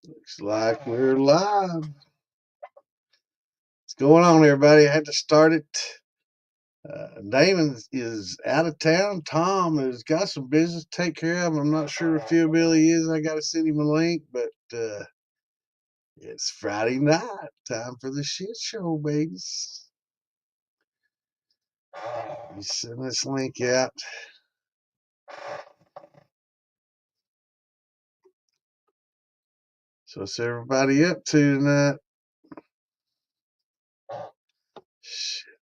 Looks like we're live. What's going on, everybody? I had to start it. Damon is out of town. Tom has got some business to take care of. I'm not sure if Hillbilly is. I got to send him a link, but it's Friday night. Time for the shit show, babies. Let me send this link out. So what's everybody up to tonight? Shit.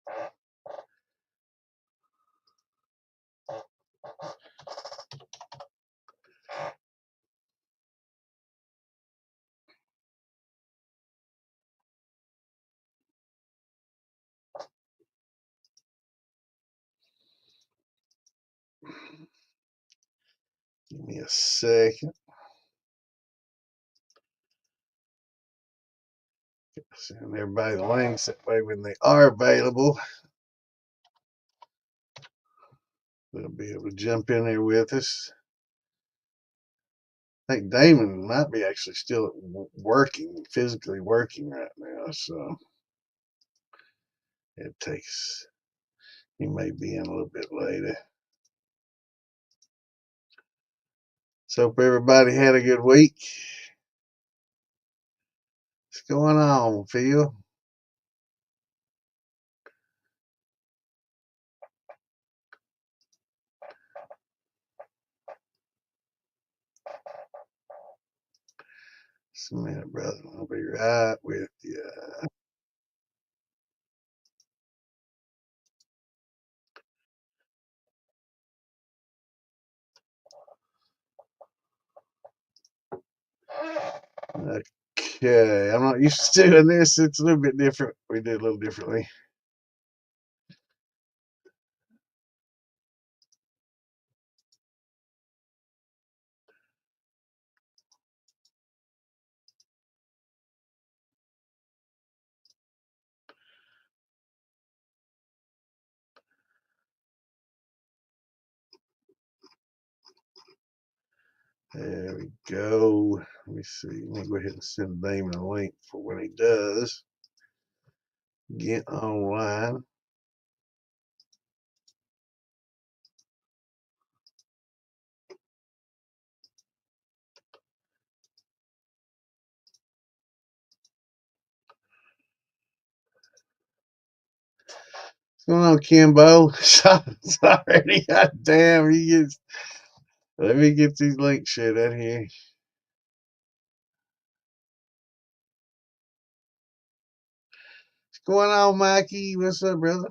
Give me a second. Send everybody the links that way when they are available, they'll be able to jump in there with us. I think Damon might be actually still working, physically working right now, so he may be in a little bit later. So hope everybody had a good week. What's going on, Phil? Just a minute, brother. I'll be right with you. Okay, I'm not used to doing this. It's a little bit different. We do it a little differently. There we go. Let me see. Let me go ahead and send Damon a link for when he does get online. What's going on, Kimbo? Sorry, God damn, let me get these links shit out here. What's going on, Mikey? What's up, brother?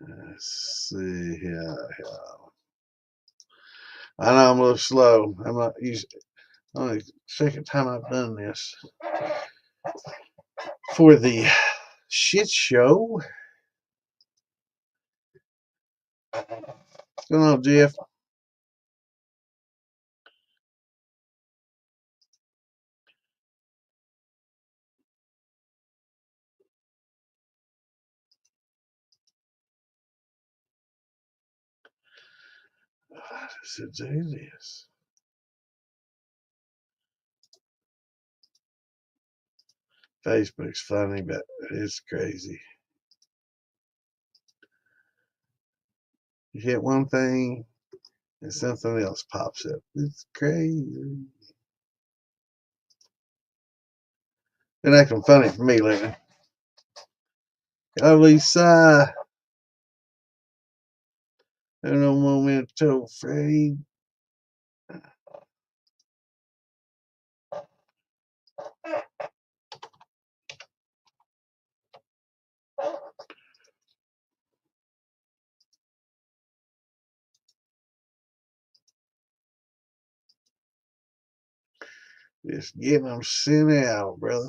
Let's see here. I know I'm a little slow. I'm not used. Only second time I've done this for the shit show. What's going on, Jeff? How does it do this? Facebook's funny, but it's crazy. You hit one thing and something else pops up. It's crazy. Been acting funny for me lately. Oh, Lisa. No momento, Fred. Just getting them sent out, brother.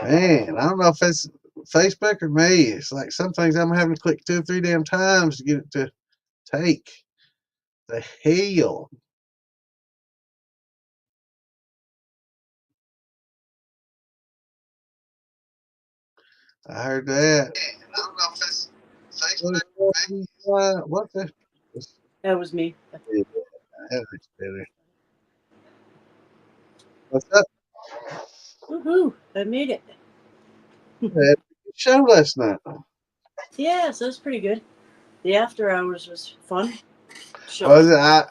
Man, I don't know if it's Facebook or me. It's like some things I'm having to click 2 or 3 damn times to get it to take. The hell. I heard that. I don't know if it's Facebook or me. What the? That was me. Yeah, that's better. What's up? Woohoo! I made it. I had a good show last night. Yes, that was pretty good. The after hours was fun. Was it?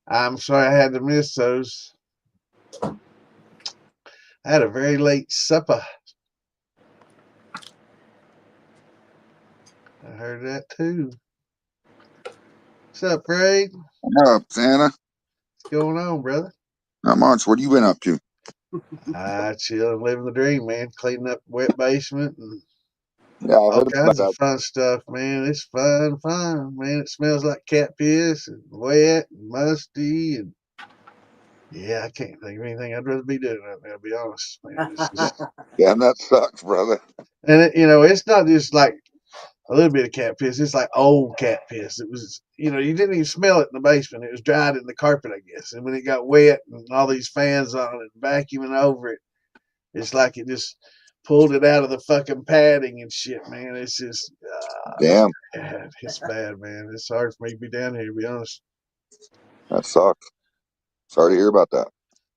I'm sorry I had to miss those. I had a very late supper. I heard that too. What's up, Craig? What up, Santa? What's going on, brother? Not much. What have you been up to? Chilling, living the dream, man. Cleaning up wet basement and Yeah, I all heard about kinds of that. fun stuff, man. It's fun, man. It smells like cat piss and wet and musty and yeah, I can't think of anything I'd rather be doing right now, to be honest, man. It's just, Yeah, that sucks, brother. and it's not just like a little bit of cat piss. It's like old cat piss. It was, you didn't even smell it in the basement. It was dried in the carpet, I guess. And when it got wet and all these fans on it, vacuuming over it, it's like it just pulled it out of the fucking padding and shit, man. It's just, Damn, it's bad, man. It's hard for me to be down here, to be honest. that sucks. Sorry to hear about that.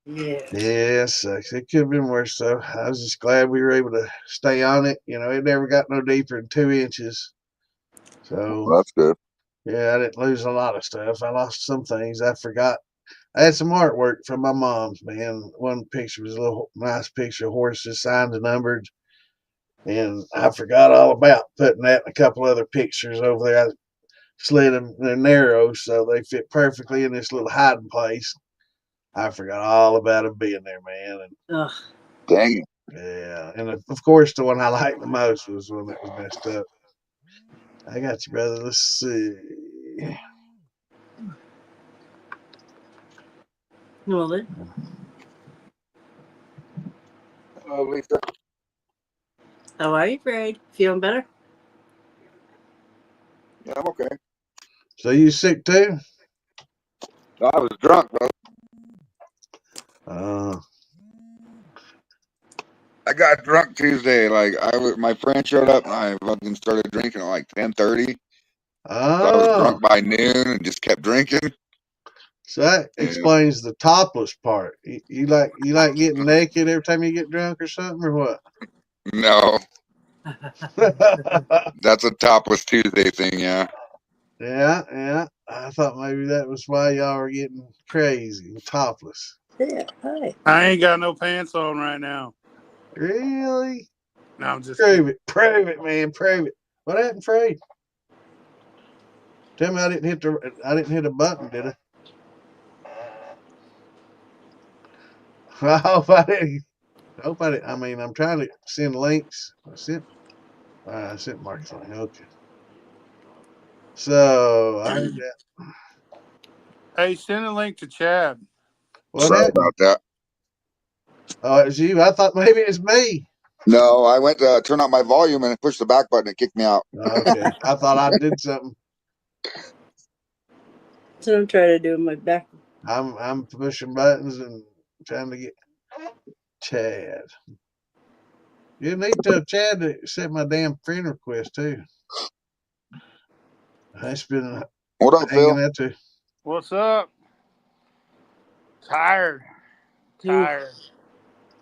Yeah. Yeah, it sucks. It could have been worse, though. I was just glad we were able to stay on it. It never got no deeper than 2 inches. So, Well, that's good. yeah, I didn't lose a lot of stuff. I lost some things. I forgot. I had some artwork from my mom's, man. One picture was a little nice picture of horses signed and numbered. And I forgot all about putting that and a couple other pictures over there. I slid them. They're narrow, so they fit perfectly in this little hiding place. I forgot all about them being there, man. And Ugh. Dang it. yeah, and of course, the one I liked the most was one that was messed up. I got you, brother. Let's see. Well then. Hello, Lisa. How are you, Fred? Feeling better? Yeah, I'm okay. So you sick too? I was drunk, bro. I got drunk Tuesday. Like, my friend showed up and I fucking started drinking at like 10:30. So I was drunk by noon and just kept drinking. So that explains the topless part. You like getting naked every time you get drunk or something, or what? No, that's a topless Tuesday thing, yeah. Yeah. I thought maybe that was why y'all were getting crazy and topless. Yeah, hi. I ain't got no pants on right now. Really? No, I'm just Prove kidding. it. Prove it, man. Prove it. What happened, Fred? Tell me I didn't hit a button, did I? I hope I didn't. I mean, I'm trying to send links. I sent Mark's link. Okay. So I heard that. Hey, send a link to Chad. What Sorry happened? about that. Oh, it was you. I thought maybe it's me. No, I went to turn out my volume and I pushed the back button and it kicked me out. Okay. I thought I did something. That's what I'm trying to do in my back. I'm pushing buttons and trying to get Chad. You need to tell Chad to accept my damn friend request too. It's been What up, Phil? hanging out to. What's up? Tired.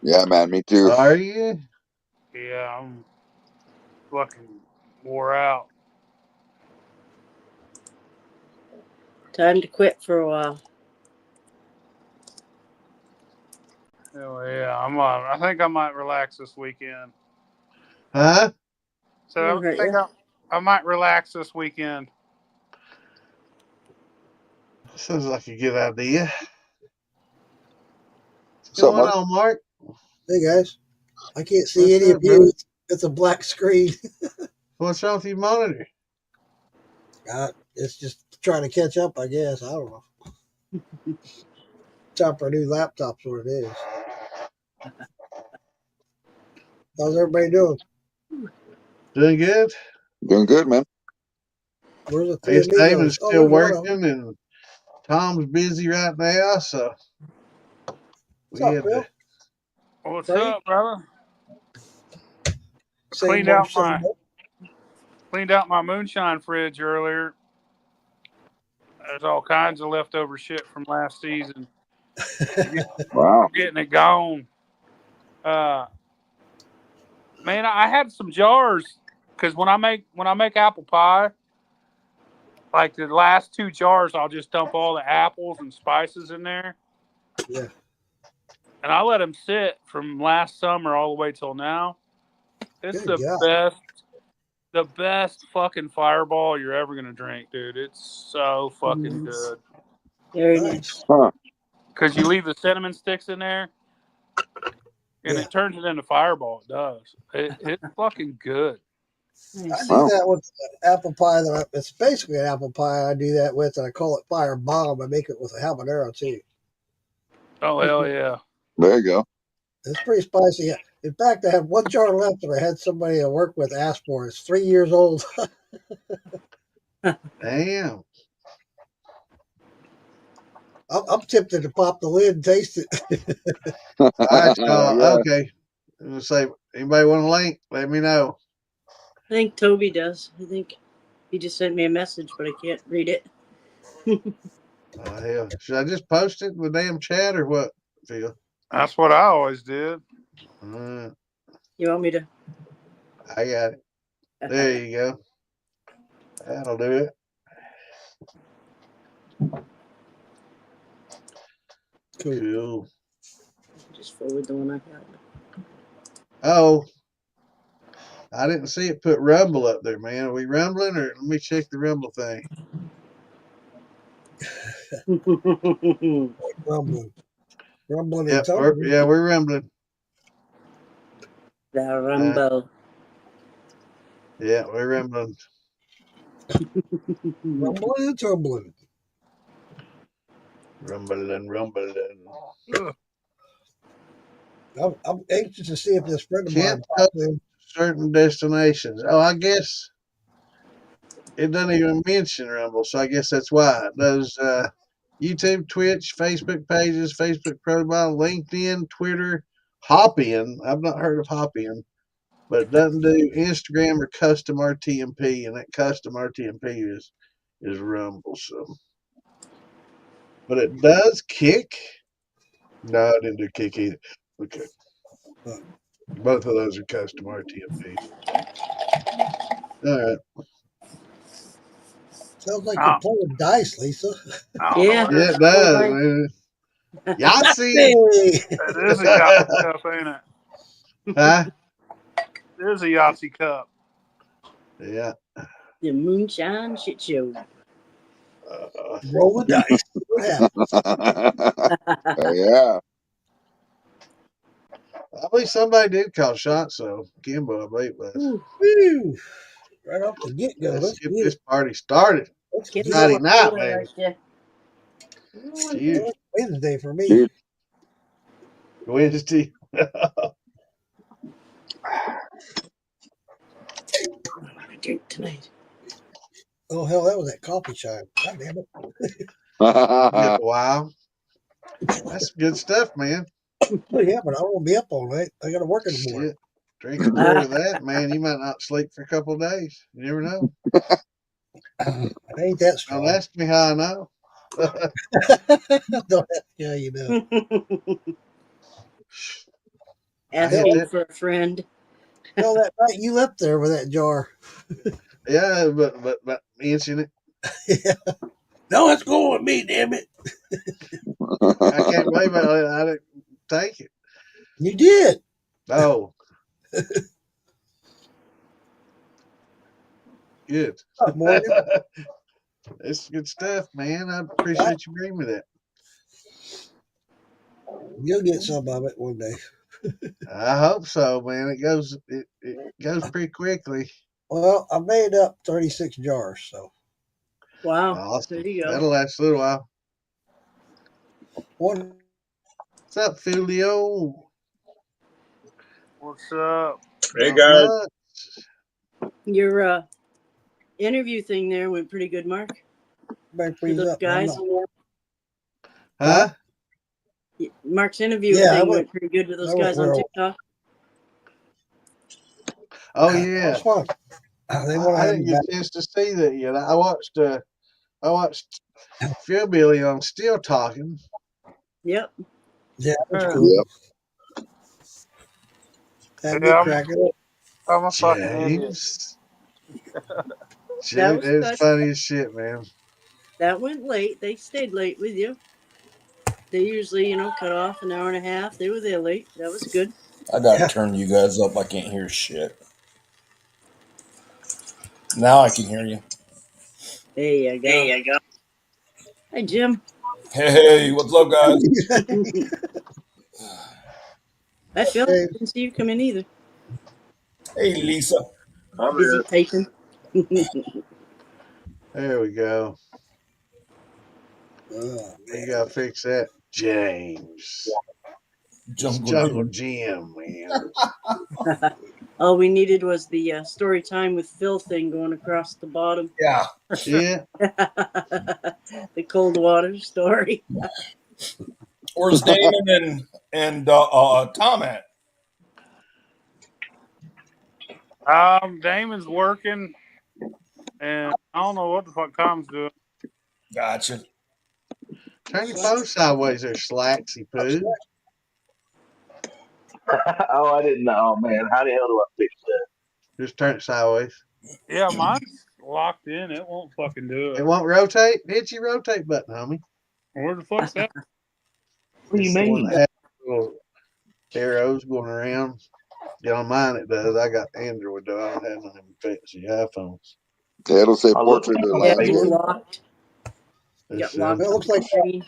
Yeah, man, me too. Are you? Yeah, I'm fucking wore out. Time to quit for a while. Oh, yeah, I think I might relax this weekend. Huh? So I think I might relax this weekend. Sounds like a good idea. What's So, going on, Mark? Hey guys, I can't see What's any up, of brother? you. It's a black screen. What's wrong with your monitor? It's just trying to catch up, I guess. I don't know. Time for a new laptop's what it is. How's everybody doing? Doing good. Doing good, man. Where's the I three guess amigos? Damon's Oh, still there's one of them. working, and Tom's busy right now, so What's we up, had Phil? to. What's Frank? up, brother? Same Cleaned old, out same my moonshine fridge earlier. There's all kinds of leftover shit from last season. Wow. I'm getting it gone. Man, I had some jars because when I make apple pie, like the last 2 jars, I'll just dump all the apples and spices in there. Yeah. And I let them sit from last summer all the way till now. It's Good the best fucking fireball you're ever gonna drink, dude. It's so fucking good. Very Nice. nice. Huh. Because you leave the cinnamon sticks in there, and Yeah. it turns it into fireball. It does. It's fucking good. I Nice. do Wow. that with apple pie. It's basically an apple pie I do that with, and I call it fire bomb. I make it with a habanero, too. Oh, hell yeah. There you go. It's pretty spicy. In fact, I have one jar left that I had somebody I work with ask for. It's 3 years old. Damn. I'm tempted to pop the lid and taste it. All right, y'all. Yeah. Okay. I'm gonna say, anybody want a link? Let me know. I think Toby does. I think he just sent me a message, but I can't read it. Oh, hell. Should I just post it in the damn chat or what, Phil? That's what I always did. Uh, You want me to? I got it. There you go. That'll do it. Cool. Just forward the one I got. Oh, I didn't see it put Rumble up there, man. Are we rumbling or let me check the Rumble thing? Rumbling. Rumbling and Yep, tumbling. we're rumbling. The Rumble. Yeah, we're rumbling. Rumbling and tumbling. Rumbling. I'm anxious to see if this friend of mine Can't pops go to in. certain destinations. Oh, I guess it doesn't even mention Rumble, so I guess that's why. It does YouTube, Twitch, Facebook pages, Facebook profile, LinkedIn, Twitter, Hopin. I've not heard of Hopin, but it doesn't do Instagram or custom RTMP, and that custom RTMP is Rumble. So, but it does Kick. No, I didn't do Kick either. Okay, both of those are custom RTMPs. All right. Sounds like you're playing dice, Lisa. Yeah. Yeah, it does, man. Yahtzee. Hey! It is a Yahtzee cup, ain't it? Huh? It is a Yahtzee cup. Yeah. The Moonshine ShitShow. Roll the dice. What happens? Yeah. I believe somebody did call shots, so Kimbo, I believe it was. Woo! Right off the get go. Let's Let's get get this it. party started. Let's Get get Friday it. night, man. right there. Huge. Wednesday for me. Dude. Wednesday. I'm gonna drink tonight. Oh, hell, that was that coffee chime. God damn it. Been a while. That's good stuff, man. Oh, yeah, but I won't be up all night. I got to work in the morning. Shit. Drink a quart of that, man. You might not sleep for a couple of days. You never know. I ain't that strong. Don't ask me how I know. Don't ask me how you know. Asking for a friend. Hell, that night you left there with that jar. Yeah, but mention it. Yeah. No, it's going with me, damn it. I can't believe I didn't take it. You did. Oh. Good. Morgan. It's good stuff, man. I appreciate you bringing me that. You'll get some of it one day. I hope so, man. It goes pretty quickly. Well, I made up 36 jars, so Wow. Awesome. There you go. That'll last a little while. one. What's up, Filio? What's up? Hey Not guys, much. Your interview thing there went pretty good, Mark. Everybody For freeze those up. I'm guys. not- Huh? Mark's interview Yeah, thing went pretty good with those that went guys on real- TikTok. Oh That yeah. was fun. They want to I have didn't me get back. a chance to see that yet. I watched Philbilly on Still Talking. Yep. Yeah, that's Yeah. cool. Yep. Had me Yeah, cracking up. I'm a fucking idiot. James. That Dude, was it was good. funny as shit, man. That went late. They stayed late with you. They usually, cut off an hour and a half. They were there late. That was good. I gotta turn you guys up. I can't hear shit. Now I can hear you. There you go. Hey, Jim. Hey, what's up, guys? I felt Hey, didn't see you come in either. Hey, Lisa. I'm Busy here. typing. There we go. oh, You gotta fix that. James. It's Jungle Jungle Jim. Jim, man. All we needed was the story time with Phil thing going across the bottom. Yeah. Yeah. The cold water story. Where's Damon and Tom at? Damon's working, and I don't know what the fuck Tom's doing. Gotcha. Turn your phone sideways there, slacksy poo. Oh, I didn't know, man. How the hell do I fix that? Just turn it sideways. Yeah, mine's locked in. It won't fucking do It it. won't rotate. Hit your rotate button, homie. Where the fuck's that? What do you It's the one mean? that has little arrows going around. Yeah, on mine it does. I got Android though. I don't have none of them fancy iPhones. Yeah, it'll say I portrait looked or at Yeah, my he's landscape. Facebook. locked. It's, Got locked it looks like screen.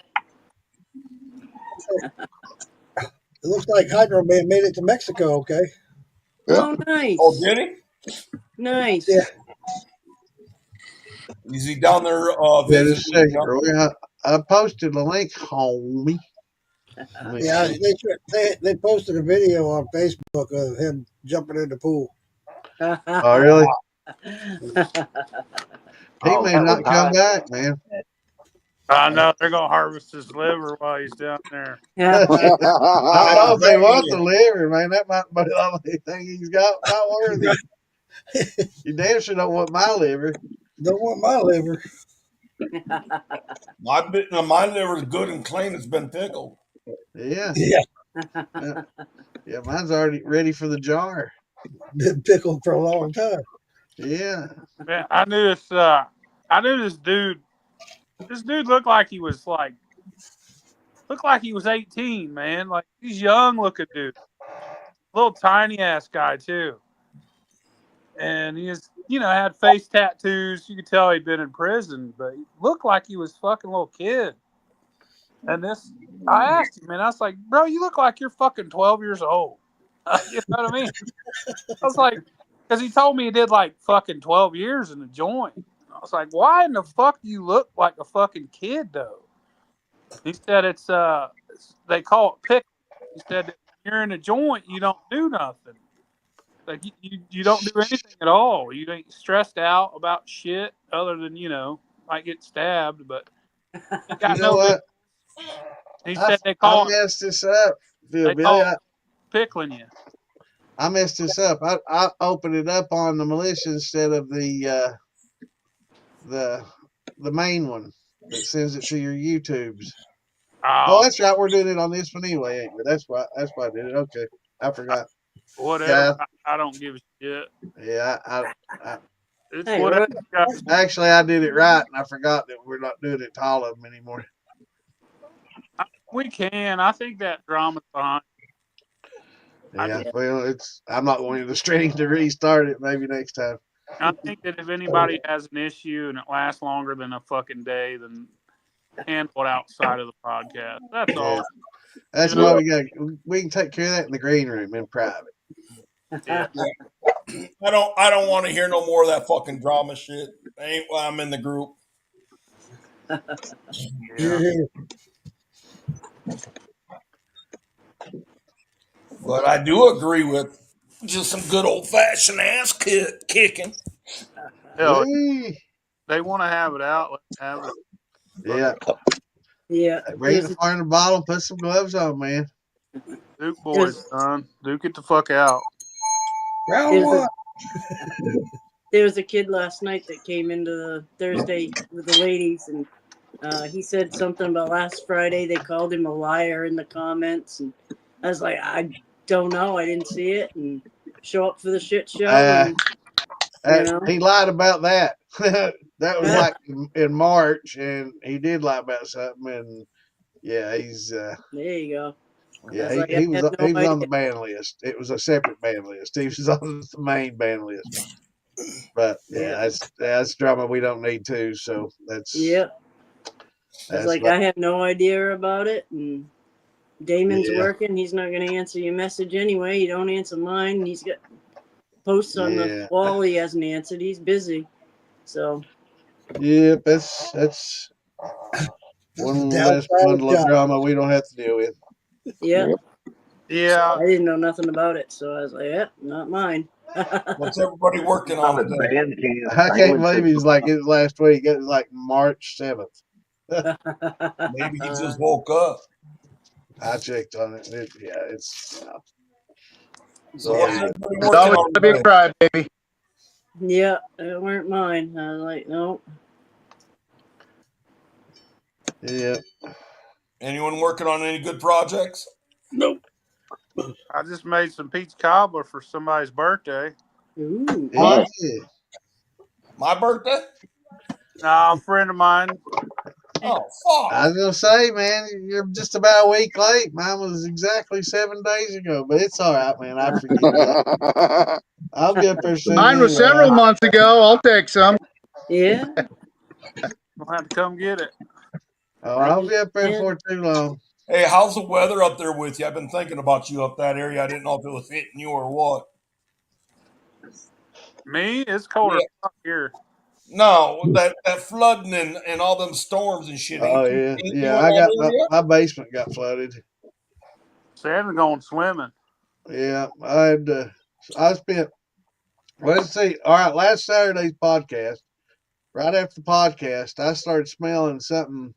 it looks like Hydro Man made it to Mexico. Okay. Yeah. Oh, nice. Oh, did he? Nice. Yeah. Is he down there Wait a visiting? second, Roy. I posted a link, homie. Let me Yeah, see. they posted a video on Facebook of him jumping in the pool. Oh, really? He Oh, may that was not come nice. back, man. I know they're gonna harvest his liver while he's down there. I don't know if they want the Pennsylvania. liver, man. That might be the only thing he's got not worthy. You damn sure don't want my liver. Don't want my liver. My liver's good and clean. It's been pickled. Yeah. Yeah, Yeah, mine's already ready for the jar. been pickled for a long time. Yeah. Man, I knew this dude. This dude looked like he was 18, man. Like he's young looking dude. Little tiny ass guy too. And he is, had face tattoos. You could tell he'd been in prison, but he looked like he was fucking little kid. And I asked him, man, I was like, bro, you look like you're fucking 12 years old. You know what I mean? I was like, because he told me he did like fucking 12 years in the joint. I was like, why in the fuck do you look like a fucking kid though? He said they call it pick. He said that when you're in a joint, you don't do nothing. Like you don't do anything at all. You ain't stressed out about shit other than might get stabbed, but you got You know no. what? He said I messed this up, they Billy. call it pickling you. I messed this up. I opened it up on the militia instead of the main one that sends it to your YouTubes. Oh, that's right. We're doing it on this one anyway, ain't we? That's why I did it. Okay, I forgot. Whatever. Yeah. I don't give a shit. Yeah, it's whatever. Actually, I did it right, and I forgot that we're not doing it to all of them anymore. We can. I think that drama's behind. Yeah, well, I'm not wanting the string to restart it. Maybe next time. I think that if anybody has an issue and it lasts longer than a fucking day, then handle it outside of the podcast. That's all. That's why we can take care of that in the green room in private. Yeah. I don't want to hear no more of that fucking drama shit. Ain't why I'm in the group. Yeah. But I do agree with just some good old fashioned ass kicking. Hell, Whee! they want to have it out. Let them have it. Yeah. Yeah. Bring the fire in the bottle. Put some gloves on, man. Duke boys, son. Duke it the fuck out. Round There's one. there was a kid last night that came into the Thursday with the ladies, and he said something about last Friday they called him a liar in the comments, and I was like, I don't know, I didn't see it, and show up for the shit show, and He lied about that. That was like in March, and he did lie about something. And yeah, he's there you go. yeah, Like, he I was had no he was on the idea. ban list. It was a separate ban list. He was on the main ban list. But yeah, that's drama we don't need to. So that's like, I had no idea about it, and Damon's yeah. working. He's not going to answer your message anyway. You don't answer mine. He's got posts on the wall he hasn't answered. He's busy. So yeah, that's one less bundle of drama we don't have to deal with. yeah. Yeah. I didn't know nothing about it, so I was like, "Yep, not mine." What's everybody working on today? I can't believe he's like it was last week. It was like March 7th. Maybe he just woke up. I checked on it. It's. So what's everybody It's working always on a big today? cry, baby. Yeah, it weren't mine. I was like, nope. Yeah. Anyone working on any good projects? Nope. I just made some peach cobbler for somebody's birthday. Ooh. Yeah. My birthday? No, a friend of mine. Oh, fuck. I was gonna say, man, you're just about a week late. Mine was exactly 7 days ago, but it's all right, man. I forget that. I'll get there soon. Mine was Anyway. several months ago. I'll take some. Yeah. I'll have to come get it. Oh, I'll be up there before too long. Hey, how's the weather up there with you? I've been thinking about you up that area. I didn't know if it was hitting you or what. Me? It's colder here. No, that flooding and all them storms and shit. Oh Ain't yeah, you yeah. in I got that area? my basement got flooded. Sam's going swimming. Yeah, I had. I spent. Let's see. All right, last Saturday's podcast. Right after the podcast, I started smelling something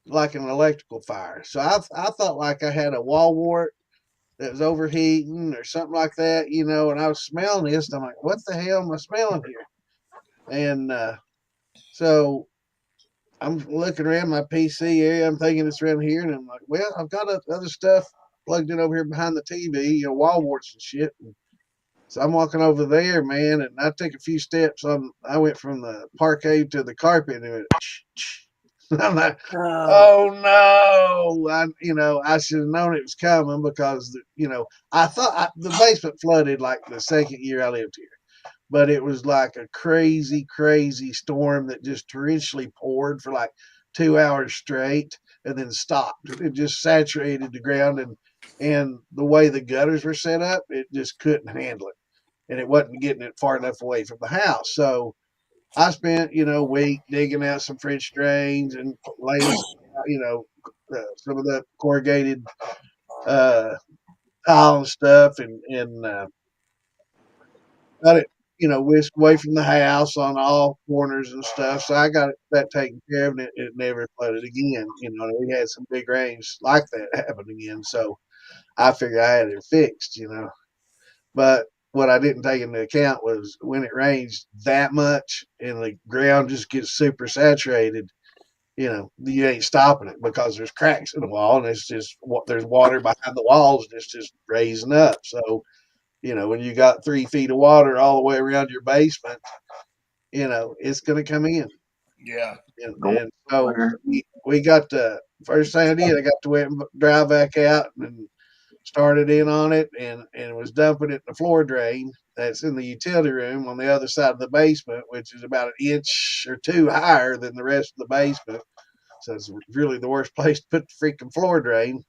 like an electrical fire. So I thought like I had a wall wart that was overheating or something like that, and I was smelling this. And I'm like, what the hell am I smelling here? And so I'm looking around my PC area. I'm thinking it's around here. And I'm like, well, I've got other stuff plugged in over here behind the TV, wall warts and shit. And so I'm walking over there, man, and I take a few steps on. I went from the parquet to the carpet, and it went. I'm like, oh no! I should have known it was coming because I thought the basement flooded like the second year I lived here, but it was like a crazy, crazy storm that just torrentially poured for like 2 hours straight and then stopped. It just saturated the ground, and the way the gutters were set up, it just couldn't handle it, and it wasn't getting it far enough away from the house. So I spent, a week digging out some French drains and laying, some of the corrugated tile and stuff, and got it, whisked away from the house on all corners and stuff. So I got that taken care of, and it never flooded again. And we had some big rains like that happen again. So I figured I had it fixed, But what I didn't take into account was when it rains that much and the ground just gets super saturated, you ain't stopping it because there's cracks in the wall and it's just there's water behind the walls and it's just raising up. So, when you got 3 feet of water all the way around your basement, it's going to come in. Yeah. And so we got first thing I did, I got to wait and drive back out and started in on it and was dumping it in the floor drain that's in the utility room on the other side of the basement, which is about an inch or two higher than the rest of the basement. So it's really the worst place to put the freaking floor drain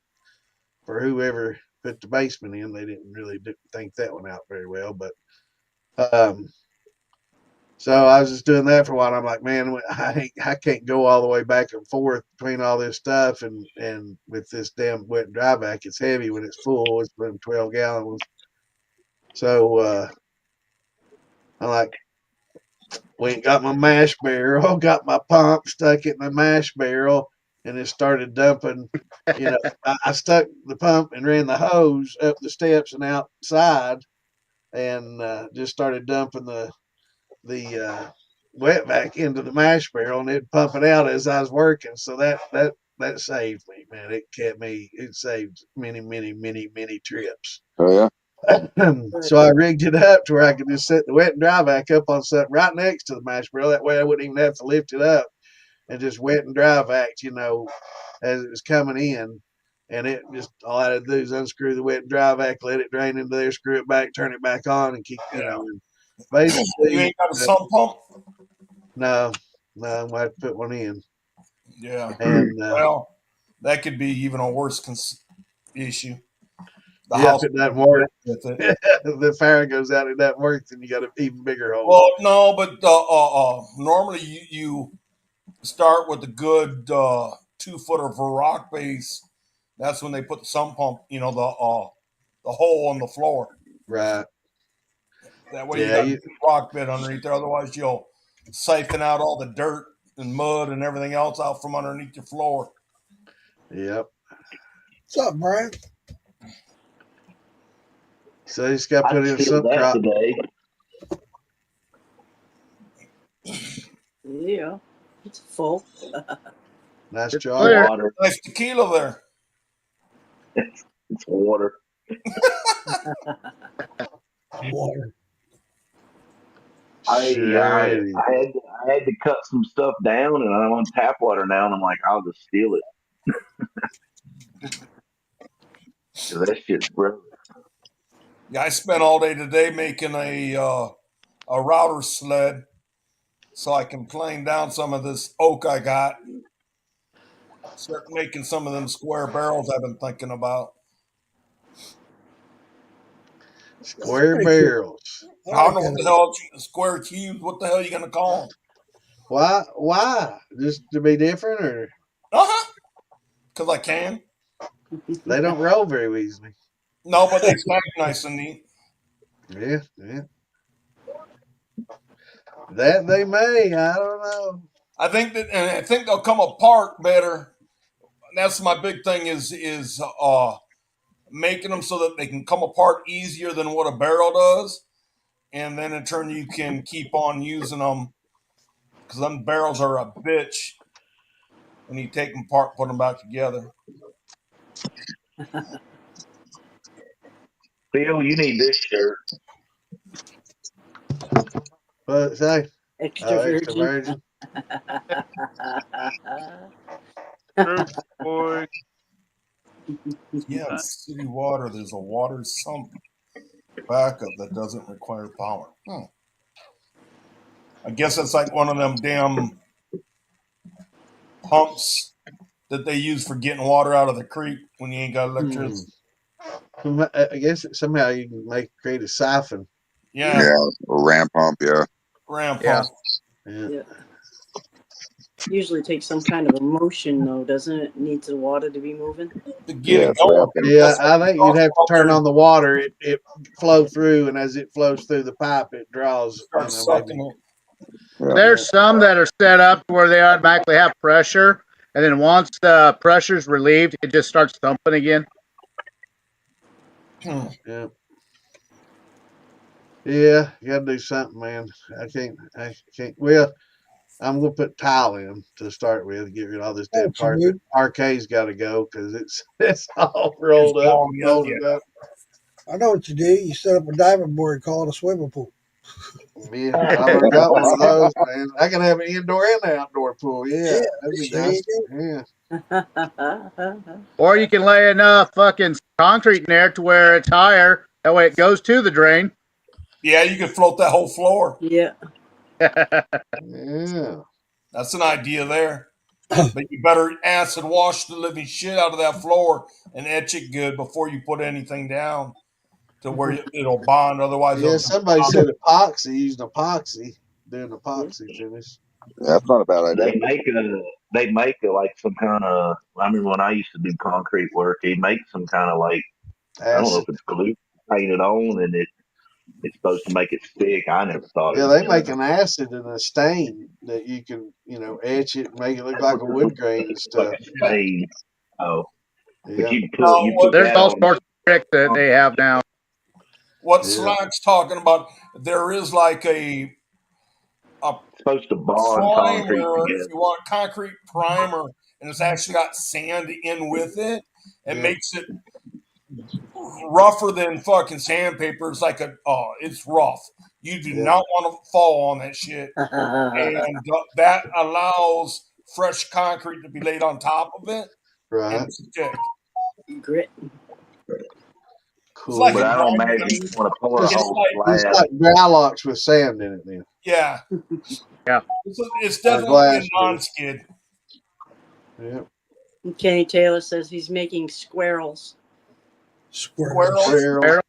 for whoever put the basement in. They didn't really think that one out very well, but so I was just doing that for a while. I'm like, man, I can't go all the way back and forth between all this stuff and with this damn wet and dry vac. It's heavy when it's full. It's been 12 gallons. So I'm like, went got my mash barrel, got my pump, stuck it in the mash barrel, and it started dumping. You know, I stuck the pump and ran the hose up the steps and outside, and just started dumping the wet vac into the mash barrel, and it'd pump it out as I was working. So that saved me, man. It saved many trips. Oh yeah. So I rigged it up to where I could just set the wet and dry vac up on something right next to the mash barrel. That way I wouldn't even have to lift it up, and just wet and dry vac, as it was coming in. And it just, all I had to do is unscrew the wet and dry vac, let it drain into there, screw it back, turn it back on, and keep, and basically. You ain't got a sump pump? No, I might have to put one in. Yeah. And well, that could be even a worse issue. The yeah, house if it doesn't work, with it. the fire goes out, it doesn't work, then you got an even bigger hole. Well, no, but normally you start with a good 2-footer of a rock base. That's when they put the sump pump, the hole on the floor. Right. That way you got a rock bed underneath there. Otherwise, you'll siphon out all the dirt and mud and everything else out from underneath your floor. Yep. What's up, Brian? So you just got to put in some crop today. Yeah, it's full. Nice jar. Water. Nice tequila there. It's water. Water. I had to cut some stuff down, and I'm on tap water now, and I'm like, I'll just steal it. Cause that shit's gross. Yeah, I spent all day today making a router sled so I can plane down some of this oak I got. Start making some of them square barrels I've been thinking about. Square barrels. Cool. I don't know what the hell square cubes. What the hell are you gonna call them? Why? Just to be different, or? Because I can. They don't roll very easily. No, but they stack nice and neat. Yeah. That they may. I don't know. I think they'll come apart better. That's my big thing is making them so that they can come apart easier than what a barrel does, and then in turn you can keep on using them because them barrels are a bitch when you take them apart, put them back together. Phil, you need this shirt. But say Extra virgin. Boy. Yeah, city water. There's a water sump backup that doesn't require power. I guess it's like one of them damn pumps that they use for getting water out of the creek when you ain't got electricity. I guess somehow you can create a siphon. Yeah. A ram pump. Yeah. Ram pump. Yeah. Usually takes some kind of a motion, though, doesn't it? Needs the water to be moving. I think you'd have to turn on the water. It flow through, and as it flows through the pipe, it draws. There's some that are set up where they automatically have pressure, and then once the pressure's relieved, it just starts thumping again. Yeah. Yeah, you gotta do something, man. I can't. Well, I'm gonna put tile in to start with, get rid of all this dead carpet. Parquet's got to go because it's all rolled up, folded up. I know what you do. You set up a diving board and call it a swimming pool. Yeah, I already got one of those, man. I can have an indoor and an outdoor pool. Yeah, that'd be nice. Yeah. Or you can lay enough fucking concrete in there to where it's higher. That way it goes to the drain. Yeah, you can float that whole floor. Yeah. Yeah. That's an idea there. But you better acid wash the living shit out of that floor and etch it good before you put anything down to where it'll bond. Otherwise, Yeah, it'll somebody said epoxy, using epoxy, doing epoxy finish. That's not a bad idea. They make a like some kind of. I remember when I used to do concrete work, they make some kind of like I don't know Acid. if it's glue painted on and it's supposed to make it stick. I never thought Yeah, it. they make an acid and a stain that you can, etch it and make it look like a wood grain and Like stuff. a stain. Oh, but Yeah, you put There's that all on. sorts of tricks that they have now. what yeah, Slack's talking about, there is like a Supposed to bond concrete primer. If together. you want concrete primer, and it's actually got sand in with it, it yeah, makes it rougher than fucking sandpaper. It's like it's rough. You do yeah, not want to fall on that shit, and that allows fresh concrete to be laid on top of it right. and stick. Grit. It's like But a Cool. I don't imagine non-stick. you want to pour a Just, It's whole like just slab. like Growlocks with sand in it then, yeah, Yeah. it's or definitely a glass maybe. non-skid. Yeah, Kenny Taylor says he's making squirrels. Squirrels. Squirrels.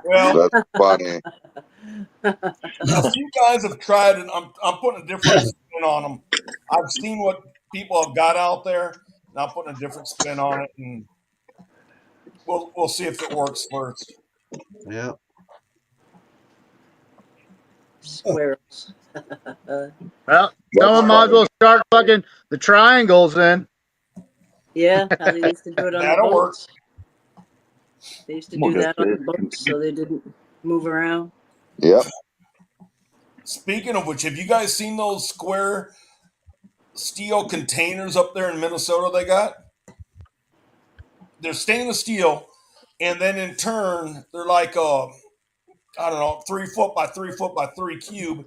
Well, That's funny. a few guys have tried it. I'm putting a different spin on them. I've seen what people have got out there, and I'm putting a different spin on it, and we'll see if it works first. yeah. Squirrels. Well, someone might as well start fucking the triangles then. Yeah, how they used to do it on the That'll work. boats. They used to I'm gonna do go that on the to boats so they didn't move around. Yep. Speaking of which, have you guys seen those square steel containers up there in Minnesota they got? They're stainless steel, and then in turn, they're like I don't know, 3 foot by 3 foot by 3 cube.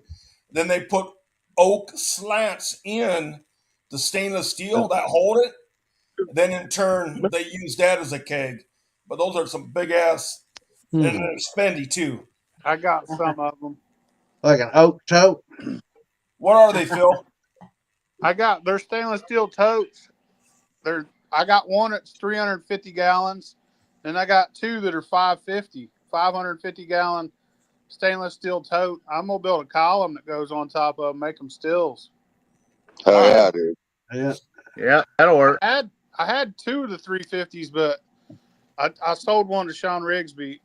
Then they put oak slats in the stainless steel that hold it. Then in turn, they use that as a keg. But those are some big ass, and they're spendy too. I got some of them. Like an oak tote. What are they, Phil? They're stainless steel totes. I got one that's 350 gallons, and I got two that are 550 gallon stainless steel tote. I'm gonna build a column that goes on top of them, make them stills. Hell yeah, dude. Yeah, Yeah, that'll work. I had two of the 350s, but I sold one to Sean Rigsby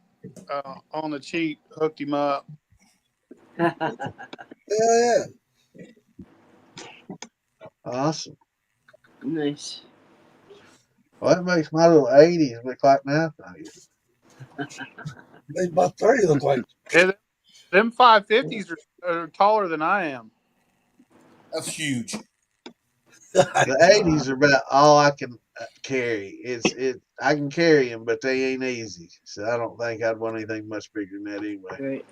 on the cheap, hooked him up. Yeah. awesome. Nice. Well, that makes my little 80s look like nothing. They about 30 look like. Yeah, them 550s are taller than I am. That's huge. The 80s are about all I can carry. I can carry them, but they ain't easy. So I don't think I'd want anything much bigger than that anyway. Right.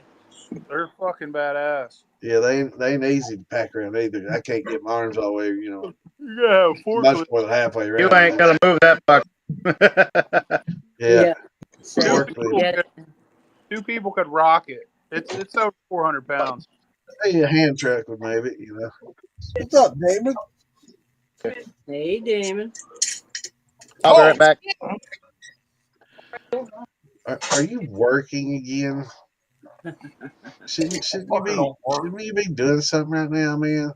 They're fucking badass. Yeah, they ain't easy to pack around either. I can't get my arms all the way, Yeah, much forklift. more than halfway You around. ain't gonna move that fucker. Yeah, So, forklift. get it. Two people could rock it. It's over 400 pounds. Maybe a hand truck would maybe, What's up, Damon? Hey, Damon. I'll be right back. Are you working again? Shouldn't you be doing something right now, man?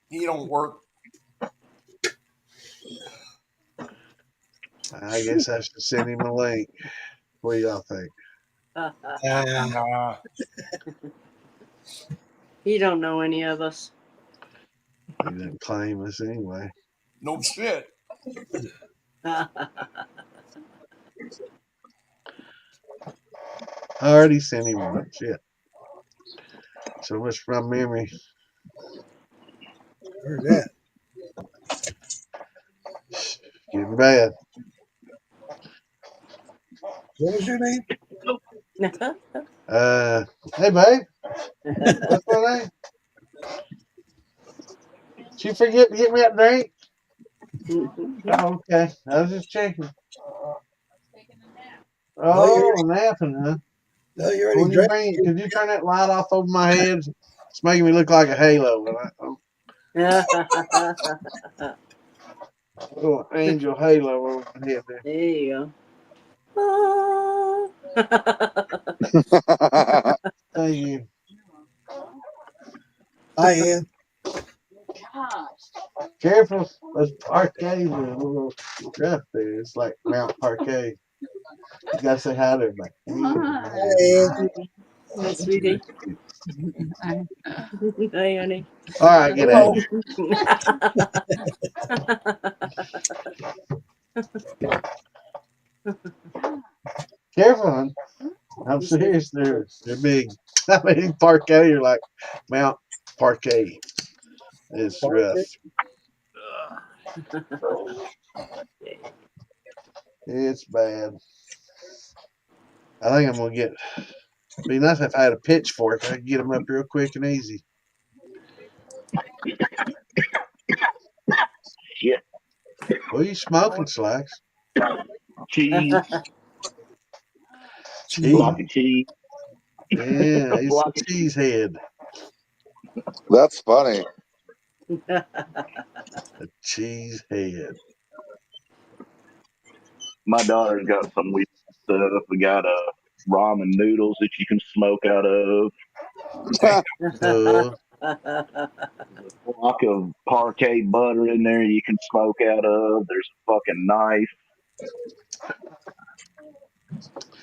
He don't work. I guess I should send him a link. What do y'all think? Nah. He don't know any of us. He didn't claim us anyway. No shit. I already sent him one. Shit. So much from memory. Heard that. Getting bad. What was your name? Hey, babe. What's my name? Did you forget to get me that drink? Oh, okay. I was just checking. Oh, napping, huh? No, you already drank. Could you turn that light off over my head? It's making me look like a halo. Little angel halo over my head there. There you go. Thank you. I am. Careful, there's parquet there. A little rough there. It's like Mount Parquet. You gotta say hi to everybody. I am. Hi, sweetie. Hi, honey. All right, get out of here. Careful, hon. I'm serious. They're big. I mean, parquet. You're like Mount Parquet. It's rough. It's bad. I think I'm gonna get. Be nice if I had a pitchfork. I could get them up real quick and easy. Shit. What are you smoking, Slacks? Cheese. Cheese. Block of cheese. Yeah, he's Block a of cheese head. That's funny. A cheese head. My daughter's got some weird stuff. We got ramen noodles that you can smoke out of. A block of parquet butter in there you can smoke out of. There's a fucking knife.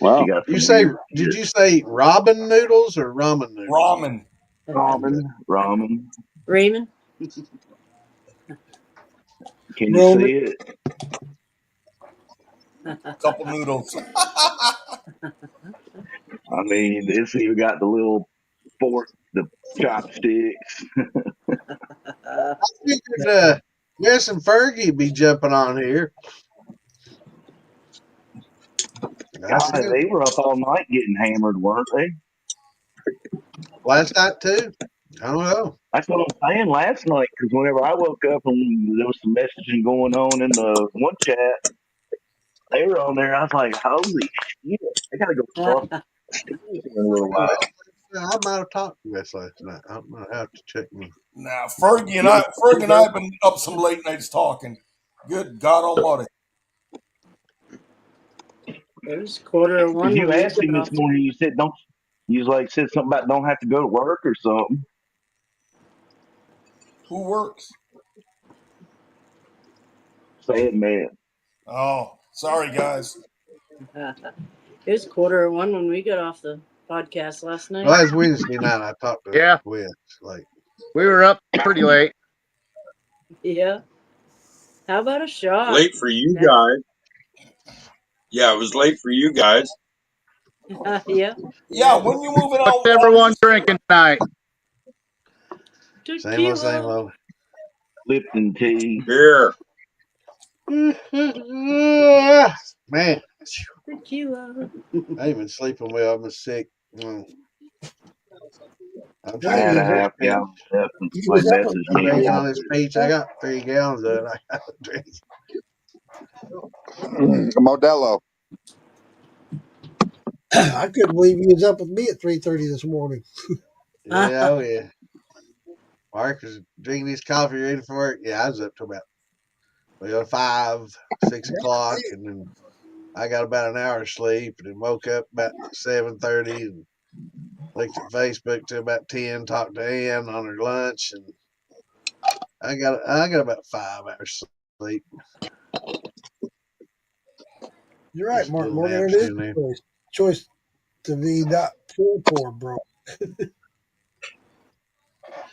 Wow. You say? Did you say robin noodles or ramen noodles? Ramen. Raymond? Can you see it? Couple noodles. I mean, it's even got the little fork, the chopsticks. I figured Wes and Fergie be jumping on here. God, they were up all night getting hammered, weren't they? Last night too. I don't know. That's what I'm saying. Last night, because whenever I woke up and there was some messaging going on in the one chat, they were on there. I was like, "Holy shit! I gotta go talk in a little while." I might have talked to Wes last night. I'm gonna have to check me. Now, Fergie and I have been up some late nights talking. Good God Almighty! It was 1:45. Because you asked him this morning, you said don't. You said something about don't have to go to work or something. Who works? Say it, man. Oh, sorry, guys. It was 1:45 when we got off the podcast last night. Last Wednesday night, I talked to Wes. Like we were up pretty late. Yeah. How about a shot? Late for you guys. Yeah, it was late for you guys. Yeah. Yeah, when you moving out? What's everyone drinking tonight? Tequila. Same old. Lipton tea. Beer. Man. Tequila. I ain't been sleeping well. I'm sick. I'm I had a half gallon left since my message I'm me. drinking on this peach. I got 3 gallons of it. I got to drink. Modelo. I couldn't believe he was up with me at 3:30 this morning. Yeah, oh yeah. Mark is drinking his coffee ready for work. Yeah, I was up to about 5, 6 o'clock, and then I got about an hour of sleep, and then woke up about 7:30 and looked at Facebook till about 10. Talked to Ann on her lunch, and I got about 5 hours sleep. You're right, Mark Morgan. It is a choice to be not poor, bro.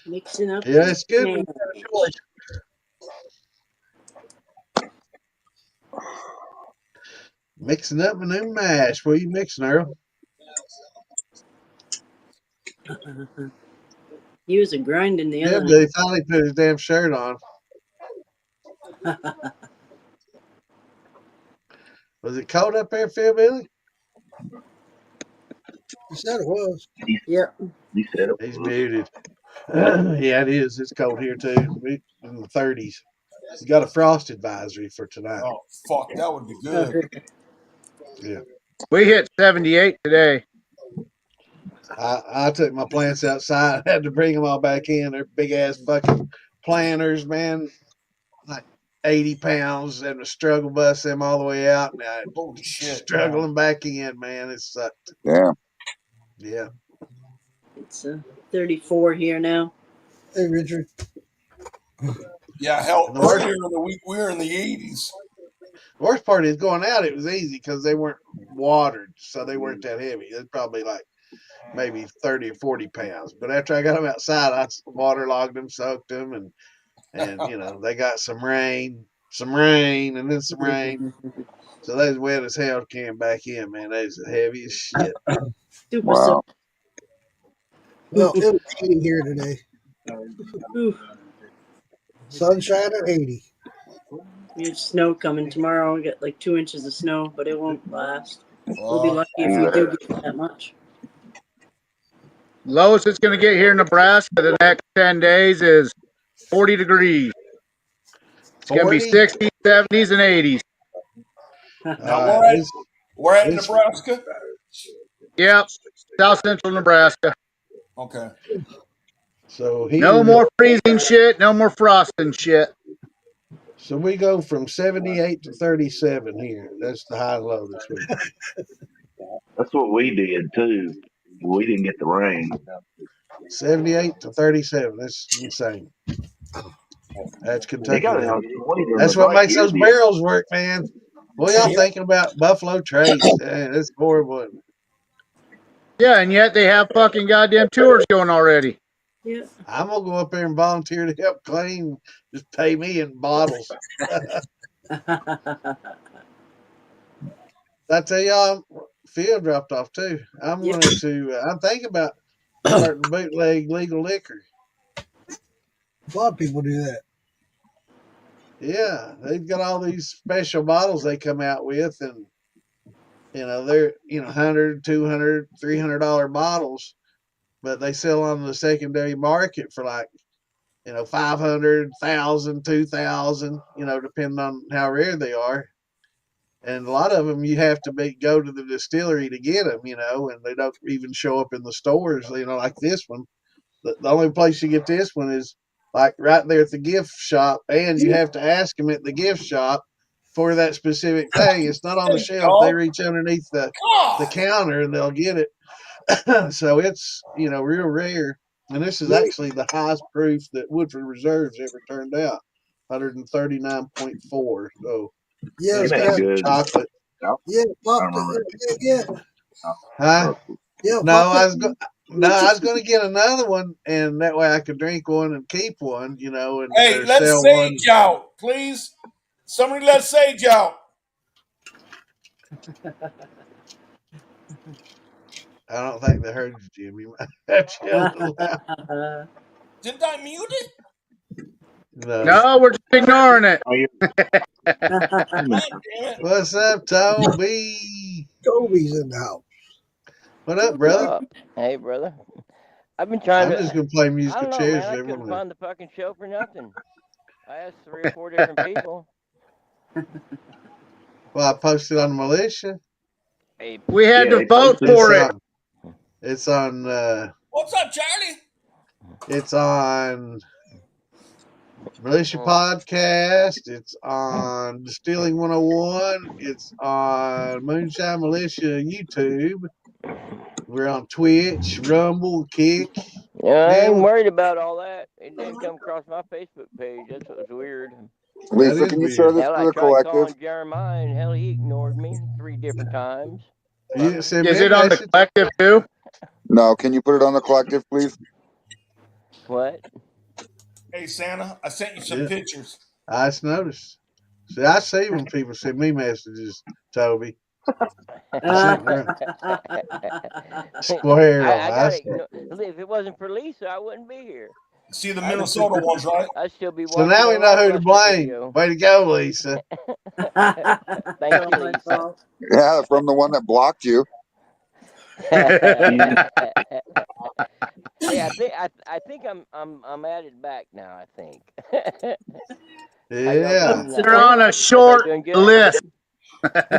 Mixing up. Yeah, it's good when you got a choice. Mixing up a new mash. What are you mixing, Earl? He was a grinding the other night. He finally put his damn shirt on. Was it cold up there, Phil Billy? He said it was. Yeah. He said it He's was. muted. Yeah, it is. It's cold here too. In the 30s. He's got a frost advisory for tonight. Oh fuck, that would be good. Yeah. We hit 78 today. I took my plants outside. I had to bring them all back in. They're big ass fucking planters, man, like 80 pounds, and the struggle bus them all the way out. And I Holy shit. struggling back in, man. It sucked. Yeah. Yeah. It's 34 here now. Hey, Richard. Yeah, hell, And the worst- earlier in the week we were in the 80s. The worst part is going out, it was easy because they weren't watered, so they weren't that heavy. It's probably like maybe 30 or 40 pounds. But after I got them outside, I waterlogged them, soaked them, and you know, they got some rain, and then some rain. So they was wet as hell came back in, man. They was heavy as shit. Super Wow. Well, it was 80 here today. Sunshine at 80. We have snow coming tomorrow. We get like 2 inches of snow, but it won't last. We'll be lucky if we do get that much. Lowest it's going to get here in Nebraska the next 10 days is 40 degrees. It's going to be 60s, 70s, and 80s. Now, we're at Nebraska? Yep. South central Nebraska. Okay. So here, no more freezing shit. No more frosting shit. So we go from 78 to 37 here. That's the high and low this week. That's what we did too. We didn't get the rain. 78 to 37. That's insane. That's Kentucky. That's what makes those barrels work, man. What y'all thinking about Buffalo Trace? That's horrible. Yeah, and yet they have fucking goddamn tours going already. Yeah. I'm gonna go up there and volunteer to help clean. Just pay me in bottles. I tell y'all, Phil dropped off too. I'm going to. I'm thinking about starting bootleg legal liquor. A lot of people do that. Yeah, they've got all these special bottles they come out with, and you know they're $100, $200, $300 bottles, but they sell on the secondary market for like $500, $1,000, $2,000, depending on how rare they are. And a lot of them you have to go to the distillery to get them, and they don't even show up in the stores, like this one. The only place you get this one is like right there at the gift shop, and you have to ask them at the gift shop for that specific thing. It's not on the shelf. They reach underneath the counter and they'll get it. So it's, real rare. And this is actually the highest proof that Woodford Reserve's ever turned out, 139.4. So yeah, it's got some chocolate. Yeah, yeah. Huh? Yeah. No, I was going to get another one, and that way I could drink one and keep one, and hey, let Sage out, please. Somebody let Sage out. I don't think they heard you, Jimmy. Didn't I mute it? No, we're just ignoring it. What's up, Toby? Toby's in the house. What up, brother? Hey, brother. I've been trying I'm just going to play musical chairs. Man, I couldn't find the fucking show for nothing. I asked 3 or 4 different people. Well, I posted on the militia. Hey, we had to vote for it. It's on. What's up, Charlie? It's on Militia Podcast. It's on Distilling 101. It's on Moonshine Militia YouTube. We're on Twitch, Rumble, Kick. Yeah, I ain't worried about all that. It didn't come across my Facebook page. That's what was weird. Lisa, can you share this to the collective? I tried calling Jeremiah, and hell, he ignored me 3 different times. Is it on the collective too? No, can you put it on the collective, please? What? Hey, Santa, I sent you some pictures. I just noticed. See, I see when people send me messages, Toby. Square. If it wasn't for Lisa, I wouldn't be here. See the Minnesota ones, right? I'd still be so now we know who to blame. Way to go, Lisa. Thank you, Lisa. Yeah, from the one that blocked you. Yeah, I think I'm added back now. I think. Yeah, they're on a short list.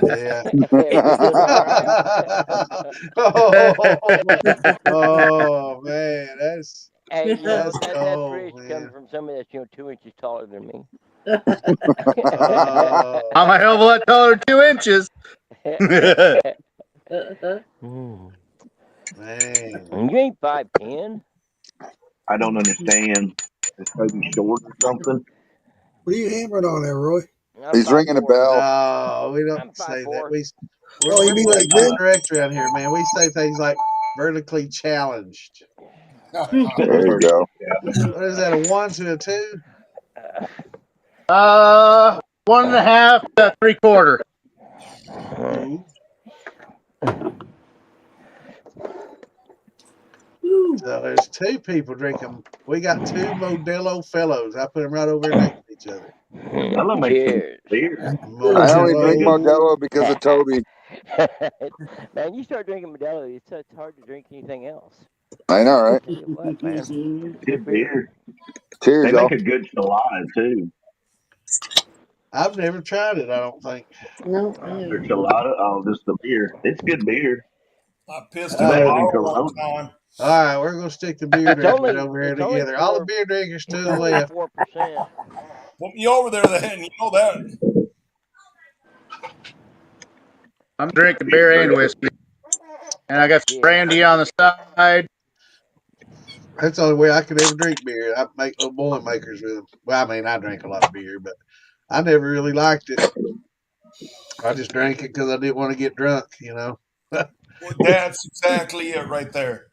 Yeah. Oh man, Hey, That's that cold, praise comes man. from somebody that's 2 inches taller than me. I'm a hell of a lot taller than 2 inches. Man. You ain't 5'10". I don't understand. It's maybe short or something. What are you hammering on there, Roy? I'm He's ringing a 5'4". bell. No, we don't I'm say 5'4". that. Oh, you We're mean like politically this? correct around here, man. We say things like vertically challenged. There you go. What is that? A 1 to a 2? 1.5 to 3/4. Ooh. So there's two people drinking. We got two Modelo fellows. I put them right over next to each other. Modelo makes some Cheers. beer. I only drink Modelo. Modelo because of Toby. Man, you start drinking Modelo, it's hard to drink anything else. I know, right? Tell you what, man. It's good beer. Cheers, They y'all. make a good salad too. I've never tried it, I don't think. No. Their Chilada, just the beer. It's good beer. I pissed All in a Better right, than bottle one Corona. time. we're gonna stick the beer It's drinkers only over here it's only together. All the 4 beer drinkers to it's the only left. 4%. Put me over there then. You know that. I'm drinking beer and whiskey. And I got some Yeah. brandy on the side. That's the only way I could ever drink beer. I make little boiling makers with them. Well, I mean, I drink a lot of beer, but I never really liked it. I just drank it because I didn't want to get drunk, you know. Well, that's exactly it right there.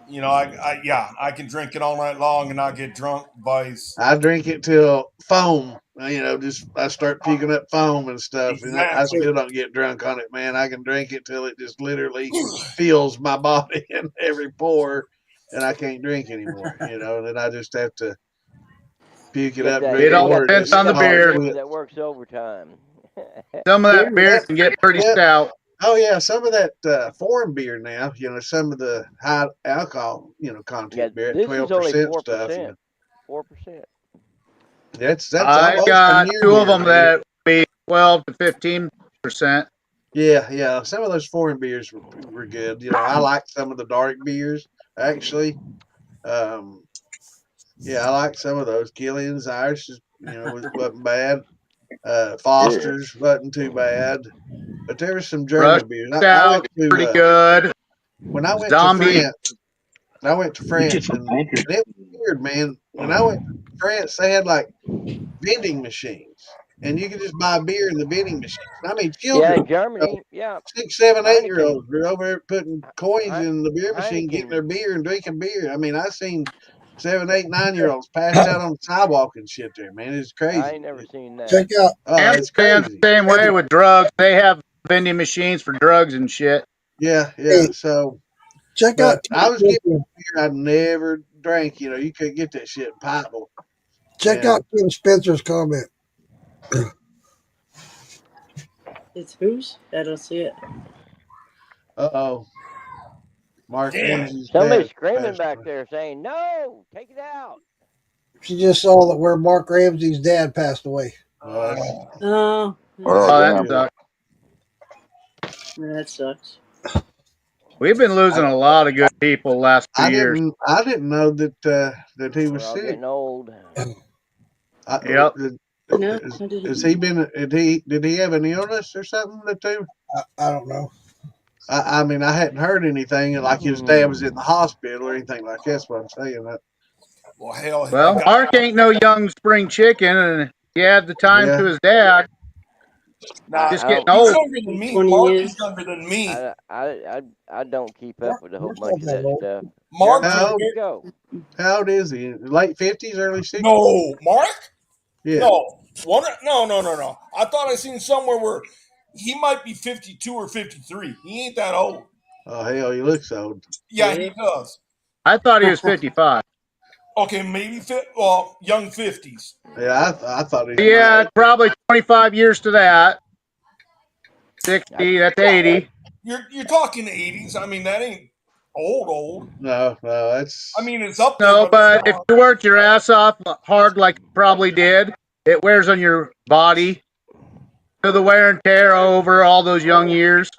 You know, I can drink it all night long and not get drunk. Vice. I drink it till foam, just I start puking up foam and stuff, and I Exactly. still don't get drunk on it, man. I can drink it till it just literally fills my body in every pore, and I can't drink anymore, and then I just have to puke it up, drink It all more, and depends just on the got that call it beer. liver quits. that works overtime. Some of that beer Yep, can get pretty yep. stout. Oh yeah, some of that foreign beer now, some of the high alcohol, Yeah, content beer at this is 12% only stuff, 4%. 4%. that's I almost a got near two of beer, them man. that be 12 to 15%. Yeah. Some of those foreign beers were good. I like some of the dark beers actually. Um, yeah, I like some of those. Killian's Irish, wasn't bad. Yeah. Foster's wasn't too bad, but there was some Rush German beers. I stout, went to pretty good. when I went to Zombie. France. I went to You get France some and bankers. it was weird, man. When I went to France, they had like vending machines, and you could just buy beer in the vending machines. I mean, Yeah, children, in Germany, yeah. 6, 7, 8 year Heineken. olds were over there putting coins in the beer machine, getting their Heineken. beer and drinking beer. I mean, I seen 7, 8, 9 year olds passed out on the sidewalk and shit there, man. It's I crazy. ain't never seen that. Check out. Oh, it's Amsterdam's crazy. the same way with drugs. They have vending machines for drugs and shit. Yeah. Hey, So, check but out. I was getting beer I never drank. You couldn't get that shit in Pikeville. Check And out Tim Spencer's comment. It's whose? I don't see it. oh, Mark Damn it. Ramsey's Somebody's dad screaming passed back away. there saying, "No, take it out." She just saw that where Mark Ramsey's dad passed away. Well, that's Oh, Oh, Oh, not that damn. good. sucks. that sucks. We've been losing a lot of good people the last 2 years. I didn't know that he was We're all sick. getting old. I, Yep. No, is, I didn't. is he been? Did he have an illness or something that they? I don't know. I mean, I hadn't heard anything like his dad was in the hospital or anything like that. That's what I'm saying. Well, hell, I Well, got. Mark ain't no young spring chicken, and he had the time to Yeah. his dad. Nah, Just I getting don't. he's old. younger than me. 20 Mark is years. younger than me. I don't keep up with a whole Mark's not bunch of that that old. stuff. Mark's Jeremy, a How where'd old? you go? How old is he? Late 50s, early 60s? no Mark. Yeah. No, no. I thought I seen somewhere where he might be 52 or 53. He ain't that old. Oh hell, he looks old. Yeah, Yeah. he does. I thought he was 55. Okay, maybe well, young 50s. Yeah, I thought he might. Yeah, probably 25 years to that. 60, that's Well, 80. you're talking 80s. I mean, that ain't old. No, I that's mean, it's up there, No, but it's but if not. you worked your ass off hard like you probably did, it wears on your body. To the wear and tear over all those young years.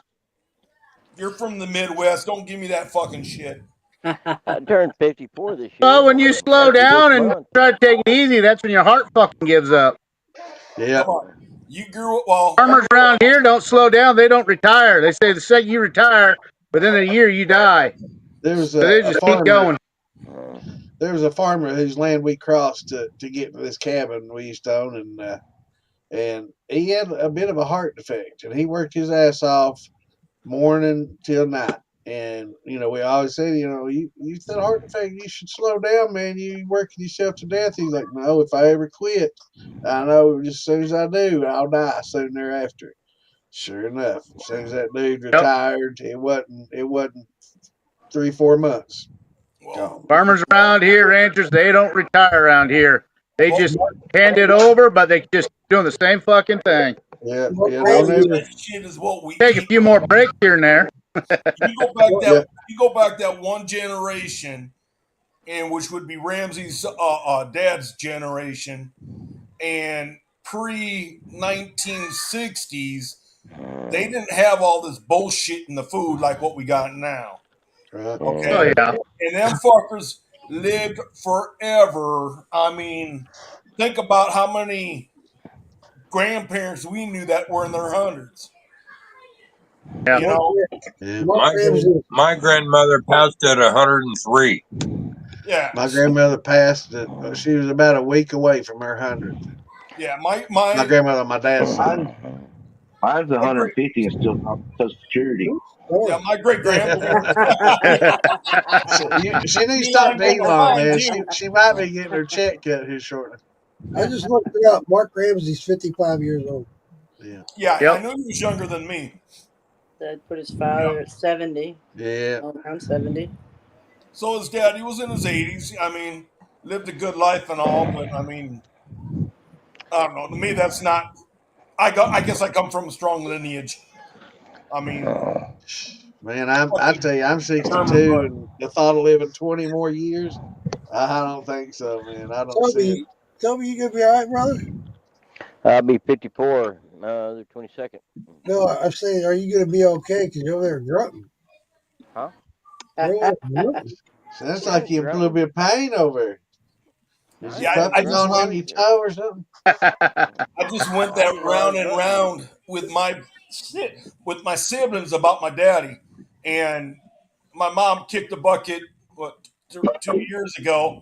You're from the Midwest. Don't give me that fucking shit. I turned 54 this year. Well, when you slow down and try to take it easy, that's when your heart fucking gives up. Yeah. Come on. You grew up well. Farmers around here don't slow down. They don't retire. They say the second you retire, within a year you die. There was So they just keep going. There was a farmer whose land we crossed to get to this cabin we used to own, and he had a bit of a heart defect, and he worked his ass off morning till night. And we always said, you that heart defect, you should slow down, man. You working yourself to death. He's like, no, if I ever quit, I know just as soon as I do, I'll die soon thereafter. Sure enough, as soon as that dude retired, it wasn't 3-4 months. Gone. Farmers around here, ranchers, they don't retire around here. They just hand it over, but they just doing the same fucking thing. Yeah, that shit is what we take a few more breaks here and there. You go back that one generation, and which would be Ramsey's dad's generation, and pre-1960s, they didn't have all this bullshit in the food like what we got now. Right. Okay. Oh, yeah. And them fuckers lived forever. I mean, think about how many grandparents we knew that were in their hundreds. Yeah. You know? Yeah. My grandmother passed at 103. Yeah. My grandmother passed she was about a week away from her 100th. Yeah, my grandmother, my dad's son. Mine's 150 and still on Social Security. Yeah, my great grandpa. She needs to stop to eat long, man. She might be getting her check cut here shortly. I just looked it up. Mark Ramsey's 55 years old. Yeah. Yeah, Yep. I knew he was younger than me. Dad put his father at 70. Yeah. Around 70. So his dad, he was in his 80s. I mean, lived a good life and all, but I mean, I don't know. To me, that's not. I guess I come from a strong lineage. I mean, man, I tell you, I'm 62, and the thought of living 20 more years, I don't think so, man. I don't see it. Toby, you gonna be all right, brother? I'll be 54 the 22nd. No, I'm saying, are you gonna be okay? Because you're over there grunting. Huh? Sounds like you have a little bit of pain over. Is your puppy going on your toe or something? I just went that round and round with my siblings about my daddy, and my mom kicked the bucket 2 years ago,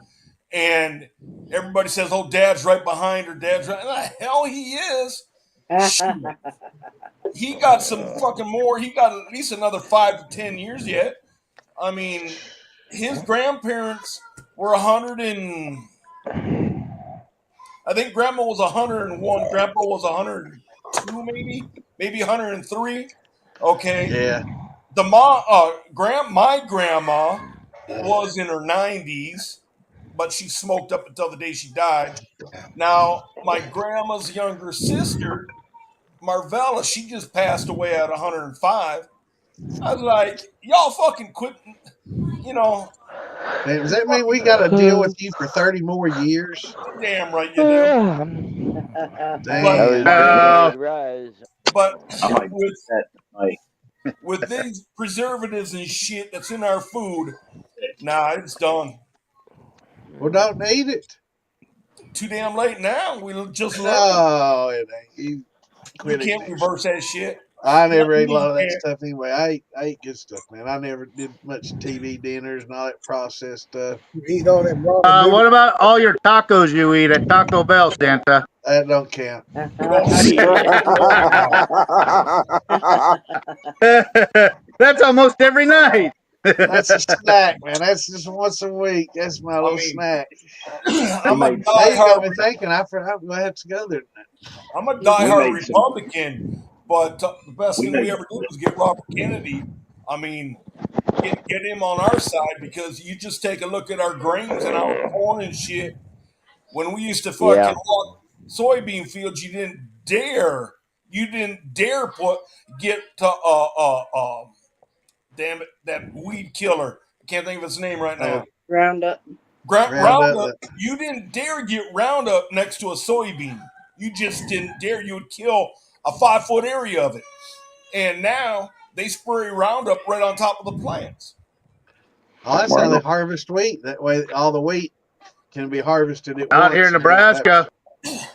and everybody says, "Oh, Dad's right behind her. Dad's right." The hell, he is. He got some fucking more. He got at least another 5 to 10 years yet. I mean, his grandparents were 100 and. I think Grandma was 101. Grandpa was 102, maybe 103. Okay. Yeah. My grandma was in her 90s, but she smoked up until the day she died. Now, my grandma's younger sister, Marvella, she just passed away at 105. I was like, y'all fucking quit, Man, does that mean we got to deal with you for 30 more years? Damn right you do. Damn. But with these preservatives and shit that's in our food, nah, it's done. Well, don't eat it. Too damn late now. We just no, it ain't. We can't reverse that shit. I never ate a lot of that stuff anyway. I ate good stuff, man. I never did much TV dinners and all that processed stuff. You eat all that what about all your tacos you eat at Taco Bell, Santa? That don't count. That's almost every night. That's a snack, man. That's just once a week. That's my little snack. I'm a diehard. Thinking I forgot I have to go there. I'm a diehard Republican, but the best thing we ever did was get Robert Kennedy. I mean, get him on our side, because you just take a look at our grains and our corn and shit. When we used to fucking walk soybean fields, you didn't dare get to damn it, that weed killer. I can't think of his name right now. Roundup. Roundup. You didn't dare get Roundup next to a soybean. You just didn't dare. You would kill a 5-foot area of it. And now they spray Roundup right on top of the plants. Oh, that's how they harvest wheat. That way, all the wheat can be harvested at once. Out here in Nebraska,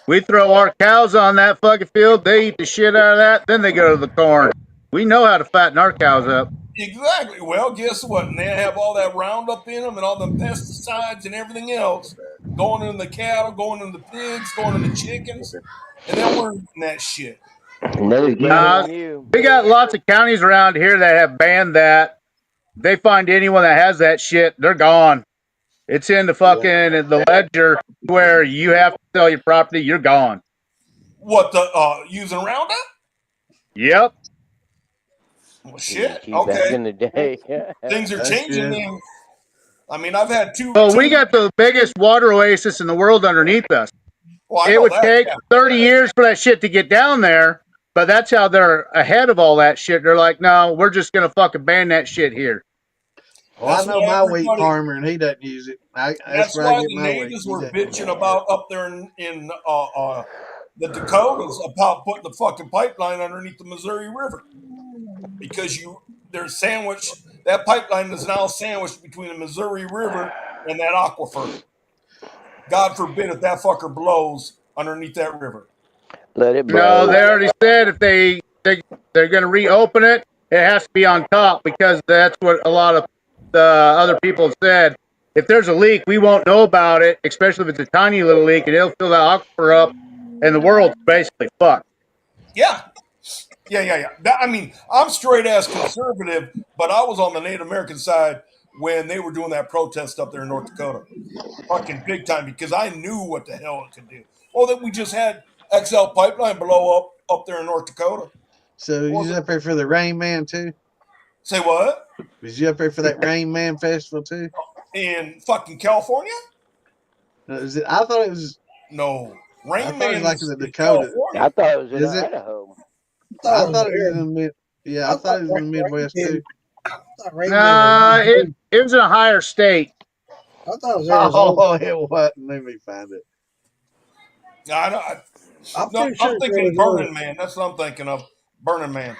we throw our cows on that fucking field. They eat the shit out of that. Then they go to the corn. We know how to fatten our cows up. Exactly. Well, guess what? And they have all that Roundup in them and all the pesticides and everything else going in the cattle, going in the pigs, going in the chickens, and then we're eating that shit. We got lots of counties around here that have banned that. They find anyone that has that shit, they're gone. It's in the fucking the ledger where you have to sell your property. You're gone. What, the using Roundup? Yep. Well, shit. Okay. Back in the day. Things are changing. Man. I mean, I've had two. Well, we got the biggest water oasis in the world underneath us. Well, it would take 30 years for that shit to get down there, but that's how they're ahead of all that shit. They're like, no, we're just going to fucking ban that shit here. Well, I know my wheat farmer, and he doesn't use it. That's why the natives were bitching about up there in the Dakotas about putting the fucking pipeline underneath the Missouri River, because they're sandwiched. That pipeline is now sandwiched between the Missouri River and that aquifer. God forbid if that fucker blows underneath that river. Let it blow. No, they already said if they're going to reopen it, it has to be on top, because that's what a lot of the other people said. If there's a leak, we won't know about it, especially if it's a tiny little leak, and it'll fill that aquifer up, and the world's basically fucked. Yeah. I mean, I'm straight ass conservative, but I was on the Native American side when they were doing that protest up there in North Dakota. Fucking big time, because I knew what the hell it could do. Oh, that we just had XL pipeline blow up there in North Dakota. So you was up there for the Rain Man too? Say what? Was you up there for that Rain Man festival too? In fucking California? I thought it was. No. Rain Man is like in the Dakota. I thought it was in Idaho. I thought it was in the mid. Yeah, I thought it was in the Midwest too. It was in a higher state. I thought it was Arizona. Oh, it wasn't. Let me find it. I'm thinking Burning Man. That's what I'm thinking of. Burning Man.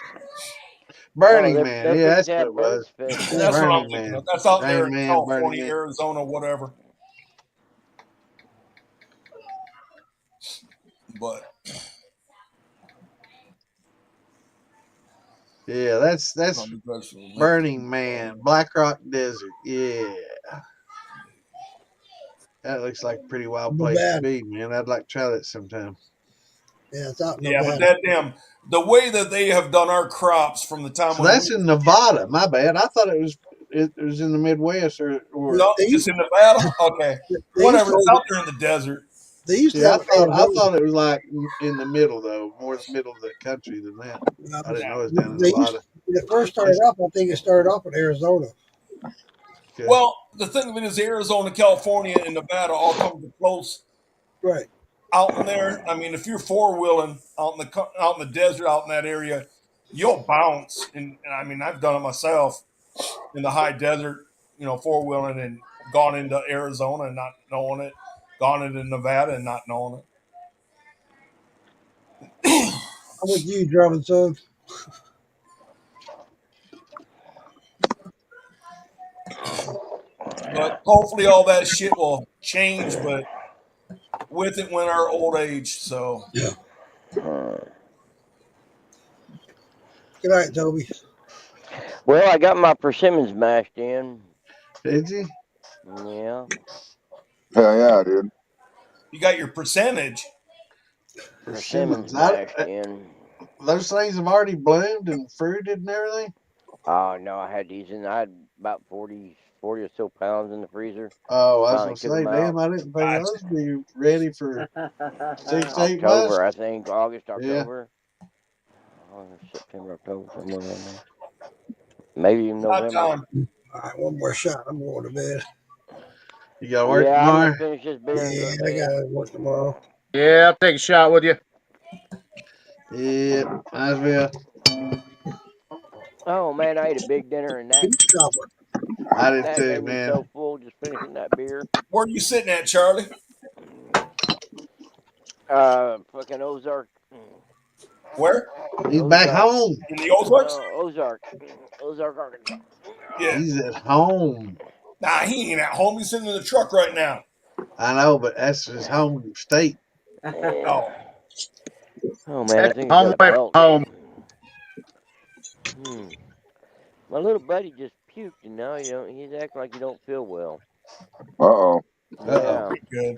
Burning Man. Yeah, that's what it was. That's what I'm thinking of. That's out there in California, Arizona, whatever. But yeah, that's Burning Man, Black Rock Desert. Yeah, that looks like a pretty wild place to be, man. I'd like to try that sometime. Yeah, it's out in but that the way that they have done our crops from the time. So that's in Nevada. My bad. I thought it was in the Midwest or no, it's in Nevada. Okay, whatever. It's out there in the desert. They used to. Yeah, I thought it was like in the middle though, more the middle of the country than that. I didn't know it was down in Nevada. When it first started up, I think it started off in Arizona. Okay. Well, the thing of it is, Arizona, California, and Nevada all come close. Right. Out in there, I mean, if you're four-wheeling out in the desert, out in that area, you'll bounce. And I mean, I've done it myself in the high desert, four-wheeling and gone into Arizona and not knowing it, gone into Nevada and not knowing it. I'm with you, driving son. But hopefully all that shit will change, but with it went our old age, so. Yeah. Good night, Toby. Well, I got my persimmons mashed in. Did you? Yeah. Hell yeah, dude. You got your percentage. Persimmons mashed in. Those things have already bloomed and fruited and everything? Oh, no, I had these in. I had about 40 or so pounds in the freezer. Oh, I was going to say, damn, I didn't think those would be ready for 6 to 8 months. October, I think. August, October. Yeah. September, October, somewhere around there. Maybe even November. All right, one more shot. I'm going to bed. You got to work tomorrow? I'm going to finish this beer. Yeah, I got to work tomorrow. Yeah, I'll take a shot with you. Yeah, might as well. Oh, man, I ate a big dinner and that. I did too, man. So full just finishing that beer. Where are you sitting at, Charlie? Fucking Ozark. Where? He's back home. In the Ozarks? Ozark, Arkansas. Yeah. He's at home. Nah, he ain't at home. He's sitting in the truck right now. I know, but that's his home state. Oh. Oh man, I think I Home got a away belt. from home. My little buddy just puked, and now he's acting like he don't feel well. Uh-oh. Yeah. Good.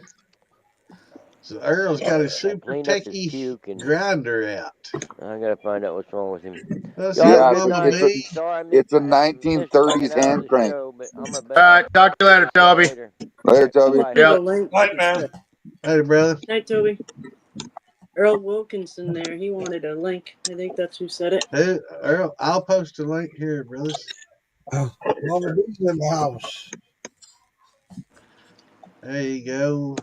So Earl's got his I super cleaned up his techie puke, and grinder out. I gotta find out what's wrong with him. Let's Y'all see have a Yeah, what good Mama night. B. Sorry it's a I missed checking 1930s out hand the crank. show, but I'm a All right, talk to you later, y'all Toby. later. Later, Toby. Bye. Need a Yep. link. Night, man. Hey, brother. Night, Toby. Earl Wilkinson there. He wanted a link. I think that's who said it. Hey, Earl, I'll post a link here, brothers. Mama B's in the house. There you go.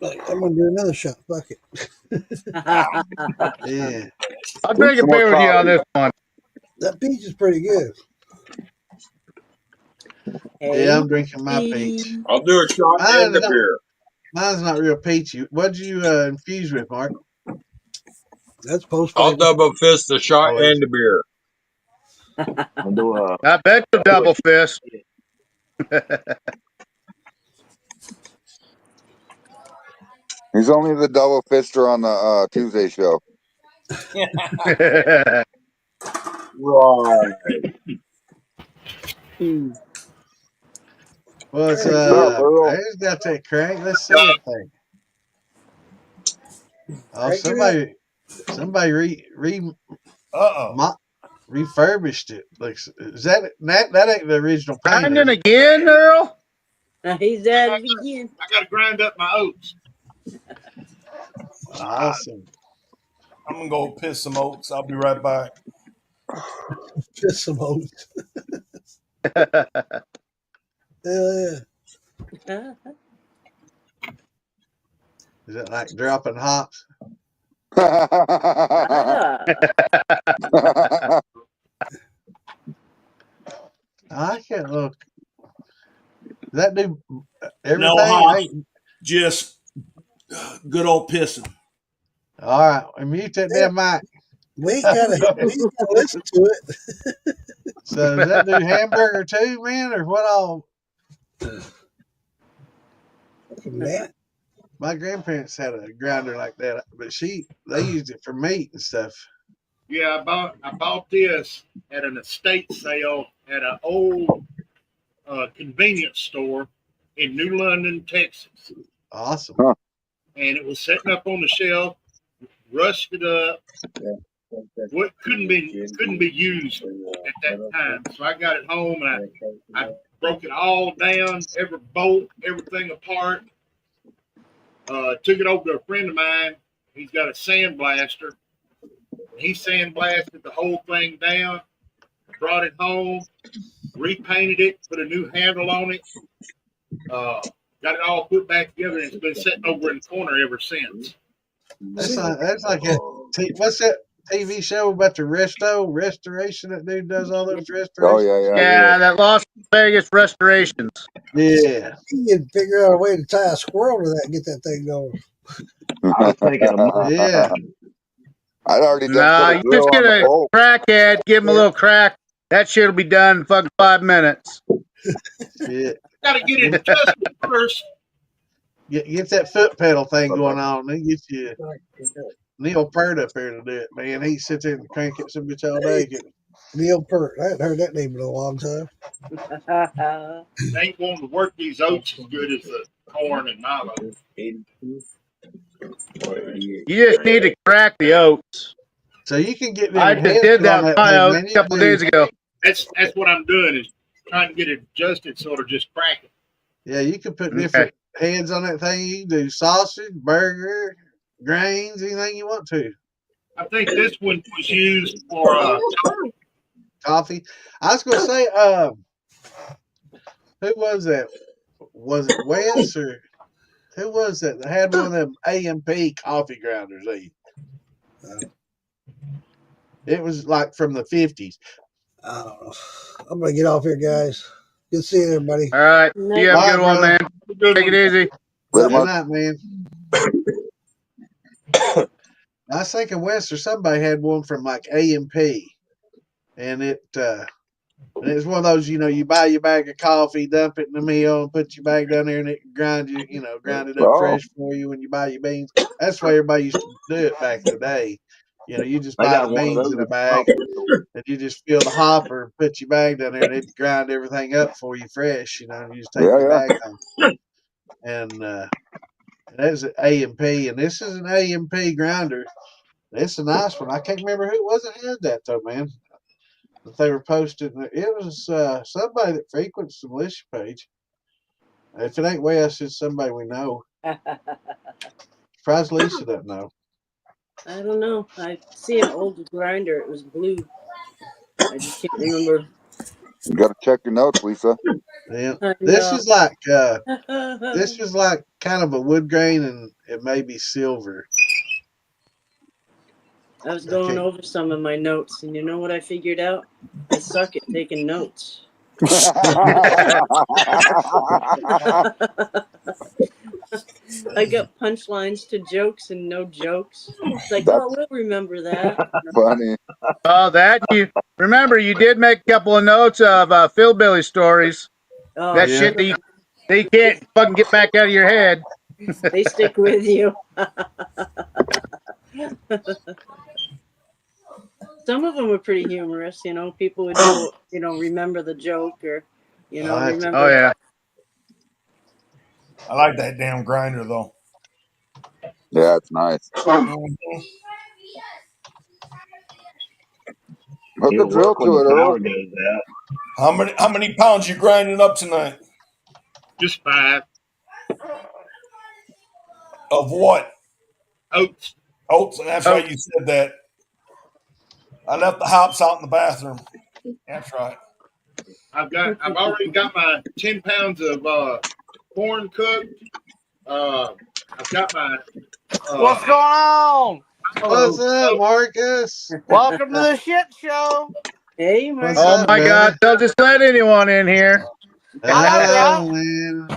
I'm gonna do another shot. Fuck it. Yeah. I'll drink a Some more beer with you on coffee. this one. That peach is pretty good. Yeah, I'm drinking my peach. I'll do a shot and a beer. Mine's not real peachy. What'd you infuse with, Mark? That's post I'll flavor. double fist the shot Oh, and the beer. I'll do I bet you double fist. He's only the double fister on the Tuesday show. Right. Well, it's Earl. I just got that crank. Let's see that thing. Oh, somebody refurbished it. Like, is that ain't the original paint? Grinding again, Earl? He's at it again. I got to grind up my oats. Awesome. I'm going to go piss some oats. I'll be right back. Piss some oats. Yeah. Is it like dropping hops? I can't look. Does that do everything? No hops, just good old pissing. All right, mute that damn mic. We ain't gotta listen to it. So does that do hamburger too, man, or what all? Man. My grandparents had a grinder like that, but they used it for meat and stuff. Yeah, I bought this at an estate sale at an old convenience store in New London, Texas. Awesome. Huh. And it was sitting up on the shelf, rusted up. What couldn't be used at that time. So I got it home and I broke it all down, every bolt, everything apart. Took it over to a friend of mine. He's got a sandblaster. He sandblasted the whole thing down, brought it home, repainted it, put a new handle on it, got it all put back together, and it's been sitting over in the corner ever since. That's like what's that TV show about the restoration? That dude does all those restorations. Oh yeah. Yeah, that Las Vegas restorations. Yeah. You can figure out a way to tie a squirrel to that and get that thing going. I was thinking of Yeah. I'd already done Nah, put a you grill just on get the a bolt. crackhead, give him a little crack. That shit'll be done in fucking 5 minutes. Yeah. Got to get it adjusted first. Get that foot pedal thing going on. Then get you Neil Peart up here to do it, man. He sits there and crank it some bitch all day. Neil Peart. I hadn't heard that name in a long time. They ain't wanting to work these oats as good as the corn and milo. You just need to crack the oats. So you can get them I heads did that on with that my thing, oats man. a couple days ago. That's what I'm doing is trying to get it adjusted so it'll just crack it. Yeah, you can put different heads on that thing. You can do sausage, burger, grains, anything you want to. I think this one was used for Coffee. I was gonna say, who was that? Was it Wes or who was that had one of them AMP coffee grinders? It was like from the 50s. I don't know. I'm gonna get off here, guys. Good seeing everybody. All right. You have a good one, man. Take it easy. Good night, man. I was thinking Wes or somebody had one from like AMP, and it And it's one of those, you buy your bag of coffee, dump it in the mill, and put your bag down there, and it grind it up fresh for you when you buy your beans. That's the way everybody used to do it back in the day. You just I buy the got one of beans those in a at the bag, coffee store. and you just fill the hopper, put your bag down there, and it'd grind everything up for you fresh. And you just take your bag home. And that's an A&P, and this is an A&P grinder. It's a nice one. I can't remember who it was that had that though, man. That they were posting. It was somebody that frequents the militia page. If it ain't Wes, it's somebody we know. Surprised Lisa doesn't know. I don't know. I see an old grinder. It was blue. I just can't remember. You got to check your notes, Lisa. Yeah, I this know. is like kind of a wood grain, and it may be silver. I was going over some of my notes, and you know what I figured out? I suck at taking notes. I got punchlines to jokes and no jokes. It's like, That's we'll remember that. funny. Oh, that you remember? You did make a couple of notes of Philbilly stories. Oh, That yeah. shit that you can't fucking get back out of your head. They stick with you. Some of them were pretty humorous. People would remember the joke or remember. Oh yeah. I like that damn grinder though. Yeah, it's nice. Mm-hmm. Hook a It'll drill work when to the it, Earl. power goes out. How many pounds you grinding up tonight? Just 5 Of what? oats. Oats. That's right. You said that. I left the hops out in the bathroom. That's right. I've already got my 10 pounds of corn cooked. I've got my. What's going on? What's up, Marcus? Welcome to the shit show. Hey, Marcus. Oh my God! They'll just let anyone in here. Hello, man.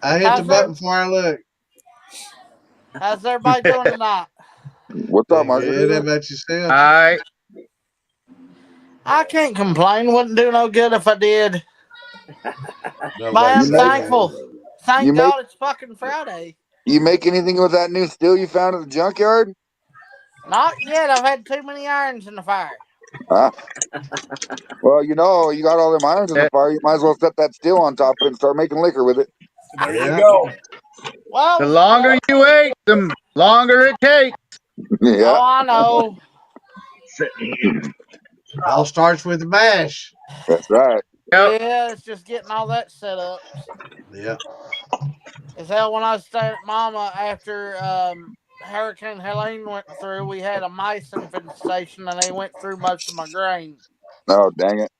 I hit the button before I looked. How's everybody doing tonight? What's up, Marcus? Good. How about yourself? I can't complain. Wouldn't do no good if I did. No, But I'm you thankful. Thank make- God it's fucking Friday. You make anything with that new steel you found at the junkyard? Not yet. I've had too many irons in the fire. Huh? Well, you got all them irons in the fire. You might as well set that steel on top of it and start making liquor with it. There you go. Well, the longer you wait, the longer it takes. Yeah. Oh, I know. All starts with the mash. That's right. Yep. Yeah, it's just getting all that set up. Yeah. As hell, when I was staying at Mama after Hurricane Helene went through, we had a mice infestation, and they went through most of my grain. Oh, dang it.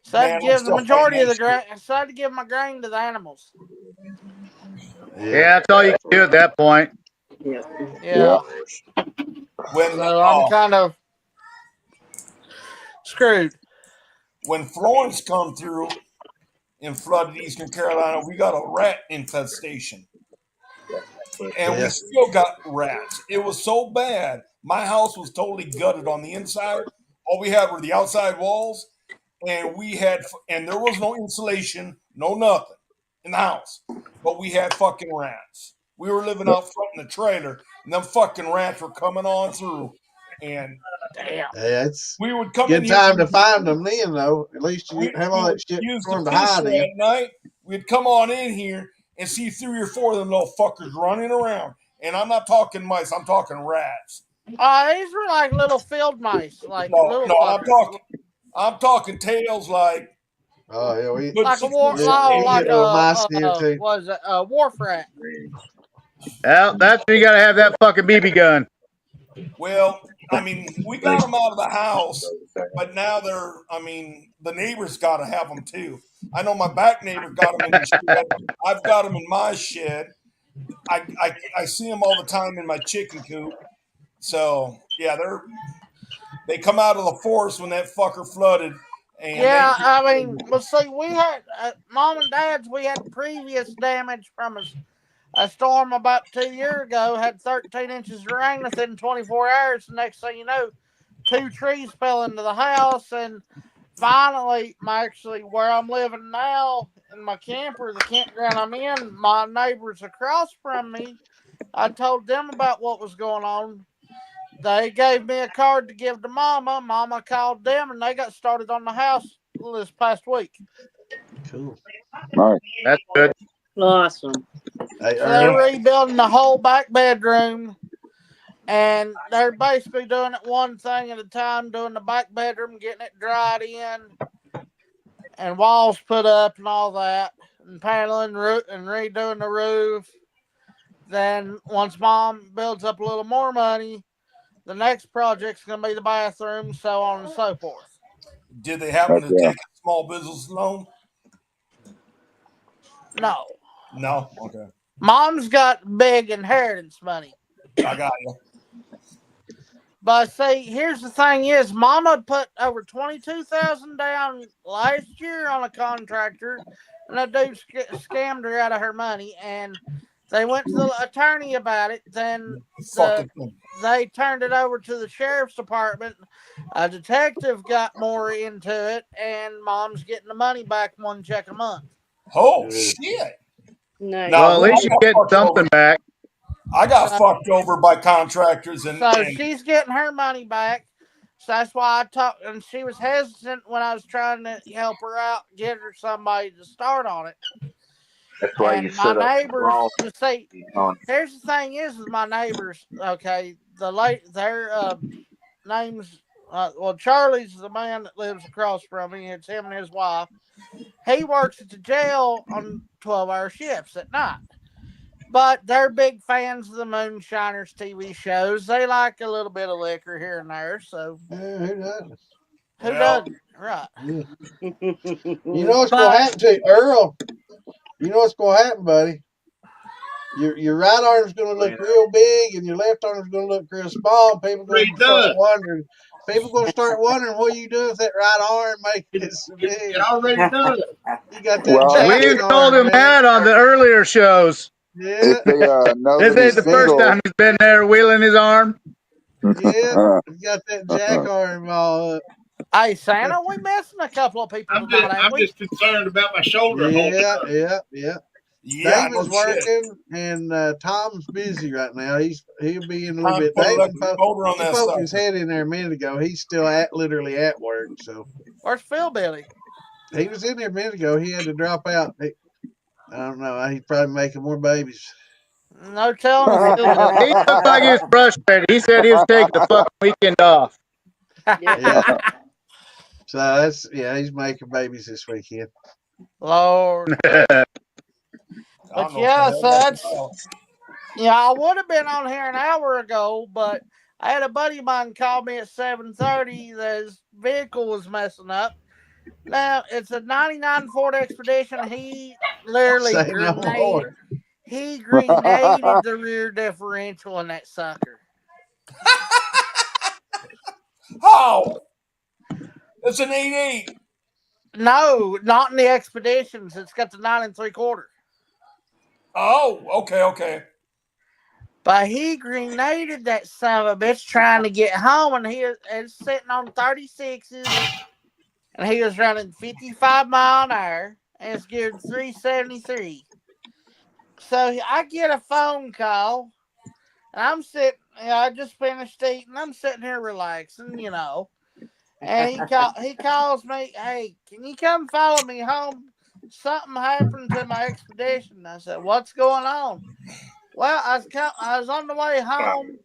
So I had to give the majority of the grain. So I had to give my grain to the animals. Yeah, that's all you can do at that point. Yeah. When So I'm kind of screwed. When Florence come through and flooded Eastern Carolina, we got a rat infestation. And we still got rats. It was so bad. My house was totally gutted on the inside. All we had were the outside walls, and there was no insulation, no nothing in the house. But we had fucking rats. We were living out front in the trailer, and them fucking rats were coming on through. And damn, it's we would come good in here. time to find them then, though. At least you have all that shit for them to hide in. At night, we'd come on in here and see 3 or 4 of them little fuckers running around. And I'm not talking mice, I'm talking rats. These were like little field mice, like little. No, I'm talking tails like. Oh yeah, we like a wharf rat. Well, that's when you gotta have that fucking BB gun. Well, I mean, we got them out of the house, but now the neighbors got to have them too. I know my back neighbor got them in his shed. I've got them in my shed. I see them all the time in my chicken coop. So yeah, they come out of the forest when that fucker flooded. And but see, we had Mom and Dad's. We had previous damage from a storm about 2 years ago. Had 13 inches of rain within 24 hours. The next thing you know, 2 trees fell into the house, and finally, actually, where I'm living now in my camper, the campground I'm in, my neighbors across from me, I told them about what was going on. They gave me a card to give to Mama. Mama called them, and they got started on the house this past week. Cool. Nice. That's good. Awesome. Hey, So they're Earl. rebuilding the whole back bedroom, and they're basically doing it one thing at a time, doing the back bedroom, getting it dried in, and walls put up and all that, and paneling and redoing the roof. Then once Mom builds up a little more money, the next project's going to be the bathroom, so on and so forth. Did they happen to take a small business loan? No. No? Okay. Mom's got big inheritance money. I got you. But see, here's the thing is, Mama put over $22,000 down last year on a contractor, and that dude scammed her out of her money, and they went to the attorney about it. Then they turned it over to the sheriff's department. A detective got more into it, and Mom's getting the money back one check a month. Oh, shit. Nice. Now, Well, at least you get something back. I got fucked over by contractors, and she's getting her money back. So that's why I talked, and she was hesitant when I was trying to help her out, get her somebody to start on it. That's why you And set my up neighbors, you see, on. here's the thing is with my neighbors, okay, their names, well, Charlie's the man that lives across from me. It's him and his wife. He works at the jail on 12-hour shifts at night. But they're big fans of the Moonshiners TV shows. They like a little bit of liquor here and there. So who doesn't? Who doesn't? Right. Yeah. You know what's gonna happen to you, Earl? You know what's gonna happen, buddy? Your right arm's gonna look real big, and your left arm's gonna look real small. People gonna start wondering. People gonna start wondering what you do with that right arm, making it so big. It already does. You got that We've jack told arm, him man. that on the earlier shows. Yeah. If they know This that ain't he's the first time he's been there wheeling his arm. Yeah, you got that jack arm all up. Hey, Santa, we missing a couple of people tonight, ain't we? I'm just concerned about my shoulder holding up. Yeah. Yeah, David's no shit. working, and Tom's busy right now. He'll be in a little Time bit. to put David electric motor on he that poked his sucker. head in there a minute ago. He's still literally at work. So where's Phil Billy? He was in there a minute ago. He had to drop out. I don't know. He's probably making more babies. No telling if Phil Billy. He looked like he was frustrated. He said he was taking the fucking weekend off. Yeah. So he's making babies this weekend. Lord. But yeah, so that's I would have been on here an hour ago, but I had a buddy of mine call me at 7:30 that his vehicle was messing up. Now it's a '99 Ford Expedition. He literally he grenaded the rear differential in that sucker. How? It's an 8.8. No, not in the Expeditions. It's got the 9 3/4. Oh, okay. But he grenaded that son of a bitch trying to get home, and he was sitting on 36s, and he was running 55 mile an hour, and it's geared 373. So I get a phone call, and I'm sitting. I just finished eating. I'm sitting here relaxing, And he calls me, hey, can you come follow me home? Something happened to my Expedition. I said, what's going on? Well, I was on the way home.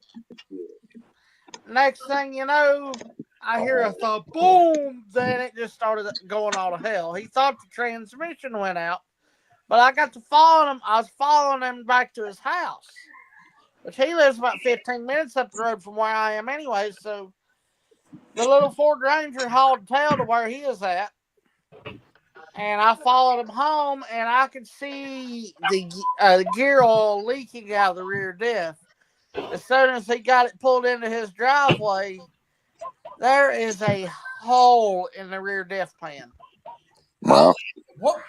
Next thing you know, I hear a thud, boom. Then it just started going all to hell. He thought the transmission went out, but I got to follow him. I was following him back to his house, which he lives about 15 minutes up the road from where I am anyway. So the little Ford Ranger hauled tail to where he is at. And I followed him home, and I could see the gear oil leaking out of the rear diff. As soon as he got it pulled into his driveway, there is a hole in the rear diff pan. Wow. What?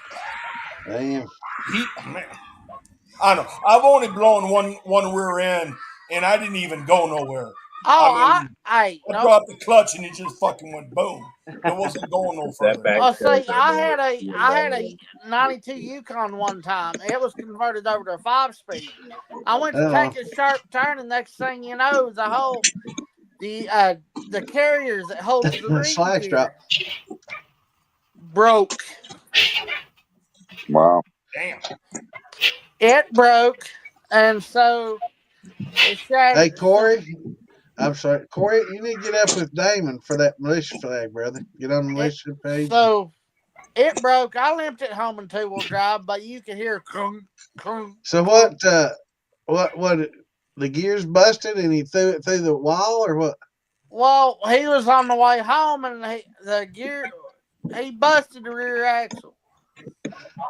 Damn. Man. I know. I've only blown one rear end, and I didn't even go nowhere. Oh, I mean, I I no. dropped the clutch and it just fucking went boom. It wasn't going no further. Oh, see, I had a '92 Yukon one time. It was converted over to a 5-speed. I went to take a sharp turn, and next thing you know, the carriers that holds the ring Slack gear drop. broke. Wow. Damn. It broke, and so it Hey, shattered. Corey. I'm sorry, Corey. You need to get up with Damon for that militia flag, brother. Get on the militia page. So it broke. I limped it home in 2-wheel drive, but you could hear clunk, clunk, So clunk. what? The gears busted and he threw it through the wall, or what? Well, he was on the way home, and he busted the rear axle.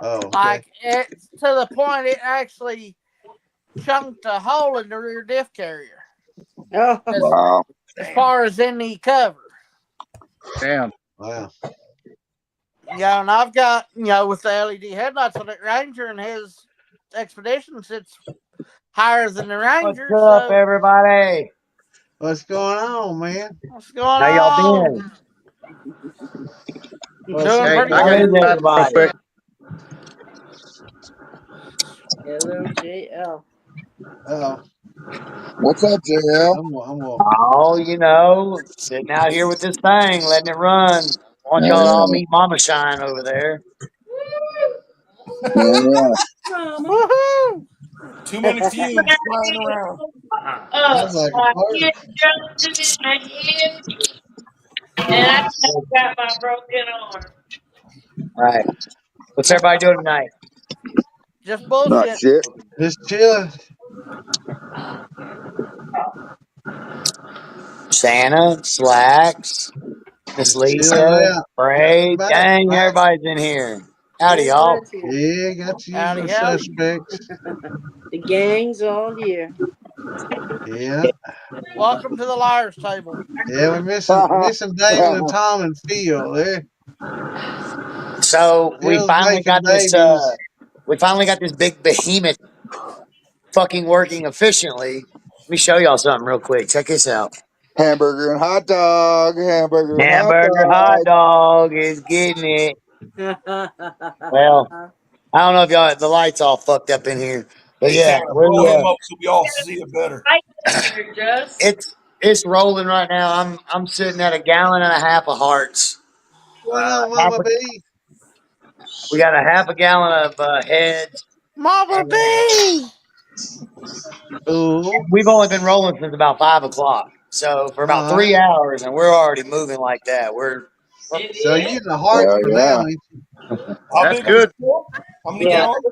Oh, okay. Like it's to the point it actually chunked a hole in the rear diff carrier. Wow. As far as in the cover. Damn. Wow. Yeah, and I've got, with the LED headlights on it, Ranger and his Expedition sits higher than the Ranger. What's up, everybody? What's going on, man? What's going How y'all on? been? Doing pretty I How got is good. real everybody? quick. LOJL. Oh, What's up, JL? Oh, sitting out here with this thing, letting it run. I want y'all to all meet Mama Shine over there. Yeah. Woohoo! Too many fumes flying around. sounds like a party. And I got my broken arm. All right. What's everybody doing tonight? Just Not bullshit. shit. Just chilling. Santa, Slacks, Miss Just chilling Lisa, out. Bray. Back, Dang, back. everybody's in here. Howdy, Where's y'all. Brett here? Yeah, got the Howdy, usual howdy. suspects. The gang's all here. Yeah. Welcome to the Liars Table. Yeah, we're missing Damon and Tom and Phil. So Phil's making babies. we finally got this big behemoth fucking working efficiently. Let me show y'all something real quick. Check this out. Hamburger and hot dog. Hamburger and hot Hamburger hot dog. dog is getting it. Well, I don't know if y'all the lights all fucked up in here, but Hey, yeah, Tanner, blow him up so we all see it better. it's rolling right now. I'm sitting at 1.5 gallons of hearts. What on, Mama B? We got 0.5 gallon of heads. Mama B! Ooh. We've only been rolling since about 5 o'clock. So for about All 3 right. hours, and we're already moving like that. So you in the hearts for now, ain't you? How That's big of a good. still? How many Yeah. gallons?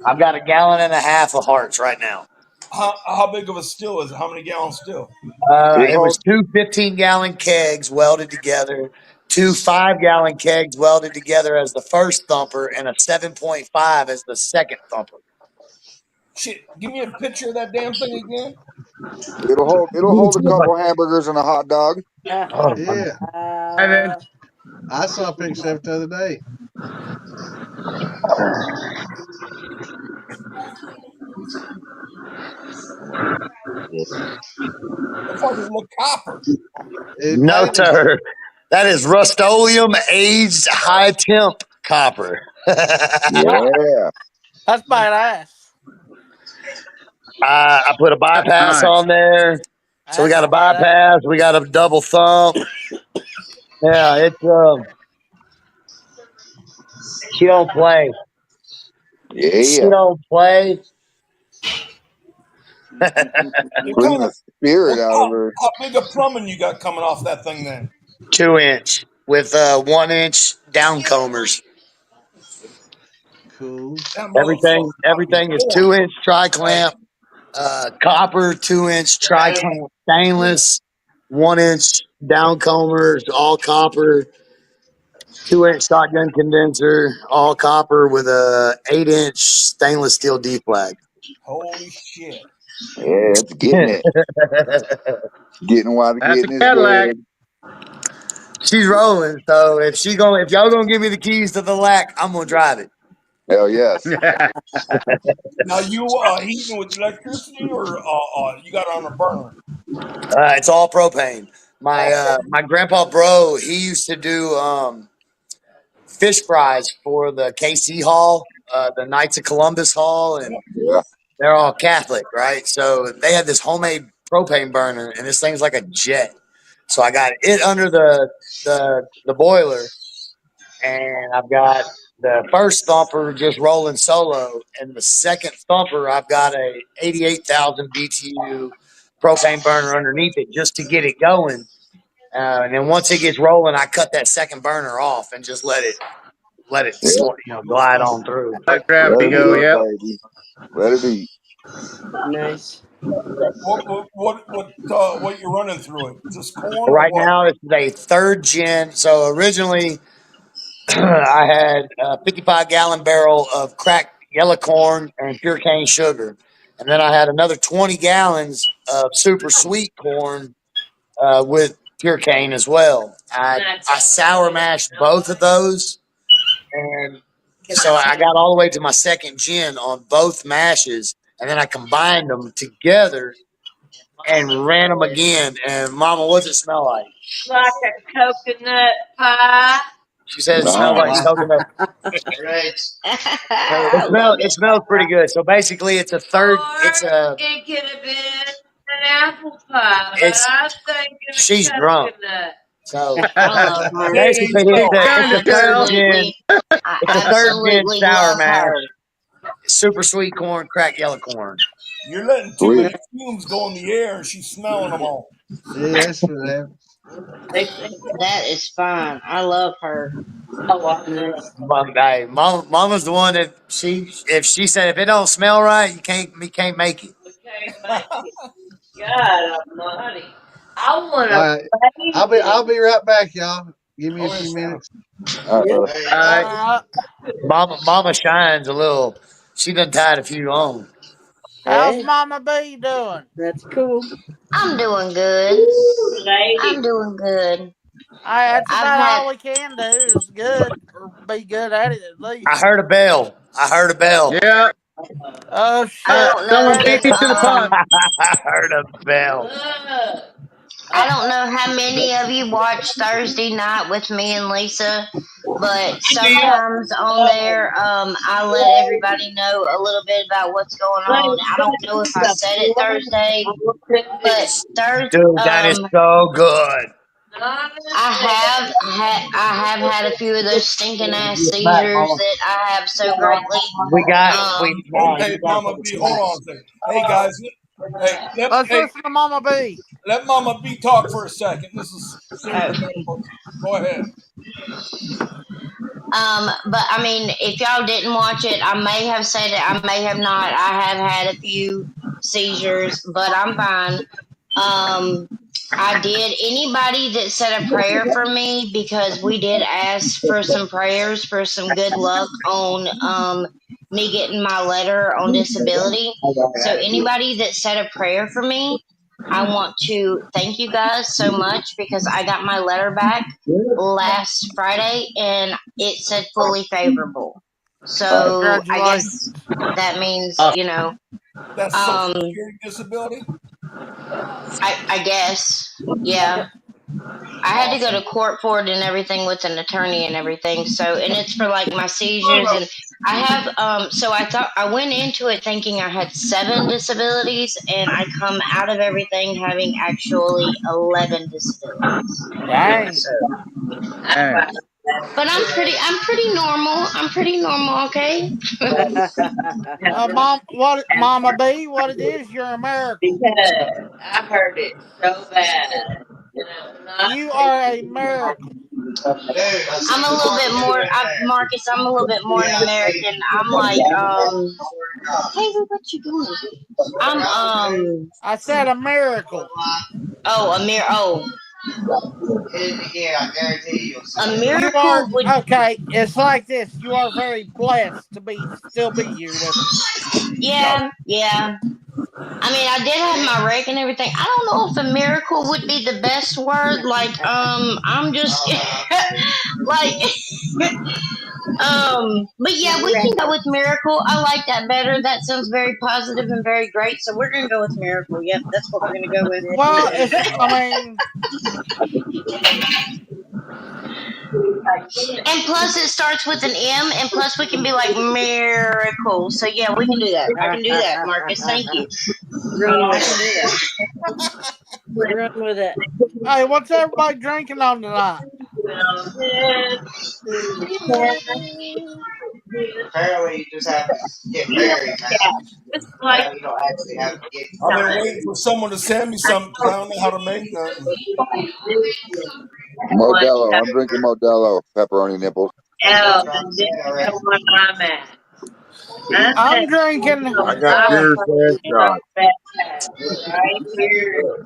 I've got 1.5 gallons of hearts right now. How big of a still is it? How many gallons still? It was 2 15-gallon kegs welded together, 2 5-gallon kegs welded together as the first thumper, and a 7.5 as the second thumper. Shit, give me a picture of that damn thing again. It'll hold a couple hamburgers and a hot dog. Yeah. And I saw a picture of it the other day. That fucking look copper. It No, painted. sir. That is Rust-Oleum aged high temp copper. Yeah. That's badass. I put a bypass nice. on there. So we got a That's badass. bypass. We got a double thump. Yeah, she don't play. She Yeah. don't play. What Bring kind the of spirit out of her. how big a plumbing you got coming off that thing then? 2-inch with 1-inch down combers. Cool. That motherfucker about to be Everything is born. 2-inch tri clamp, copper, 2-inch tri clamp stainless, 1-inch down combers, all copper, 2-inch shotgun condenser, all copper with a 8-inch stainless steel D flag. Holy shit. Yeah, it's getting it. Getting while the That's a getting is Cadillac. good. She's rolling, so if y'all gonna give me the keys to the lack, I'm gonna drive it. Hell yes. Now you heating with electricity or you got it on a burner? It's all propane. My Oh, my grandpa bro, he used to do fish fries for the KC Hall, the Knights of Columbus Hall, and yeah. they're all Catholic, right? So they had this homemade propane burner, and this thing's like a jet. So I got it under the boiler, and I've got the first thumper just rolling solo, and the second thumper I've got a 88,000 BTU propane burner underneath it just to get it going. And then once it gets rolling, I cut that second burner off and just let it Yeah. glide on through. Let Let gravity it go. eat, Yep. baby. Let it eat. Nice. What you running through it? Just corn or Right what? now, this is a third gen. So originally, I had a 55-gallon barrel of cracked yellow corn and pure cane sugar. And then I had another 20 gallons of super sweet corn with pure cane as well. I sour mashed both of those. And so I got all the way to my second gen on both mashes. And then I combined them together and ran them again. And Mama, what's it smell like? Like a coconut pie. She says it smells like Nice. coconut. I love It it. smells pretty good. So basically, it's a third. It's a. It could have been an apple pie, but It's I'm thinking she's a drunk. coconut. So I love her. basically, You it's kind a of tell. third gen. Absolutely. I It's a third gen absolutely sour love mash, her. super sweet corn, cracked yellow corn. You're letting too Sweet. many fumes go in the air, and she's smelling them all. See, that's what happens. That is fine. I love her. Nice. Hey, Mama's the one that if she said if it don't smell right, you can't make it. We can't make it. God almighty. I want All to right, bathe I'll in be right back, y'all. Give me a Oh, few yes, minutes. All right, Yep. brother. All right. Mama shines a little. She done tied a few on. How's Hey, Mama B doing? that's cool. I'm doing good. I'm doing good. That's I've about had all we can do is good or be good at it at I least. heard a bell. I heard a bell. Yeah. Oh I shit! don't know Someone Where's beat me if to the punch. I heard a bell. I don't know how many of you watch Thursday night with me and Lisa, but sometimes on there, I let everybody know a little bit about what's going on. I don't know if I said it Thursday, but Thursday, Dude, that is so good. I have had a few of those stinking ass seizures that I have so greatly. We got we Hey, Mama B, hold on a second. Hey, guys. Let's listen to Mama B. Let Mama B talk for a second. This is serious Oh. medical. Go ahead. But I mean, if y'all didn't watch it, I may have said it, I may have not. I have had a few seizures, but I'm fine. I did. Anybody that said a prayer for me, because we did ask for some prayers for some good luck on me getting my letter on disability. So anybody that said a prayer for me, I want to thank you guys so much because I got my letter back last Friday and it said fully favorable. So I guess Congratulations. that means, That's Social Security disability? I guess, yeah. I had to go to court for it and everything with an attorney and everything. So, and it's for like my seizures and I have, so I went into it thinking I had 7 disabilities and I come out of everything having actually 11 disabilities. Dang. So, Dang. but I'm pretty normal. I'm pretty normal, okay? Mama B, what it is? You're a miracle. Because I heard it so bad. And I'm not You are a miracle. I'm a little bit more, Marcus. I'm a little bit more an American. I'm like, Taylor, what you doing? I said a miracle. Oh, Yeah, I guarantee you. a You are miracle would, okay. It's like this. You are very blessed to still be here with us. yeah. I mean, I did have my rake and everything. I don't know if a miracle would be the best word. Like, I'm just like, But yeah, we can go with Miracle. I like that better. That sounds very positive and very great. So we're gonna go with Miracle. Yep, that's what we're gonna go with. Well, I mean, and plus it starts with an M, and plus we can be like Miracle. So yeah, we can do that. I can do that, Marcus. Thank you. Run I with can it. do that. Run with it. hey, what's everybody drinking on tonight? Apparently, you just have to get married, man. You don't actually have to get. I've been waiting for someone to send me something because I don't know how to make nothing. Modelo. I'm drinking Modelo. Pepperoni nipples. Oh, this is what I'm at. I'm drinking. I got yours and shot. Right here.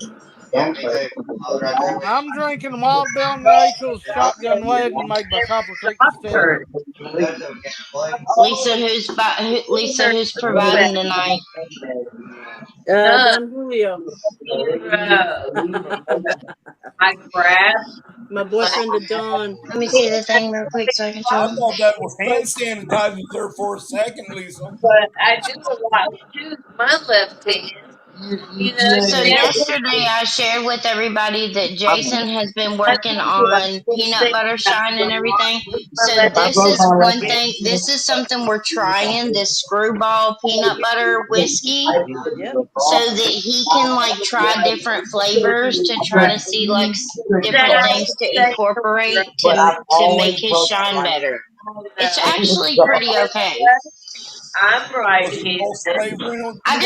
Yeah, me too. I was right there with I'm drinking Wild Bill and Rachel's Shotgun Wedding made by Copper Creek Distillery. Lisa, Lisa, who's providing tonight? Don Julio. My boyfriend, the Don. Let me see the thing real quick so I can show I him. thought that was hand sanitizer there for a second, Lisa. But I do a lot too. My left hand. You know, so yesterday I shared with everybody that Jason has been working on peanut butter shine and everything. So this is one thing. This is something we're trying. This screwball peanut butter whiskey. Yep. So that he can like try different flavors to try to see like different things to incorporate to make his shine better. It's actually pretty okay. I'm right here. I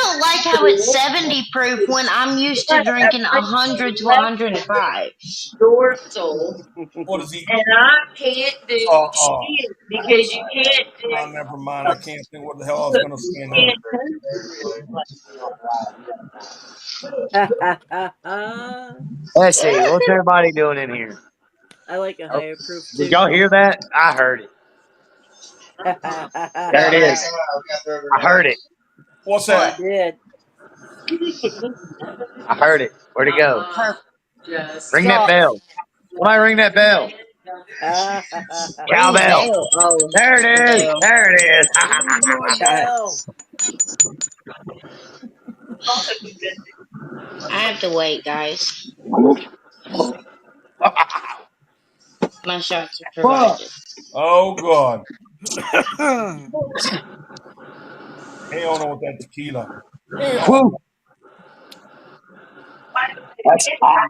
don't like how it's 70 proof when I'm used to drinking 100 to 105. Dorsal. What is he? And I can't do shit because you can't do Oh, never mind. I can't think what the hell I was going to say now. Let's see. What's everybody doing in here? I like a higher proof too. Did y'all hear that? I heard it. There it is. I heard it. What's that? Did. I heard it. Where'd it go? Ring that Stop. bell. Somebody ring that bell. Cowbell. Oh, There it is. bell. There it is. More bell. I have to wait, guys. My shots are provided. Oh, God. Hell no with that tequila. Whew. That's hot.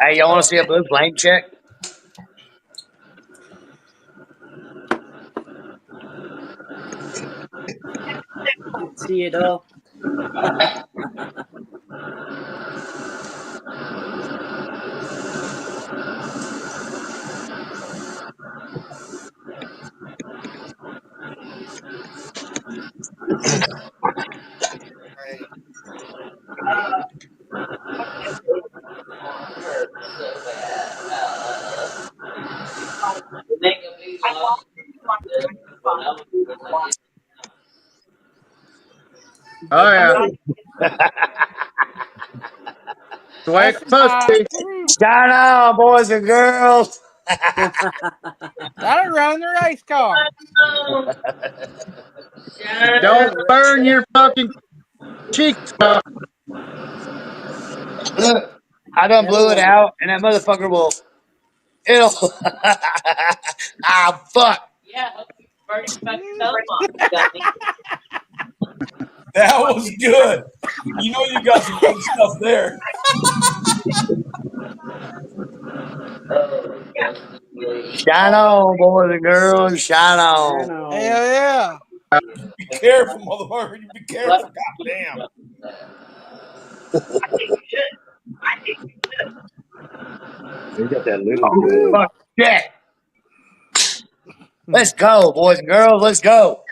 Hey, y'all want to see a blue flame check? Can see it all. Oh yeah. Sweat pussy. Shine on, boys and girls. That'll run the race car. Don't burn your fucking cheeks off. Look, I done blew it out, and that motherfucker will. It'll. Ah, fuck. That was good. You know you got some good stuff there. Shine on, boys and girls. Shine on. Hell yeah. Be careful, motherfucker. You be careful. Goddamn. You got that little fuck shit. Let's go, boys and girls. Let's go.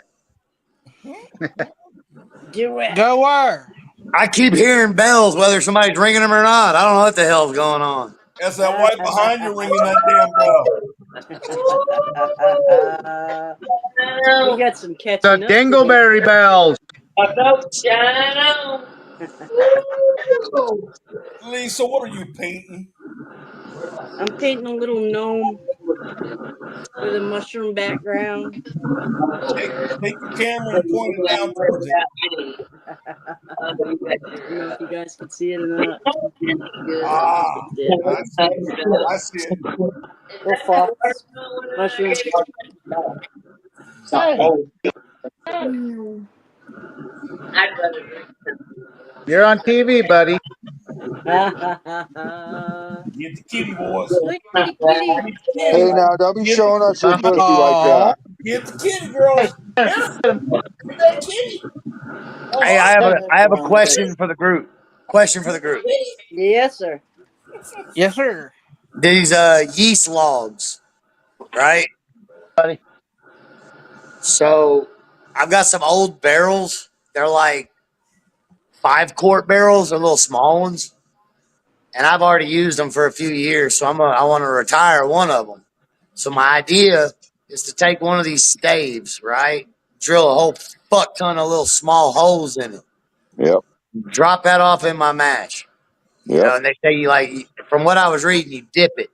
Do it. Go where? I keep hearing bells, whether somebody's ringing them or not. I don't know what the hell's going on. That's that white behind you ringing that damn bell. We got some catching The up to do. dingleberry bells. Lisa, what are you painting? I'm painting a little gnome. with a mushroom background. Take your camera and point it down towards it. I don't know if you guys can see it or not. Ah, I see it. I see it. Little fox. Mushroom. Hey. You're on TV, buddy. Get the kitty, boys. Look at the kitty. Get the kitty. Hey, now don't be showing us your pussy like that. Get the kitty, girls. Get that kitty. Hey, I have a question for the group. Yes, sir. Yes, sir. These yeast logs, right? Buddy. So I've got some old barrels. They're like 5-quart barrels, they're little small ones. And I've already used them for a few years, so I want to retire one of them. So my idea is to take one of these staves, right? Drill a whole fuck ton of little small holes in it. Yep. Drop that off in my mash. You know, and they say you from what I was reading, you dip it.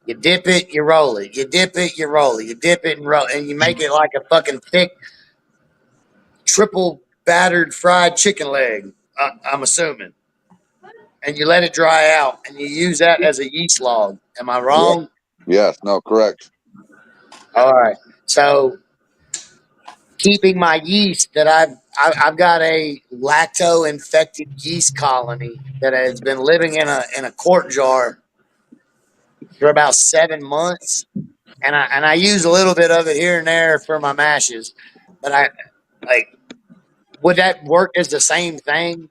You dip it, you roll it. You dip it, you roll it. You dip it and roll, and you make it like a fucking thick, triple battered fried chicken leg. I'm assuming. And you let it dry out, and you use that as a yeast log. Am I wrong? Yes. No. Correct. All right. So keeping my yeast that I've got a lacto infected yeast colony that has been living in a quart jar for about 7 months, and I use a little bit of it here and there for my mashes, but would that work as the same thing,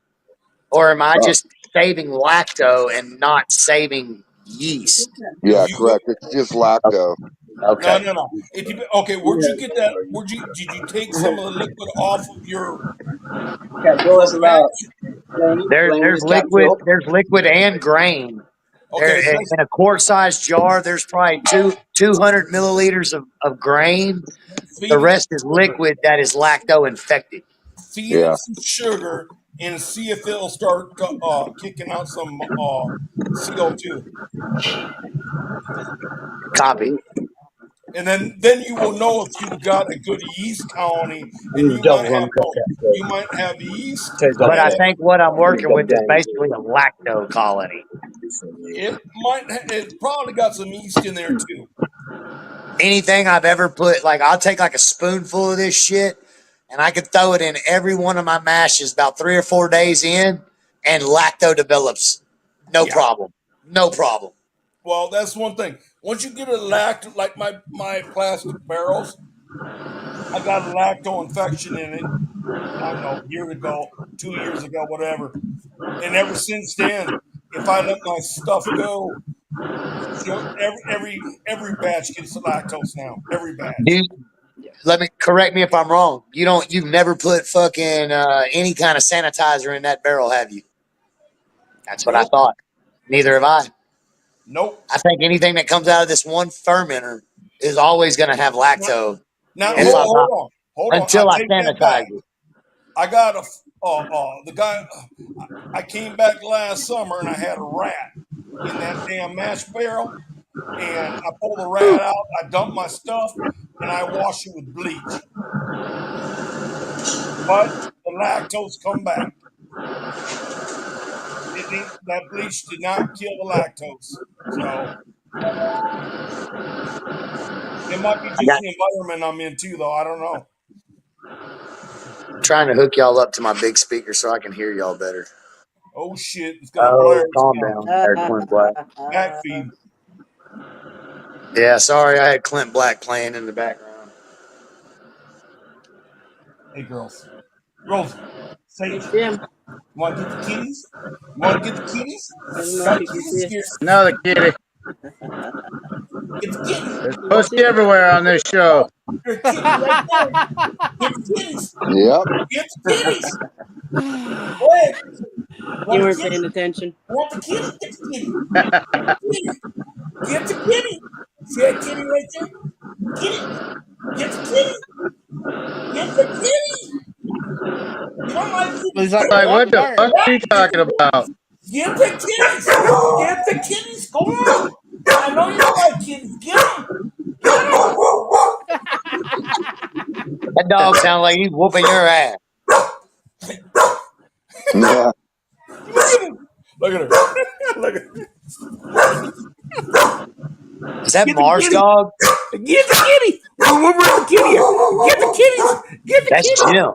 or am I just saving lacto and not saving yeast? Yeah, correct. It's just lacto. Okay. No. Okay, where'd you get that? Did you take some of the liquid off of your? There's liquid and grain. Okay, In a quart sized jar, there's probably 200 milliliters of grain. The rest is liquid that is lacto infected. Feed it some sugar and see if it'll start kicking out some CO2. Copy. And then you will know if you've got a good yeast colony, and you might have yeast. But I think what I'm working with is basically a lacto colony. It probably got some yeast in there too. Anything I've ever put, I'll take a spoonful of this shit, and I could throw it in every one of my mashes about 3 or 4 days in, and lacto develops. No problem. Well, that's one thing. Once you get a lacto, like my plastic barrels, I got a lacto infection in it. I don't know, a year ago, 2 years ago, whatever. And ever since then, if I let my stuff go, every batch gets lactose now. Every batch. Dude, correct me if I'm wrong. You've never put fucking any kind of sanitizer in that barrel, have you? That's what I thought. Neither have I. Nope. I think anything that comes out of this one fermenter is always going to have lacto. Now, hold on. Until I sanitize it. I got the guy. I came back last summer and I had a rat in that damn mash barrel, and I pulled the rat out. I dumped my stuff and I washed it with bleach. But the lactose come back. That bleach did not kill the lactose, so it might be just the environment I'm in too, though. I don't know. I'm trying to hook y'all up to my big speaker so I can hear y'all better. Oh shit! It's gonna blare. Calm down, there, Clint Black. Backfeed. Yeah, sorry, I had Clint Black playing in the background. Hey, girls, say Jim. You want to get the kitties? Got the kitties here. Another kitty. Get the kitties. There's pussy everywhere on this show. There's kitty right there. Get the kitties. Yep. Get the kitties. Go ahead. You weren't paying attention. Want the kitty? Get the kitty. Get the kitty. See that kitty right there? Get it. Get the kitty. Get the kitty. You don't like kitties. He's like, what the fuck are you talking about? Get the kitties. Get the kitties. Go on. I know you don't like kitties. Get them. That dog sounds like he's whooping your ass. Yeah. Look at her. Look at her. Is that Marsh dog? Get the kitty. We'll bring the kitty here. Get the kitties. Get the That's kitty. Jim.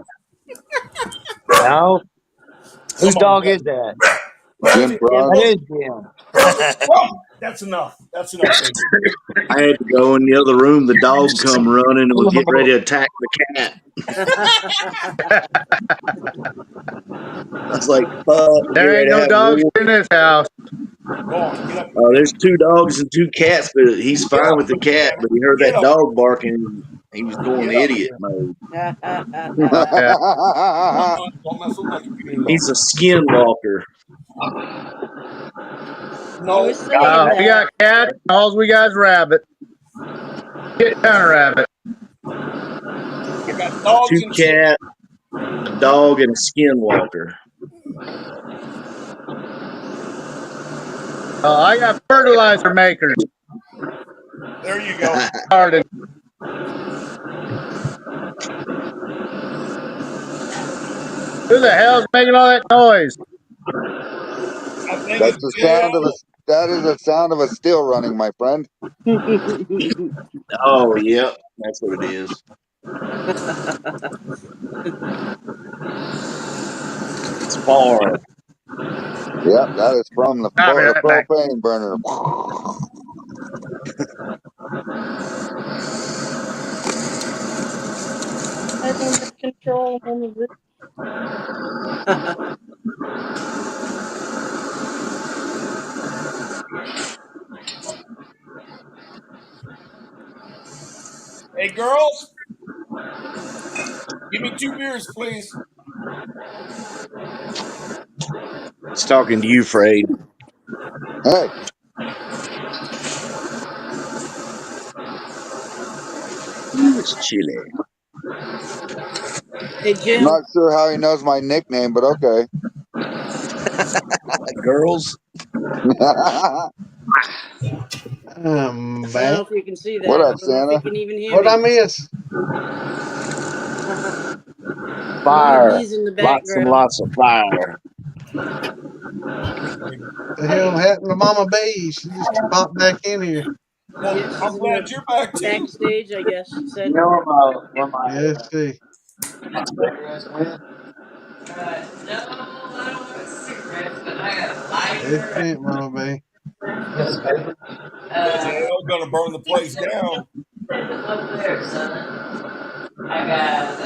No? Whose dog is that? Jim Cross. That is Jim. That's enough. That's enough, baby. I had to go in the other room. The dog come running and was getting ready to attack the cat. I was like, "Fuck!" There ain't no dogs in this house. There's 2 dogs and 2 cats, but he's fine with the cat. But he heard that dog barking. He was going idiot mode. He's a skinwalker. No, was saying We got cats. All we got is rabbit. Get down a rabbit. I got dogs 2 and cats, a dog, and a skinwalker. I got fertilizer makers. There you go. Garden. Who the hell's making all that noise? That's the sound of a. That is the sound of a still running, my friend. Oh, yeah, that's what it is. It's far. Yep, that is from the propane burner. I don't have control over this. Hey, girls. Give me 2 beers, please. He's talking to you, Fred. Hey. It's chilly. Hey, Jim. I'm not sure how he knows my nickname, but okay. Girls. I don't know if you can see that. What up, I don't know if you Santa? can even hear What me. I miss? Fire. Bees in the Lots and background. lots of fire. The hell happened to Mama B? She just popped back in here. Well, Yeah, she's I'm in glad the you're back, too. backstage, I guess she said. You know where my Yeah, let's see. cigarettes went? It's sent, Mama B. Because they are going to burn the place down.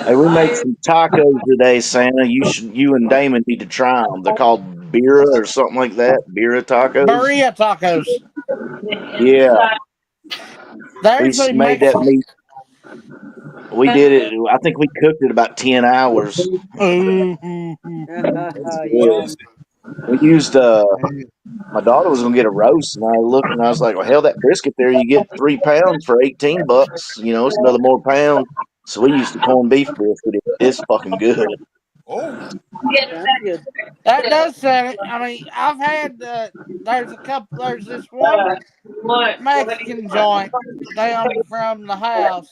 Hey, we made some tacos today, Santa. You and Damon need to try them. They're called Bira or something like that. Bira tacos. Burrito tacos. Yeah, we There's a made that Mexican. meat. We did it. I think we cooked it about 10 hours. Yum. We used my daughter was gonna get a roast, and I looked and I was like, "Well, hell, that brisket there, you get 3 pounds for $18. You know, it's another more pound." So we used the corned beef brisket. It's fucking good. Oh, That's good. That does sound it. I mean, I've had there's this one Mexican joint down from the house.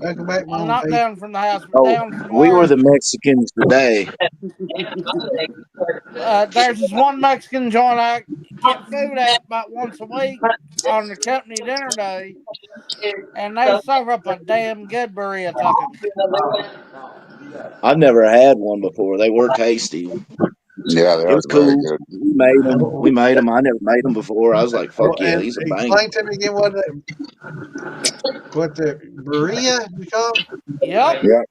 Welcome back, Well, Mama not B. down from the house, but Oh, down from we were where the Mexicans today. there's this one Mexican joint I get food at about once a week on the company dinner day, and they serve up a damn good burrito taco. I've never had one before. They were tasty. Yeah, they It are was very cool. good. We made them. We made them. I never made them before. I was like, Well, "Fuck yeah, and these are banging." explain to me again what the Berea you call it? Yep. Yeah.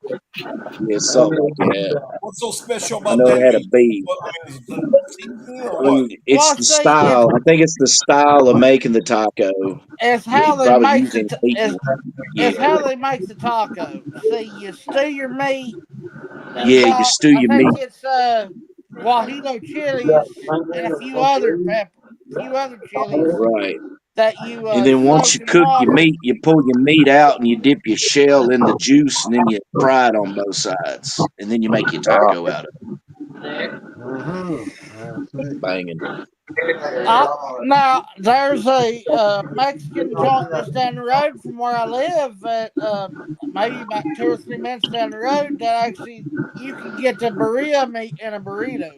Yeah, something like that. what's so special I about know that it had a meat? beef. Well, I mean, is it the seasoning or what? It's Well, the see, style. I think it's the style of making the taco. it's how they Probably make using the meat. it's Yeah, how they make the taco. See, you stew your meat. There's yeah. You about stew I your think meat. it's Guajillo chilies and a few other chilies Right. that you And then once soak you in cook your water. meat, you pull your meat out and you dip your shell in the juice and then you fry it on both sides. And then you make your taco out of it. Mm-hmm. Banging. Now there's a Mexican joint just down the road from where I live, at maybe about 2 or 3 minutes down the road. That actually you can get the burrito meat in a burrito.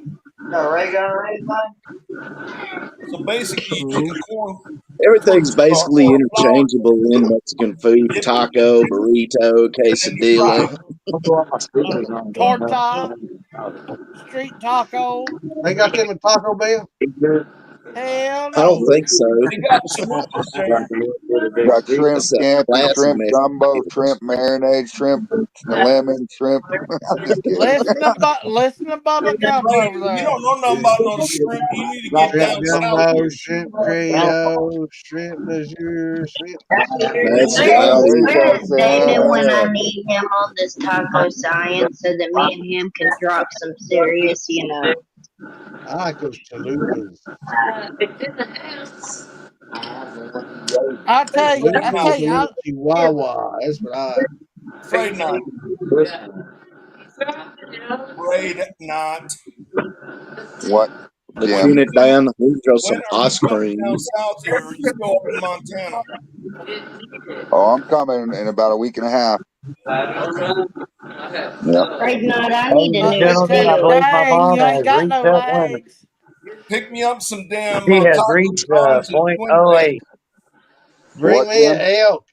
So basically, you get the corn Everything's basically or flour, interchangeable in Mexican food. dip it, Taco, burrito, and then you fry quesadilla. it. Torta, street taco. They got them at Taco Bell. Hell I don't no. think so. They got chalupas there. Got shrimp That's a scampi, classic shrimp jumbo, Mexican. shrimp marinade, shrimp lemon, shrimp. I'm just kidding. Listen to Bubba Hey, Gump over you there. don't know nothing about no shrimp. You need to get Shrimp down south. jumbo, shrimp trio, shrimp monsieur, shrimp. That's Where's how There you we. go, Where's David when I Sam. need him on this taco science so that me and him can drop some serious, I like those chalupas. I tell you, Chalupas and them chihuahua. That's what I like. Afraid not. Afraid not. What, Between Jim? it down, we throw When some are you ice coming cream. down south here? Or are you still up in Montana? Oh, I'm coming in about a week and a half. Okay. Yep. Afraid not. I need Ladies a and new I tell gentlemen, I you, steel. believe my dang, mom you ain't has got reached no that limit. legs. Pick me up some damn She has Taco reached John's in Twin Peaks. .08. Bring What, me an Jim? elk.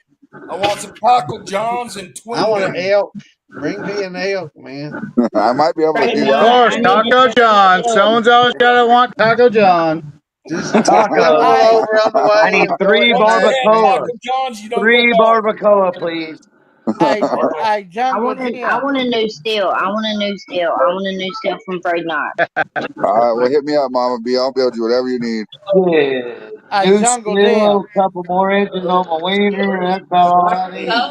I want some Taco John's in I Twin want an Peaks. elk. Bring me an elk, man. I might be able to Afraid do Of that. not. course, I need Taco John. a new Someone's always got to want Taco John. Just Taco. pull Hey, over on the I way need and throw it 3 in the Once you back, had man. barbacoa. Taco John's, you don't go 3 back. barbacoa, please. hey, Jungle I Jim. want a new steel. I want a new steel. I want a new steel from Afraid Not. All right, well, hit me up, Mama B. I'll build you whatever you need. Yeah. Hey, New Jungle Jim. steel, couple more inches on my wiener, and that's about all I need.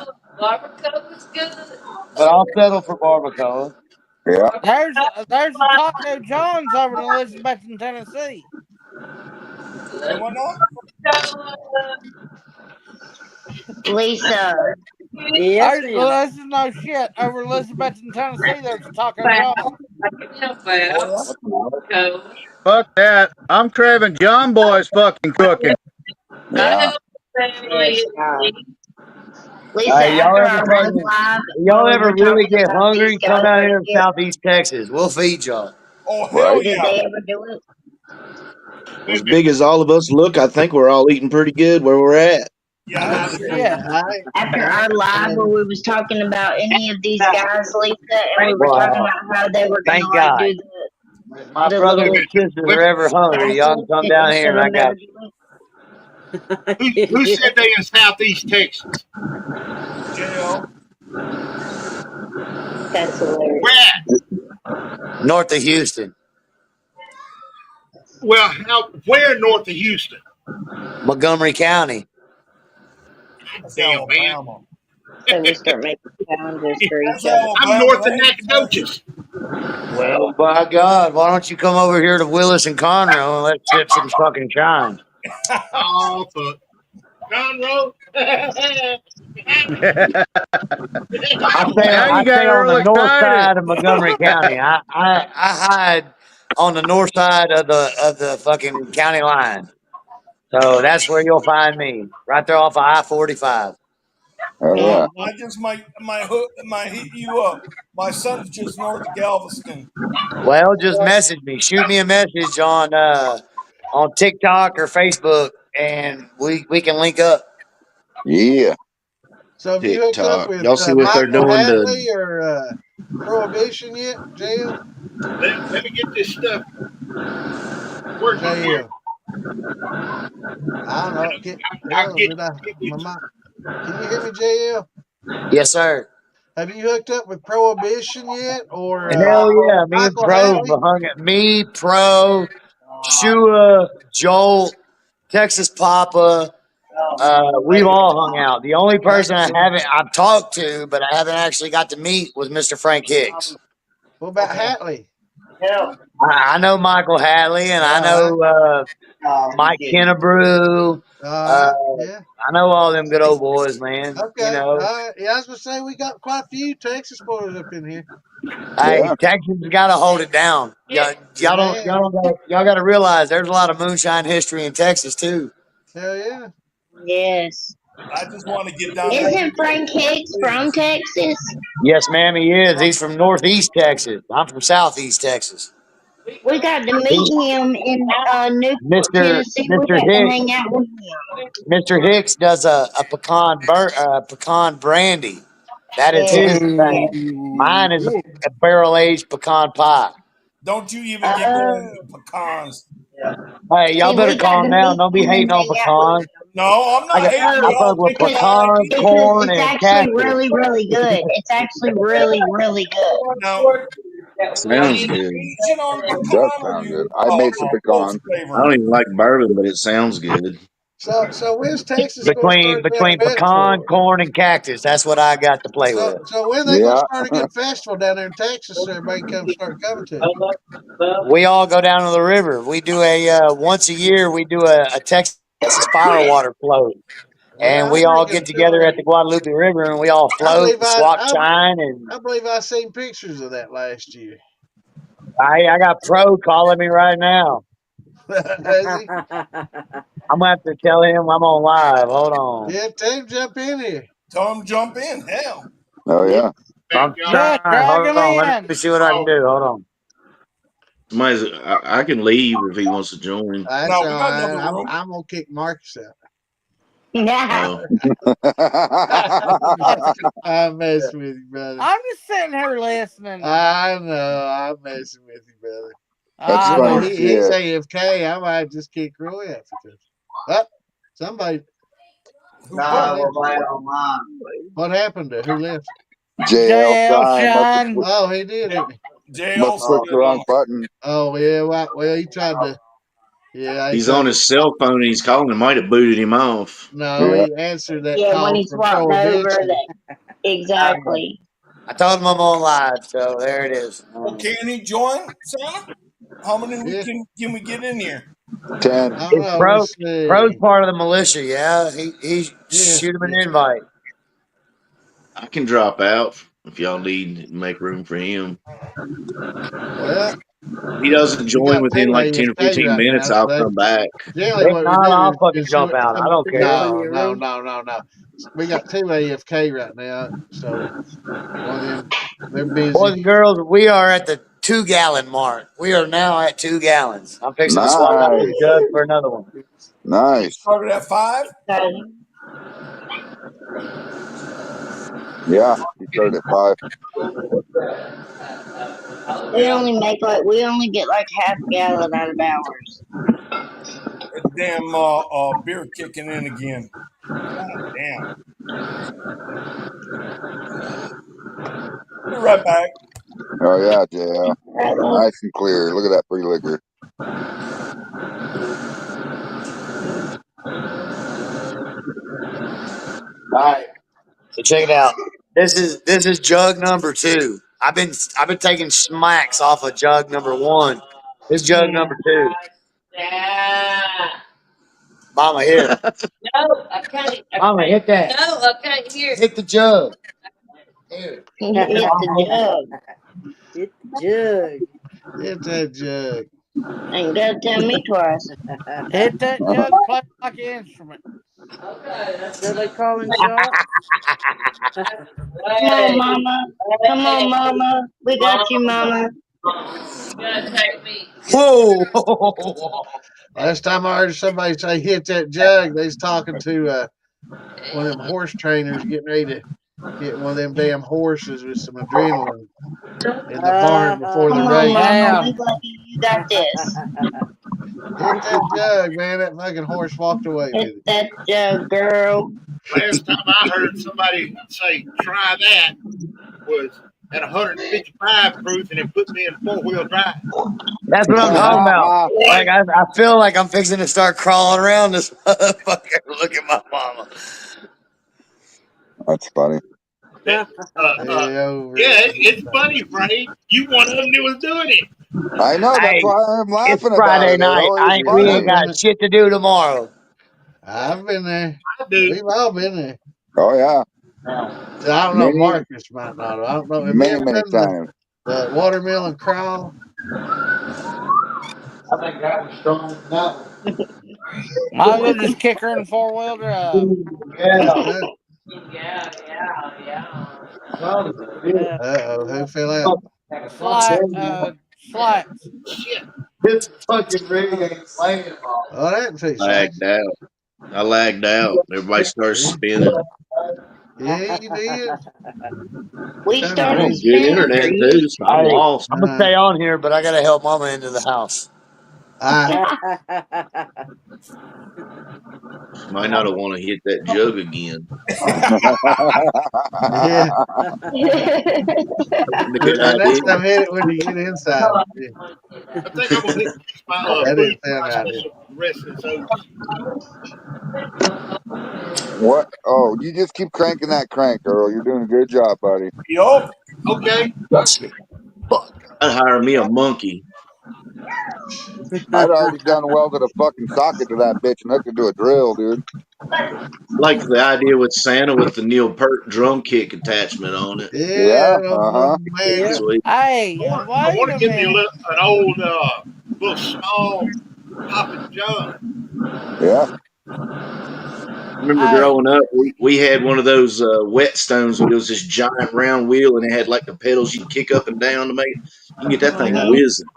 But I'll settle for barbacoa. Yeah. There's a Taco John's over in Elizabethton, Tennessee. Say what now? Lisa, Yes, ma'am. This is no shit. Over in Elizabethton, Tennessee, there's a Taco John's. Oh Fuck that. I'm craving John Boy's fucking cooking. Yeah. yes, God. Lisa, Y'all after ever our road fucking, live y'all when we ever were really talking get about these hungry? Come guys down that here in get, Southeast Texas. We'll feed y'all. hell Right. did yeah. they ever do it? As big as all of us look, I think we're all eating pretty good where we're at. Yeah, No absolutely. shit. After our live where we was talking about any of these guys, Lisa, and we were talking Well, about how they were gonna thank like God. do If my the brothers little and sisters are Wait, ever hungry, y'all can fast come that down none here of and I them ever got do you. who said they in Southeast Texas? JL. it. That's hilarious. Where at? North of Houston, Well, where north of Houston? Montgomery County. That's Damn, man. Alabama. So we start making challenges for each That's other. I'm Alabama. north That of ain't Nacogdoches. Texas. Well, by God, why don't you come over here to Willis and Conroe and let's sip some fucking shine? Oh, fuck. Conroe? Now I you got stay on the real north excited. side of Montgomery County. I hide on the north side of the fucking county line. So that's where you'll find me, right there off of I-45. Oh, yeah. Mm-hmm. I just might hit you up. My son's just north of Galveston. Well, just message me. Shoot me a message on TikTok or Facebook, and we can link up. Yeah. So have you hooked up TikTok. with Y'all see what they're Michael doing to. Hatley or Prohibition yet, JL? let me get this stuff working here. JL. I don't know. I'll Hell, get did I? you. Can you hear me, JL? Yes, sir. Have you hooked up with Prohibition yet or Hell yeah, me and Michael Pro Hatley? hung it. Me, Pro, Shua, Jolt, Texas Papa. We've all hung out. The only person That's cool. I've talked to, but I haven't actually got to meet was Mr. Frank Hicks. What about Hatley? I know Michael Hadley, and I know Mike Kennebrew. Yeah. I know all them good old boys, man. You Okay. know, Yeah, I was gonna say we got quite a few Texas boys up in here. hey, Texas has got to hold it down. Y'all got to realize there's a lot of moonshine history in Texas too. Hell yeah. Yes. I just want to get down there. Isn't Frank Hicks from Texas? Yes, ma'am, he is. He's from Northeast Texas. I'm from Southeast Texas. We got to meet him in Newport, Mr. Tennessee. We Mr. got to Hicks. hang out with him. Mr. Hicks does a pecan brandy. That is his Yes. thing. Mine is Ooh. a barrel aged pecan pie. Don't you even get going with pecans. Hey, y'all See, better we got calm to down. meet Don't be him and hating on hang out with pecans. him. No, I'm not hating. I fuck Y'all with take my Because pecans, idea. corn, it's and actually cactus. really, really good. It's actually really, really good. Now, are Sounds you good. Cajun on It does pecan or sound good. you I made some Post pecan. I don't flavoring? even like bourbon, but it sounds good. So when's Texas gonna Between start a good between pecan, festival? corn, and cactus, that's what I got to play with. So when they gonna Yeah. start a good festival down there in Texas so everybody can start coming to it? We all go down to the river. We do once a year. We do a Texas firewater float, and Yeah, we all get together at the Guadalupe River, and we all float, and swap shine, and I believe I seen pictures of that last year. I got Pro calling me right now. Does he? I'm gonna have to tell him I'm on live. Hold on. Yeah, tell him jump in here. Tell them jump in. Hell. Oh yeah. I'm Yeah, trying. drag Hold him on. Let in. me see what I can do. Hold on. I can leave if he wants to join. That's No, all we got right. another room. I'm gonna kick Marcus out. Oh, I'm messing with you, brother. I'm just sitting here listening. I know. I'm messing with you, brother. That's You funny know, as he's shit. AFK. I might just kick Roy out for this. Oh, somebody. Who put What happened to who left? JL JL Shine Shine. Oh, he did, didn't he? JL must have pushed the wrong button. Oh, yeah. Well, he tried to. Yeah, he he's tried on to. his cell phone and he's calling. It might have booted him off. No, Yeah. he answered that Yeah, when call he from swapped over, Prohibition. exactly. I told him I'm on live, so there it is. Well, can he join, Santa? How many Yeah. can we get in here? 10. I don't Is know. Pro's Let's see. part of the militia? Yeah, he Yeah. shoot him an invite. I can drop out if y'all need to make room for him. Well, If he doesn't we join got within two like 10 or AFK 15 right minutes, now. I'll So come back. generally, If what we not, do I'll fucking is jump out. I don't care. no. We got two AFK right now. So one of them, they're busy. Boys and girls, we are at the 2 gallon mark. We are now at 2 gallons. I'm fixing to swap out this Nice. jug for another one. We Nice. started at 5. Yeah. You started at 5. We only get like half a gallon out of ours. That damn beer kicking in again. God damn. Be right back. Oh yeah, JL. Nice and clear. Look at that pretty liquor. All right. So check it out. This is jug number 2. I've been taking smacks off of jug number 1. This is jug number 2. Mama, here. No, I can't. Mama, hit that. No, I can't hear. Hit the jug. Here. Hit the jug. Hit the jug. Hit that jug. Ain't gotta tell me twice. Hit that jug, play like an instrument. Is that like calling shots? Come on, mama. Come on, mama. We got you, mama. Whoa. Last time I heard somebody say hit that jug, they was talking to one of them horse trainers getting ready to get one of them damn horses with some adrenaline in the barn before the Come on, race. mama. Damn. We love you. You got this. Hit that jug, man. That fucking horse walked away with Hit it. that jug, girl. Last time I heard somebody say try that was at 155 proof and it put me in 4-wheel drive. That's what I'm talking about. Like I feel like I'm fixing to start crawling around this motherfucker. Look at my mama. That's funny. Yeah, it's funny, Ray. You one of them that was doing it. I know. That's Hey, why I'm it's laughing about Friday it, night. Earl. It's We I've ain't funny. been got there. shit to do tomorrow. I've been there. I do. We've all been there. Oh yeah, So I don't know. many, Marcus might not. I don't know. Have you many, ever many done times. the watermelon crawl? I think that was strong enough. I'll go just kick her in 4-wheel drive. That's Yeah. it. Yeah. Uh-oh, who fell out? Slacks. Shit. This fucking rig ain't playing ball. Oh, that fish Lagged nice. out. I lagged out. Everybody starts Yeah, spinning. yeah, you did. We Trying to I'm started on drink. good spinning, internet Reed. too, so I'm Hey, lost. I'm gonna stay on here, but I gotta help Mama into the house. I Might not want to hit that jug again. yeah. That wasn't a good Next idea. time hit it when you get inside. Yeah, I think I'm gonna use my that food didn't sound right. processor for the rest of this oats. What? Oh, you just keep cranking that crank, Earl. You're doing a good job, buddy. Yup. Okay. I'd hire me a monkey. I'd already done welded a fucking socket to that bitch and hooked it to a drill, dude. Like the idea with Santa with the Neil Peart drum kick attachment on it. Yeah, Yeah. those Uh huh. little magnet. Sweet. Hey, I wait want a to get me minute. an old, little small Papa John. Yeah. Remember Hey, growing up, we had one of those whetstones where there was this giant round wheel and it had like the pedals you can kick up and down to make. You can get that thing Uh-huh. whizzing.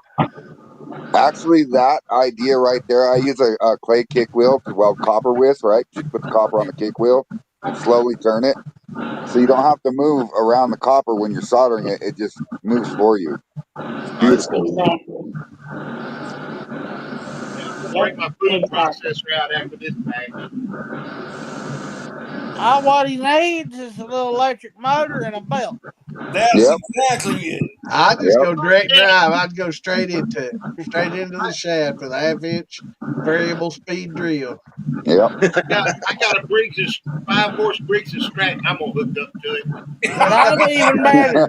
Actually, that idea right there, I use a clay kick wheel to weld copper with, right? You put the copper on the kick wheel and slowly turn it. So you don't have to move around the copper when you're soldering it. It just moves for you. It's Oh, that's beautiful. cool. Yeah, I'm gonna bring my food processor out after this batch. all what he needs is a little electric motor and a belt. That's Yep. exactly it. I'd just Yep. go direct drive. I'd go straight into it, straight into the shaft with a half-inch variable speed drill. Yep. I got a Briggs and 5 horse Briggs and Stratton. I'm gonna hook up to it. That'll be even better.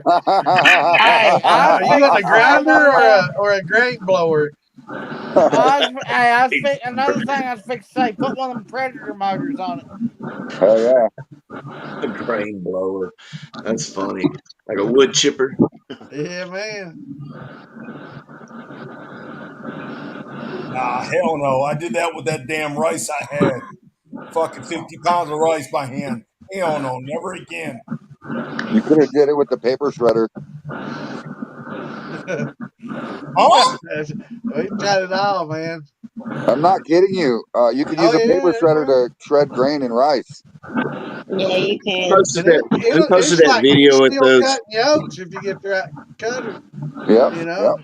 Hey, I was You want fixing a to say grinder one time. or a grain blower? Another thing I was fixing to say, put one of them Predator motors on it. Hell yeah. A grain blower. That's funny. Like a wood chipper. Yeah, man. Nah, hell no. I did that with that damn rice I had. Fucking 50 pounds of rice by hand. Hell no, never again. You could have did it with the paper shredder. Huh? We tried it all, man. I'm not kidding you. You could Oh use a paper yeah, it shredder worked. to shred grain and rice. Yeah, you Who can. posted And that? Who posted it's that like video with still those? cutting yolks if you get the right cutter. Yep. You Yep. know.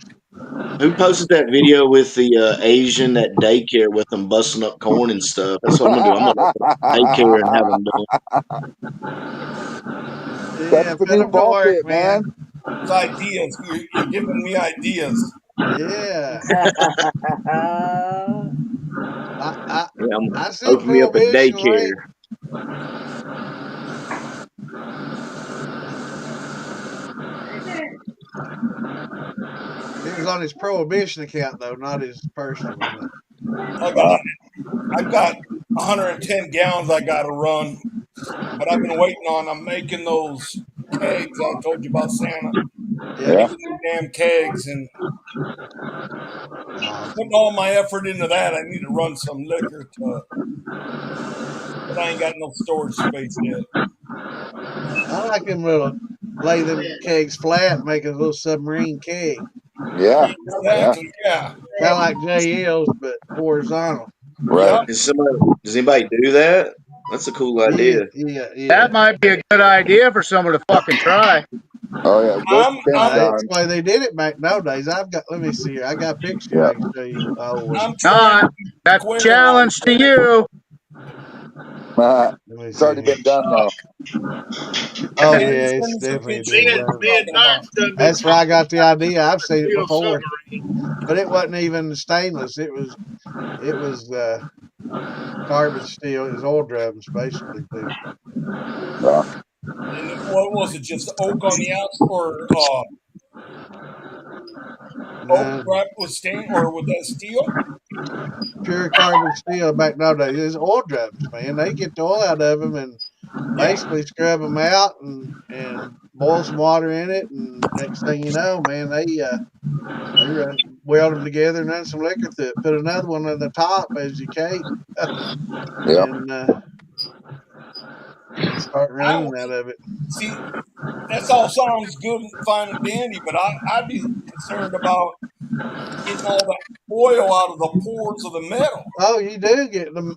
Who posted that video with the Asian at daycare with them busting up corn and stuff? That's what I'm gonna do. I'm gonna open up a daycare and have them do it. That's Yeah, the put new them to ball work, pit, man. man. It's ideas. You're giving me ideas. Yeah. I I Yeah, I'm I see open me up a Prohibition daycare. link. It was on his Prohibition account though, not his personal one. I got 110 gallons I got to run, but I've been waiting on. I'm making those kegs I told you about Santa. Yeah. Yeah. Making them damn kegs and Awesome. putting all my effort into that. I need to run some liquor to, but I ain't got no storage space yet. I like them little lay them kegs flat, make a little submarine keg. Yeah. Yeah. Exactly. Yeah. Kind of like JL's, but horizontal. Right. Yep. Does anybody do that? That's a cool Yeah, idea. yeah, yeah. That might be a good idea for someone to fucking try. Oh yeah. Work spent, That's John. the way they did it back nowadays. I've got. Let me see here. I got a picture Yeah. I can show you. Oh, was I'm trying Not. to be That's a square on. challenge to you. let me It's see already here. been done though. Oh Can you yeah, send it's me some definitely pictures been of what Me you're done. and talking about? Knox done been That's where I talking got the about idea. I've seen it real before, submarine. but it wasn't even stainless. It was carbon steel. It was oil drums basically too. Yeah. And what was it? Just oak on the outs or oak No, wrapped with stain or with that steel? pure carbon steel back nowadays. There's oil drums, man. They get the oil out of them and Yeah. basically scrub them out and boil some water in it. And next thing you know, man, they weld them together and run some liquor through it. Put another one on the top as you cake, Yep. and start I running out would of it. see that's all sounds good and fine and dandy, but I'd be concerned about getting all the oil out of the pores of the metal. Oh, you do get the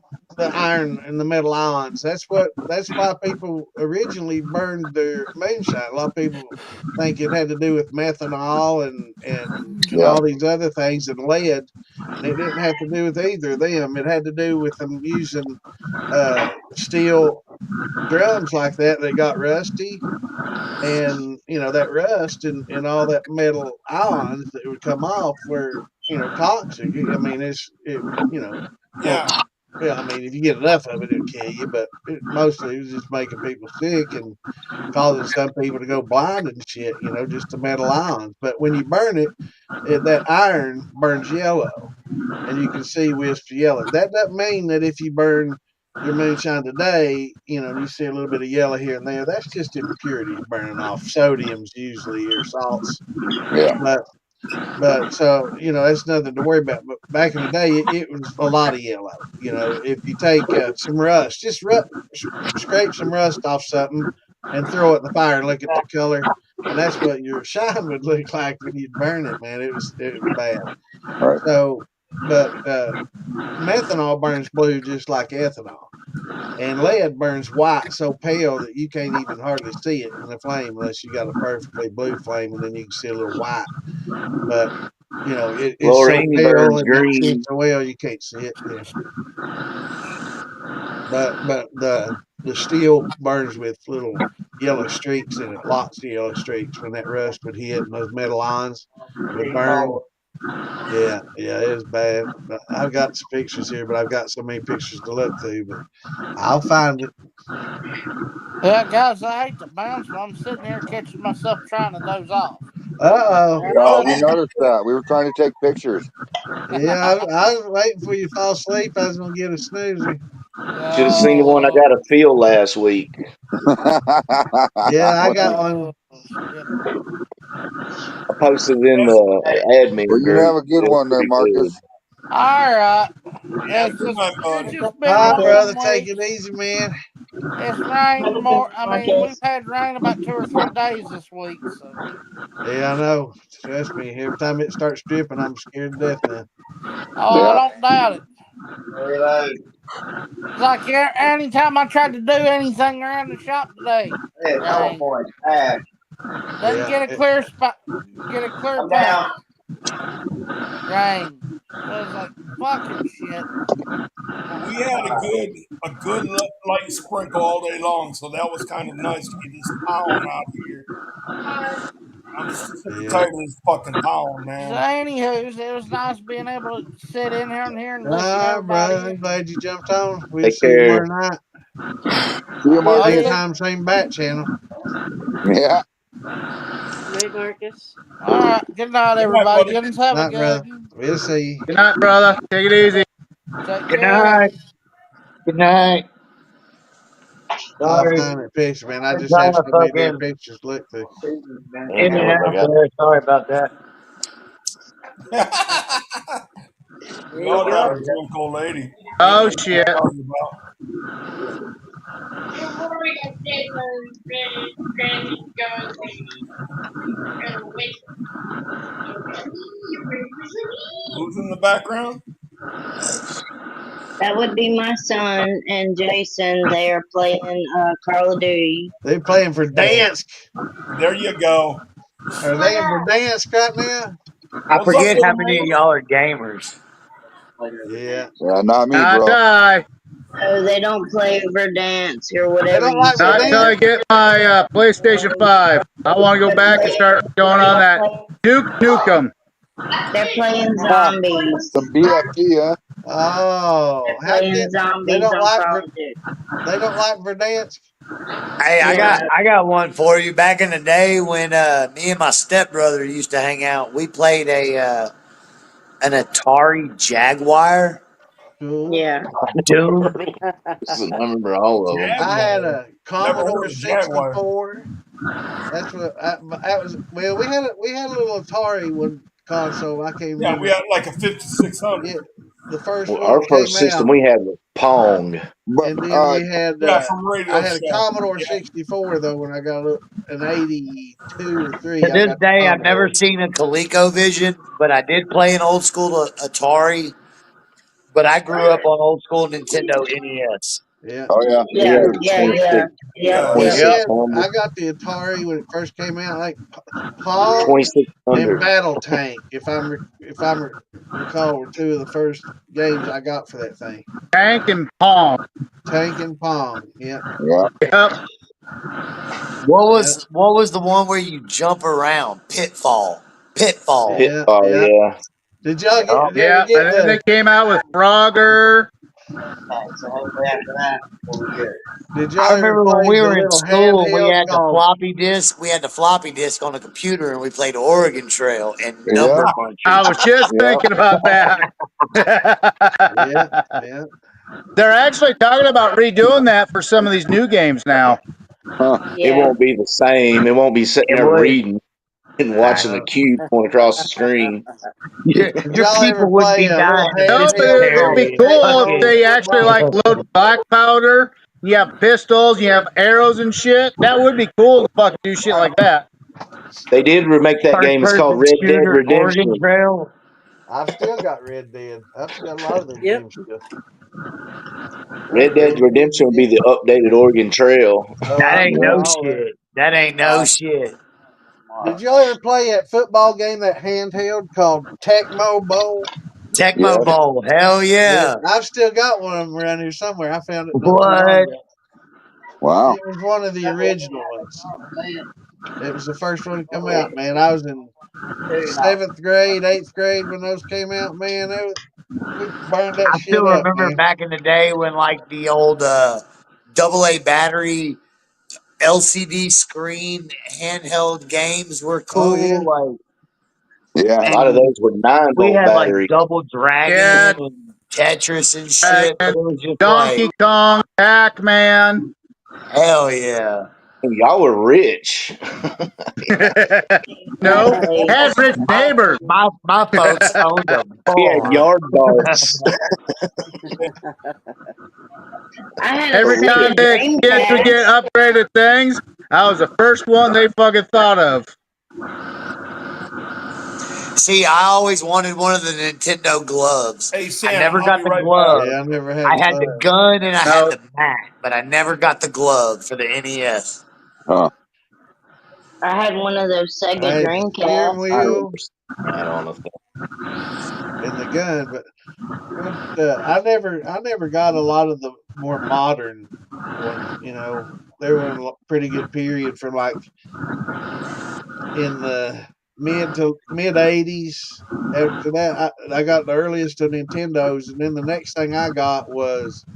iron and the metal ions. That's why people originally burned their moonshine. A lot of people think it had to do with methanol and Yeah. all these other things and lead, and it didn't have to do with either of them. It had to do with them using steel drums like that got rusty, and that rust and all that metal ions that would come off were toxic. I mean, well, Yeah. yeah, I mean, if you get enough of it, it'll kill you, but mostly it was just making people sick and causing some people to go blind and shit, just the metal ions. But when you burn it, that iron burns yellow and you can see wisps of yellow. That doesn't mean that if you burn your moonshine today, and you see a little bit of yellow here and there, that's just impurities burning off. Sodiums usually or salts. Yeah. But so that's nothing to worry about. But back in the day, it was a lot of yellow. If you take some rust, just scrape some rust off something and throw it in the fire and look at the color, and that's what your shine would look like when you'd burn it. Man, it was bad. Right. So, but methanol burns blue just like ethanol. And lead burns white so pale that you can't even hardly see it in the flame unless you got a perfectly blue flame and then you can see a little white. But it's so Chlorine pale burns and mixed in green. so well you can't see it. Yeah. But the steel burns with little yellow streaks in it, lots of yellow streaks when that rust would hit and those metal ions would burn. Yeah, yeah, it was bad. But I've got some pictures here, but I've got so many pictures to look through. But I'll find it. Yeah, guys, I hate to bounce, but I'm sitting here catching myself trying to doze off. Uh oh. Yeah, we noticed that. We were trying to take pictures. Yeah, I was waiting for you to fall asleep. I was gonna get a snoozy. Should have seen the one I got a feel last week. Yeah, I got Oh, one. shit. I posted it in the Well, admin you group. have a good It was one there, pretty good. Marcus. All right. Yeah, good night, It's bud. just All been right, one of brother, them take it weeks. easy, man. It's rained more. I mean, we've had rain about 2 or 3 days this week. So, Yeah, I know. Trust me. Every time it starts dripping, I'm scared to death now. I Yeah. don't doubt it. It's like anytime I tried to do anything around the shop today, rain. Doesn't Yeah, get a clear spot. Get a clear path. Rain. So it's like fucking shit. Well, we had a good light sprinkle all day long, so that was kind of nice to get this pound out of here. I'm sick and yeah. tired of this fucking pound, So, man. anywho, it was nice being able to sit in here and All listen to right, brother. everybody. I'm glad you jumped on. We'll Take see you care. tomorrow night. See you, Oh Same Marcus. yeah. time, same bat channel. Yeah. Night, Marcus. All right. Good night, Good night, everybody. buddy. You guys have a Night, good brother. one. We'll see you. Good night, brother. Take it easy. Take Good care. night. Good night. I'll Sorry. find that picture, man. I I'm just trying have to so many damn fucking pictures to look through. in and Look, I out got there. Sorry about that. There We you all got go. a drunk old lady. Ain't Oh nothing shit. to argue about. Who's in the background? That would be my son and Jason. They are playing Call of Duty. They're playing for Dansk. There you go. Are they in Verdansk right now? I What's up, forget how little many of mate? y'all are gamers. Yeah. Yeah, not me, Not bro. die. Oh, they don't play Verdansk or They whatever don't you like Not said. until I Verdansk? get my PlayStation 5. I want to go back and start going on that Duke Nukem. They're playing Ah, zombies. some BFG, huh? Oh, They're how playing can they zombies don't on like Call of Duty. Verdansk? Hey, Yeah. I got one for you. Back in the day when me and my stepbrother used to hang out, we played an Atari Jaguar. Cool. Yeah. Doom. I remember all of them. I had Jaguar. a Never heard Commodore of Jaguar. 64. That's what that was. Well, we had a little Atari one console. I can't Yeah, we remember. had like a 5600. Yeah, the first Well, one our that came first system out, we had was Pong. But and then we had Yeah, from I Radio had a Shack. Commodore Yeah. 64 though when I got up in '82 or To '3. I this got the day, I've never Commodore. seen a ColecoVision, but I did play an old school Atari. But I grew up on old school Nintendo NES. Yeah. oh yeah, me Yeah. too. Yeah. 26, Yeah. Yep. Yeah. Yep. Man, 2600. I got the Atari when it first came out, like Pong and 2600. Battle Tank. If I'm recall, were two of the first games I got for that thing. Tank and Pong. Tank and Pong. Yeah. Yeah. Yep. Yeah. What was the one where you jump around? Pitfall. Yeah. Pitfall, Yeah. yeah. Did y'all get? Oh, Did you ever Yeah. get And then they the? came out with Frogger. so hopefully after that we'll be good. Did I y'all ever remember when play we the were in little school and we handheld had the called? floppy disk. We had the floppy disk on the computer and we played Oregon Trail and Yeah. Number I Munchers. was just Yeah. thinking about that. Yeah. Yeah. They're actually talking about redoing that for some of these new games now. Huh. It Yeah. won't be the same. It won't be sitting It there would. reading and I watching the know. cube going across the screen. Did Your y'all ever people wouldn't play be a little dying of No, but handheld it'd called be dysentery and cool if Tecmo fucking. they actually Football? like load black powder. You have pistols, you have arrows and shit. That would be cool to fucking do shit like that. They did remake that First game. It's called person Red Dead shooter Oregon Redemption. Trail. I've still got Red Dead. I've still got a lot of them Yep. games still. Red Dead Red Dead Redemption would be the Redemption. updated Oregon Trail. Oh, That I've ain't got no all that. shit. That ain't no shit. Did y'all ever play that football game, that handheld called Tecmo Bowl? Tecmo Yes. Bowl. Hell Yeah, yeah. I've still got one of them around here somewhere. I found it not too long What? ago. Wow. It was one of the original ones. It was the first one to come out, man. I was in seventh grade, eighth grade when those came out, man. We burned that I still shit up, remember man. back in the day when like the old AA battery LCD screen handheld games were Oh yeah, cool. Like, Yeah. A lot of man, those were 9 volt we had like batteries. Double Dragon Yeah, and Tetris and shit, but and it was just like, Donkey Kong, Pac-Man. hell yeah. Y'all were rich. No, Hey, had rich neighbors. My folks owned a We had barn. yard darts. I had a Every time Sega the kids would get Dreamcast. upgraded things, I was the first one they fucking thought of. See, I always wanted one of the Nintendo gloves. Hey, I Sam, never I'll got be the right back. glove. yeah. I never had I the had the glove. gun and I had No, the mat, but I never got the glove for the NES. Huh. I had one of those I Sega had the steering Dreamcasts. I remember wheel that on the thing. and the gun, but I never got a lot of the more modern ones. They were in a pretty good period from like in the mid '80s. After that, I got the earliest of Nintendos, and then the next thing I got was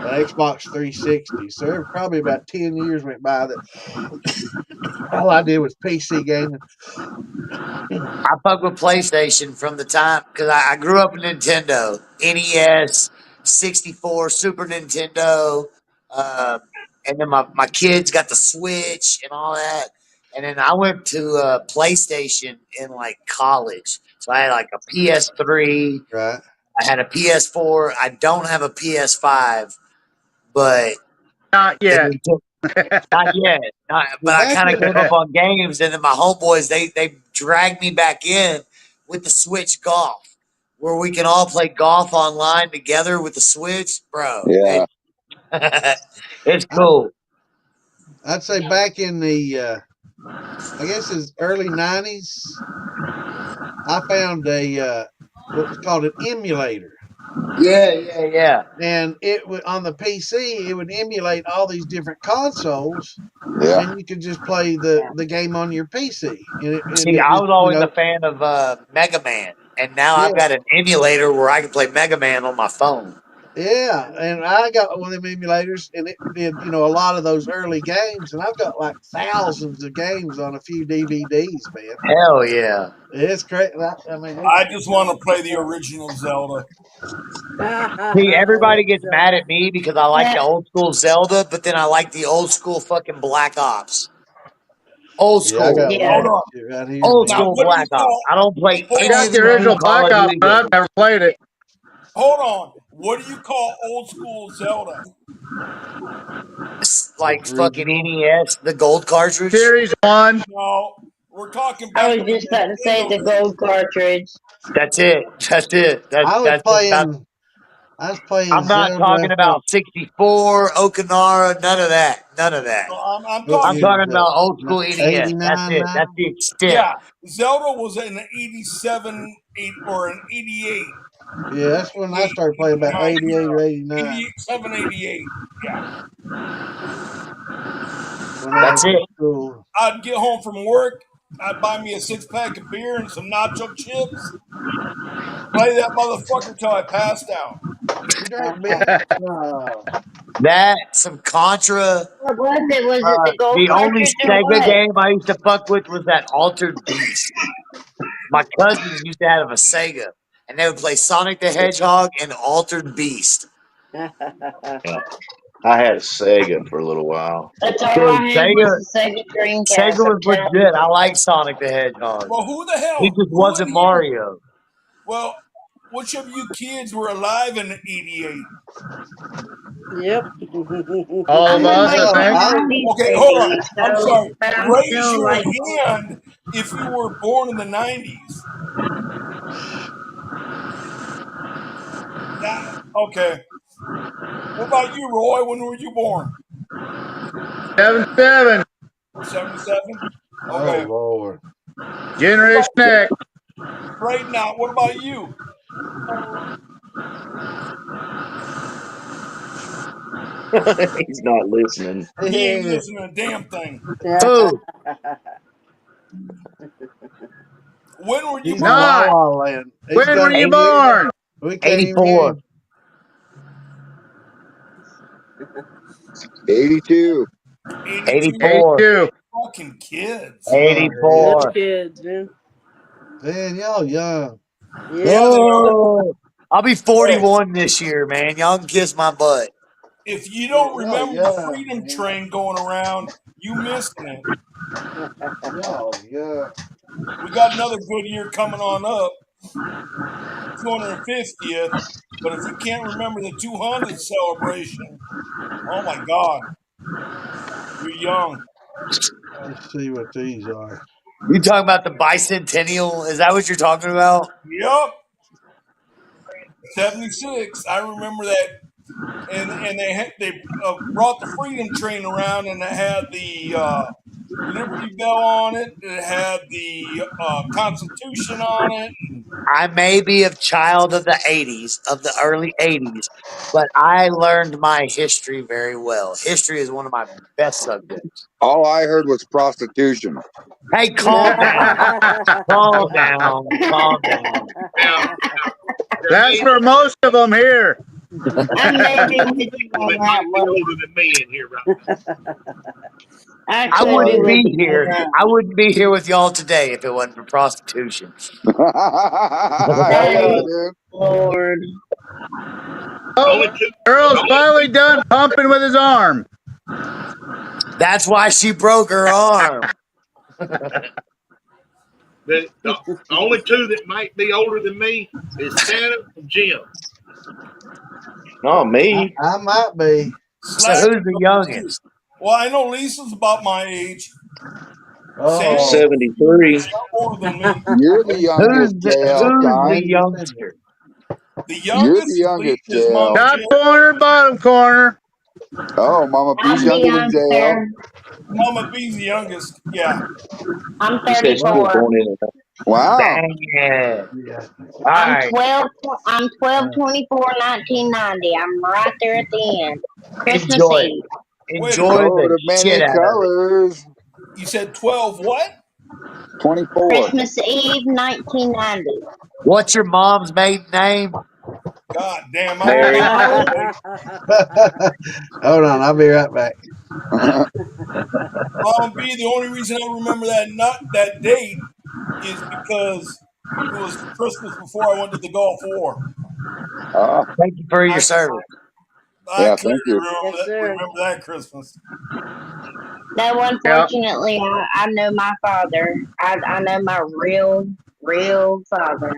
an Xbox 360. So there was probably about 10 years went by that all I did was PC gaming. I fuck with PlayStation from the time because I grew up in Nintendo, NES, 64, Super Nintendo, uh, and then my kids got the Switch and all that. And then I went to PlayStation in like college. So I had like a PS3, Right? I had a PS4. I don't have a PS5, but not the yet. Nintendo. Not yet. Well, But I back kind of in gave up on games, and then my homeboys they dragged me back in with the Switch Golf, where we can all play golf online together with the Switch, bro. Yeah. It's I, cool. I'd say back in the I guess it's early '90s, I found a what was called an emulator, Yeah. and it would on the PC it would emulate all these different consoles, Yeah. and you could just play the game on your PC, and See, it I just was always a fan of Mega Man, and now yeah. I've got an emulator where I can play Mega Man on my phone. Yeah, and I got one of them emulators, and it did, a lot of those early games, and I've got like thousands of games on a few DVDs, man. Hell yeah. It's great. I mean, I just want to play the original Zelda. See, everybody Old gets mad Zelda. at me because I like the old school Zelda, but then I like the old school fucking Black Ops. Old yeah, I school. got a lot Hold of Yeah. that on. shit right here, Old man. Now, school what do you Black Ops. call? I don't play Hold I any got of on. the these new original Call Black of Ops, Duty but I've games. never played it. Hold on. What do you call old school Zelda? It's The like fucking original. NES, the gold cartridge. Series 1. No, we're talking I back was in just the about to say Nintendo the days. gold cartridge. That's it. That's it. I was That's about. playing. I was playing I'm not Zelda talking for about 64, Okanara, none of that. None of that. No, I'm what I'm talking. year talking is that? about old school NES. That's 89 it. now. That's the extent. Yeah, Zelda was in an 87, 8, or an 88, Yeah, that's when I 8, started playing about 89, 88 or 89 88, 7, 88. Yeah. when I That's was it. in school. I'd get home from work. I'd buy me a 6-pack of beer and some nacho chips. Play that motherfucker till I passed out. You drank beer? No. That, some Contra. What was it? Was it the gold The only cartridge or Sega what? game I used to fuck with was that Altered Beast. My cousins used to have a Sega, and they would play Sonic the Hedgehog and Altered Beast. Yeah. I had a Sega for a little while. That's all Dude, I had Sega, was the Sega Sega Dreamcast. I'm was telling legit. I you. like Sonic the Hedgehog. Well, who the He hell? just Who in wasn't here? Mario. Well, which of you kids were alive in '88? Yep. All of I'm in us, my I Yeah, think. 90s Okay, hold on. baby, I'm so sorry. but I'm Raise still your like hand if you were born in the '90s. Nah, okay. What about you, Roy? When were you born? 7-7. '77. oh Okay. Lord. What Generation about X. right now? What about you? He's not listening. He ain't Yeah, listening to a damn thing. Who? When were you he's in La born? 9. La Land. He's When were got you 80, born? we can't even hear 84. him. 82. 82. 84. 82. Fucking kids. Oh yeah. Them 84. kids, man. Man, y'all young. Yeah, Yeah. they are. Oh, I'll be Hey, 41 this year, man. Y'all can kiss my butt. if you Yeah, don't y'all remember the young, Freedom man. Train going around, you missing it. Y'all young. We got another good year coming on up, 250th. But if you can't remember the 200th celebration, oh my God, you're young. Let's see what these are. You talking about the bicentennial? Is that what you're talking about? Yep, 76. I remember that, and they brought the Freedom Train around, and it had the Liberty Bell on it. It had the Constitution on it. I may be a child of the 80s, of the early 80s, but I learned my history very well. History is one of my best subjects. All I heard was prostitution. Hey, calm down. Calm down. Calm down. Now, there That's may for most of them here. I may be be with some you people on that that might be one. older than me in here right I I could be wouldn't with be you on here. that I one. wouldn't be here with y'all today if it wasn't for prostitution. Hell yeah, Thank dude. Lord. now. Oh, Only two, Earl's only finally two, done pumping with his arm. That's why she broke her arm. the only two that might be older than me is Santa and Jim. Not I, me. I might be. So Slash. who's the youngest? Well, I know Lisa's about my age. I'm Sandy's Oh, 73. older than me. You're the youngest, JL Who's the Con. youngster? The You're the youngest youngest, is Mama JL. Top J. corner, bottom corner. Oh, Mama P's I'm the younger than JL. youngster. Mama B's the youngest. Yeah. I'm She said she was 34. born in it. Wow. Dang it. yeah. All I'm right. 12. I'm 12 Uh, 24 1990. I'm right there at the end. Christmas Enjoy it. Eve. Wait a Enjoy minute. Coat the of shit many out of it. colors. You said 12 what? 24. Christmas Eve 1990. What's your mom's maiden name? God damn, I Mary. remember Hold on, I'll be right back. B, the only reason I remember that date is because it was Christmas before I went to the Gulf War. Thank you for your I, service. I Yeah, clearly thank you. Yes, sir. remember that Christmas. No, Yeah. unfortunately, I know my father. I know my real father.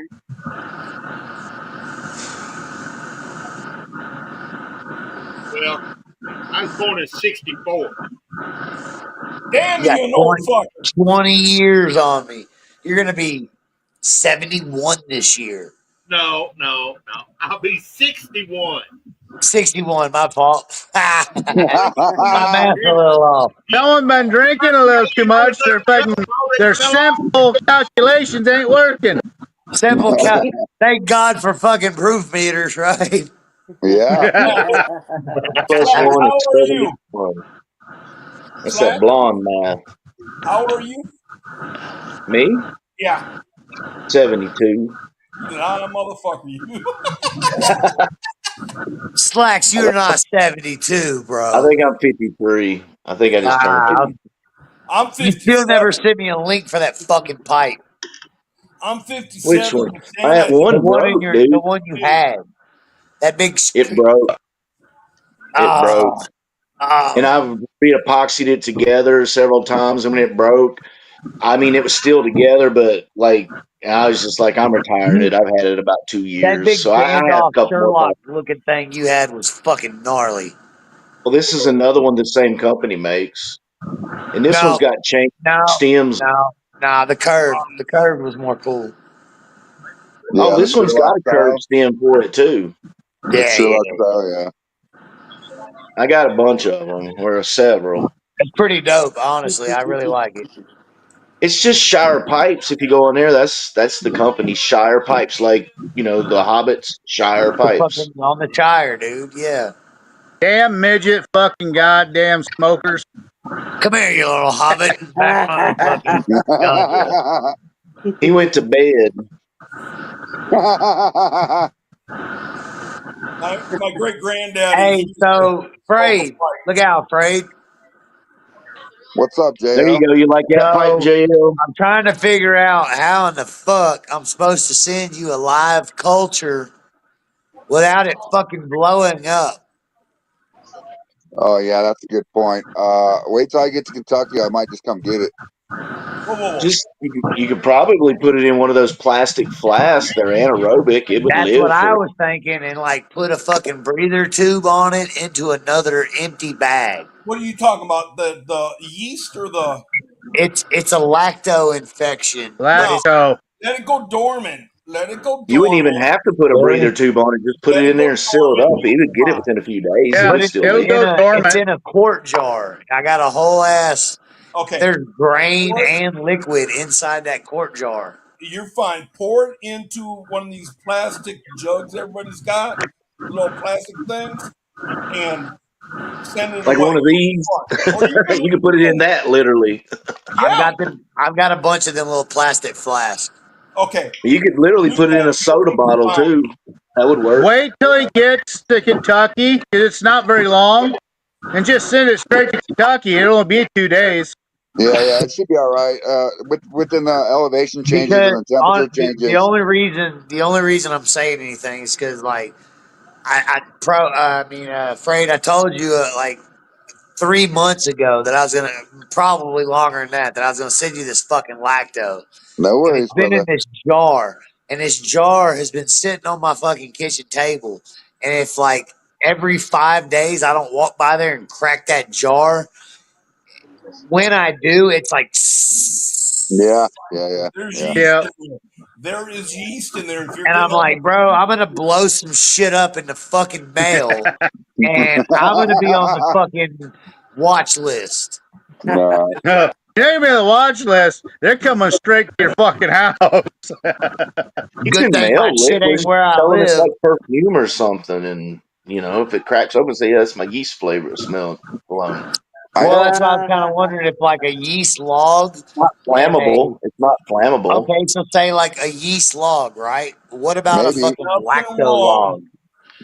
Well, I was born in '64. Damn You got you, an old fucker. 20 years on me. You're going to be 71 this year. No. I'll be 61. 61, my fault. my Damn, math's a little off. Someone's been drinking a little too much. Their simple calculations ain't working. Simple Thank God for fucking proof meters, right? Yeah. Plus Slack, one how is old are you? 71. That's that Slack, blonde math. how old are you? Me? Yeah, 72. you lying motherfucker. You. Slacks, I you're not 72, bro. think I'm 53. I think I just turned Ah, 50. I'm you still 57. never sent me a link for that fucking pipe. I'm Which 57. one? And Sam That is The one one in broke, your, the dude. one you 52. had. That big. It broke. It broke. Oh, And oh. I've re-epoxied it together several times. And when it broke, I mean, it was still together, but like, I was just like, I'm retiring it. I've had it about 2 That years. big So I have standoff a couple more Sherlock pipes. looking thing you had was fucking gnarly. Well, this is another one the same company makes. And this one's No, got chain no, stems. no. The curve was more cool. Oh, Yeah, the this one's got Sherlock a curved style. stem for it, too. The Yeah, Sherlock yeah. style, yeah. I got a bunch of them, or several. It's pretty dope, honestly. I really like it. It's just Shire Pipes. If you go on there, that's the company Shire Pipes, like the Hobbits Shire The Pipes. fucking on the Shire, dude. Yeah. Damn midget fucking goddamn smokers. Come here, you little hobbit. Back on the fucking gun. He went to bed. My great granddaddy Hey, used to so smoke a Frayed, pipe. look out, Frayed. What's up, There you JL? go. You like that pipe, So JL? I'm trying to figure out how in the fuck I'm supposed to send you a live culture without it fucking blowing up. Oh yeah, that's a good point. Wait till I get to Kentucky. I might just come get it. Whoa. Just you could probably put it in one of those plastic flasks. They're anaerobic. It would That's what live I for. was thinking, and like put a fucking breather tube on it into another empty bag. What are you talking about? The yeast or the It's a lacto infection, but no? it's Lacto. Let it go dormant. Let it go You wouldn't even dormant. have to put a breather tube on it. Just put Let it it in go there and seal it dormant. up. You'll He be would get it fine. within a few days. It Yeah, but would it's still it'll live. in go it's dormant. in a quart jar. I got a whole ass. Okay. There's grain Pour it, and liquid inside that quart jar. you're fine. Pour it into one of these plastic jugs everybody's got, the little plastic things, and send it Like away. one of You'll be these. fine. Or You can put it in that literally. yeah. I've got a bunch of them little plastic flasks. Okay. You could literally Do put it in that. a soda bottle Fine. too. That would work. Wait till he gets to Kentucky, because it's not very long, and just send it straight to Kentucky. It'll only be 2 days. Yeah, it should be all right. Within the elevation changes Because and the temperature on changes. the only reason I'm saying anything is because like afraid I told you like 3 months ago that I was gonna probably longer than that I was gonna send you this fucking lacto, No and it's worries, been in brother. this jar, and this jar has been sitting on my fucking kitchen table, and if like every 5 days I don't walk by there and crack that jar, when I do, it's like. There's Yeah. yeast Yeah. in there. There is yeast in there if you're And I'm getting on like, bro, I'm gonna blow some shit up in the fucking mail, and I'm gonna be on the fucking watch list. No. Name me the watch list. They're coming straight to your fucking house. You Good can thing my mail shit ain't liquids. where I Tell them it's live. like perfume or something, and if it cracks open, say, "Yeah, that's my yeast flavor smell cologne." I Well, know. that's why I was kind of wondering if like a yeast log It's not and flammable. It's not flammable. okay, so say like a yeast log, right? What about a Maybe. fucking nothing lacto wrong. log?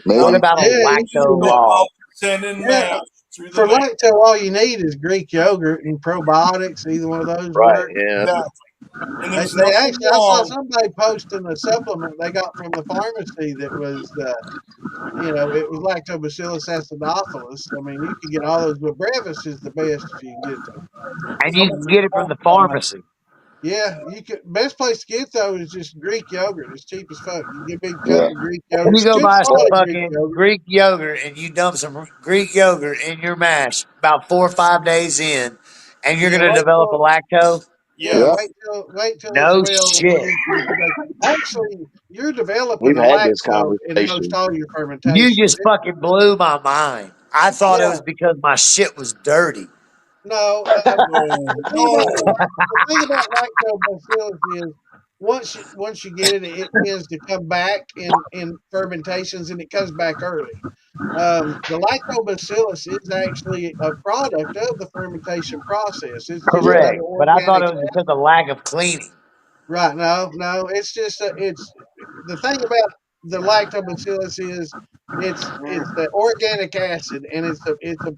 Maybe. What about a Yeah, you lacto can. log? Sending Yeah, mail through the for mail. lacto, all you need is Greek yogurt and probiotics. Either one of those Right. work. Yeah. Exactly. And there's They nothing actually, I saw wrong. somebody posting a supplement they got from the pharmacy that was, it was lactobacillus acidophilus. I mean, you can get all those, but Brevis is the best if you can get them. And you can get it from the pharmacy. Yeah, you could. Best place to get though is just Greek yogurt. It's cheap as fuck. You can get a big Yeah. jug of Greek yogurt. You It's go good buy some quality Greek fucking yogurt. Greek yogurt and you dump some Greek yogurt in your mash about 4 or 5 days in, and you're Yeah, gonna develop a lacto. yeah, Yes. wait till it's No well shit. into the production. Actually, you're developing We've a had this lacto in most conversation. all your You fermentations. just fucking blew my mind. I thought it Yeah, was because my shit was dirty. no. No, The no. thing about lactobacillus is once you get it, it tends to come back in fermentations, and it comes back early. The lactobacillus is actually a product of the fermentation process. It's just another Correct. But I thought organic. it was because of lack of cleaning. Right? No, no. It's just it's the thing about the lactobacillus is it's the organic acid, and it's a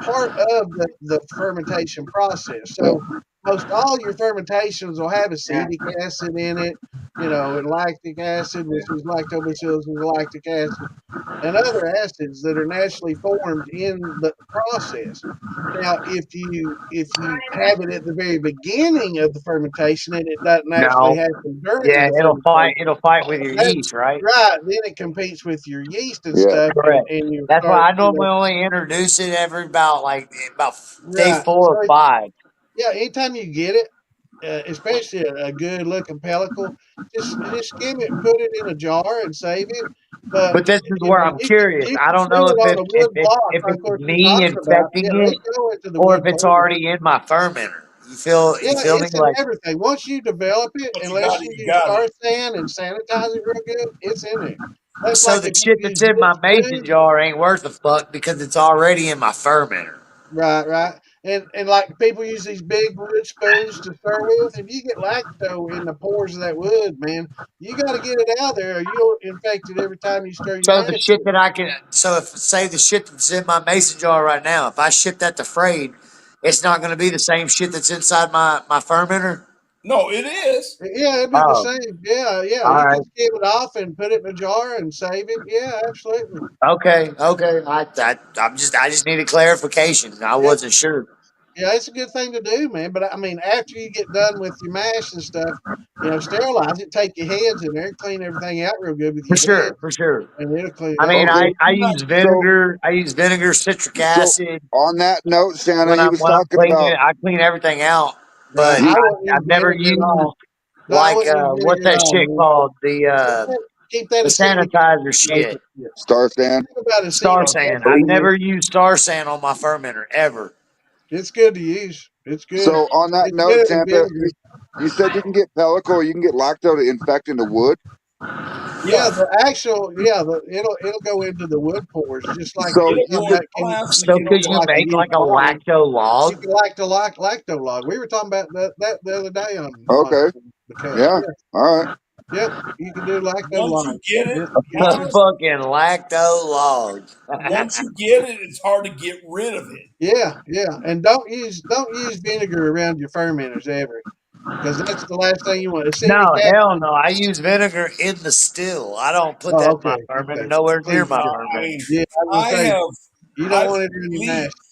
part of the fermentation process. So most all your fermentations will have acetic acid in it, and lactic acid, which is lactobacillus is lactic acid, and other acids that are naturally formed in the process. Now, if you have it at the very beginning of the fermentation and it doesn't actually No. happen during Yeah, the it'll fight. fermentation, It'll fight with your that's yeast, right? right. Then it competes with your yeast and Yeah. stuff, and, Correct. and you That's why start, I normally only introduce it every about day right. 4 or So 5. yeah, anytime you get it, especially a good looking pellicle, just skim it and put it in a jar and save it. But But this is where I'm curious. you I can don't seal know it if on it a wood block if like it's what you're me talking about. infecting Yeah, they it go into the or if wood it's pores. already in my fermenter. Yeah, You feel me? it's in Like, everything. Once you develop it, But you got unless it. you You use got it. star sand and sanitize it real good, it's in there. That's so like the if you shit use that's in wood my mason spoons. jar ain't worth a fuck because it's already in my fermenter. Right, right. And like people use these big wood spoons to stir with. If you get lacto in the pores of that wood, man, you got to get it out there, or you'll infect it every time you stir your So the mash. shit that I can, so if say the shit that's in my mason jar right now, if I ship that to freight, it's not going to be the same shit that's inside my fermenter. No, it is. Yeah, it'd be the Oh, same. Yeah, yeah. all You can right. skim it off and put it in a jar and save it. Yeah, absolutely. Okay, okay. I just needed clarification. I Yeah, wasn't sure. yeah, it's a good thing to do, man. But I mean, after you get done with your mash and stuff, sterilize it, take your heads in there, clean everything out real good with For your head, sure, for sure. and it'll clean it I up mean, real Okay. I I'm not use So vinegar. I use vinegar, citric so acid on that note, Santa, when he I'm was talking cleaning about it. I clean everything out, right. but he I wouldn't use I've never vinegar at used all. No, I like wouldn't use what's vinegar at that all, shit man. called? Keep that The acetic sanitizer away shit. from it. Star The Stan. thing about Star acetic, sand. So I've he, never used star sand on my fermenter ever. it's good to use. It's good. so on that It's note, better than Tampa, vinegar. you said you can get pellicle or you can get lacto to infect into wood. Yeah, Yes. it'll go into the wood pores just like So you're It'll talking go in about. plastic So and could all you that. Like a make used like a farm. lacto You log? can lacto log. We were talking about that the other day on okay, the cast. yeah, Yeah, all right. yep. You can do lacto Once you log. get it, Yep, A yep. honest, fucking lacto log. once you get it, it's hard to get rid of it. Yeah, yeah. And don't use vinegar around your fermenters ever, because that's the last thing you want. Acetic No, hell acid. no. I use vinegar in the still. I don't put Oh, that in my okay, fermenter. okay. Nowhere near Clean my No, sure. I fermenter. mean, Yeah, I was I gonna say have you don't I've want it in your mash. bleached,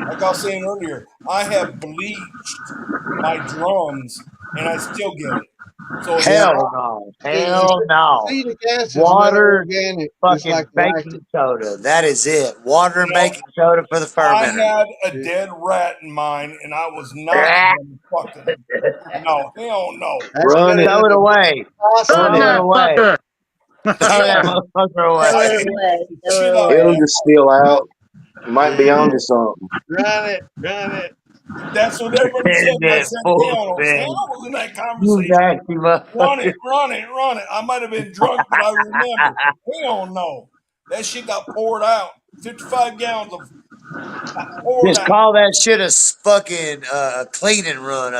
like I was saying earlier, I have bleached my drums and I still get it. So it's Yeah. Hell not. no. See, Hell no. acetic acid's another Water, organic, just like fucking lactic. baking soda. That is it. Water You and know, baking soda for the I fermenter. had a Yeah. dead rat in mine and I was not going to fucking, no, hell no. That's Run better it. Throw than it a away. Run phosphate. Throw it that away. fucker. Throw that Yeah, motherfucker Throw away. it away. Throw shit it out of It'll away. just spill out. Might be Yeah. onto something. Run it. That's what everybody said. And I That said, hell, bullshit. I was in that You conversation. nasty Run it, motherfucker. run it, run it. I might have been drunk, but I remember. Hell no. That shit got poured out. 55 gallons of got poured Just out. call that shit a fucking cleaning run.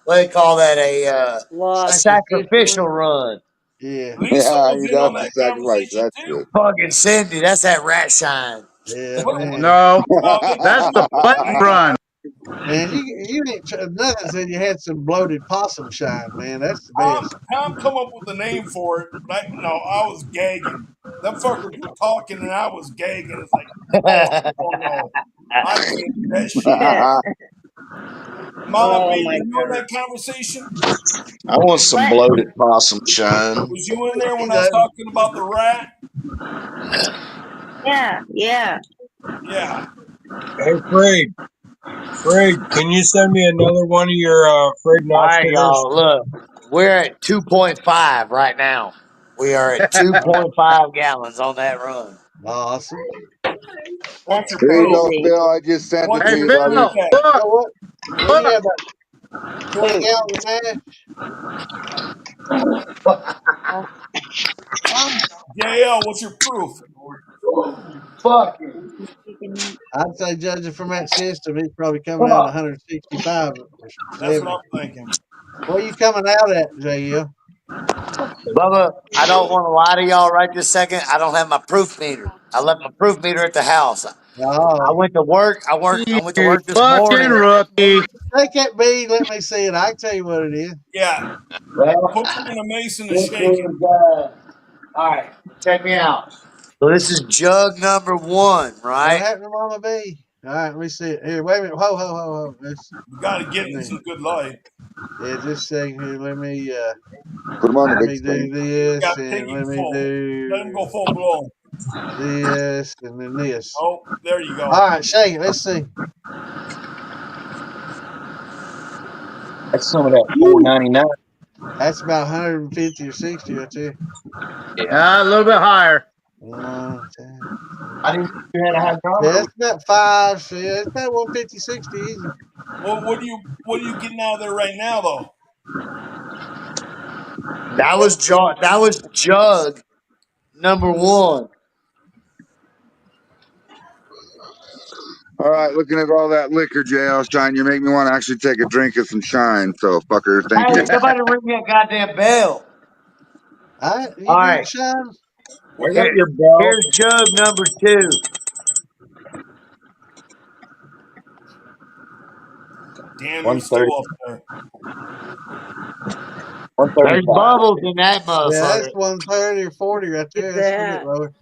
What do they call that? A Sacrificial. sacrificial run. Yeah. Lisa Yeah, was you'd in have on to that sacrifice conversation that too. shit. Fucking Cindy, that's that rat shine. Yeah, What? man. No, No, they that's the plain run. Man, you ain't nothing said you had some bloated possum shine, man. That's the best. Tom come up with a name for it, but I was gagging. Them fuckers were talking and I was gagging. It's like, oh no. I can't do that shit. Mama Oh B, my were you in god. that conversation? I want some What? bloated possum shine. Was you in there when He I was doesn't. talking about the rat? Yeah, yeah. Yeah. Hey, Fred, can you send me another one of your Fred All right, Nostradamus? y'all. Look, we're at 2.5 right now. We are at 2.5 gallons on that run. Awesome. What's That's your Here you proof? go, crazy. Bill. I just sent it What's to Hey, your you, Bill, buddy. proof look, at? You know what do you look. have, about 20 Who? gallons of mash? Oh, oh. JL, what's your proof? Fuck. I'd say, judging from that system, he's probably coming out 165 or That's what 70. I'm thinking. Where you coming out at, JL? Bubba, I don't want to lie to y'all right this second. I don't have my proof meter. I left my proof meter at the house. I Oh, went to work. I went to You work this fucking morning. rookie. take that bead. Let me see it. I can tell you what it is. Yeah. Well, Put you in a mason and this shake it. is, all right, check me out. So this is jug number 1, What right? happened to Mama B? All right, let me see it. Here, wait a minute. Ho. We got to get Let it in me. some good light. Yeah, just a second here. Put them on the Let big me do screen. We got this, to take and it let me full. Let him do go full blown. this, and then this. Oh, there you go. All right, shake it. Let's see. That's some of that $4.99. That's about 150 or 60 right there. Yeah. A little bit higher. One, two, I three. didn't know you had a Yeah, hydrometer. it's about five. Yeah, it's about 150, 60 easy. Well, what are you getting out of there right now though? That What? was jug number 1. All right, looking at all that liquor, JL Shine, you make me want to actually take a drink of some shine. So, fucker, thank Hey, you. somebody ring that goddamn bell. You All drink right, shine? I What? got here, your bell. here's jug number 2. Damn, you're still 130, up there. There's 135. bubbles in that Yeah, that's motherfucker. 130 or 40 right Get there. That's a little bit that. lower.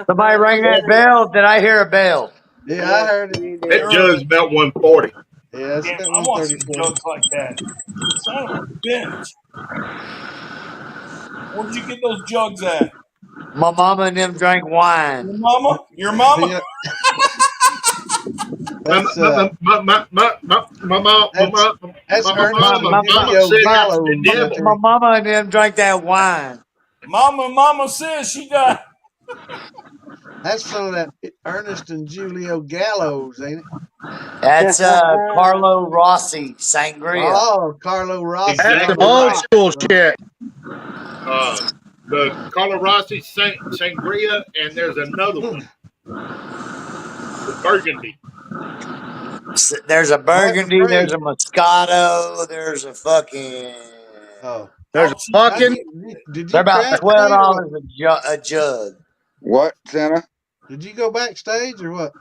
Somebody ring that Nice. bell. Did I hear a bell? Yeah, I Yes, heard it. you That did. Sure. jug's about 140. Yeah, it's Damn, got I want some 134. jugs like that. Son of a bitch. Where'd you get those jugs at? My mama and them drank wine. Your mama? Your mama? Yeah, My that's my my my my my my my my that's my My, Ernest and mama my, my, Julio said got to Gallows the right devil. my there. mama and them drank that wine. Mama says she got. That's some of that Ernest and Julio Gallows, ain't it? That's Carlo Rossi Sangria. Oh, Carlo Rossi. That's some Exactly Oh, old right. school shit. The Carlo Rossi Sangria, and there's another yeah. one, the Burgundy. There's a That's Burgundy. There's free. a Moscato. There's a fucking. Oh, There's How a cheap how is fucking. did They're you about crash tonight or what? $12 a jug. What, Santa? Did you go backstage or what?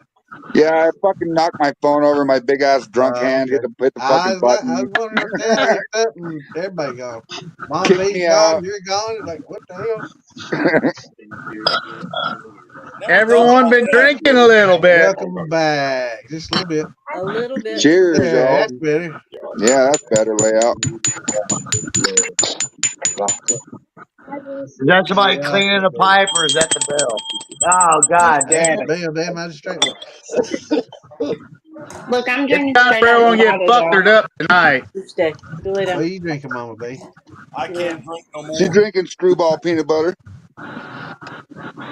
Yeah, I fucking knocked my phone over. My big ass drunk hand Okay. hit the fucking I button. was wondering if that hooked up and everybody gone. Mom Kicked B's me gone, out. you're gone. Like, what the hell? Never thought Everyone about been that. drinking a little bit. Welcome back. Just a little bit. A little bit. Cheers, There, y'all. that's better. Yeah, that's better layout. Is that somebody Yeah, that's cleaning a better. pipe or is that the bell? Oh, God That's damn the it. bell, damn magistrate. Look, I'm It's drinking time straight for out the everyone to get bottle, fuckered y'all. up tonight. You stay. Go lay What down. are you drinking, Mama B? I Lay can't down. drink no She more. drinking screwball peanut butter.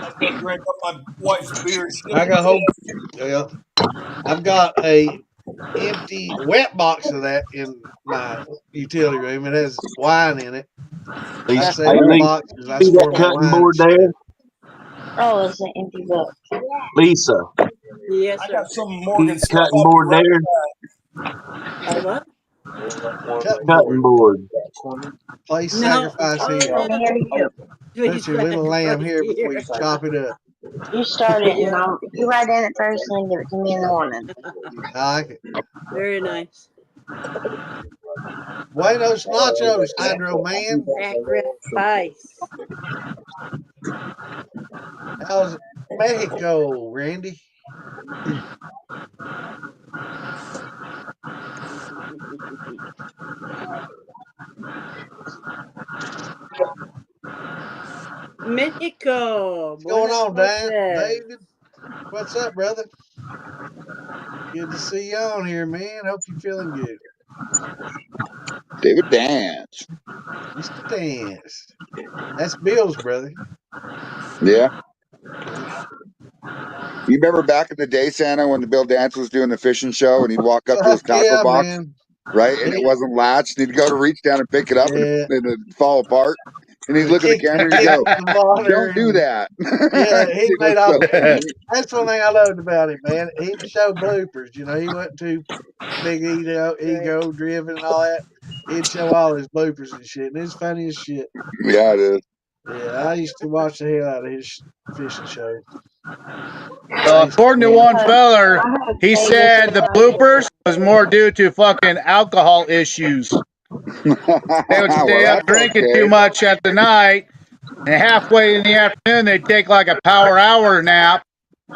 I can't drink up my wife's beer. She I doesn't got a whole, drink. yeah, I've got a empty wet box of that in my utility room. It has wine in it. I Lisa, save hey, them Lisa, boxes. I see that store my cutting wine and board there? shit. Oh, it's an empty book. Lisa, Yes, I sir. got some see Morgan that stuff. cutting I'll be board right there? back. A what? Cutting Cutting board. board. Place No. sacrifice Oh, here. you. Put Please your little lamb sacrifice here before you here. chop it up. You start it, and Yeah. you write in it first, and then give it to me in the morning. I like it. Very nice. Buenos nachos, Hydro Man. Sacrifice. How's Mexico, Randy? Mexico. What's going Buenas on, Dan? noches. David? What's up, brother? Good to see you on here, man. Hope you're feeling good. David Dance. Mr. Dance. That's Bill's brother. Yeah. Yeah. You remember back in the day, Santa, when the Bill Dance was doing the fishing show and he'd walk up to his Fuck tackle yeah, box, man. right? And it He, wasn't latched. And he'd go to reach down and pick it up and yeah. it'd fall apart. And he'd look at the He camera and he'd kicked go, the monitor "Don't do and that." yeah, he It was made all so funny. that's one thing I loved about him, man. He'd show bloopers. You know, he wasn't too big Right. ego driven and all that. He'd show all his bloopers and shit, and it's funny as shit. Yeah, it is. Yeah, I used to watch the hell out of his fishing show. I So used according to to one I feller, have he saved this said in the my bloopers was more due to fucking alcohol issues. They would Well, stay up that's drinking too okay. much at the night, and halfway in the afternoon they'd take like a power hour nap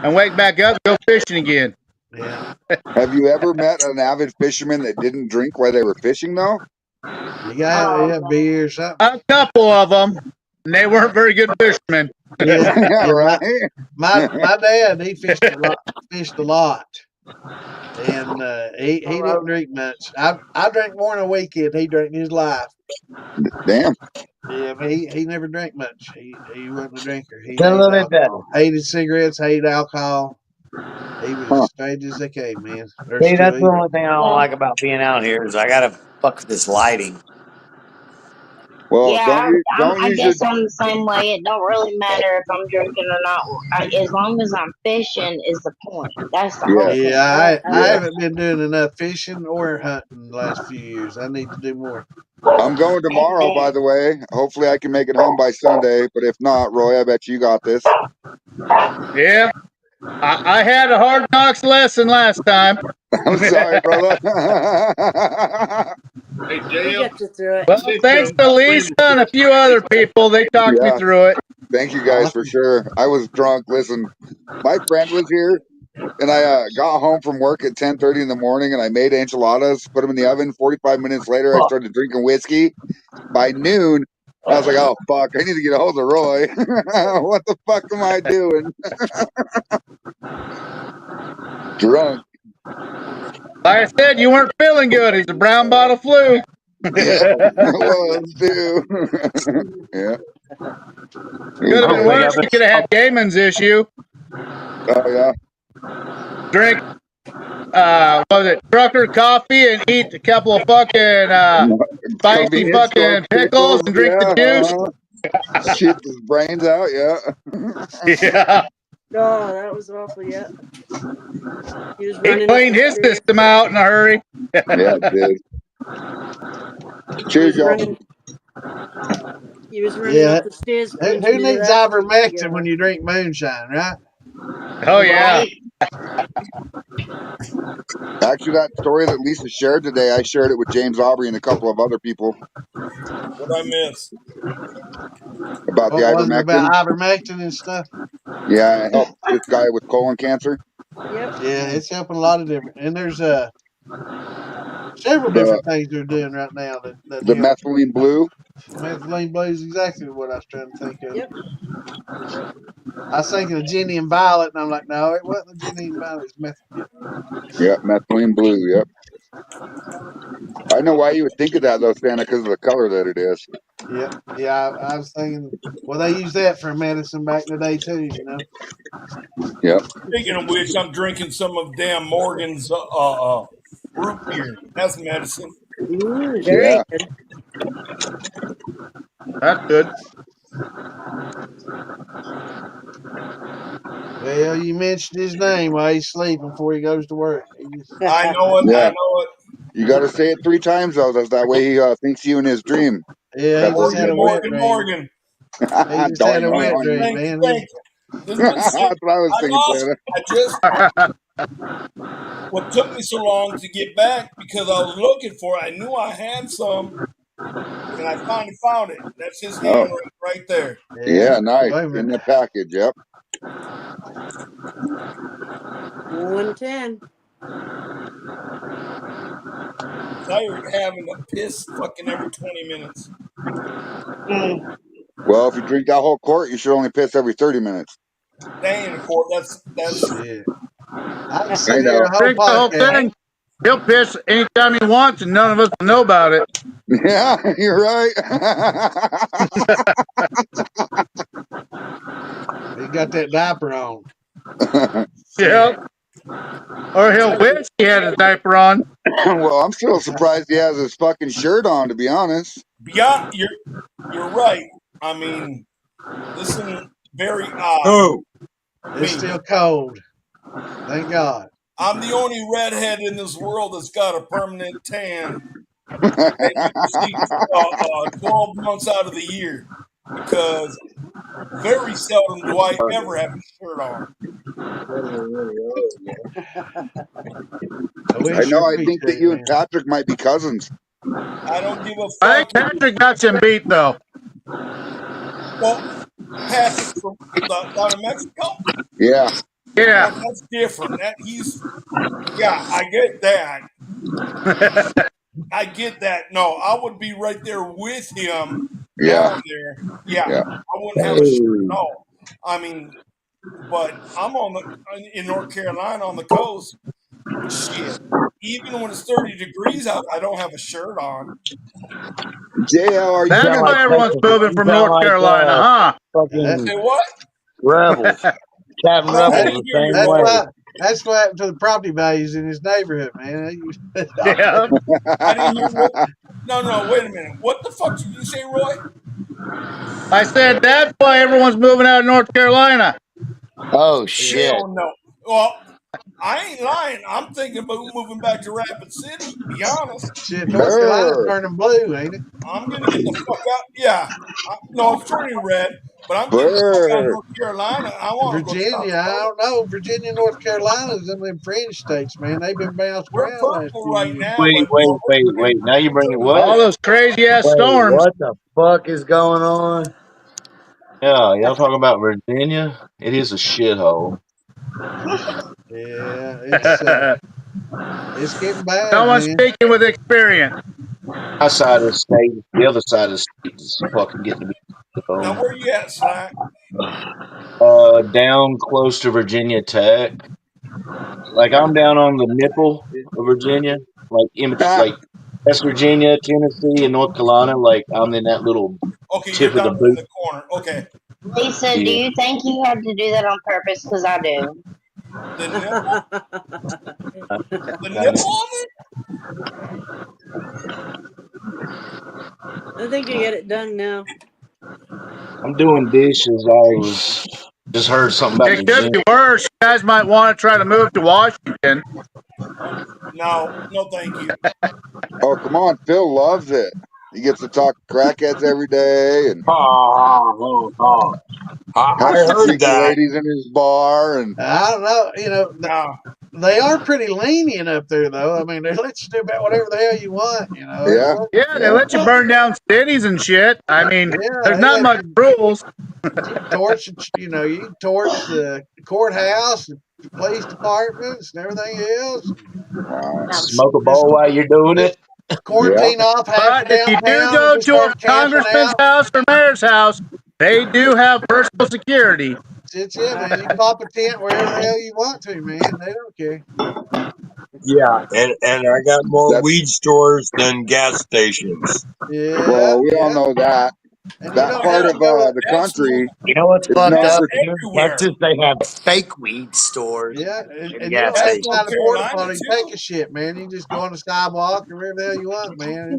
and wake back up and go fishing again. yeah. Have you ever met an avid fisherman that didn't drink while they were fishing, though? You got Oh, yeah, beer or something. A couple of them, and they weren't very good fishermen. Yeah, Yeah, yeah. right. My dad he fished a lot, and he didn't drink much. I drank more in a weekend. He drank his life. Damn. Yeah, but he never drank much. He wasn't a drinker. He Feel a hated little bit better. alcohol. Hated cigarettes. Hated alcohol. He was Huh. as straight as they came, man. Or See, still that's the evil. only thing I don't like about being out here is I gotta fuck with this lighting. Well, yeah. don't I use your guess I'm the same way. It don't really matter if I'm drinking or not. As long as I'm fishing is the point. That's the yeah whole Yeah, point. I yeah. haven't been doing enough fishing or hunting the last few years. I need to do more. I'm going tomorrow, by Amen. the way. Hopefully, I can make it home by Sunday. But if not, Roy, I bet you got this. Yeah, I had a hard knocks lesson last time. I'm sorry, brother. Hey, We'll JL, get you through it. Well, thanks ShitShow, to my friend Lisa was and a here few Friday. other people, they talked me Yeah, through it. thank you guys for Awesome. sure. I was drunk. Listen, my friend was here, and I got home from work at 10:30 in the morning, and I made enchiladas, put them in the oven. 45 minutes later, I started drinking whiskey. By noon, I was like, "Oh fuck, I need to get a hold of Roy. What the fuck am I doing?" Drunk. Like I said, you weren't feeling good. It's a brown bottle flu. Yeah, Could it was too. Yeah, it was have been Hopefully, great. worse. You could have had Gaiman's issue. Oh yeah, Drink, what was it, trucker coffee and eat a couple of fucking spicy convenience store fucking pickles pickles. and drink the Yeah, juice. shit his brains out. Yeah, Yeah, Oh, that was awful. Yeah. He was he running up cleaned the his stairs. system out in a hurry. yeah, it did. He Cheers, was y'all. running. He was running Yeah. up the stairs Who cleaning it needs after he. ivermectin when you drink moonshine, right? Oh yeah, Right? Actually, that story that Lisa shared today, I shared it with James Aubrey and a couple of other people What I miss? about the What was it about ivermectin. ivermectin and stuff? Yeah, it helped this guy with colon cancer. Yep. Yeah, it's helping a lot of different. And there's several The different things they're doing right now that the help. methylene blue. Methylene blue is exactly what I was trying to think of. Yep. Yep. I was thinking of Jenny and Violet, and I'm like, no, it wasn't the Jenny and Violet. It's meth. Yeah, Yep, methylene blue. Yep. I know why you would think of that though, Santa, because of the color that it is. yeah, yeah. I was thinking, well, they used that for medicine back in the day too. You know. Yep. Speaking of which, I'm drinking some of damn Morgan's root beer. That's medicine. Ooh, Yeah. very good. that's good. Well, you mentioned his name while he's sleeping before he goes to work. He just, I know it. Yeah. I know it. You got to say it 3 times though. That way he thinks you in his dream. Yeah, he just had a wet Morgan, dream. Morgan. He just had Doing, a wet doing. dream, Thank you, man. thank you. This has been sick. That's what I was I thinking, lost. Santa. I just what took me so long to get back because I was looking for it. I knew I had some, and I finally found it. That's his Oh, hand right there. yeah, nice. Wait a In minute. the package, yep. 110. I'm tired of having to piss fucking every 20 minutes. Well, if you drink that whole quart, you should only piss every 30 minutes. Dang, of course, that's Shit. I can I sit here know. a whole Drink the whole podcast. thing. He'll piss anytime he wants, and none of us will know about it. Yeah, you're right. He got that diaper on. Yeah. Or he'll wish he had his diaper on. Well, I'm still surprised he has his fucking shirt on, to be honest. beyond. You're right. I mean, this is very odd. Who? It's Me. still cold. Thank God. I'm the only redhead in this world that's got a permanent tan that you can see 12 months out of the year because very seldom do I ever have a shirt on. I know. I think that you and Patrick might be cousins. I don't give a I fuck. think Patrick got him beat, though. Well, Patrick from down in Mexico? Yeah. Yeah. That's different. I get that. I get that. No, I would be right there with him Yeah. down there. Yeah. Yeah. I wouldn't have a shirt at all. I mean, but I'm in North Carolina on the coast. Shit. Even when it's 30 degrees out, I don't have a shirt on. JL, are you That's gonna? why everyone's moving from North Carolina, huh? Fucking Say what? Rebels. Captain No, I Rebels didn't the hear you, same That's Roy. way. why. That's what happened to the property values in his neighborhood, man. Yeah. I didn't hear what. No, wait a minute. What the fuck did you say, Roy? I said that's why everyone's moving out of North Carolina. Oh shit. Hell no. Well, I ain't lying. I'm thinking about moving back to Rapid City. Be honest. Shit, North Carolina's turning blue, ain't it? I'm gonna get the fuck out. Yeah. No, it's turning red, but I'm getting the fuck out of Brr. North Carolina. I want to go South Virginia, I Dakota. don't know. Virginia, North Carolina's in them fringe states, man. They've been bounced We're around last purple few right years. now, Wait, but wait, no, wait. Now you bring it All what? those crazy ass Wait, storms. what the fuck is going on? Yeah, y'all talking about Virginia? It is a shithole. Yeah, it's getting bad, Someone man. speaking with experience. My side of the state, the other side of the state is fucking getting to be now where you at, Slack? down close to Virginia Tech. Like I'm down on the nipple of Virginia, like in between, like West Virginia, Tennessee, and North Carolina. Like I'm in that little Okay, you're tip of the down in boot. the corner. Okay. Lisa, do Yeah. you think you had to do that on purpose? Because I do. The nipple? The I nipple know. on it? I think you get it done now. I'm doing dishes. I was just heard something about It could Virginia. be worse. You guys might want to try to move to Washington. No, thank you. Oh, come on. Phil loves it. He gets to talk to crackheads every day and I has to heard treat the that. ladies in his bar. And I don't know. No. They are pretty lenient up there, though. I mean, they let you do about whatever the hell you want. yeah, Yeah, they let you burn down cities and shit. I mean, Yeah, there's they not let much rules. you torch. You torch the courthouse, the police departments, and everything else. wow. Smoke a bowl while you're doing Just it. quarantine off half of But if you do downtown and go just to a start camping congressman's out. house or mayor's house, they do have personal security. It's it, man. You pop a tent wherever the hell you want to, man. They don't care. Yeah, and I got more That's weed stores than gas stations. Yeah, well, we all yeah. know that. And you That don't part have of to go. the That's no, country You know what's is fucked known that's up? for. Here in everywhere. Texas, they have fake weed stores Yeah, and and you gas don't have That's to stations. North find a porta Carolina potty to too. take a shit, man. You just go on the sidewalk or wherever the hell you want, man.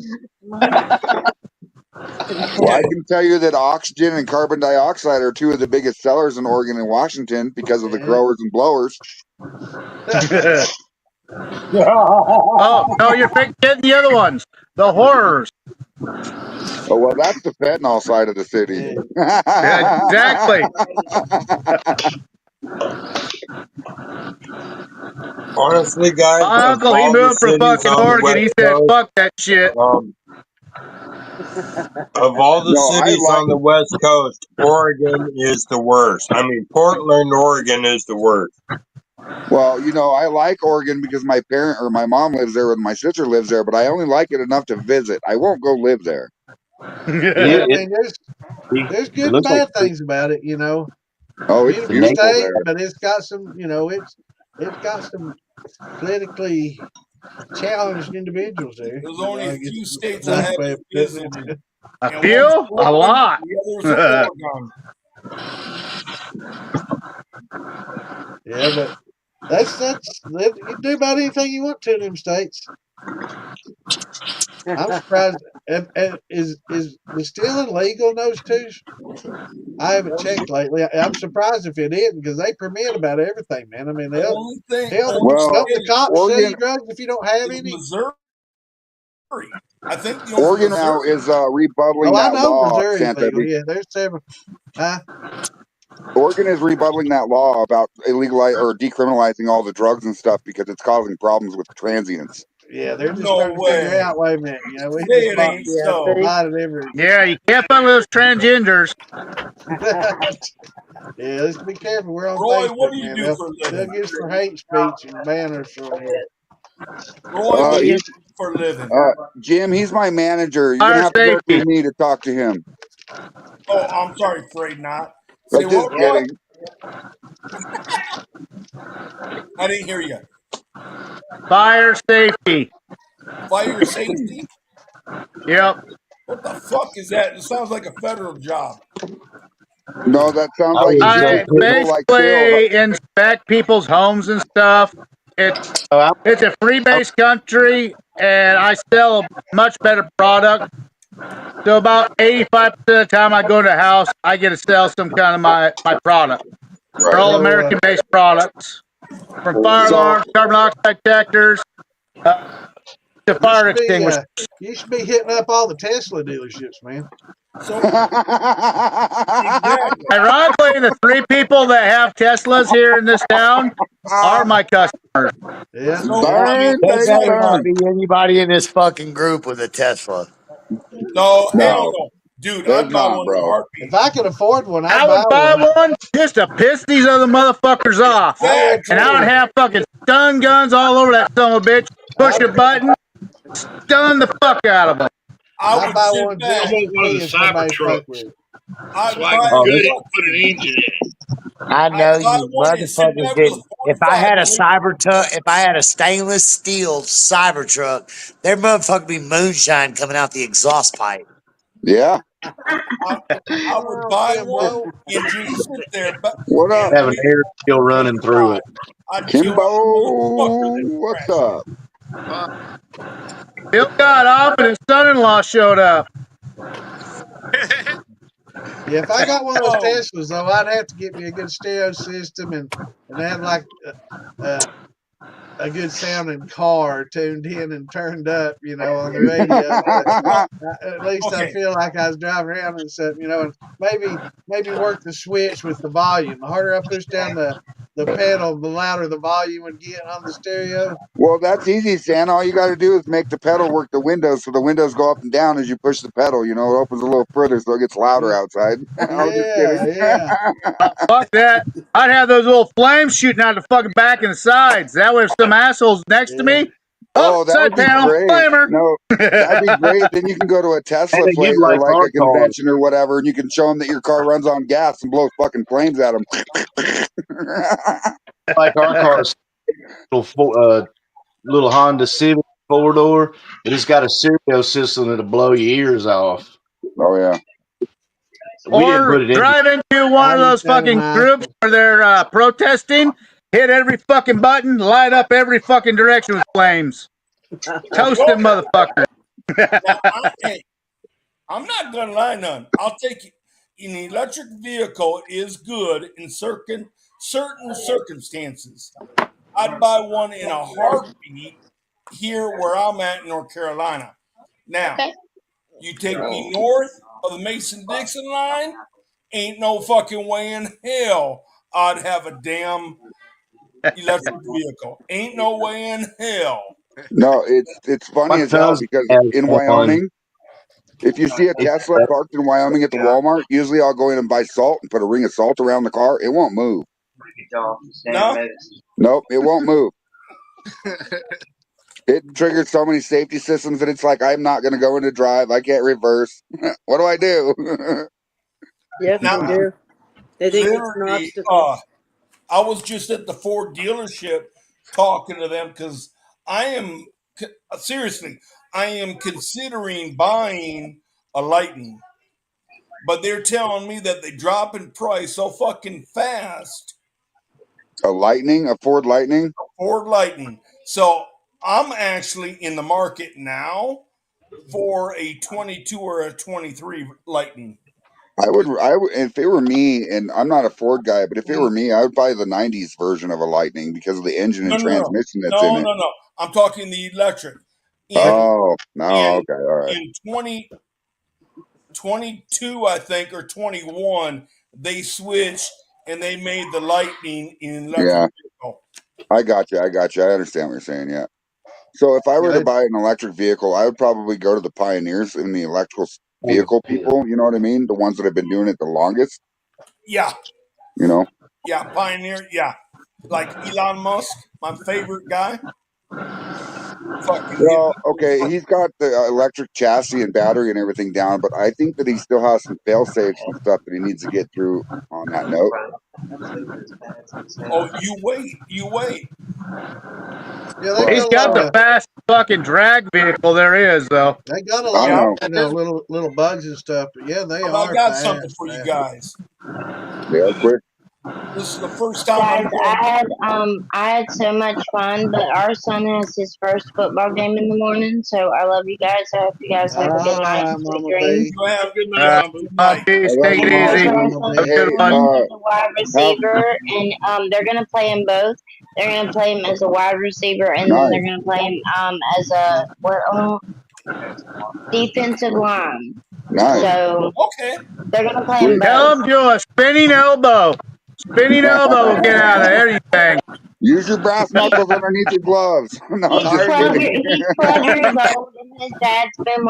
Well, I can tell you that oxygen and carbon dioxide are two of the biggest sellers in Oregon and Washington because of the Yeah. growers and blowers. Oh no, you're getting the other ones, the horrors. Oh well, that's the fentanyl side of the city. Yeah, exactly. Honestly, guys, My of uncle, he all the moved from cities fucking on the Oregon. West He said, Coast, "Fuck that shit." of all the No, I cities like. on the West Coast, Oregon is the worst. I mean, Portland, Oregon is the worst. Well, I like Oregon because my parent or my mom lives there and my sister lives there, but I only like it enough to visit. I won't go live there. Yeah, I mean, there's It good and looks like bad things about it. Oh, it's Beautiful the name. beautiful state, there. but it's got some. It's got some politically challenged individuals there. There's only a I guess few is states the I best haven't way of putting it. visited, A and one's few, a Portland, lot. the other's Oregon. Yeah, but you can do about anything you want to in them states. I'm surprised. Is distilling legal in those two? I haven't checked lately. I'm surprised if it isn't because they permit about everything, man. I mean, Only thing, hell, only Well, don't the state cops sell Oregon, you drugs if you don't have is any? Missouri. I think the only Oregon now Missouri. is rebuttaling Oh, I that know law, Missouri's Santa. legal. Yeah, there's several. Oregon is rebuttaling that law about illegalizing or decriminalizing all the drugs and stuff because it's causing problems with transients. Yeah, they're just No trying to figure way. out. Wait a minute, we Say just it bought ain't so. every. Yeah, you can't fuck with those transgenders. Yeah, let's be careful. We're on Roy, what Facebook, do you man. do for a They'll living? get us for hate speech and ban us for a while. Roy, what do you He's do for a living? Jim. He's my manager. You're gonna Fire have to go safety. through me to talk to him. Oh, I'm sorry, afraid not. Say But just what, Roy? kidding. I didn't hear you. Fire safety. Fire safety? Yep. What the fuck is that? It sounds like a federal job. No, that sounds I like was keeping I people like Phil. basically inspect people's homes and stuff. I, It's a free-based country, and I sell a much better product. So about 85% of the time I go into a house, I get to sell some kind of my product. They're Right. all So American-based products, from fire So alarms, carbon dioxide detectors, to you fire should be extinguishers. you should be hitting up all the Tesla dealerships, man. So exactly. Ironically, the three people that have Teslas here in this town are my customers. Yeah. So I mean, burn, There it's baby, like better not burn. be anybody in this fucking group with a Tesla. no, hell No, no, dude. there's I'd buy not, one in a bro. If heartbeat. I could afford one, I'd I buy would buy one. one just to piss these other motherfuckers off. I would And I would too. Exactly. have fucking stun guns all over that son of a bitch. Push I'd a button, stun the fuck out of them. I I'd would buy sit one I back. just want to one of the see if cyber somebody fuck with trucks it. so I'd I buy can a oh, gut this, it and put an fucking. engine in it. I I'd know buy you one and sit motherfuckers back with didn't. a If I 45 had a and cyber truck, if I had a stainless steel cyber truck, there motherfucker be moonshine coming out the exhaust pipe. Yeah. I, I would Oh, buy one Kimbo. and just sit there, but What up, and have an wait air for still the day to running through it. die. I'd kill Kimbo? every motherfucker that What's crashed. up? Bill got off and his son-in-law showed up. Yeah, if I got one of those Oh, Teslas, though, I'd have to get me a good stereo system and have like a good sounding car tuned in and turned up, on the radio. well, At least I okay. feel like I was driving around and stuff, and maybe work the switch with the volume. The harder I push down the pedal, the louder the volume would get on the stereo. Well, that's easy, Santa. All you got to do is make the pedal work the windows so the windows go up and down as you push the pedal. It opens a little further so it gets louder Yeah, outside. I was just yeah, kidding. yeah. Fuck that. I'd have those little flames shooting out the fucking back and the sides. That way if some asshole's next to Yeah. me, oh, Oh, that side would be panel, great. flamer. No, that'd be great. Then you can go to a Hey, Tesla you'd place or like like our a cars, convention or whatever, and you can show them that your car runs on gas and blows fucking flames at them. like our cars, little Honda Civic 4-door, but it's got a stereo system that'll blow your ears off. Oh yeah. We didn't Or put it in. drive into one I of used those to have a fucking nice groups one. where they're protesting, hit every fucking button, light up every fucking direction with flames. Toast them Well, motherfuckers. hey, I'm not gonna lie, none. I'll take it. An electric vehicle is good in certain circumstances. I'd buy one in a heartbeat here where I'm at in North Carolina. Now, Okay. you take me north of the Mason-Dixon line, ain't no fucking way in hell I'd have a damn electric vehicle. Ain't no way in hell. No, it's funny My as hell cousin because has in one. Wyoming, if you see a Tesla parked in Wyoming at the Walmart, usually I'll go in and buy salt and put a ring of salt around the car. It won't move. No? Nope, it won't move. It triggers so many safety systems that it's like I'm not going to go into drive. I can't reverse. What do I do? Yep, Now, they do. They think it's an literally, obstacle. I was just at the Ford dealership talking to them because I am seriously, I am considering buying a Lightning, but they're telling me that they drop in price so fucking fast. A Ford Lightning. Ford Lightning. So I'm actually in the market now for a 22 or a 23 Lightning. I would, if it were me, and I'm not a Ford guy, but if it were me, I would buy the '90s version of a Lightning because of the engine and transmission that's in it. No. I'm talking the electric. In Oh, no, in okay, all right. in 2022, I think, or 21, they switched and they made the Lightning in electric Yeah, vehicle. I got you. I understand what you're saying. Yeah. So if I were to buy an electric vehicle, I would probably go to the pioneers and the electrical vehicle people. You know what I mean? The ones that have been doing it the longest. Yeah, You know. yeah, Pioneer, yeah. Like Elon Musk, my favorite guy. Fucking Well, okay, he's got the electric chassis and battery and everything down, but I think that he still has some fail safes and stuff that he needs to get through on that note. Oh, you wait. Yeah, they He's got a got lot the of fastest fucking drag vehicle there is, though. they got a I lot of know. little bugs and stuff, but yeah, they But I are got something fast. for you Fast. guys. They are quick. This is the first time Guys, I'm going. I had so much fun, but our son has his first football game in the morning, so I love you guys. I hope you guys have a good All night right, and sweet Mama dreams. B. You have a good All night, right. Mama. Good night. Peace. I love Take you, it Mama Also, easy. our B. son Have a this good Hey, one. morning is a wide have receiver, and they're gonna play him both. They're gonna play him as a wide receiver, and then they're nice, gonna play him as a defensive line. nice. So Okay. they're gonna play him Sweet. both. Tell him to a spinning elbow. Spinning elbow will get out of anything. Use your brass He's knuckles underneath your gloves. No, I'm He's just 12 kidding. year, he's 12 years old, and his dad's been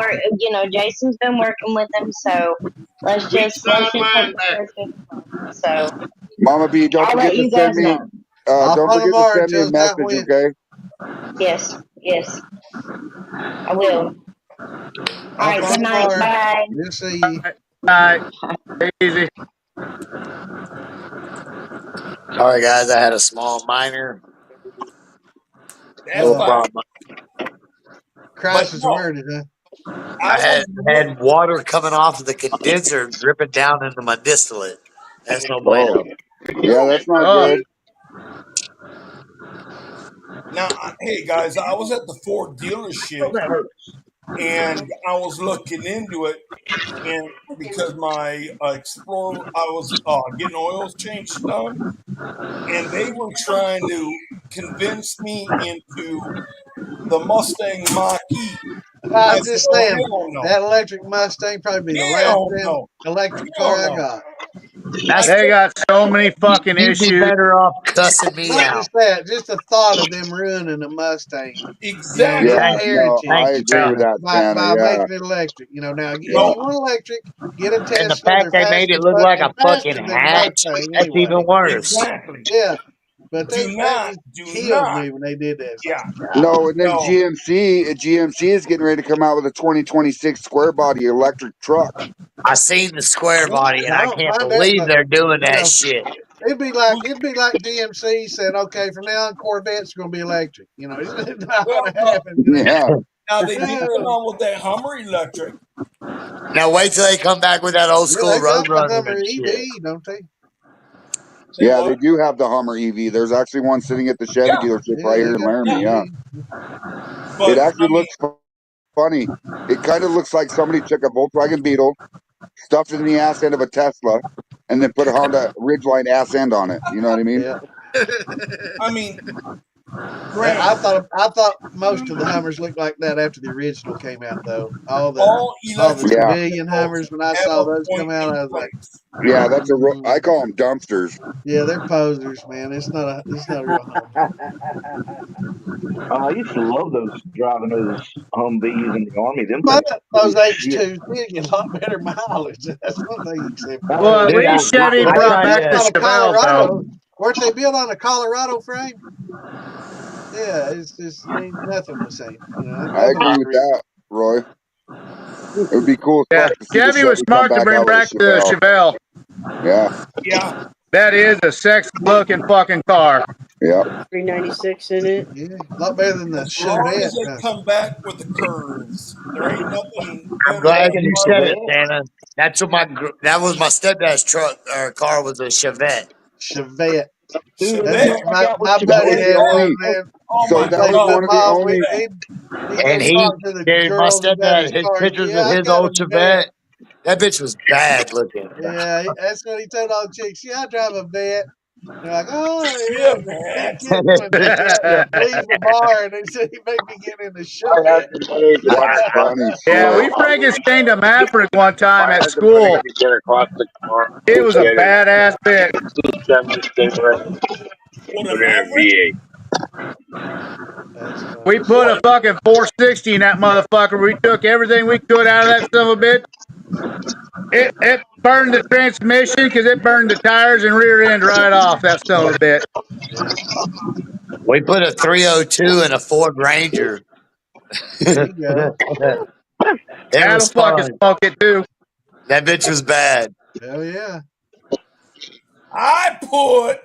Jason's been working with him, so Weak let's side just hope the linebacker. first goes well. So Mama B, don't I'll forget let to you send guys me. know. I'll Don't call forget to tomorrow and send me tell a us how it message, went. okay? Yes, I will. All I'll right, call good night, tomorrow. bye. We'll see All you. right. All right. Take it easy. Sorry, guys. I had a small minor. That's No Uh, fine. problem. But crisis no, averted, huh? I was I had water coming off of the condenser dripping down into my distillate. That's no Oh, bueno. yeah, that's not Oh, good. now. Hey guys, I was at the Ford dealership and I was looking into it, and because my Explorer, I was getting oils changed done, and they were trying to convince me into the Mustang Mach-E. I I was said, just "Oh saying hell no, that electric Mustang probably be the last hell damn no, electric car hell I no." got. I they said, got so many fucking You'd be issues. better off cussing me Not out. just that, just the thought of them ruining a Mustang. You know, Yeah, your exactly. Thank you. no, heritage. I Thank you, agree You with Tanner. know, that, by Tanner. by Yeah, making it electric. You know, now if yeah. you want electric, get a And the Tesla. fact They're they fast made it as look fuck like and a fucking faster than hatch, Mustang that's even anyway. worse. Exactly. Yeah, but that Do just killed not. me when they did that Yeah. stuff. No, and then No. GMC is getting ready to come out with a 2026 square body electric truck. I seen the square body, and I I don't can't mind that, believe but they're doing you that know, shit. it'd be like GMC said, okay, from now on Corvette's going to be electric. You know, it's not Well, going to no. happen. You know. Yeah. Now they did come Oh, out with that Hummer electric. Now wait till they come back with that old yeah, school they got the Roadrunner Hummer and shit. EV, don't they? Say Yeah, they what? do have the Hummer EV. There's actually one sitting at the Chevy Yeah. dealership Yeah, right they here in got Laramie. Yeah. Yeah, the EV. it But actually I mean, looks funny. It kind of looks like somebody took a Volkswagen Beetle, stuffed it in the ass end of a Tesla, and then put a Honda Ridgeline ass end on it. You know what I mean? Yeah. I mean, I thought most of the Hummers looked like that after the original came out, though. All the electric Yeah. civilian Hummers. When I have saw a those come point out, in I was like, place. Yeah, I call them dumpsters. yeah, they're posers, man. It's not a real Hummer. I used to love those driving those Humvees in the army. Them But things were cool those as shit. H2s did get a lot better mileage. That's one thing you can say about Well, them. at Dude, least Chevy Weren't I they brought tell back built you, the on a Chevelle, Colorado? though. Weren't they built on a Colorado frame? Yeah, it's just ain't nothing the same. I Nothing agree like with that, Roy. It would be cool as Yeah, fuck to see the Chevy was Chevy come smart to back bring out with a back the Chevelle. Chevelle. Yeah, Yeah. That is a sexy looking fucking car. yeah. 396 in it. Yeah, a lot better than the As long as Chevette. they come back with the curves, there ain't nothing I'm better glad than you a said Chevy. it, Santa. That was my stepdad's truck or car was a Chevette. Chevette. Dude, That's that's Chevette. what what I got with my That buddy was the had Chevette. one, only. man. Oh So my He'd that take was that one God. of the mom. only. He'd And go talk to the dude, my girls about stepdad, his his car. pictures Yeah, of I his got a old vet. Chevette, that bitch was bad looking. Yeah, that's what he told all the chicks. Yeah, I drive a vet. They're like, oh Yeah, yeah, big Matt. kidding when leave the bar, and they said he made me get in the Chevette. That's funny Yeah, shit. we Frankensteined a Maverick one time at school. It was a badass bitch. What a Maverick? That's We funny. put a fucking 460 in that motherfucker. We took everything we could out of that son of a bitch. It burned the transmission because it burned the tires and rear end right off, that son of a bitch. Yeah, We put a 302 in a Ford Ranger. there you go. It That'll was fucking fun. smoke it too. That bitch was bad. Hell yeah. I put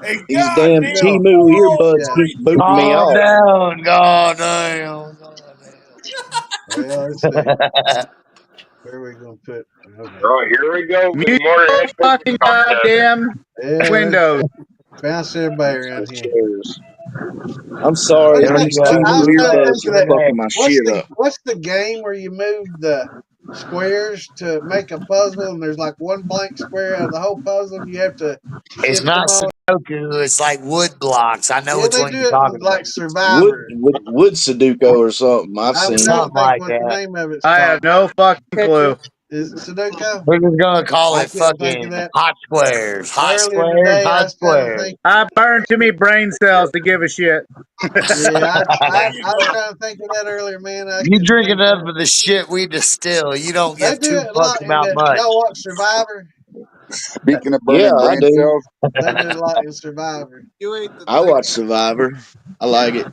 a These damn goddamn No, Timu earbuds yeah. keep booting me Calm off. down. God damn. Well, let's see. Where are we gonna put? Okay. Oh, here we go. Good Mute morning. your fucking goddamn Yeah, let's windows. bounce everybody around here. I'm sorry, Here but we these go. I Timu was trying to think earbuds of are that. fucking my What's shit the up. what's the game where you move the squares to make a puzzle, and there's like one blank square out of the whole puzzle, and you have to It's shift them not all. Sudoku. It's like wood blocks. I know Yeah, which they one do you're it talking like about. Survivor. Wood Sudoku or something. I've I'm seen it. trying to Something think like what the that. name of it's I called. have no fucking clue. Tetris. Is it Sudoku? We're just gonna call I it couldn't think of fucking that. hot squares. Hot Earlier squares, today, I hot was trying to squares. think. I burned too many brain cells to give a shit. Yeah, There you I was go. trying to think of that earlier, man. I You couldn't drink think of enough it. of the shit we distill. You don't They give do two it a fucks lot in about the. much. Y'all watch Survivor? Speaking of Yeah, burning I brain do. cells, They do it a lot in Survivor. I watch Survivor. I like it.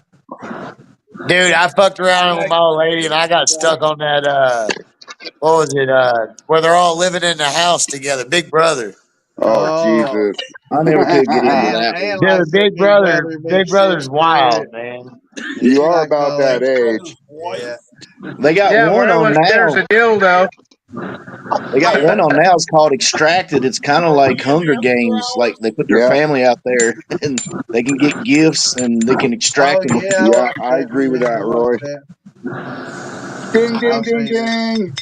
Dude, I fucked around with Like, my old lady and I got stuck on that what was it, where they're all living in the house together. Big Brother. oh Oh, Jesus. I never could get into and that one. and like Dude, say Big big Brother's sister, wild, man. and You she are likes about all that that. Big age. Brother's Yeah, wife. They got Yeah, where one on everyone shares now. a dildo. They got one on now. It's called Extracted. It's kind of Are we like in Hunger after Games. Like hours? they put their Yeah, family out there and they can get gifts and they can oh extract them. yeah, I yeah, watched I that. agree We with need to that, watch Roy. that. Ding, ding, I've ding, seen it. ding.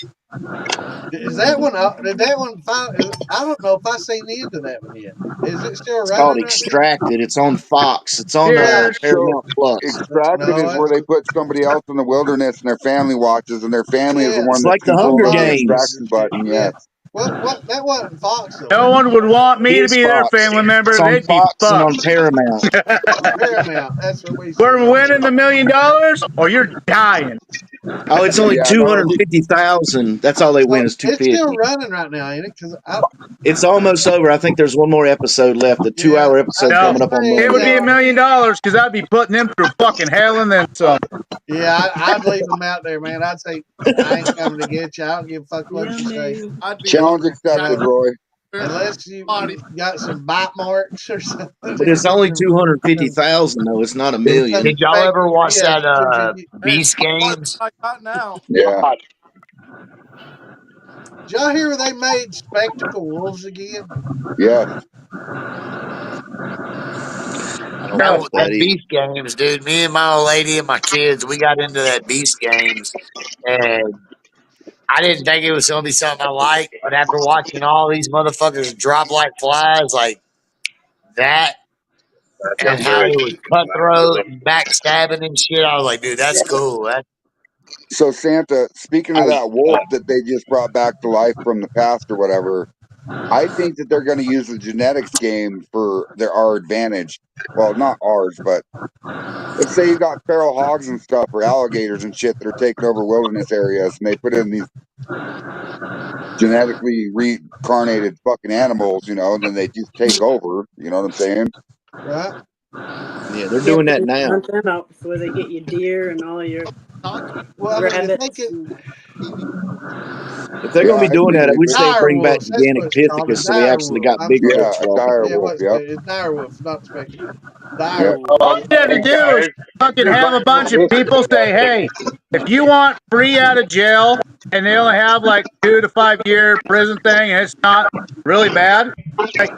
Is that one? Did that one? I don't know if I've seen the end of that one yet. Is it still It's called running right now? Extracted. It's on Fox. It's on Yeah. Cheers. So Paramount Plus. extracted No, is where that's they put somebody else in the wilderness and their family watches, and their family is the yeah. one It's that's like the controlling Hunger the Foxes Games. and extraction shit. button. Yeah. Yes. What? That wasn't Fox though, No was it? one would want It me to is be their Fox. family It's member. on They'd be Fox and on fucked. Paramount. Paramount. That's what we see We're on there. winning the $1 million or you're dying. Oh, it's only Yeah. No. 250,000. That's all they So win is it's still 250. running right now, ain't it? Because I It's almost over. I think there's one more episode left. The two yeah, hour I episode No, coming kept up on it saying would Monday. be $1 y'all. million because I'd be putting them through fucking hell and then some. Yeah, I'd leave them out there, man. I'd say I ain't coming to get you. I don't give a fuck what you say. Yummy. But Challenge accepted, Roy. unless you got some bite marks or something, But it's only some 250,000 though. It's not a Did, million. did y'all ever infected. watch Yeah, that Hey, Beast Games? I got now. Yeah. did y'all hear where they made spectacle wolves again? Yes. I don't That watch that that either. Beast Games, dude. Me and my old lady and my kids, we got into that Beast Games, and I didn't think it was gonna be something I liked, but after watching all these motherfuckers drop like flies, like that, and how it was cutthroat and backstabbing and shit. I was like, dude, that's cool. So Santa, speaking of that wolf that they just brought back to life from the past or whatever, I think that they're going to use the genetics game for our advantage. Well, not ours, but let's say you got feral hogs and stuff or alligators and shit that are taking over wilderness areas, and they put in these genetically reincarnated fucking animals, and then they just take over. You know what I'm saying? Right. Yeah, they're Yeah, doing but that they now. hunt them out before they get your deer and all your Well, I mean, if they rabbits. could, And, If they're Yeah, going to be I doing agree that, I with wish you. they'd dire bring back wolves. That's what gigantic it's called, a pithecus so we dire actually wolf. got I'm big sorry. Yeah, wolves a walking dire Yeah, around. wolf. what's Yep. it's dire wolf, not spectacle. Yep. Dire wolf. All you had to do is fucking have a bunch of people say, hey, if you want free out of jail and they only have like 2 to 5 year prison thing and it's not really bad, like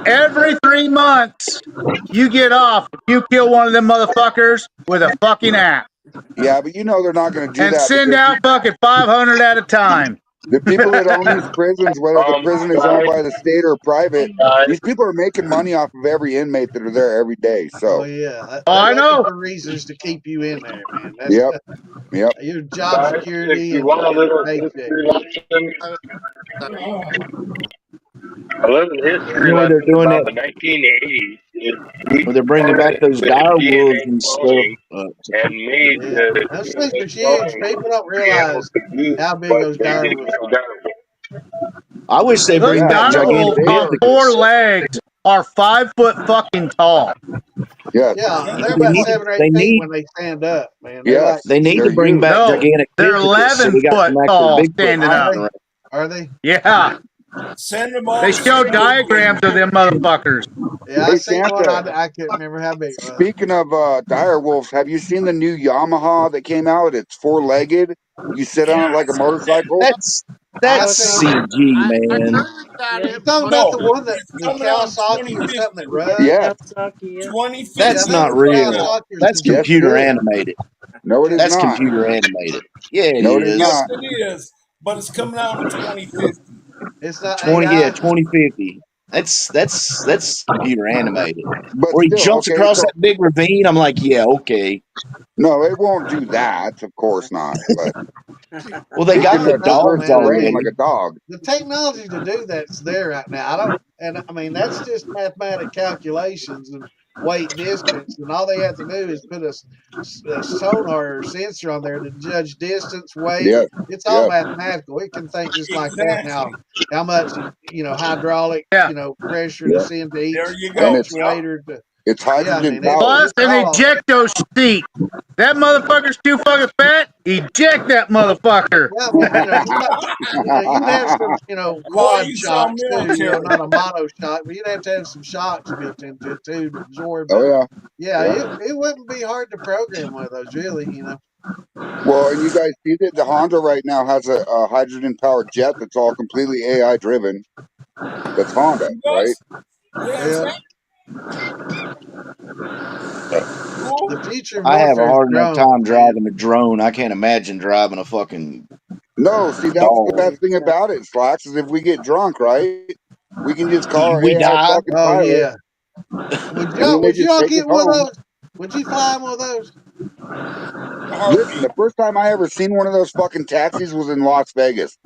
every 3 months you get off if you kill one of them motherfuckers with a fucking axe Yeah, but they're not going to do and that send because out fucking 500 at a time. the people that own these prisons, whether the prison is owned by the state or private, these people are making money off of every inmate that are there every day. Oh So, yeah, Oh, they're I looking know. for reasons to keep you in there, man. That's yep, yep. your job security and paycheck. A little history The only they're lesson doing about that, the 1980s is we or they're bringing back started those with dire wolves DNA and stuff. cloning and made Yeah, the those things DNA are huge. cloning People don't be able realize to do how big what those they dire did wolves with are. Darwin. I wish they Those bring Yeah, back dire no, gigantic wolves they on are. four pithecus. legs are 5 foot fucking tall. Yes, Yeah, they're They about need, 7 or 8 feet when they stand up, man. They're like yes, they need they're to bring huge. back No, gigantic they're pithecus so 11 we got foot some actual tall Bigfoot standing are up. walking they? around. Are they? Yeah, Send them they all to show Santa's diagrams basement. of them motherfuckers. Yeah, I Hey, seen one. Santa, I can't remember how big it was. speaking of dire wolves, have you seen the new Yamaha that came out? It's 4-legged. You sit on it like a motorcycle. That's I that's oh, it's seen. on. CG, I man. heard about Yeah, You it talking before. about No, the one that it's the coming out in Kawasaki or something that 2050. runs? Yes, Kawasaki. Yeah. Yeah, I That's 2050 think not it it's was coming real. out. Kawasaki or That's yes, it Suzuki. computer is. Yeah, animated. No, it is That's not. computer animated. Yeah, it No, it is Yes, is. not. it is. But it's coming out in 2050. it's not 20, yeah, AI. 2050. That's computer animated. But Or he still, jumps okay. across So that big ravine. I'm like, yeah, okay. no, it won't do that. Of course not. But Well, they it got can the I don't know, dogs traverse man. I terrain mean, like already. a dog. the technology to do that's there right now. I don't, and I mean that's just mathematic calculations and weight, distance, and all they have to do is put a sonar or sensor on there to judge distance, weight. Yes, It's all yes, mathematical. It can think just like that. Now, Exactly. how much hydraulic Yeah. pressure to yes. send to There each you And go. it's Yep. actuator to I hydrogen mean powered. Plus it's an all ejecto seat. That motherfucker's too fucking fat. Eject that motherfucker. yeah. I mean you'd have some Boy, quad you sound shocks too. military. Not a mono shock, but you'd have to have some shocks built into it too to absorb. Oh But yeah, yeah, yeah. it wouldn't be hard to program one of those, really. Well, and you guys see that the Honda right now has a hydrogen powered jet that's all completely AI driven. That's Honda, It right? does. Yeah, Yeah, exactly. Cool. the future of I have a warfare is hard enough drones, time man. driving a drone. I can't imagine driving a fucking No, see, that's the dog. best thing about it, Slacks, is if we get drunk, right? We can just call our We AI die. fucking Oh pilot, yeah, and then they would just y'all take us get one of home. those? Would you fly in one of those? A Listen, heartbeat. the first time I ever seen one of those fucking taxis was in Las Vegas.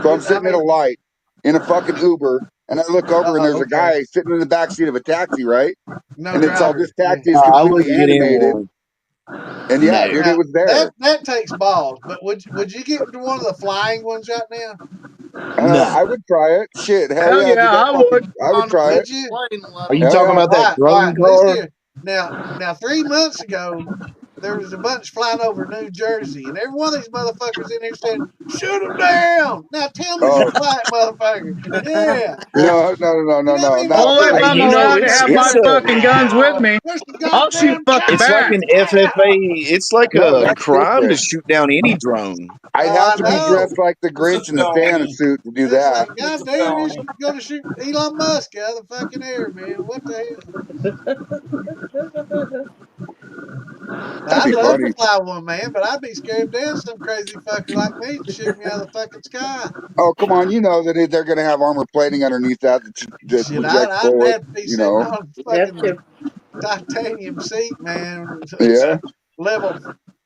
So I'm I sitting at a mean, light in a fucking Uber, and I look over, and there's a okay, guy sitting in the back seat of a taxi, right? no And it's all driver. this Yeah. taxi is I completely wouldn't get in animated, one. and yeah, No. dude, it Now was there. that takes balls. But would you get into one of the flying ones right now? I No. would try it. Shit, hell Hell yeah, yeah, dude, that I would. fucking, I would On try it. Would you? plane Are you level. Hell talking yeah. about that All right. drone Listen car? here. Now, 3 months ago, there was a bunch flying over New Jersey, and every one of these motherfuckers in here said, "Shoot them down!" Now tell me Oh you're a white motherfucker. Yeah. no, no, no, no, no. Many Not Only if for Hey, I'm you motherfuckers know, allowed in to here have my it's said, a fucking guns with "Yeah, me. there's some I'll shoot goddamn fucking it's like back. an Chinese." FFA. It's like no, a that's crime to different. shoot down any drone. I'd Oh, have I to be know. dressed like the It's a Grinch in the Santa felony. suit to do It's that. like, It's God a damn, you're felony. going to shoot Elon Musk out of the fucking air, man. What the hell? That'd I'd be love to funny. fly one, man, but I'd be scared to death some crazy fucker like me to shoot me out of the fucking sky. Oh, come on, you know that they're going to have armor plating underneath that that Shit, rejects I'd bullets. have to be You sitting know, on You have fucking to. titanium seat, man. It's Yeah. a level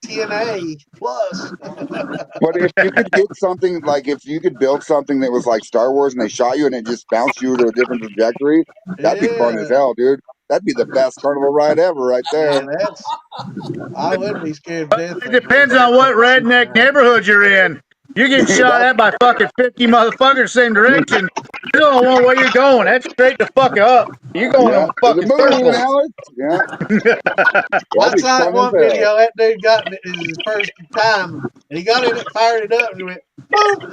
10A plus. But if you could get something like if you could build something that was like Star Wars and they shot you and it just bounced you to a different trajectory, that'd be fun as Yeah. hell, dude. That'd be the best carnival ride ever, right there. Yeah, I wouldn't be scared to death. It depends on what redneck neighborhood you're in. You get shot at by fucking 50 motherfuckers same direction. You don't know where you're going. That's straight the fuck up. You're going Yeah. in a To the fucking moon, circle. Alex. Yeah. I That'd be saw that fun as one hell. video. That dude got it his first time, and he got in it, fired it up, and he went boom.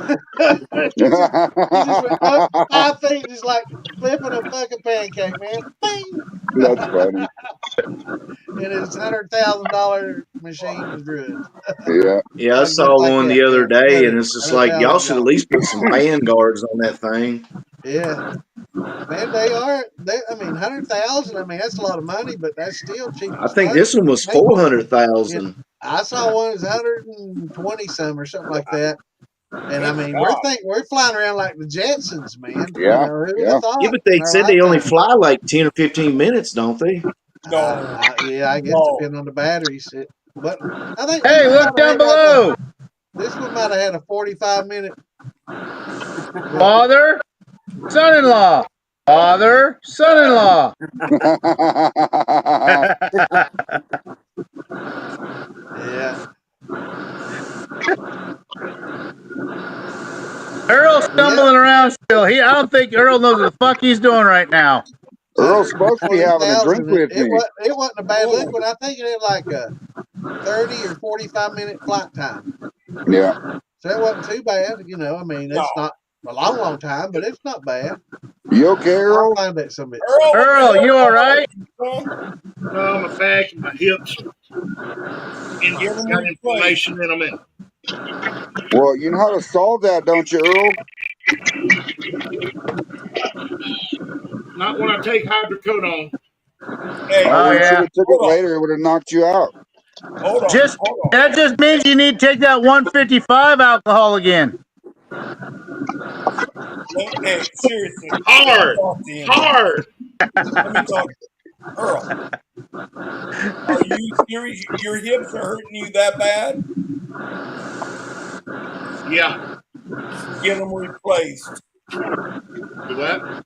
he just went up 5 feet, just like flipping a fucking pancake, man. Bing. That's funny. And his $100,000 machine was ruined. Yeah. Yeah, I Like just saw like one that, the other man. day, and Hundred, it's just hundred like y'all thousand should at gone. least put some fan guards on that thing. Yeah, man, they are. I mean, 100,000. I mean, that's a lot of money, but that's still cheap I as think fuck. this one was Man, 400,000. I saw one that's 120 some or something like that. And I Good mean, God. we're flying around like the Jetsons, man. You Yeah. know, who would Yeah. have thought Yeah, but they in our said they only lifetime? fly like 10 or 15 minutes, don't they? No. Yeah, I guess No. depending on the batteries. But I think this Hey, one look might have down had like below. this one might have had a 45-minute. Father, son-in-law. Father, son-in-law. Yeah. Earl's Yep. stumbling around still. I don't think Earl knows what the fuck he's doing right now. Earl's supposed to be having a drink 120,000. with It me. was it wasn't a bad Oh. look one. I think it had like a 30 or 45-minute flight time. Yeah. So it wasn't too bad. You know, I mean, No. it's not a long time, but it's not bad. You okay, I'll Earl? find that some bit. Earl, what the Earl, hell you all going on right? with you, son? No, my back and my hips Get them got replaced. inflammation in them. Well, you know how to solve that, don't you, Earl? Not when I take hydrocodone. Hey, Oh, Oh well, you should yeah. have took it hold on. later. It would have knocked you out. Hold on. Just Hold on. that just means you need to take that 155 alcohol again. Hey, seriously. Let me Hard. talk to him. Hard. Let me talk. Earl, are you serious? Your hips are hurting you that bad? Yeah. Get them replaced. Do what?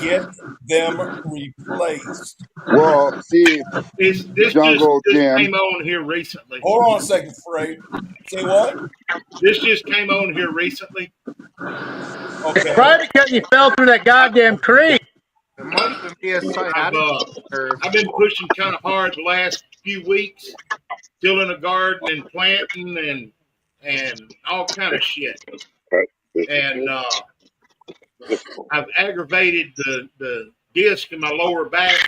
Get them replaced. Well, see, This Jungle just Jim. came on here recently. Hold on a second, Fred. Say what? This just came on here recently. It's Okay. probably because you fell through that goddamn creek. It must be a I've sciatic nerve. I've been pushing kind of hard the last few weeks, tilling a garden and planting and all kind of shit. And I've aggravated the disc in my lower back,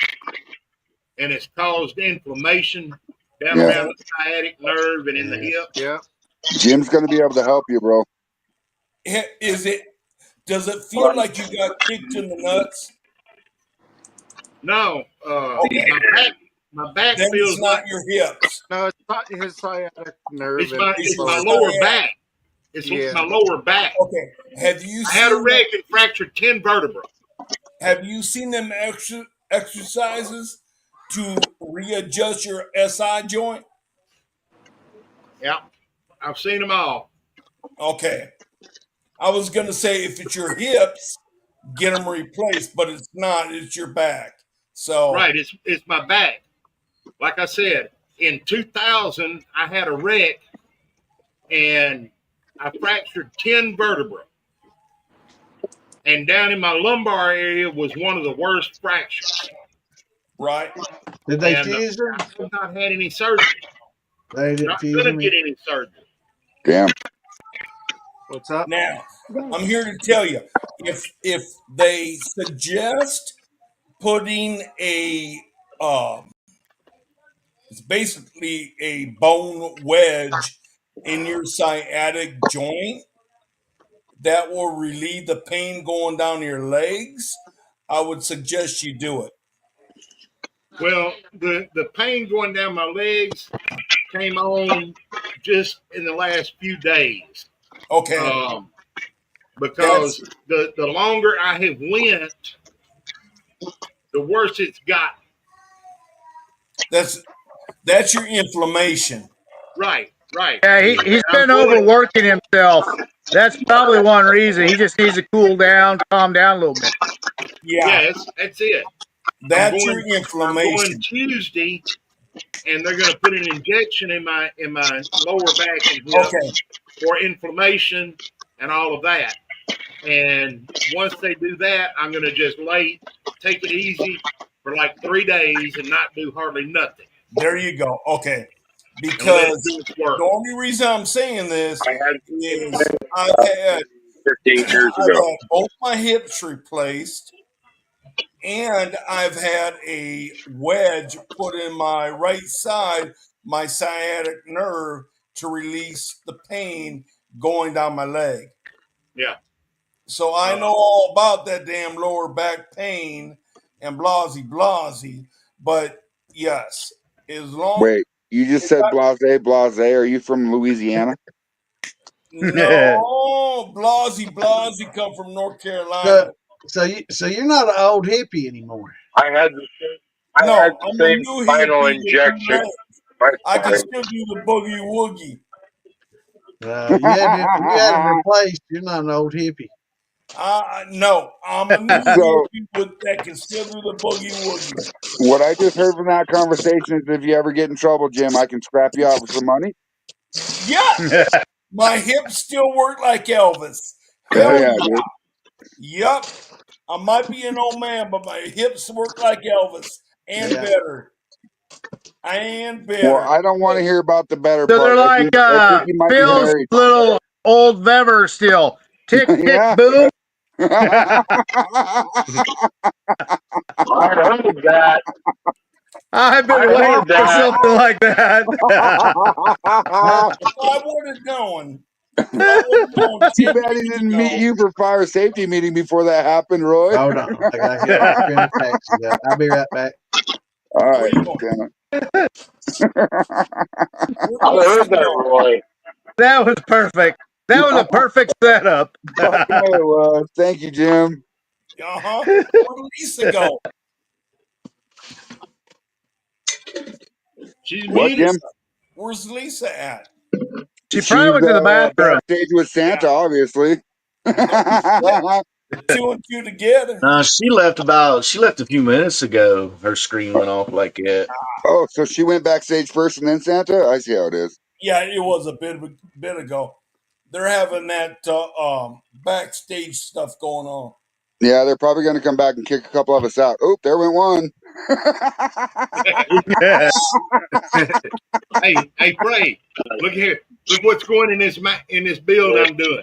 and it's caused inflammation down Yeah. around the sciatic nerve and in the hip. Yeah. Jim's going to be able to help you, bro. Is it? Does it feel like you got kicked in the nuts? No, Okay. my back Then feels it's not like your hips. No, it's not his sciatic nerve. it's my your lower sciatic. back. It's Yeah. my lower back. Okay. Have you I had a seen wreck and fractured 10 vertebrae. Have you seen them exercises to readjust your SI joint? Yeah, I've seen them all. Okay. I was going to say if it's your hips, get them replaced, but it's not. It's your back. So Right, it's my back. Like I said, in 2000, I had a wreck and I fractured 10 vertebrae. And down in my lumbar area was one of the worst fractures. Right. Did they And fuse them? I have not had any surgery. They didn't Not fuse going them. to get any surgery. Damn. What's up? Now, I'm here to tell you if they suggest putting it's basically a bone wedge in your sciatic joint that will relieve the pain going down your legs, I would suggest you do it. Well, the pain going down my legs came on just in the last few days. Okay. Because the longer I have went, the worse it's gotten. That's your inflammation. Right. Yeah, he's been overworking himself. That's probably one reason. He just needs to cool down, calm down a little bit. Yeah, that's it. that's your I'm going inflammation. Tuesday, and they're going to put an injection in my lower back and Okay, hips for inflammation and all of that. And once they do that, I'm going to just take it easy for like 3 days and not do hardly nothing. there you go. Okay, And let it because do its work. the only reason I'm saying this I had is I've had 15 years ago. both my hips replaced, and I've had a wedge put in my right side, my sciatic nerve, to release the pain going down my leg. Yeah. So I know all about that damn lower back pain and blasey blasey. But yes, as long Wait, you just said blase, blase. Are you from Louisiana? no blasey blasey come from North Carolina. So you're not an old hippie anymore. I had No, the I'm a same new spinal hippie with new injection. legs. My I can spine. still do the boogie woogie. You had it replaced. You're not an old hippie. No, I'm a new So hippie that can still do the boogie woogie. what I just heard from that conversation is if you ever get in trouble, Jim, I can scrap you out for some money. Yes, my hips still work like Elvis. Hell Hell yeah, yeah. dude. Yup. I might be an old man, but my hips work like Elvis and Yeah. better. And Well, better. I don't want to hear about the better So they're part. like I think you might be Phil's married. little old lever still. Tick, tick, Yeah. boom. I heard that. I've been I waiting heard for that. something like that. If I would have known, if I would have known Too 10 bad he years didn't meet ago, you for fire safety meeting before that happened, Roy. Hold on. I got to get a taxi. I'll be right back. All where right, you going? damn it. Where I do you heard see that, going? Roy. That was perfect. That was a perfect setup. Fucking it was. Thank you, Jim. Uh-huh. Where did Lisa go? She's What, muted. Jim? Where's Lisa at? She probably She's went to the bathroom. backstage with Santa, obviously. Two and two together. She left a few minutes ago. Her screen went off like that. Oh, so she went backstage first and then Santa? I see how it is. Yeah, it was a bit ago. They're having that backstage stuff going on. Yeah, they're probably going to come back and kick a couple of us out. Oh, there went one. Hey, Frey, look here. Look what's going in this build I'm doing.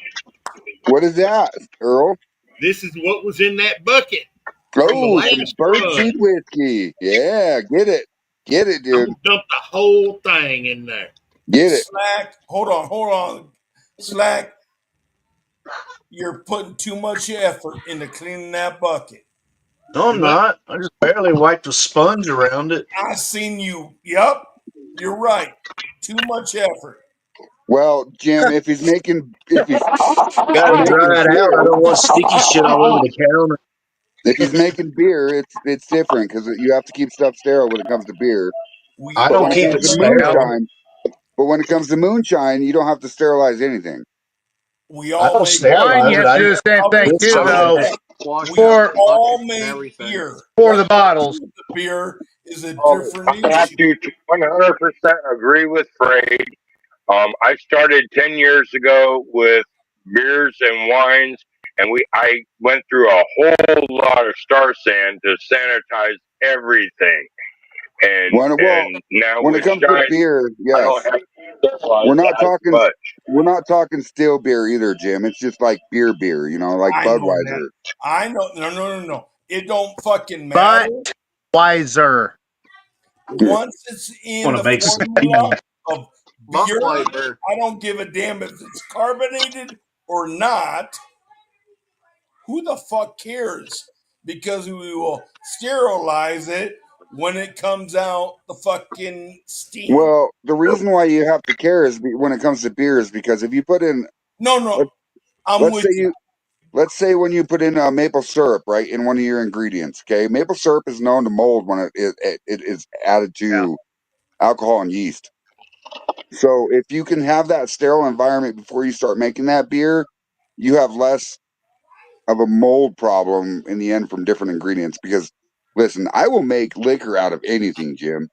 What is that, Earl? This is what was in that bucket from the Oh, some last birdseed run. whiskey. Yeah, get it. Get it, I'm dude. gonna dump the whole thing in there. Get it. Slack, hold on. Slack, you're putting too much effort into cleaning that bucket. No, I'm not. I just barely wiped a sponge around it. I seen you. Yup, you're right. Too much effort. Well, Jim, if he's Gotta making dry it out. I beer, don't want sticky shit all over the counter. if he's making beer, it's different because you have to keep stuff sterile when it comes to beer. We I But don't when it keep comes it to sterile. moonshine, you don't have to sterilize anything. We I all don't make Wine, sterilize you it. have to do the same thing This too, fine. though, Wash we out for the all bucket and make everything. beer. for What the bottles. the beer is a Oh, different I have issue. to 100% agree with Frey. I started 10 years ago with beers and wines, and I went through a whole lot of Star Sand to sanitize everything. And Well, now when it with comes to Shine, beer, I don't yes, have to sterilize we're not as talking much. we're not talking still beer either, Jim. It's just like beer, like I know that. Budweiser. I know. No. It don't fucking matter. But wiser. Once it's in the Make some formula of beer, Budweiser. I don't give a damn if it's carbonated or not. Who the fuck cares? Because we will sterilize it when it comes out the fucking steam. Well, the reason why you have to care is when it comes to beer is because if you put in No, let, I'm let's with say you. let's say when you put in maple syrup, right, in one of your ingredients. Okay, maple syrup is known to mold when it is added to alcohol and yeast. So if you can have that sterile environment before you start making that beer, you have less of a mold problem in the end from different ingredients. Because listen, I will make liquor out of anything, Jim.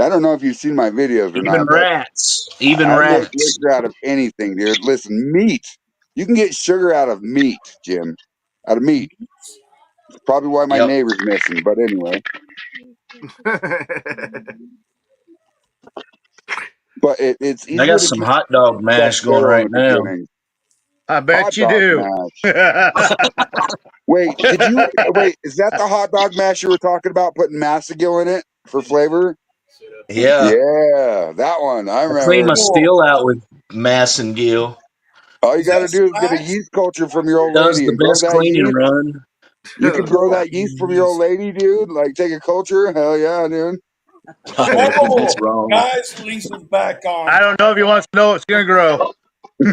I don't know if you've seen my videos or Even not, but rats. Even I make rats. liquor out of anything, dude. Listen, meat. You can get sugar out of meat, Jim. Out of meat. Probably why my Yep. neighbor's missing. But anyway. But it's I got easier to some keep hot dog stuff mash going sterile right in the now. beginning. I bet Hot you dog do. mash. Wait, wait, is that the hot dog mash you were talking about, putting Masagill in it for flavor? Yeah. Yeah, that one. I I clean remember. my steel out with mass and gill. All you Is got to that do is get a scratch? yeast culture from your old Does lady the and grow best that cleaning yeast. run. You can grow that yeast from your old Jeez. lady, dude. Like, take a culture. Hell yeah, dude. Oh, Oh, that's wrong. guys, Lisa's back I on. don't know if he wants to know what's going to grow.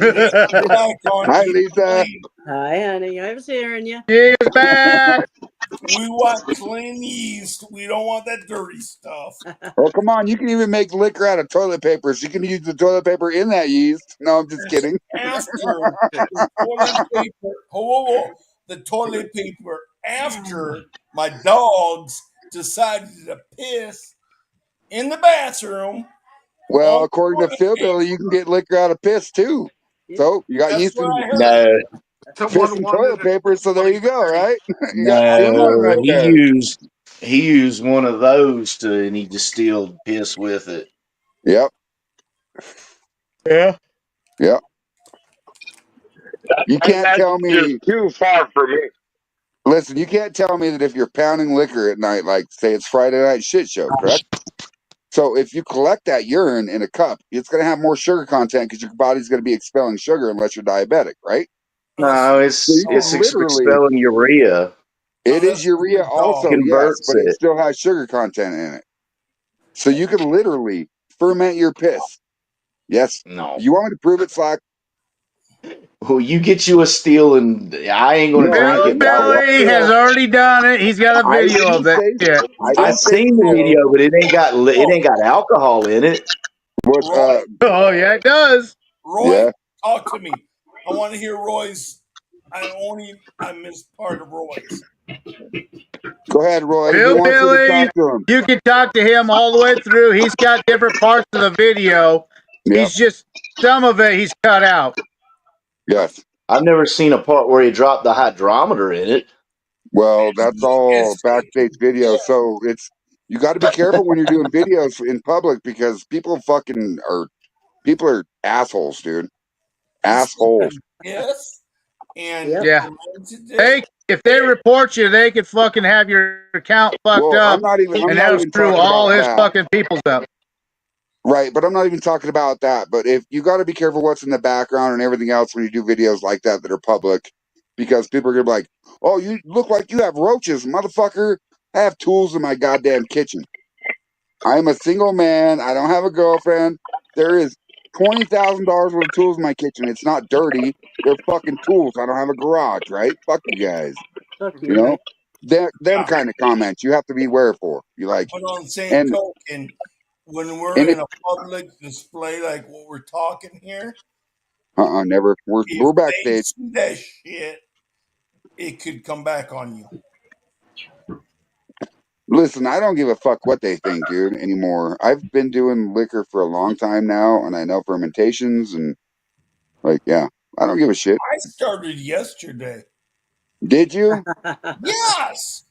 Lisa's back on. Hi, Keep Lisa. playing. Hi, honey. I was hearing you. He is back. We want clean yeast. We don't want that dirty stuff. Oh, come on. You can even make liquor out of toilet paper. So you can use the toilet paper in that yeast. No, I'm just Yes, kidding. after the toilet paper. The toilet paper after my dogs decided to piss in the bathroom Well, on according to toilet Philbilly, you paper. can get liquor out of piss too. Yeah. So you got That's yeast what in I heard. No, piss and toilet paper. So there you go, right? You got two in one no. right there. He used one of those and he distilled piss with it. Yep. Yeah. Yep. You can't That's tell just me. too far for me. Listen, you can't tell me that if you're pounding liquor at night, like say it's Friday night shit show, correct? So if you collect that urine in a cup, it's going to have more sugar content because your body's going to be expelling sugar unless you're diabetic, right? Unless No, you So you it's can literally. expelling urea. It is unless you're urea a dog. also, yes, Converts but it it. still has sugar content in it. So you can literally ferment your piss. Yes. No. You want me to prove it, Slack? Well, you get you a steel and I ain't gonna No, I drink it, didn't but I say want. Billy has still. already done it. He's got a I video of didn't that say. shit. I I didn't say seen the still. video, but it ain't got alcohol in it. Was Roy, Oh, yeah, it does. Roy, yeah. talk to me. I want to hear Roy's. I missed part of Roy's. Go ahead, Roy. He Bill wants you to Billy, talk to him. you can talk to him all the way through. He's got different parts of the video. Yep. He's just, some of it he's cut out. Yes. I've never seen a part where he dropped the hydrometer in it. Well, that's all It's, backstage video. So it's you got to be careful when you're doing videos in public because people are assholes, dude. Assholes. yes, and Yep. Yeah. today. If they report you, they could fucking have your account fucked Well, up, I'm and not that'll even screw talking all about his that. fucking peoples up. Right, but I'm not even talking about that. But if you got to be careful what's in the background and everything else when you do videos like that are public, because people are gonna be like, "Oh, you look like you have roaches, motherfucker." I have tools in my goddamn kitchen. I'm a single man. I don't have a girlfriend. There is $20,000 worth of tools in my kitchen. It's not dirty. They're fucking tools. I don't have a garage, right? Fuck you guys. Fuck You you, know, right? them kind of comments you have to be aware for. You like, But on the same and token, when we're and it, in a public display like what we're talking here, never. if We're they backstage. see that shit, it could come back on you. Listen, I don't give a fuck what they think, dude, anymore. I've been doing liquor for a long time now, and I know fermentations and like, yeah, I don't give a shit. I started yesterday. Did you? Yes.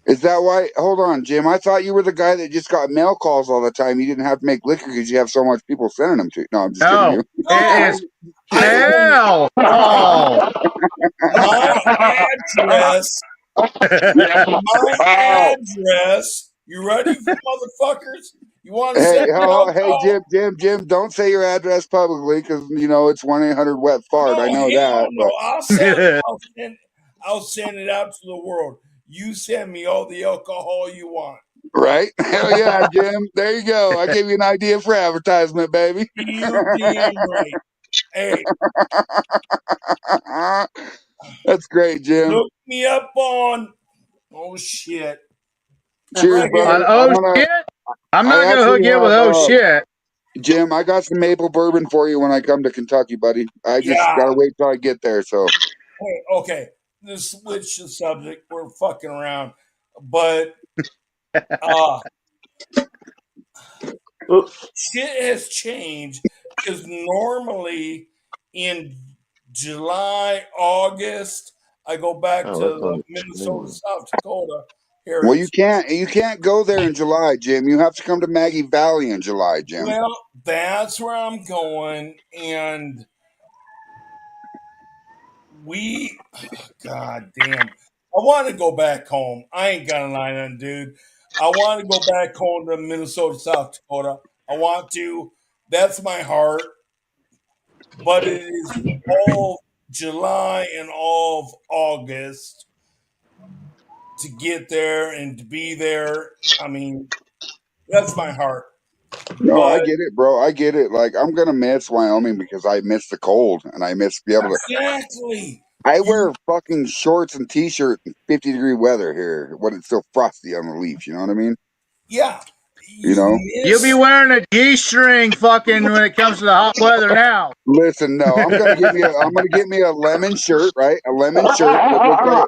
Is that why? Hold on, Jim. I thought you were the guy that just got mail calls all the time. You didn't have to make liquor because you have so much people sending them to you. No, I'm just kidding No, you. it No, is I only hell. Oh. my address. My Oh, address. You ready, motherfuckers? You want to Hey, send me hey, alcohol? Jim, don't say your address publicly because you know it's 1-800-WET-FART. No, I know hell that, no. but I'll send it out to the world. You send me all the alcohol you want. right? Hell yeah, Jim. There you go. I gave you an idea for advertisement, baby. You damn right. Hey, That's great, Jim. Look me up on. Oh shit! Cheers, Right here. brother. Shit. I'm I not gonna hook actually you up with have, shit. Jim, I got some maple bourbon for you when I come to Kentucky, buddy. I just Yeah. gotta wait till I get there. So Hey, okay. Let's switch the subject. We're fucking around, but shit has changed because normally in July, August, I go back to the Minnesota, South Dakota well, you heritage. can't go there in July, Jim. You have to come to Maggie Valley in July, Jim. Well, that's where I'm going, and God damn, I want to go back home. I ain't got an eye on, dude. I want to go back home to Minnesota, South Dakota. I want to. That's my heart. But it is all July and all of August to get there and to be there. I mean, that's my heart. No, I But get it, bro. I get it. Like I'm gonna miss Wyoming because I miss the cold and I miss be able to. exactly. I wear fucking shorts and t-shirt in 50-degree weather here when it's still frosty on the leaf. You know what I mean? Yeah. You know. You'll be wearing a G-string fucking when it comes to the hot weather now. Listen, no, I'm gonna get me a lemon shirt, right? A lemon shirt that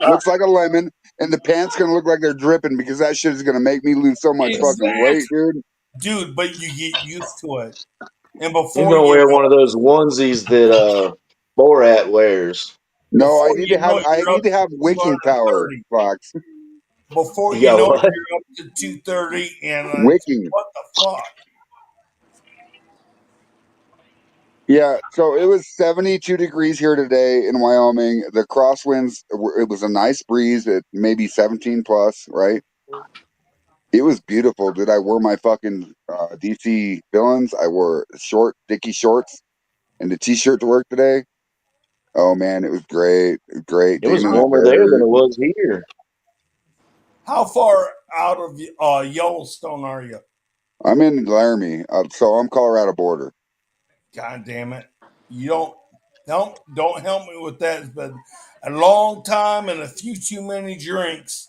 looks like a lemon, and the pants gonna look like they're dripping because that shit is gonna make me lose so much fucking weight, dude. Dude, but you get used to it. And You're before gonna you wear know one of those onesies that Borat wears. No, I before need you to have know it, you're up to wicking power, 230. Fox. Before You you got know it, what? you're up to 230 and Wicking. what the fuck? Yeah, so it was 72 degrees here today in Wyoming. The crosswinds, it was a nice breeze at maybe 17 plus, right? It was beautiful, dude. I wore my fucking DC villains. I wore Dickie shorts and the t-shirt to work today. Oh man, it was great. Great. It was Taking in the warmer there than dirt. it was here. How far out of Yellowstone are you? I'm in Laramie, so I'm Colorado border. God damn it! You don't help me with that. It's been a long time and a few too many drinks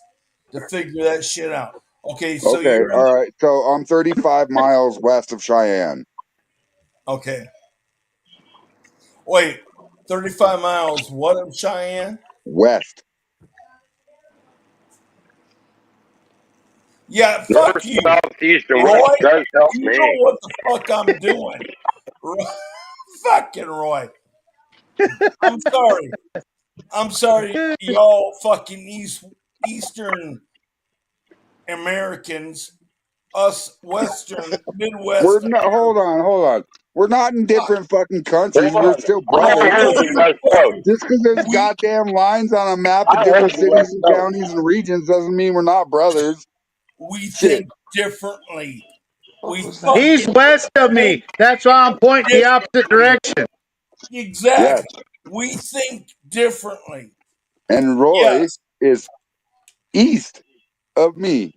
to figure that shit out. Okay, so Okay, you're in all right. So I'm 35 miles west of Cheyenne. okay. Wait, 35 miles. What of Cheyenne? West. Yeah, North, fuck you, south, east, and Roy. west does help You know me. what the fuck I'm doing, fucking Roy. I'm sorry. I'm sorry, y'all fucking Eastern Americans, us Western We're Midwest not. Hold on. We're not in Fuck. different fucking countries. We're still I brothers. hold the West Coast. Just because there's We goddamn lines on a map of I hold different the cities West and Coast. counties and regions doesn't mean we're not brothers. Shit. think differently. We He's fucking west of think me. That's why I'm pointing the opposite differently. direction. Yes. Exactly. We think differently. And Roy Yes, is east of me.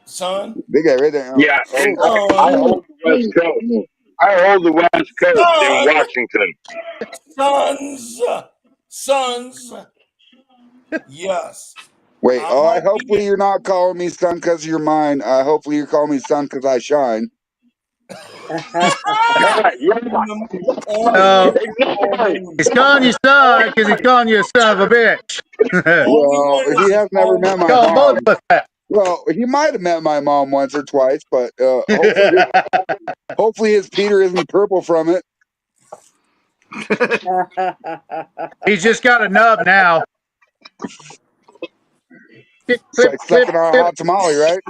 son. They got right there. Yeah, and I Son. hold the West Coast. I hold the West Coast in Son. Washington. Sons. Sons. Yes. Wait. I Oh, might be hopefully you're not calling me son because you're mine. Hopefully you're calling me son because I shine. No, Exactly. he's calling you son because he's calling you a son of a bitch. Well, he has never met my Call both mom. of us that. Well, he might have met my mom once or twice, but hopefully his Peter isn't purple from it. He's just got a nub now. Clip, It's clip, like clip, sucking on a clip. hot tamale, right?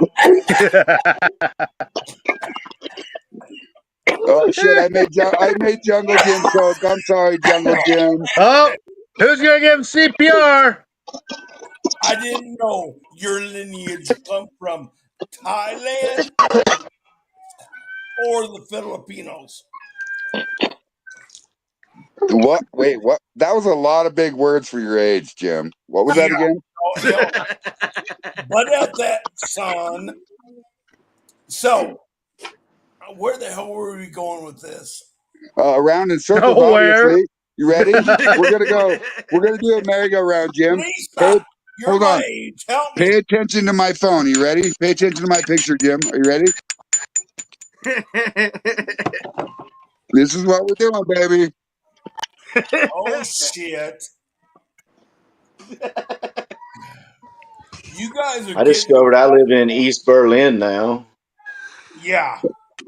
Oh shit! I made Jungle Jim choke. I'm sorry, Jungle Jim. Oh, who's gonna give him CPR? I didn't know your lineage come from Thailand or the Filipinos. What? Wait, what? That was a lot of big words for your age, Jim. What was that Yeah. again? Oh, hell. But at that, son. So, where the hell were we going with this? Around in circles, Nowhere. obviously. You ready? We're gonna go. We're gonna do a merry-go-round, Jim. Lisa, you're Hold my on. age. Help me. Pay attention to my phone. You ready? Pay attention to my picture, Jim. Are you ready? This is what we're doing, baby. Oh shit! You guys are I getting discovered I live in East Berlin now. yeah.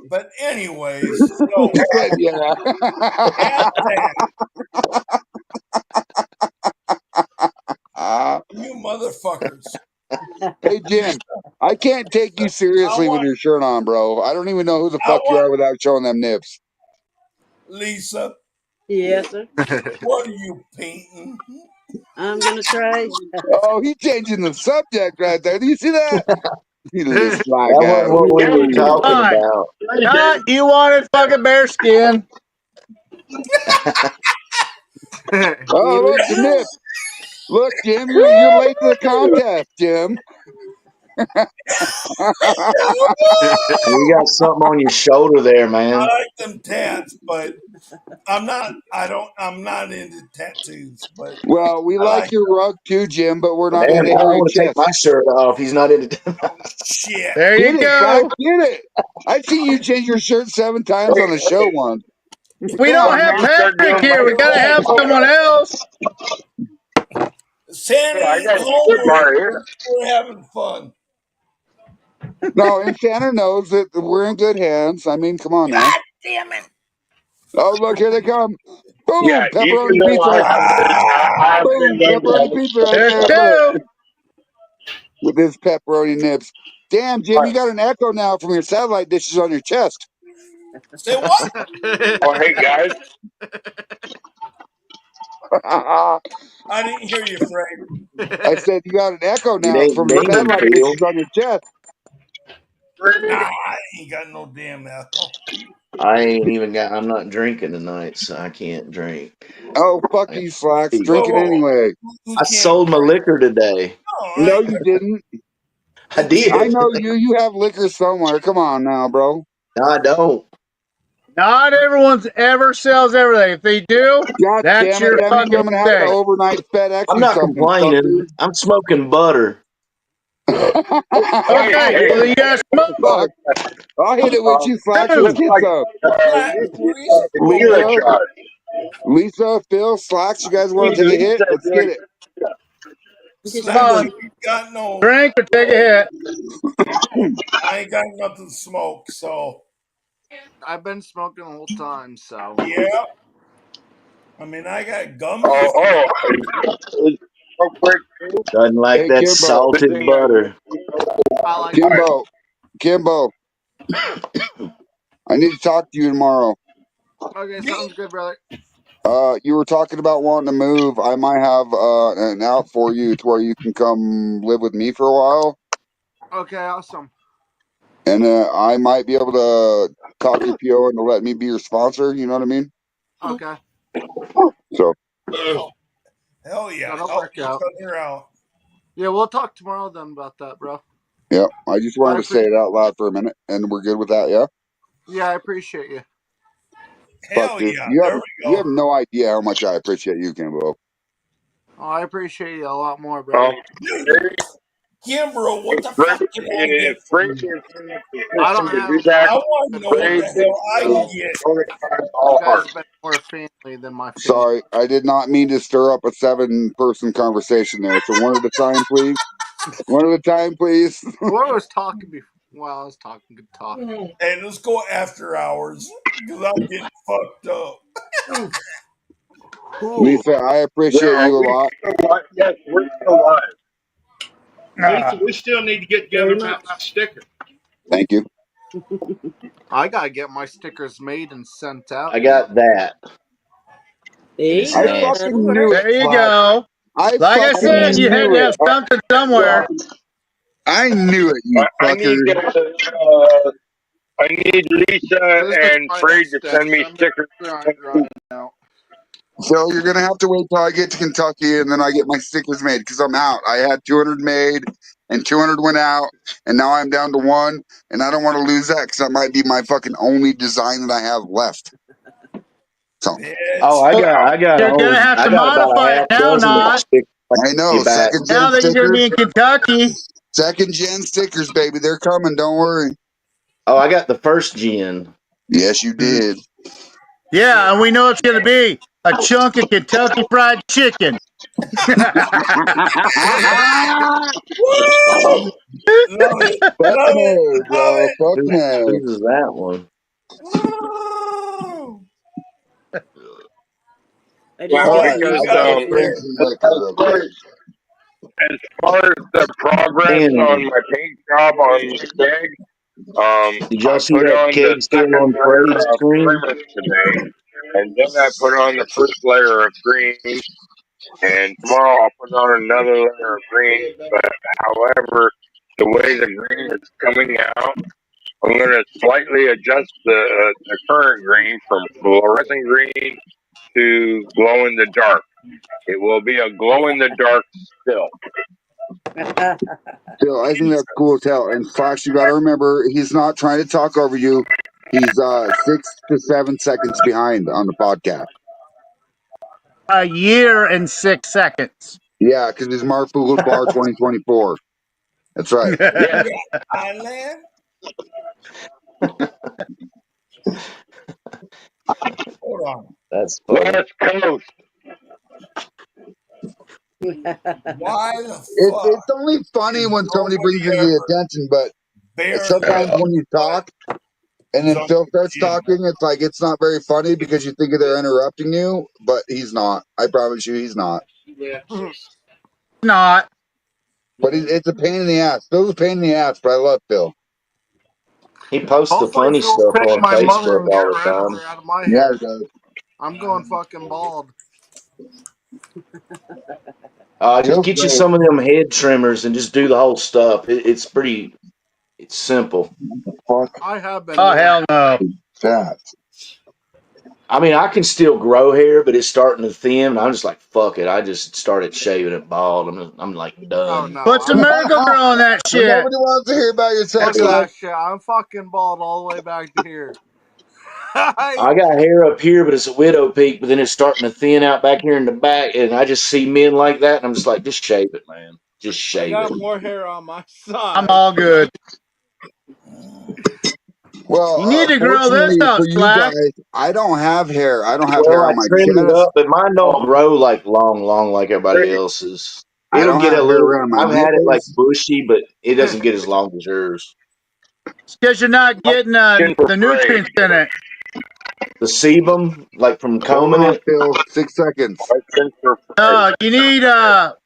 But anyways, so He said, "Yeah." at that, you motherfuckers. Hey, Jim. I can't take you seriously with your shirt on, bro. I don't even know who the fuck you are without showing them nips. Lisa, Yes, sir. what are you painting? I'm gonna try. Oh, he's changing the subject right there. Do you see that? You little sly That guy. wasn't what we were Ooh. talking Fine. about. You wanted fucking bear skin. Oh, look, the nips. Look, Jim, you're late to the contest, Jim. You got something on your shoulder there, I man. like them tats, but I'm not. I'm not into tattoos, but Well, we I like like your rug too, Jim, but we're not Damn, into I hairy want to take chest. my shirt off. He's not into. shit. There you Get it, Flax. go. Get it. I've seen you change your shirt 7 times on the show once. We Come don't on have now. Patrick here. We gotta have someone else. Santa ain't home. We're having fun. No, and Santa knows that we're in good hands. I mean, come on now. God damn it! Oh, look, here they come. Yeah, Boom, even pepperoni though pizza. I have Boom, pepperoni pizza right There's there. Look, two. with his pepperoni nips. Damn, Jim, you got an echo now from your satellite dishes on your chest. Say what? Oh, hey guys. I I didn't hear you, Frank. said you got an echo It now ain't from the dinging, satellite Phil. dishes on your chest. Nah, I ain't got no damn echo. I ain't even got. I'm not drinking tonight, so I can't drink. Oh, fuck I got you, Slacks. tea. Drink it anyway. Who I can't sold my drink? liquor today. All No, right. you didn't. I Who can't? I did. know you. You have liquor somewhere. Come on now, bro. No, I don't. Not everyone's ever sells everything. If they do, God that's damn it. your That means I'm fucking going to have to mistake. overnight FedEx I'm you not something, complaining. fucker. I'm smoking butter. Okay, well then you gotta smoke. Fuck. I'll hit it with you, Slacks. Let's Two. get some. Flat, were you smoking? Lisa, Lisa, Phil, Slacks, you guys want to take a hit? Let's get it. Just Come Slacks, on, one. you ain't got no. drink or take a hit. I ain't got nothing to smoke, so I've been smoking the whole time, so. yeah. I mean, I got gummies. Oh, real quick, Doesn't like Hey, that Kimbo, good salted thing butter. I like Kimbo, Kimbo, I need to talk to you tomorrow. Okay, Me? sounds good, brother. You were talking about wanting to move. I might have an out for you to where you can come live with me for a while, Okay, awesome. and I might be able to talk your PO into let me be your sponsor. You know what I mean? Okay, So Hell yeah. that'll Help work each out. other out. Yeah, we'll talk tomorrow then about that, bro. yeah, I just I wanted to say appreciate. it out loud for a minute, and we're good with that. Yeah. Yeah, I appreciate you. Fuck, Hell dude. yeah. You have There we you have go. no idea how much I appreciate you, Kimbo. Oh, I appreciate you a lot more, Um, brother. Dude, Kimbro, what the Frank, fuck can I get if for Frank you? is I position don't to have do a that, I problem want to with know what Frank the anything. hell I can is get. You all guys heart. have been more family than my family. Sorry, I did not mean to stir up a 7-person conversation there. So one at a time, please. One at a time, please. Whoever was talking before, while I was talking, could talk. Hey, let's go after hours because I'm getting fucked up. Cool. Lisa, I appreciate Yeah, you a we lot. still live. Yes, we're still live. Lisa, we still need to get together Very about my much. sticker. Thank you. I gotta get my stickers made and sent out I yet. got that, and it's I Hey, nasty. that'll fucking knew work. it, There you Slack. go. I Like I fucking said, you had knew to it. have something somewhere. I knew it, you I need fucker. I need Lisa This is and my Frey next to step. send me I'm stickers. running out. So you're gonna have to wait till I get to Kentucky and then I get my stickers made because I'm out. I had 200 made and 200 went out, and now I'm down to one, and I don't want to lose that because that might be my fucking only design that I have left. Oh, I got You're gonna have to about a modify it half now, dozen of not stickers I know. you back. Second now gen that you're gonna be in stickers. Kentucky. Second gen stickers, baby. They're coming. Don't worry. Oh, I got the first gen. Yes, you did. Yeah, and we know it's gonna be a chunk of Kentucky Fried Chicken. Woo! Love it. Fuck Love it. no, Love bro. it. Fuck no. Whose is that one? Woo! I just All Well, got right, new because I gotta stickers. drink some liquor real quick. as far as the progress on Man, my paint job on the keg, did I y'all see put that on the keg still second on layer Freight's of screen? primer today, and then I put on the first layer of green, and tomorrow I'll put on another layer of green. But however, the way the green is coming out, I'm going to slightly adjust the current green from fluorescent green to glow in the dark. It will be a glow in the dark still. Phil, I think that's cool as hell. And Fox, you gotta remember, he's not trying to talk over you. He's 6 to 7 seconds behind on the podcast. A year and 6 seconds. Yeah, because it's Mark Food Bar 2024. That's right. Yeah. Thailand. Hold on. That's funny. West Coast. Why the It's fuck only funny is when somebody Roman brings you the Pepper attention, but bearing sometimes when you talk and is then on Phil your starts chin? talking, it's like it's not very funny because you think they're interrupting you, but he's not. I promise you, he's not. Not. But it's a pain in the ass. Phil's a pain in the ass, but I love Phil. He posts the Hopefully, funny Phil stuff pick on my mother Facebook and get all the rid of time. her out of my Yeah, hair. he does. I'm going fucking bald. Just Phil's get you great. some of them head trimmers and just do the whole stuff. It's simple. Fuck I have been Oh doing. hell no. that. I mean, I can still grow hair, but it's starting to thin. And I'm just like, fuck it. I just started shaving it bald. I'm like Oh done. no, Put some Miracle-Gro on that Well, shit. nobody wants to hear about your look sex at life. that shit. I'm fucking bald all the way back to here. I got hair up here, but it's a widow peak. But then it's starting to thin out back here in the back, and I just see men like that, and I'm just like, just shave it, man. Just I shave it. got more hair on my I'm side. all good. Well, You need to grow this fortunately out, for you Splash. guys, I don't have hair. I don't have Well, hair I on my trimmed it chest. up, but mine don't grow like long like everybody else's. I It'll don't get have a hair little. around my I've had it like nipples. bushy, but it doesn't get as long as yours. It's because you're not getting Question for the Fred. nutrients in it. The sebum, like from Hold combing on, it. Phil. 6 seconds. Question for Fred. You need Or,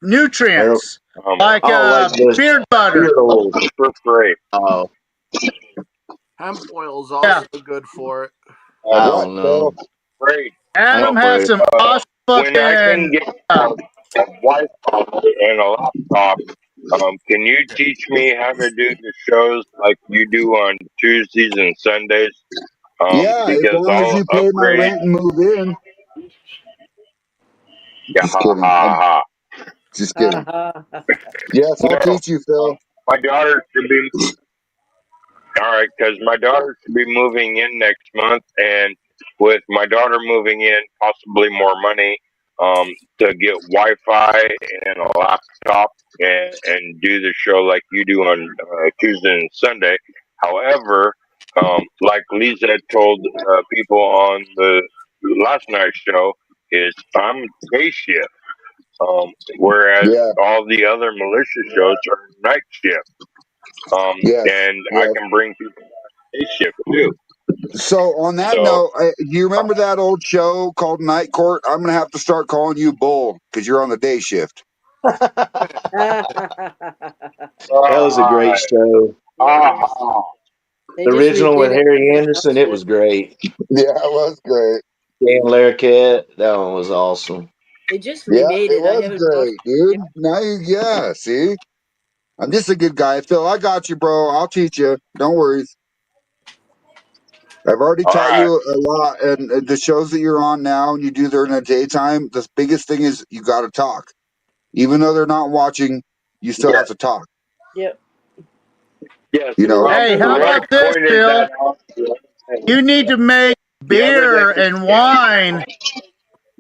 nutrients Um, like like the beard butter. beard oil. for Fred. Oh, Hemp oil is Yeah, also good for it. I What, don't Phil? know. Fred. I Adam ain't has afraid. some awesome When I can fucking. get a Wi-Fi and a laptop, can you teach me how to do the shows like you do on Tuesdays and Sundays? Yeah, as Because long as I'll you pay my upgrade. rent and move in. Yeah, Just ha kidding. ha I'm ha. just kidding. Yes, I'll No, teach you, Phil. my daughter should be all right because my daughter should be moving in next month, and with my daughter moving in, possibly more money to get Wi-Fi and a laptop and do the show like you do on Tuesday and Sunday. However, like Lisa had told people on the last night's show, is I'm day shift, whereas Yeah. all the other militia shows are night shift. Yes. And I Yes. can bring people day shift too. So on that So note, do you remember that old show called Night Court? I'm gonna have to start calling you Bull because you're on the day shift. That was a great show. They The just original with redid it Harry for Anderson, it CrossFit. was great. Yeah, it was great. Dan Larroquette, that one was awesome. They just Yeah, remade it it. I was haven't watched great, it yet. dude. Now you, yeah, see, I'm just a good guy, Phil. I got you, bro. I'll teach you. Don't worry. I've already all taught right, you a lot, and the shows that you're on now, and you do during the daytime. The biggest thing is you got to talk, even though they're not watching. You still have yes, to talk. Yep. yes. You know. Hey, how Red about this, pointed Phil? that out. You need to make beer and wine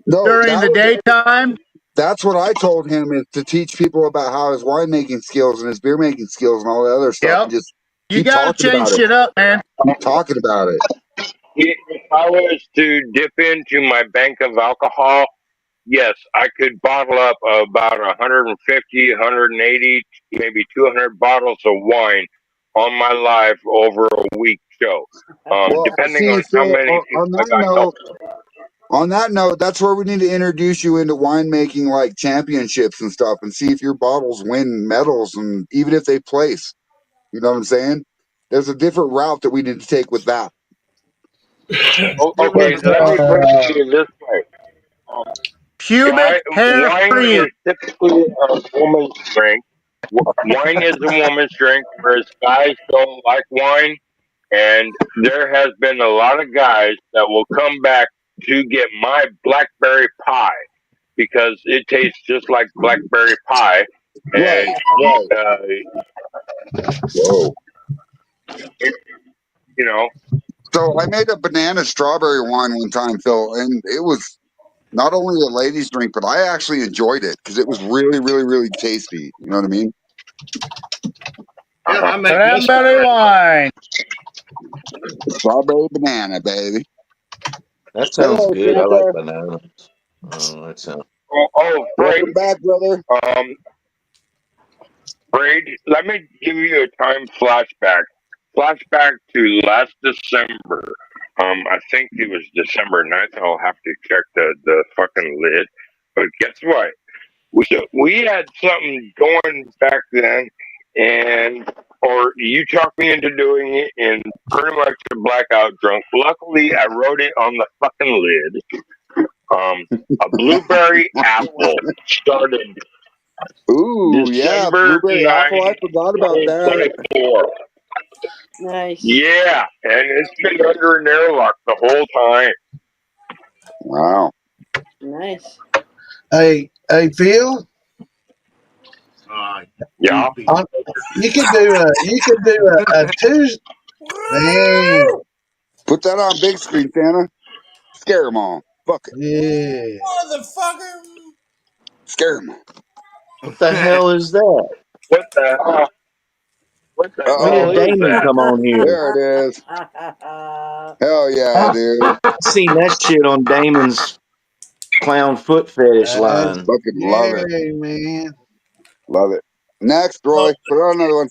during the daytime. That's what I told him, is to teach people about how his winemaking skills and his beer making skills and all that other stuff. Yep. And just You keep gotta talking change about it. shit up, man. Keep talking about it. If I was to dip into my bank of alcohol, yes, I could bottle up about 150, 180, maybe 200 bottles of wine on my live over a week show, Well, depending see, on how Phil, many people on I that got note, helping. that's where we need to introduce you into winemaking, like championships and stuff, and see if your bottles win medals, and even if they place. You know what I'm saying? There's a different route that we need to take with that. Okay, let me put it to you this way. Pubic hair Wine free. is typically a woman's drink. Wine is a woman's drink, whereas guys don't like wine. And there has been a lot of guys that will come back to get my blackberry pie because it tastes just like blackberry pie. And, Whoa. you know. So I made a banana strawberry wine one time, Phil, and it was not only a ladies' drink, but I actually enjoyed it because it was really, really, really tasty. You know what I mean? Yeah, I make Cranberry wine. Strawberry banana, baby. That sounds Hello, good. I like Santa. bananas. Oh, that sounds. Braid. Welcome back, brother. Braid, let me give you a time flashback. Flashback to last December. I think it was December 9th. I'll have to check the fucking lid. But guess what? We had something going back then, or you talked me into doing it in pretty much a blackout drunk. Luckily, I wrote it on the fucking lid. A blueberry apple started Ooh, yeah, December blueberry 9th, apple. I forgot about that. 2024. Nice. Yeah, and it's been under an airlock the whole time. Wow. Nice. Hey, Phil. Yeah. You could do a Tuesday. Man, Put that on big screen, Santa. Scare them all. Fuck it. yeah. Motherfucker. Scare them. What the hell is that? What the hell? What the We hell had Uh-oh. is Damon that? come on here. There it is. Hell yeah, dude. I seen that shit on Damon's clown foot fetish That's line. Fucking love it. scary, man. Love it. Next, Roy. Put on another one.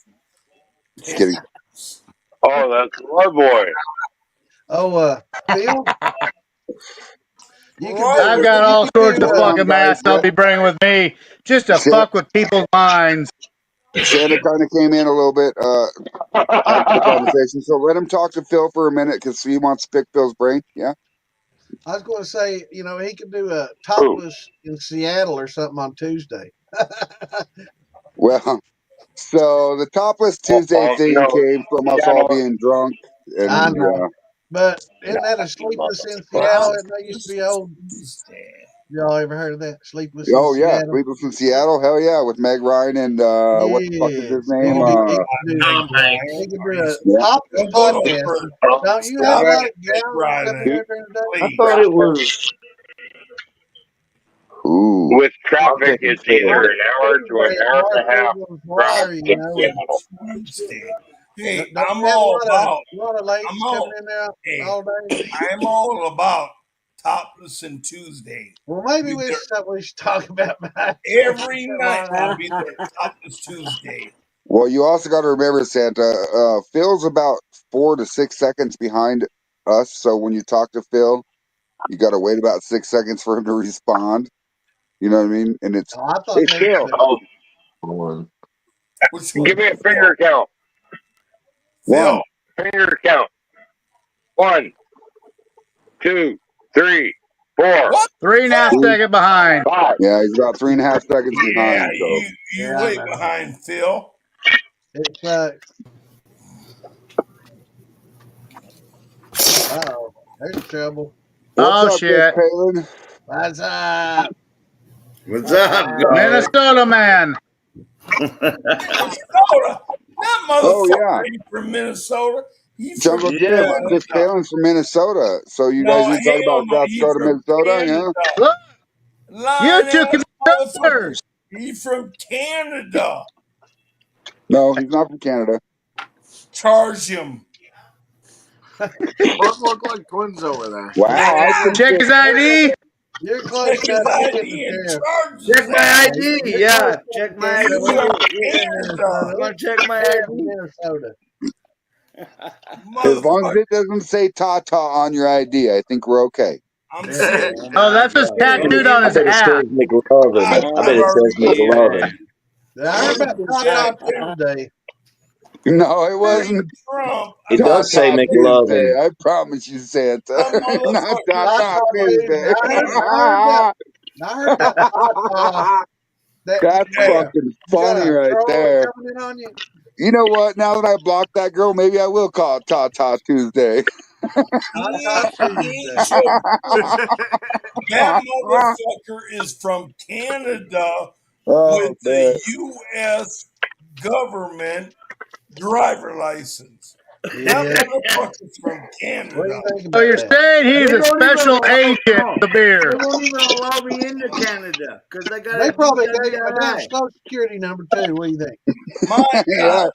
Just kidding. Oh, that's my boy. Oh, Phil, you could do I've got all sorts of Hold on, fucking guys. masks I'll be bringing with me just to fuck with people's minds. Santa kind of came in a little bit after the conversation, so let him talk to Phil for a minute because he wants to pick Phil's brain. Yeah. I was going to say, he could do a Ooh. topless in Seattle or something on Tuesday. Well, so the topless Tuesday thing No, came from us all being drunk, I and know. But isn't that a sleepless in Seattle? Isn't that used to be old? Y'all ever heard of that? Sleepless in oh yeah, Seattle? Sleepless in Seattle. Hell yeah, with Meg Ryan and what the fuck is his Yes. name? He could do a Yeah. topless podcast. Don't you had a lot of gals that come in there during the day? I thought it was Ooh. with traffic, Pocket it's Fair. either an hour to an hour and a half drive Water, to Tuesday. Hey, Don't I'm you have all about. a lot of ladies coming in there all day? I'm all about topless and Tuesday. Well, maybe Be there we should talk about mine. every night. I'll be there topless Tuesday. Well, you also got to remember, Santa. Phil's about 4 to 6 seconds behind us, so when you talk to Phil, you got to wait about 6 seconds for him to respond. You know what I mean? And it's Oh, I thought hey maybe. Phil. One. Give me a finger count. One. Finger count. 1, 2, 3, 4. What? 3.5 seconds behind. 5. Yeah, he's about 3.5 seconds behind. Yeah, So you way behind, Phil. It's oh, there's trouble. what's Oh up, Miss shit. Palin? What's up? What's up, guys? Minnesota man. Minnesota. That Oh motherfucker yeah. ain't from Minnesota. He's from Jungle Jim, Chris Canada. Palin's from Minnesota. So you guys No, need to talk hell about no. South He's Dakota, from Minnesota, Canada. yeah? Look, you Lying two ass motherfucker. computers. He's from Canada. No, he's not from Canada. Charge him. Both look like twins over there. Wow, I think Check his ID. You're close Check enough his to get ID the and sheriff. charge his Check my ass. ID. You're Yeah, close enough check to my get He's ID. from I Canada. want to check my sheriff ID. in Minnesota. as long as Motherfucker. it doesn't say Tata on your ID, I think we're okay. I'm serious. Oh, that's just tattooed on I his bet it ass. says McLovin. I bet I've it says already McLovin. I heard about Hey, Tata Tuesday. No, it hey, wasn't Trump. It does say Tata Tuesday. McLovin. I promise you, Santa. Some Not motherfuckers. Tata Tata Tuesday. Tuesday. I heard about Tata. That That's Hey, fucking you got funny a right troll there. coming in on you. You know what? Now that I blocked that girl, maybe I will call it Tata Tuesday. he Tata ain't Tuesday. so good. That motherfucker is from Canada Oh with man. the U.S. government driver license. That Yeah. motherfucker's from What do Canada. you think So about you're that? saying he's They a don't even special allow. agent of the beer. They won't even allow me into Canada because I got They a probably gave him a damn DWI. social security number too. What do you think? My Yeah. God,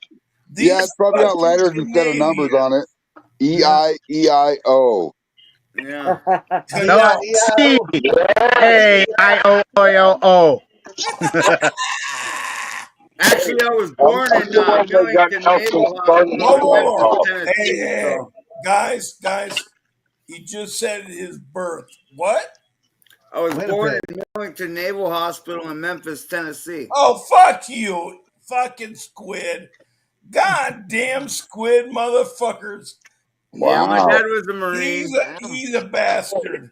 Yeah, these it's probably got fucking letters instead of numbers on it. Canadians. Yeah. EIEIO. Yeah. No, Canucks. C-A-I-O-O-O. Actually, I was I'm born in the one that got Millington Nelson Naval started Hospital Whoa, on in whoa, that Memphis, whoa. call. Hey, Tennessee. hey, So guys, he just said his birth. What? I was born Winnipeg. in Millington Naval Hospital in Memphis, Tennessee. Oh, fuck you, fucking squid. Goddamn squid motherfuckers. Yeah, my Wow. dad was a Marine. He's a bastard.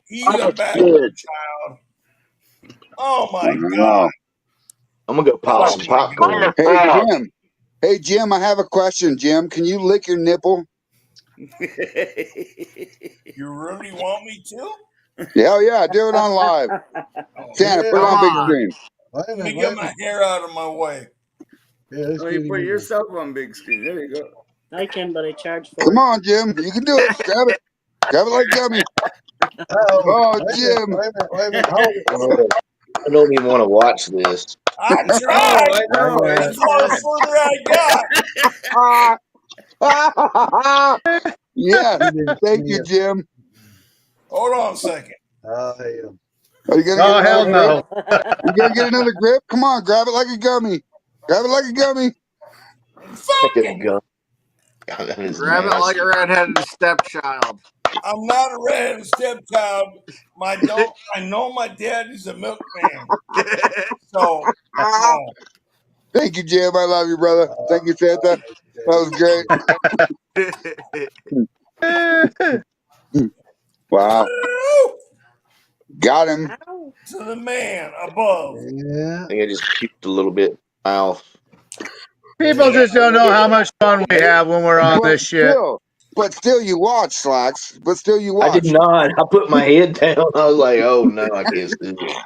He's I'm a a bastard squid. child. Oh my Wow. God. I'm gonna go pop Oh some my popcorn. Hey Jim. Hey Jim, I have a question, Jim. Can you lick your nipple? You really want me to? Hell yeah, do it on live. Santa, put it Yeah. on big Come on. screen. Wait a Let me minute. get Wait a my minute. hair out of my way. Yeah, let's Oh, get you him put in. yourself on big screen. There you go. I can, but I charge for Come it. on, Jim. You can do it. Grab it. Grab it like gummy. Oh, Oh, wait a minute. Jim. Wait a minute. Wait a minute. Hold it. Oh, I don't even want to watch this. I Oh, tried. I know. I That's It's got all fun. further I got. Yes. it. He Thank you, did. Jim. Hold on a second. Oh, hell. Are you gonna get Oh, another hell grip? no. You gonna get another grip? Come on, grab it like a gummy. Grab it like a gummy. Like a gun. God, that is Grab it like nasty. a redheaded stepchild. I'm not a redheaded stepchild. I know my daddy's a milkman. So no. Thank you, Jim. I love you, brother. Thank you, Santa. That was great. Wow. Got him. To the man above. Yeah. I think I just puked a little bit in my mouth. People just don't know how much fun we have when we're on this shit. But still, you watch, Slacks. But still, you I did watch. not. I put my head down. I was like, oh no, I can't see this.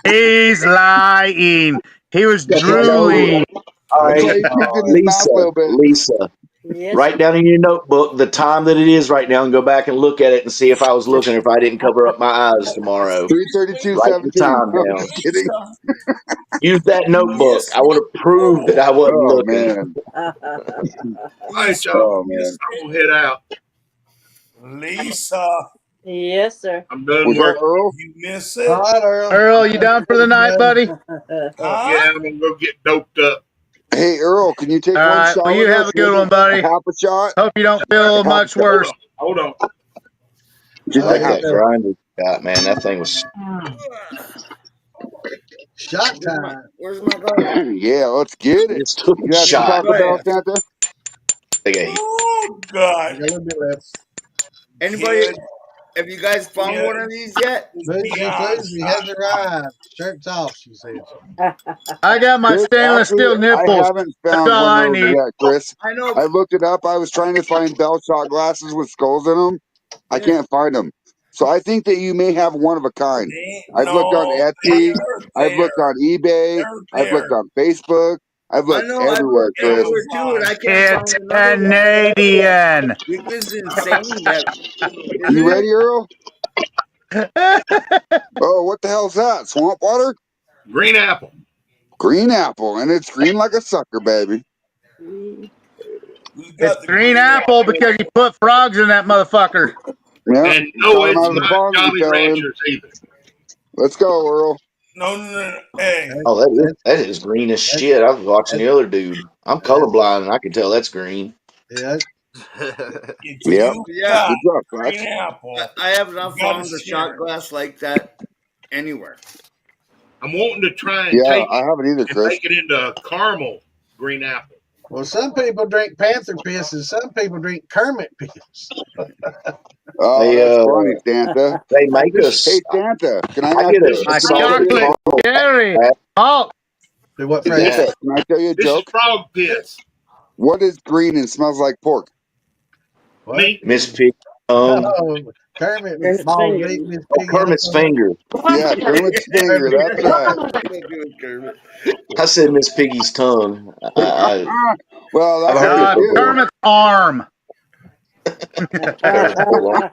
He's lying. He was drooling. All That's why right, he puked in his mouth Lisa, a little bit. Lisa, Yes, write down in your notebook the time that it is right now and go back and look at it and see if I was looking or if I didn't cover up my eyes tomorrow. 3:32:17. Write the time I'm down. just kidding. Use that notebook. I want to prove that I wasn't Oh looking. man. All right, y'all. Oh man. I'm gonna head out. Lisa. yes, sir. I'm done Was that working. Earl? You miss it? All right, Earl. Earl, you down for the night, buddy? Huh? Yeah, I'm gonna go get doped up. Hey Earl, can you take All one right. shot Well, you with have us? a good one, buddy. Half a shot. Hope you don't feel Half a much shot. worse. Hold on. Just Like a half that shot. grinder you got, man. That thing was. Shot time. Where's my card? Yeah, let's get it. Just took You a got some shot. Taco Bell, Santa? Okay. Oh I God. got a little bit left. Anybody? Kid, Have you guys found kid one of these yet? Boozy beyond Susie shot. has arrived. Shirts off, she says. I got my Chris, stainless actually, steel I nipples. haven't That's found all one I of those need. yet, Chris. I know. I looked it up. I was trying to find bell shot glasses with skulls in them. I can't find them. So I think that you may have one of a kind. I've looked on They Etsy. are I've there. looked on eBay. They're I've looked there. on Facebook. I've I looked know. I've everywhere, looked Chris. everywhere too, and I can't find It's another one. Canadian. This is insane. That You isn't ready, it? Earl? Oh, what the hell's that? Swamp water? Green apple. Green apple, and it's green like a sucker, baby. Who's It's got the green green apple apple? because you put frogs in that motherfucker. Yeah, And no, got him it's out of the not pond that he Jolly fell in. Ranchers either. Let's go, Earl. No. Hey, Oh, that is green as shit. I was watching the other dude. I'm colorblind, and I can tell that's green. Yeah. if Yep. you Yeah. got Good job, green Fletch. apple, I have you not gotta found a share shot it. glass like that anywhere. I'm wanting to try and Yeah, take I it haven't either, and Chris. make it into caramel green apple. Well, some people drink Panther piss, and some people drink Kermit piss. Oh, They that's funny, Santa. they make us. Hey, Santa, can I I ask get you a a My joke? salted chocolate caramel. cherry. Oh, Do what, Santa, Fred? can I tell you a This is joke? frog piss. What is green and smells like pork? What? Meat. Miss Pig. Oh, Kermit Kermit's balls finger. meat, Miss Oh, Piggy Kermit's asshole. finger. Yeah, Kermit's finger. Kermit's That's right. I said Miss Piggy's tongue. Well, I've that heard works it no, it's too. before. Kermit's arm. Kermit's forearm.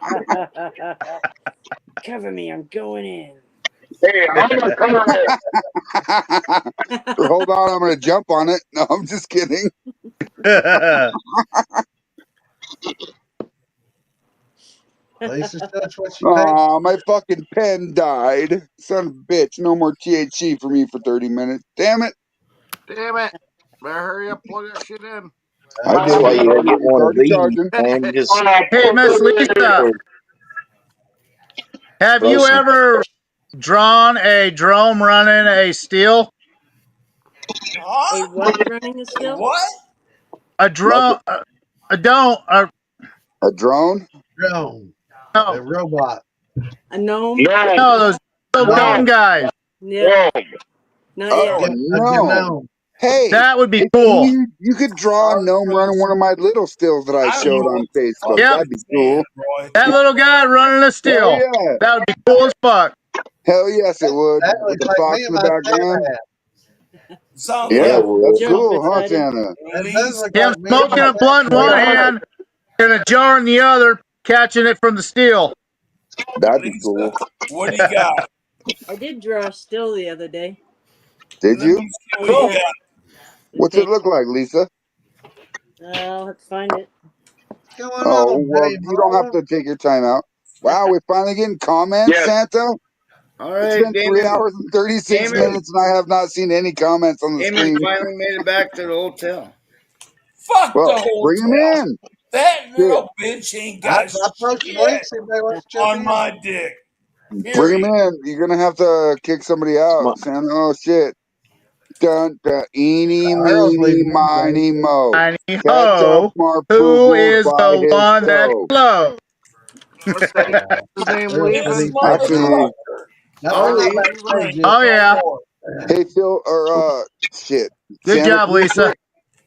Cover me, I'm going in. Hey, I'm a Kermit. Hold on, I'm going to jump on it. No, I'm just kidding. Lisa, that's what she paid. Aw, my fucking pen died. Son of a bitch. No more THC for me for 30 minutes. Damn it. Damn it. Better hurry up, plug that shit in. I That's did. why you gotta get It's one of already these, charging. man. You just Hey, Miss Lisa, have throw you some. ever drawn a drone running a steel? A what running is still? What? A Like drone? A don't? a drone? Drone. No, A robot. A gnome? No, no, those little No. dumb guys. Yeah, no. not Oh, yet. A no. gnome. Hey, That would be if cool. you could draw a gnome running one of my little stills that I I don't showed know on what the fuck Facebook. Yep. That'd be you're cool. saying, Roy. That little guy running a Hell steel. yeah. That would be cool as fuck. Hell yes, it would. That With looks the like fox me in and the my Santa background. hat. Sounds Yeah, Yeah, like it would. that's Joe cool, huh, beside him. Santa? That Lisa. does look Him like me and smoking my a blunt in Santa one hat. hand and a jar in the other, catching it from the steel. That'd be Lisa, cool. what do you got? I did draw a still the other day. Did Let you? me see what you Yeah. got. What's it look like, Lisa? I'll have to find it. What's going Oh, on, well, Dave you don't have Marla? to take your time out. Wow, we're finally getting comments, Yes. Santa? All It's right, been 3 Damon. hours and 36 Damon. minutes, and I have not seen any comments on the Damon screen. finally made it back to the hotel. Fuck the Well, bring him hotel. in. That Shit. little bitch ain't got I posted shit links if they want to check on in. my dick. Bring him Period. in. You're going to have to kick somebody out, Santa. Oh, shit. Dun, dun, eeny, Earl's meeny, leaving anyway. miny, mo. Tiny Catch a ho, who marfugle is by the his one that toe. glows? What's that? His name Earl said This leaving? he's taking off. Actually, motherfucker. No, I'll we're not leave. backstage yet. Oh yeah, hey, Phil, or, shit. good Santa, job, Lisa.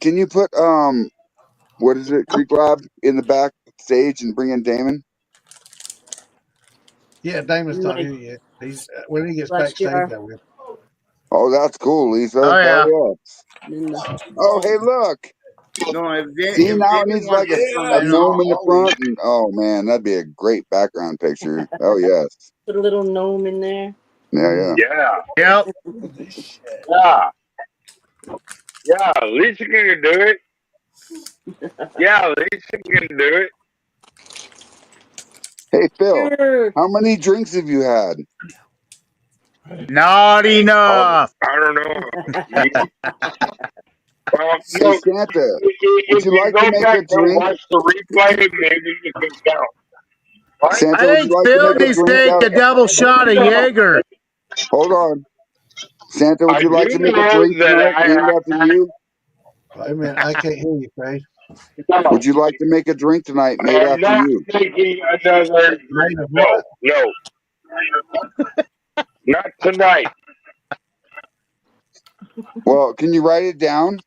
can you put, what is it, Creek Lab in the back stage and bring in Damon? Yeah, Damon's not My here yet. He's when he gets last backstage, jar. I will. Oh, that's cool, Lisa. Oh Hell yeah. yes. Then the Oh, hey, look. No, See, if now it Damon needs wants like to come a in, gnome in the I'll leave. front. And, oh, man, that'd be a great background picture. Oh, yes. put a little gnome in there. Yeah, Yeah. Yep. This shit. Yeah. Yeah. Lisa can do it. Yeah, Lisa can do it. Hey, Phil, Sure. how many drinks have you had? Not enough. I don't know. Hey, Look, Santa, would if you you like to go make back a and drink? watch the replay, maybe you can count. What? Santa, I would you think like to Phil make a needs to drink take out? a double shot of Jaeger. Hold on. Santa, would I you like to do make a know drink that tonight named after you? Wait a minute, I can't hear you, Craig. Would you like to make a drink tonight made I'm after not you? making another drink. Made of No, what? no, not tonight. Well, can you write it down?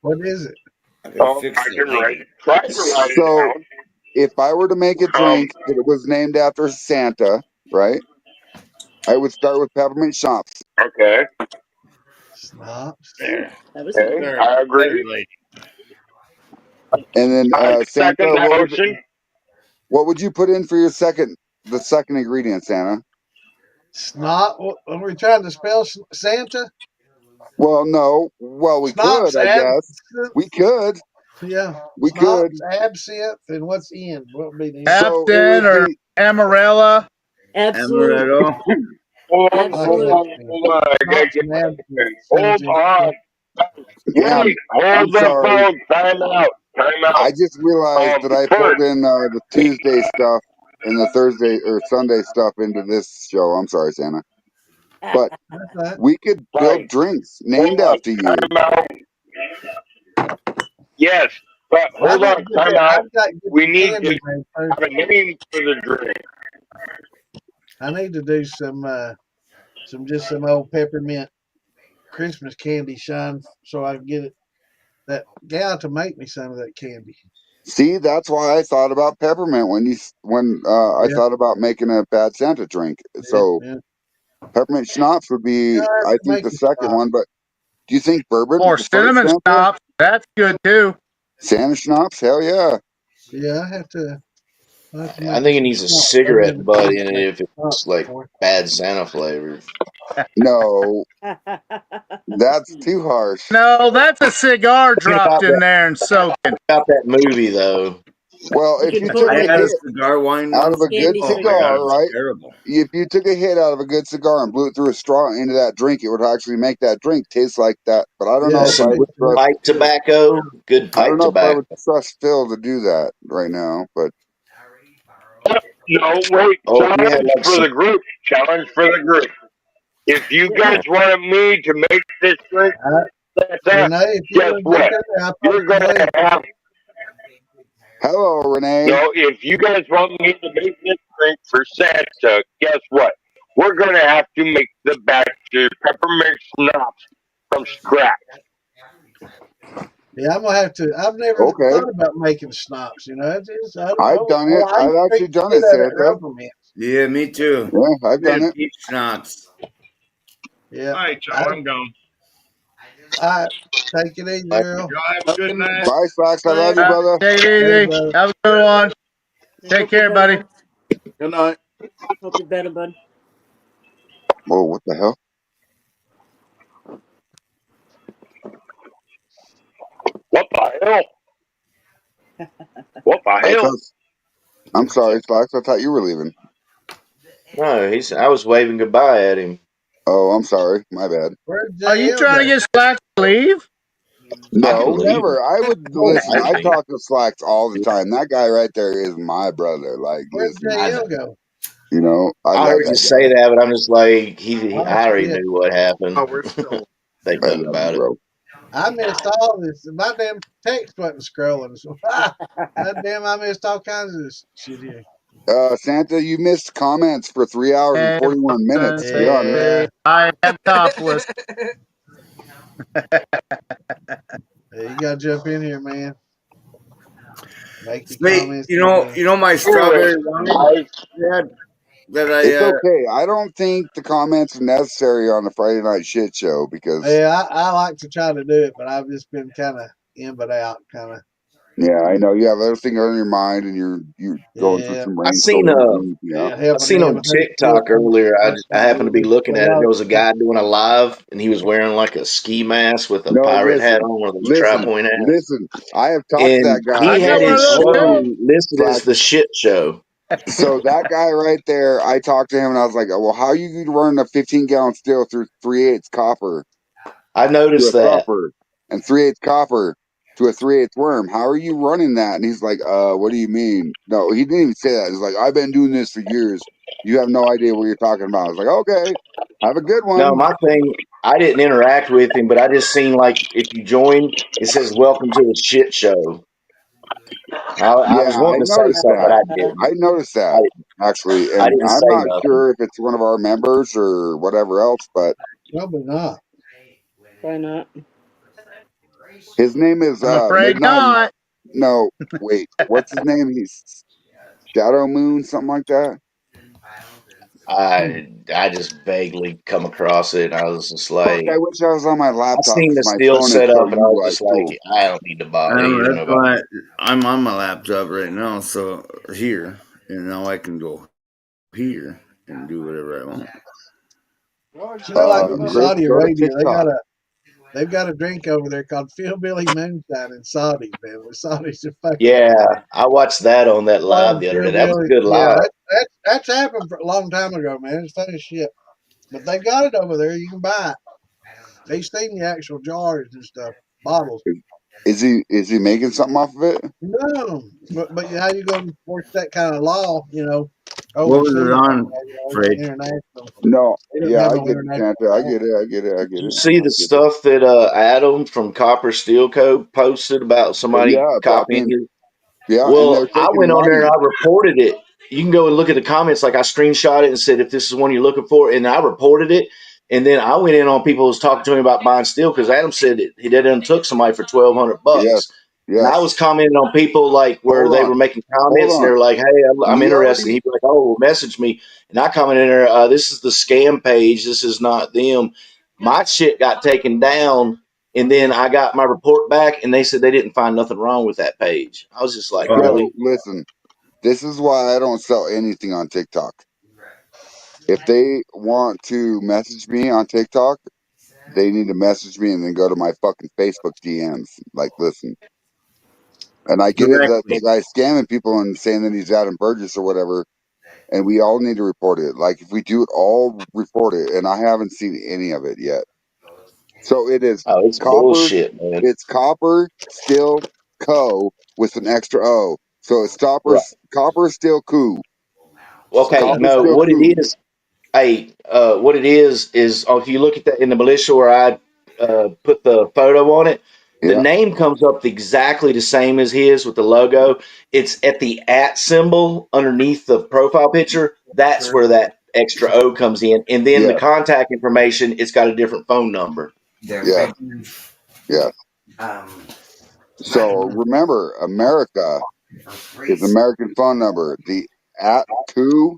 What is it? I can write it. Try to write it So, down. if I were to make a drink that it was named after Santa, right? I would start with peppermint schnapps. Okay. Schnapps. There. That was Okay, There. I There, agree. lady. And then I Santa, second that motion. what would you put in for the second ingredient, Santa? Snot. Are we trying to spell Santa? Well, no. Well, we could, Snops, I guess. We could. Yeah. We Snops, could. absinthe, and what's in? What would be the end? So it Absinthe would or be Amarella. Absolute. Amaretto. Hold on, Like hold Absolute. on, hold on. I gotta Snops get and my absinthe. hold on. yeah. Wait, I'm hold the sorry. phone. Time out. Time I out. just realized that I First, pulled in the Tuesday stuff and the Thursday or Sunday stuff into this show. I'm sorry, Santa. But That's right. we could build fine. drinks Hold named on. after you. Time out. Yes, but I hold need on. to get Time the, out. I've got to get We the need candy to made first. have a name for the drink. I need to do some old peppermint Christmas candy shine so I can get it that gal to make me some of that candy. See, that's why I thought about peppermint when I Yeah, thought about making a bad Santa drink. yeah, So yeah. peppermint schnapps would be, I have I to think, make the a second stop. one. But do you think bourbon Or for cinnamon Santa? schnapps. That's good too. Santa schnapps? Hell yeah! Yeah, I have to I make think it some needs a schnapps. I've cigarette never butt tried in to make it if it's schnapps like before. bad Santa flavored. No, that's too harsh. No, that's a cigar Thinking dropped in there and soaking. about that movie though. Well, You if can you put took I a like had a hit cigar wine out once. of a good candy Oh my god, cigar, it cigarettes. was right? terrible. If you took a hit out of a good cigar and blew it through a straw into that drink, it would actually make that drink taste like that. But I don't Yeah, know Just if it I some would good tastes good. trust. pipe tobacco. Good I don't pipe know if I would tobacco. trust Phil to do that right now. But No, wait. Oh, if you had Challenge like for some the group. Challenge for the group. If you guys wanted me to make this drink, Santa, Renee, if you guess want to get what? there, I'll You're talk to gonna Dave. have hello, Renee. no. If you guys want me to make this drink for Santa, guess what? We're gonna have to make the batch of peppermint schnapps from scratch. Yeah, I'm gonna have to. I've never Okay, thought about making schnapps. You know, I don't I've know. done Oh, it. I I've used to drink actually the done shit it, out of that Santa. rubber mint. Yeah, me too. Yeah, I've done Made it. peach schnapps. Yeah. All right, I, y'all, I'm gone. I take it easy, like girl. Y'all have a good night. Bye, Slacks. I love Bye. you, brother. Take it Hey, easy. brother. Have a good one. I Take hope you're care, better, buddy. bud. Good night. Hope you're better, bud. Whoa, what the hell? What the hell? What the I hell? thought. I'm sorry, Slacks. I thought you were leaving. no, I was waving goodbye at him. Oh, I'm sorry. My bad. Where'd Are you JL trying to go? get Slack to leave? I can No, leave. never. I would Oh, listen. I I can leave. talk to Slacks all the time. That guy right there is my brother. Like, where'd listen, I know. JL go? I I love heard you that say guy. that, but I'm just like Oh I already shit! knew what happened. Oh, we're still. They I knew love you, about it. bro. I missed all this. My damn text wasn't scrolling. So, God damn, I missed all kinds of this shit here. Santa, you missed comments for 3 hours and Hey, 41 minutes. Be honest. Yeah, I am topless. you gotta jump in here, man. Make your Sweet. comments. My Anyway, strawberry wine guys, had that It's I okay. I don't think the comments are necessary on the Friday night shit show because, Yeah, I like to try to do it, but I've just been kind of in but out, kind of. yeah, I know you have other things on your mind and you're going through Yeah, some I seen brainstorming things. Yeah. yeah, I helping seen them on with who TikTok comes earlier. first I and happened to be looking they at it. There all was a guy doing a live, and he was wearing like a ski mask with a No, pirate hat listen, on, one of those tri listen, point hats. listen. I have talked to that And guy. I he got had one of his those Hold show on, too. listed as Slacks. the shit show. So that guy right there, I talked to him and I was like, well, how are you running a 15-gallon still through 3/8 copper I to noticed a that. copper and 3/8 copper to a 3/8 worm? How are you running that? And he's like, what do you mean? No, he didn't even say that. He's like, I've been doing this for years. You have no idea what you're talking about. I was like, okay, have a good No, one. my thing, I didn't interact with him, but I just seen like if you join, it says "Welcome to the shit show." I Yeah, was I wanting to say noticed something, but that. I I didn't. noticed I, that actually, I and didn't I'm say not nothing. sure if it's one of our members or whatever else, but probably not. Why not? his name is I'm afraid Midnight. not. No, wait, what's his name? He's Shadow Moon, something like that. I just vaguely come across it. And I was just like, I wish I was on my I laptop seen the because my still phone is set so up, and I was UI just cool. like, I don't need to bother. Even That's if why I'm on my laptop right now. So here, and now I can go here and do whatever I want. Well, like over Chris, Saudi go to Arabia, TikTok. they've got a drink over there called Hillbilly Moonshine in Saudi, man. The Saudis are fucking Yeah, I watched that on that live the other day. That was a Hillbilly. good Yeah, live. that's happened for a long time ago, man. It's funny as shit. But they got it over there. You can buy it. They seen the actual jars and stuff, bottles. Is he making something off of it? No, but how you going to enforce that kind of law? What was Overseas, it on, it's Fred? international. No. They don't Yeah, have I no get it, international Santa. I law. get it. I get it. I get Did you it. see I the get it. stuff that Adam from Copper Steel Co. posted about somebody Yeah, about copying being his? and Well, they're I taking went on there money. and I reported it. You can go and look at the comments. Like I screenshot it and said, if this is one you're looking for, and I reported it. And then I went in on people who was talking to me about buying steel because Adam said that he done took somebody for Yes. $1,200. And I was Yes. commenting on people like where Hold they on. were making Hold comments and on. they're like, "Hey, I'm We interested." And already he'd be like, "Oh, message me." And I commented in there, "This is the scam page. This is not them." My shit got taken down, and then I got my report back, and they said they didn't find nothing wrong with that page. I was just like, so "Really?" listen. This is why I don't sell anything on TikTok. If they want to message me on TikTok, they need to message me and then go to my fucking Facebook DMs. Like, listen. And I get it that Directly. the guy's scamming people and saying that he's Adam Burgess or whatever, and we all need to report it. Like, if we do it, all report it. And I haven't seen any of it yet. So it is Oh, it's Copper. bullshit, man. It's Copper Still Co. with an extra O. So it's Right. Copper Still Co. Okay, Copper no, Still what it Co. is, hey, what it is if you look at that in the militia where I put the photo on it, the Yeah, name comes up exactly the same as his with the logo. It's at the @ symbol underneath the profile picture. That's where that extra O comes in, and then the yeah, contact information. It's got a different phone number. yeah, yeah. So remember, America is American phone number. The @2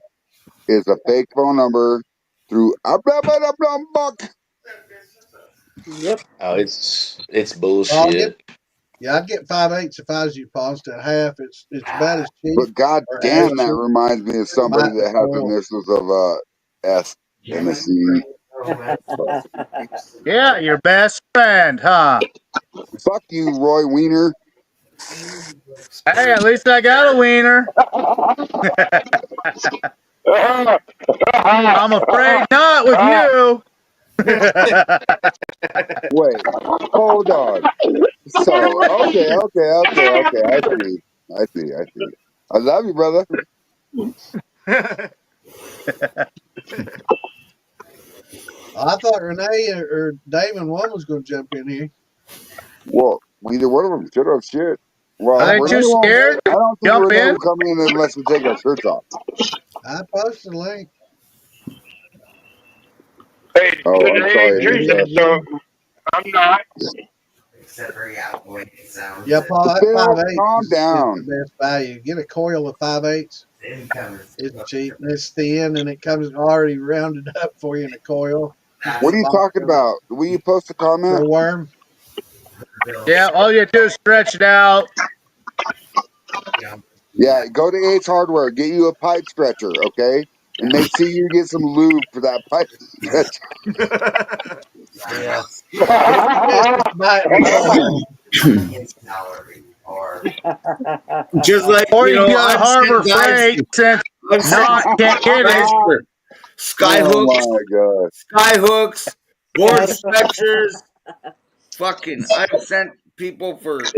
is a fake phone number through Yep. Oh, it's Well, bullshit. I'd get 5/8 if I was you, Paul, instead of half. It's about as cheap But god or as damn, that cheap reminds me of to buy somebody the that has coil. initials of S and a C. Yeah, your best friend, huh? Fuck you, Roy Wiener. Hey, at least I got a wiener. I'm afraid not with you. Wait, hold on. So okay. I see. I love you, brother. I thought Renee or Dave and one was going to jump in here. Well, neither one of them should have shit. Well, I Are they too Renee won't. scared I to don't think jump Renee in? will come in unless we take our shirts off. posted a link. Hey, Oh, I'm today sorry. Tuesday, so I'm not. Yeah, Paul, that Phil, 5/8 calm is down. the best value. Get a coil of 5/8. It's cheap and it's thin and it comes already rounded up for you in a coil. What are you talking about? Will you post a comment? The worm. Yeah, all you do is stretch it out. Yeah, go to Ace Hardware, get you a pipe stretcher, okay? And make sure you get some lube for that pipe stretcher. Yeah. It's buy it in coil. Just like, Or you get a I've Harbor sent guys, Freight since I've sent not can't get guys it. for sky Oh hooks, my god. board stretchers. Fucking, I've sent people for,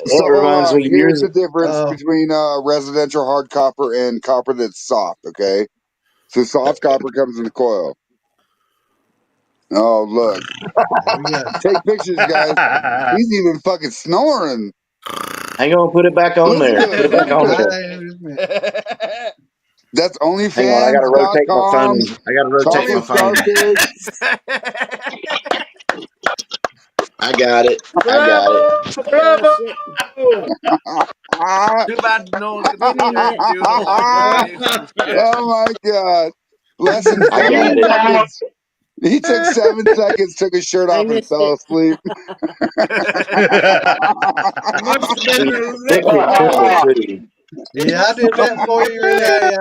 So That hold reminds on. me Here's years. the difference between residential hard copper and copper that's soft, okay? So soft copper comes in a coil. Oh look. There we go. Take pictures, guys. He's even fucking snoring. Hang on, put it back on Listen there. to Put him. it back Listen on to there. him. That's Hang on, I gotta rotate my onlyfans.com. phone. I gotta rotate Tommy my phone. Starfish. I got it. I got it. Bravo! Bravo! Oh too bad no one can Give me a see minute. you doing all the Yep. rotation shit. my god. Less than I 7 got it. seconds. He took 7 seconds, took his shirt I off, and missed fell it. asleep. Must have been He a took liquor. it quickly too. Yeah, I did that for you, Renee.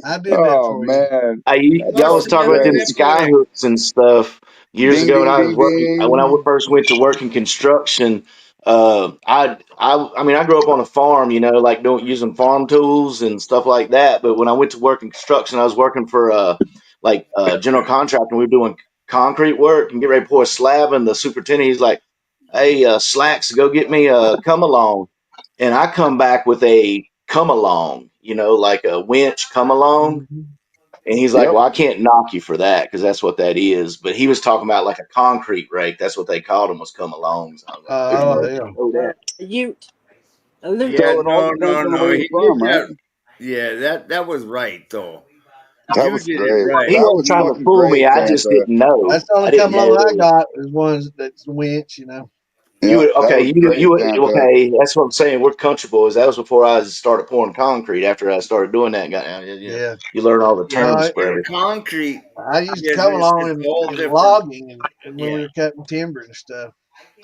I did that Oh for you. man, It that's Y'all must was have fucking talking been about a them great. nipple sky lick. hooks and stuff years Ding ago when ding I was ding working. When I ding. first went to work in construction, I mean, I grew up on a farm, you know, like doing using farm tools and stuff like that. But when I went to work in construction, I was working for like general contractor. And we were doing concrete work and get ready to pour a slab. And the superintendent, he's like, "Hey, Slacks, go get me a come along." And I come back with a come along, you know, like a winch come along. Mm-hmm. And he's like, Yep. "Well, I can't knock you for that because that's what that is." But he was talking about like a concrete rake. That's what they called them, was come alongs. I was like, "Good Oh Lord, hell. know that." A ute. A loot. Yeah, So it all no, depends no, on no. where you're He did from, right? that. Yeah, that was right though. That You was did it great. right. He That wasn't was trying to fucking fool me. great, I just Santa. didn't know. That's the only I come didn't along I know. got is ones that's winch, you know. You Yep, would that okay. was great, Santa. Okay. That's what I'm saying. We're country boys. That was before I started pouring concrete. After I started doing that, Yeah. you learn all the Yeah, terms No, for in everything. concrete, I used to yes, come along it's a whole in different. logging and when Yeah. we were cutting timber and stuff.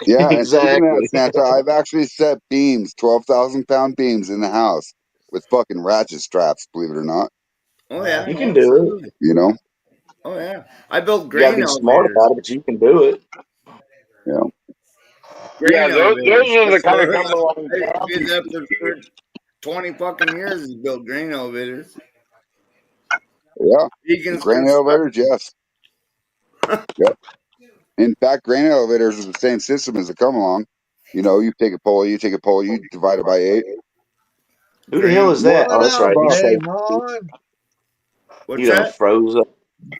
Yeah, and speaking of that, Exactly. Santa, I've actually set beams, 12,000 pound beams in the house with fucking ratchet straps, believe it or not. Oh yeah, You can do it. absolutely. You know? Oh yeah. I built You got to grain be smart elevators. about it, but you can do it. Yeah. Yeah, Grain those elevators. are the That's kind of what come along I jobs. did that for 20 fucking years. Is built grain elevators. Yeah. Egan's Grain elevators, construction. yes. Yep. In fact, grain elevators is the same system as a come along. You know, you take a pole, you divide it by 8. Who the hell Grain. is More that? What Oh, that's up, right. He about saved. Damon? He What's done that? froze up.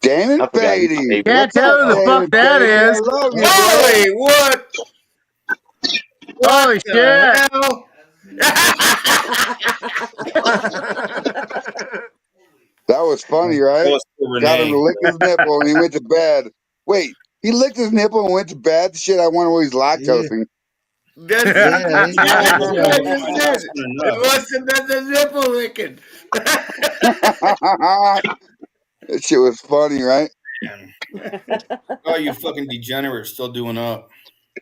Damon I forgot he Fady. saved. Can't What's up, tell who the Oh. fuck Damon that Fady? I is. love you, bro. Wally, what? What Holy shit. the hell? That was funny, That right? was for Got him to Renee. lick his nipple and he went to bed. Wait, he licked his nipple and went to bed? Shit, I wonder what he's Yeah. lactosing. That's Yeah, he yeah, Yeah, that's well, what I maybe just not said. often It enough. must have been the nipple licking. That shit was funny, right? Man. Oh, you fucking degenerates still doing up.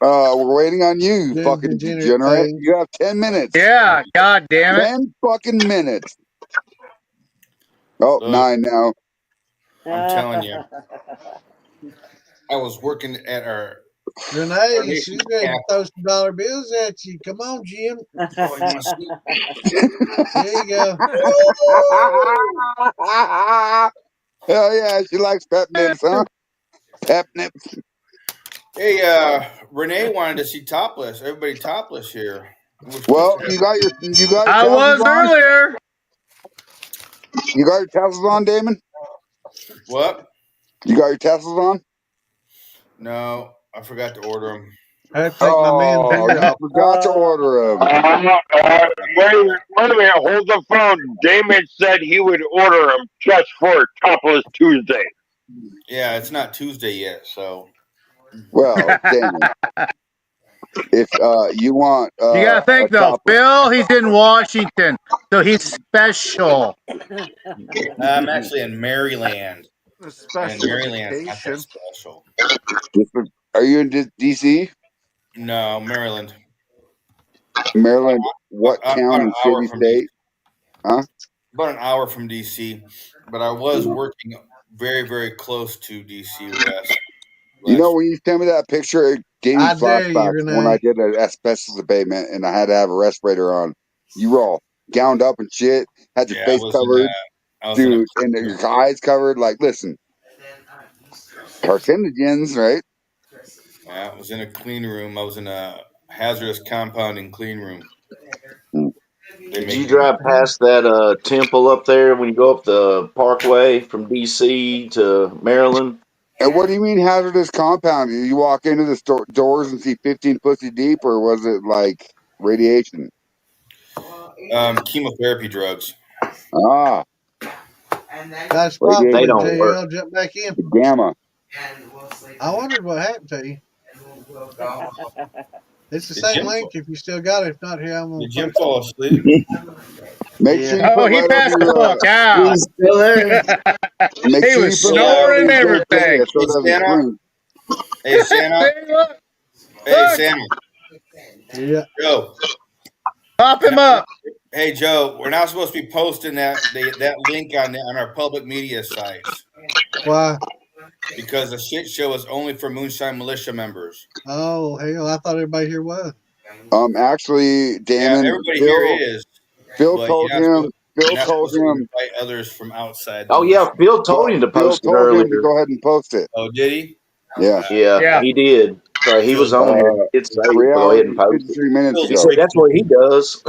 We're waiting on you, you doing fucking degenerate degenerate. things. You have 10 minutes. Yeah, god damn it. 10 fucking minutes. Oh, Look, 9 now. I'm telling you, I was working at our Renee, nation she's ready to cap. throw some dollar bills at you. Come on, Jim. Oh, you want to see? There you go. Hell yeah, she likes pep nips, huh? Pep nips. Hey, Renee wanted to see topless. Everybody topless here. Well, you got your I tassels was on? earlier. You got your tassels on, Damon? What? You got your tassels on? No, I forgot to order them. I had to take my man Oh, beard you off. forgot to order them. Wait a minute, hold the phone. Damon said he would order them just for Topless Tuesday. Yeah, it's not Tuesday yet, so. Well, Damon, if you want You gotta a think though, top, Phil, he's in Washington, so he's special. I'm actually in Maryland, A and special Maryland's not that education. special. are you in DC? No, Maryland. Maryland, what About town an and hour city, from DC. state? Huh? About an hour from DC, but I was working very, very close to DC You know, last. when you sent me that picture, it gave me I dare you, flashbacks when I Renee. did an asbestos abatement and I had to have a respirator on. You were all gowned up and shit, had your Yeah, face covered, I was in a dude, and your eyes covered. Like, listen, carcinogens, right? yeah, I was in a clean room. I was in a hazardous compounding clean room. Mm. They Did make you me. drive past that temple up there when you go up the Parkway from DC to Maryland? And what do you mean hazardous compound? You walk into the doors and see 15 pussy deep, or was it like radiation? Chemotherapy drugs. Ah, Got a spot They for radiation, you, don't work. JL. Jump back in. the gamma. I wondered what happened to you. It's the Did same link if you still got it. If not, here, I'm going to Jim post it. fall asleep? Make sure you Oh, put he right passed over the your. book out. He's still there. Make He sure you was put right over snoring and your everything. JK so it doesn't Santa. shrink. Hey, Santa. See, look, Hey, look, Santa. Yeah. Joe. pop him up. Hey, Joe. We're not supposed to be posting that link on our public media sites Why? because the shit show is only for Moonshine Militia members. Oh hell! I thought everybody here was. Actually, Yeah, Damon, everybody here is, Phil but told him. you're Phil not told supposed to him. invite others from outside the Oh yeah, militia. Phil told But him to Phil post it told him to earlier. go ahead and post it. Oh, did he? Yeah. Yeah, Yeah. he did. So he was Phil's, on here. He did say, 3 "Go hours ahead and and post it." 53 minutes Phil's He ago. said that's what he does.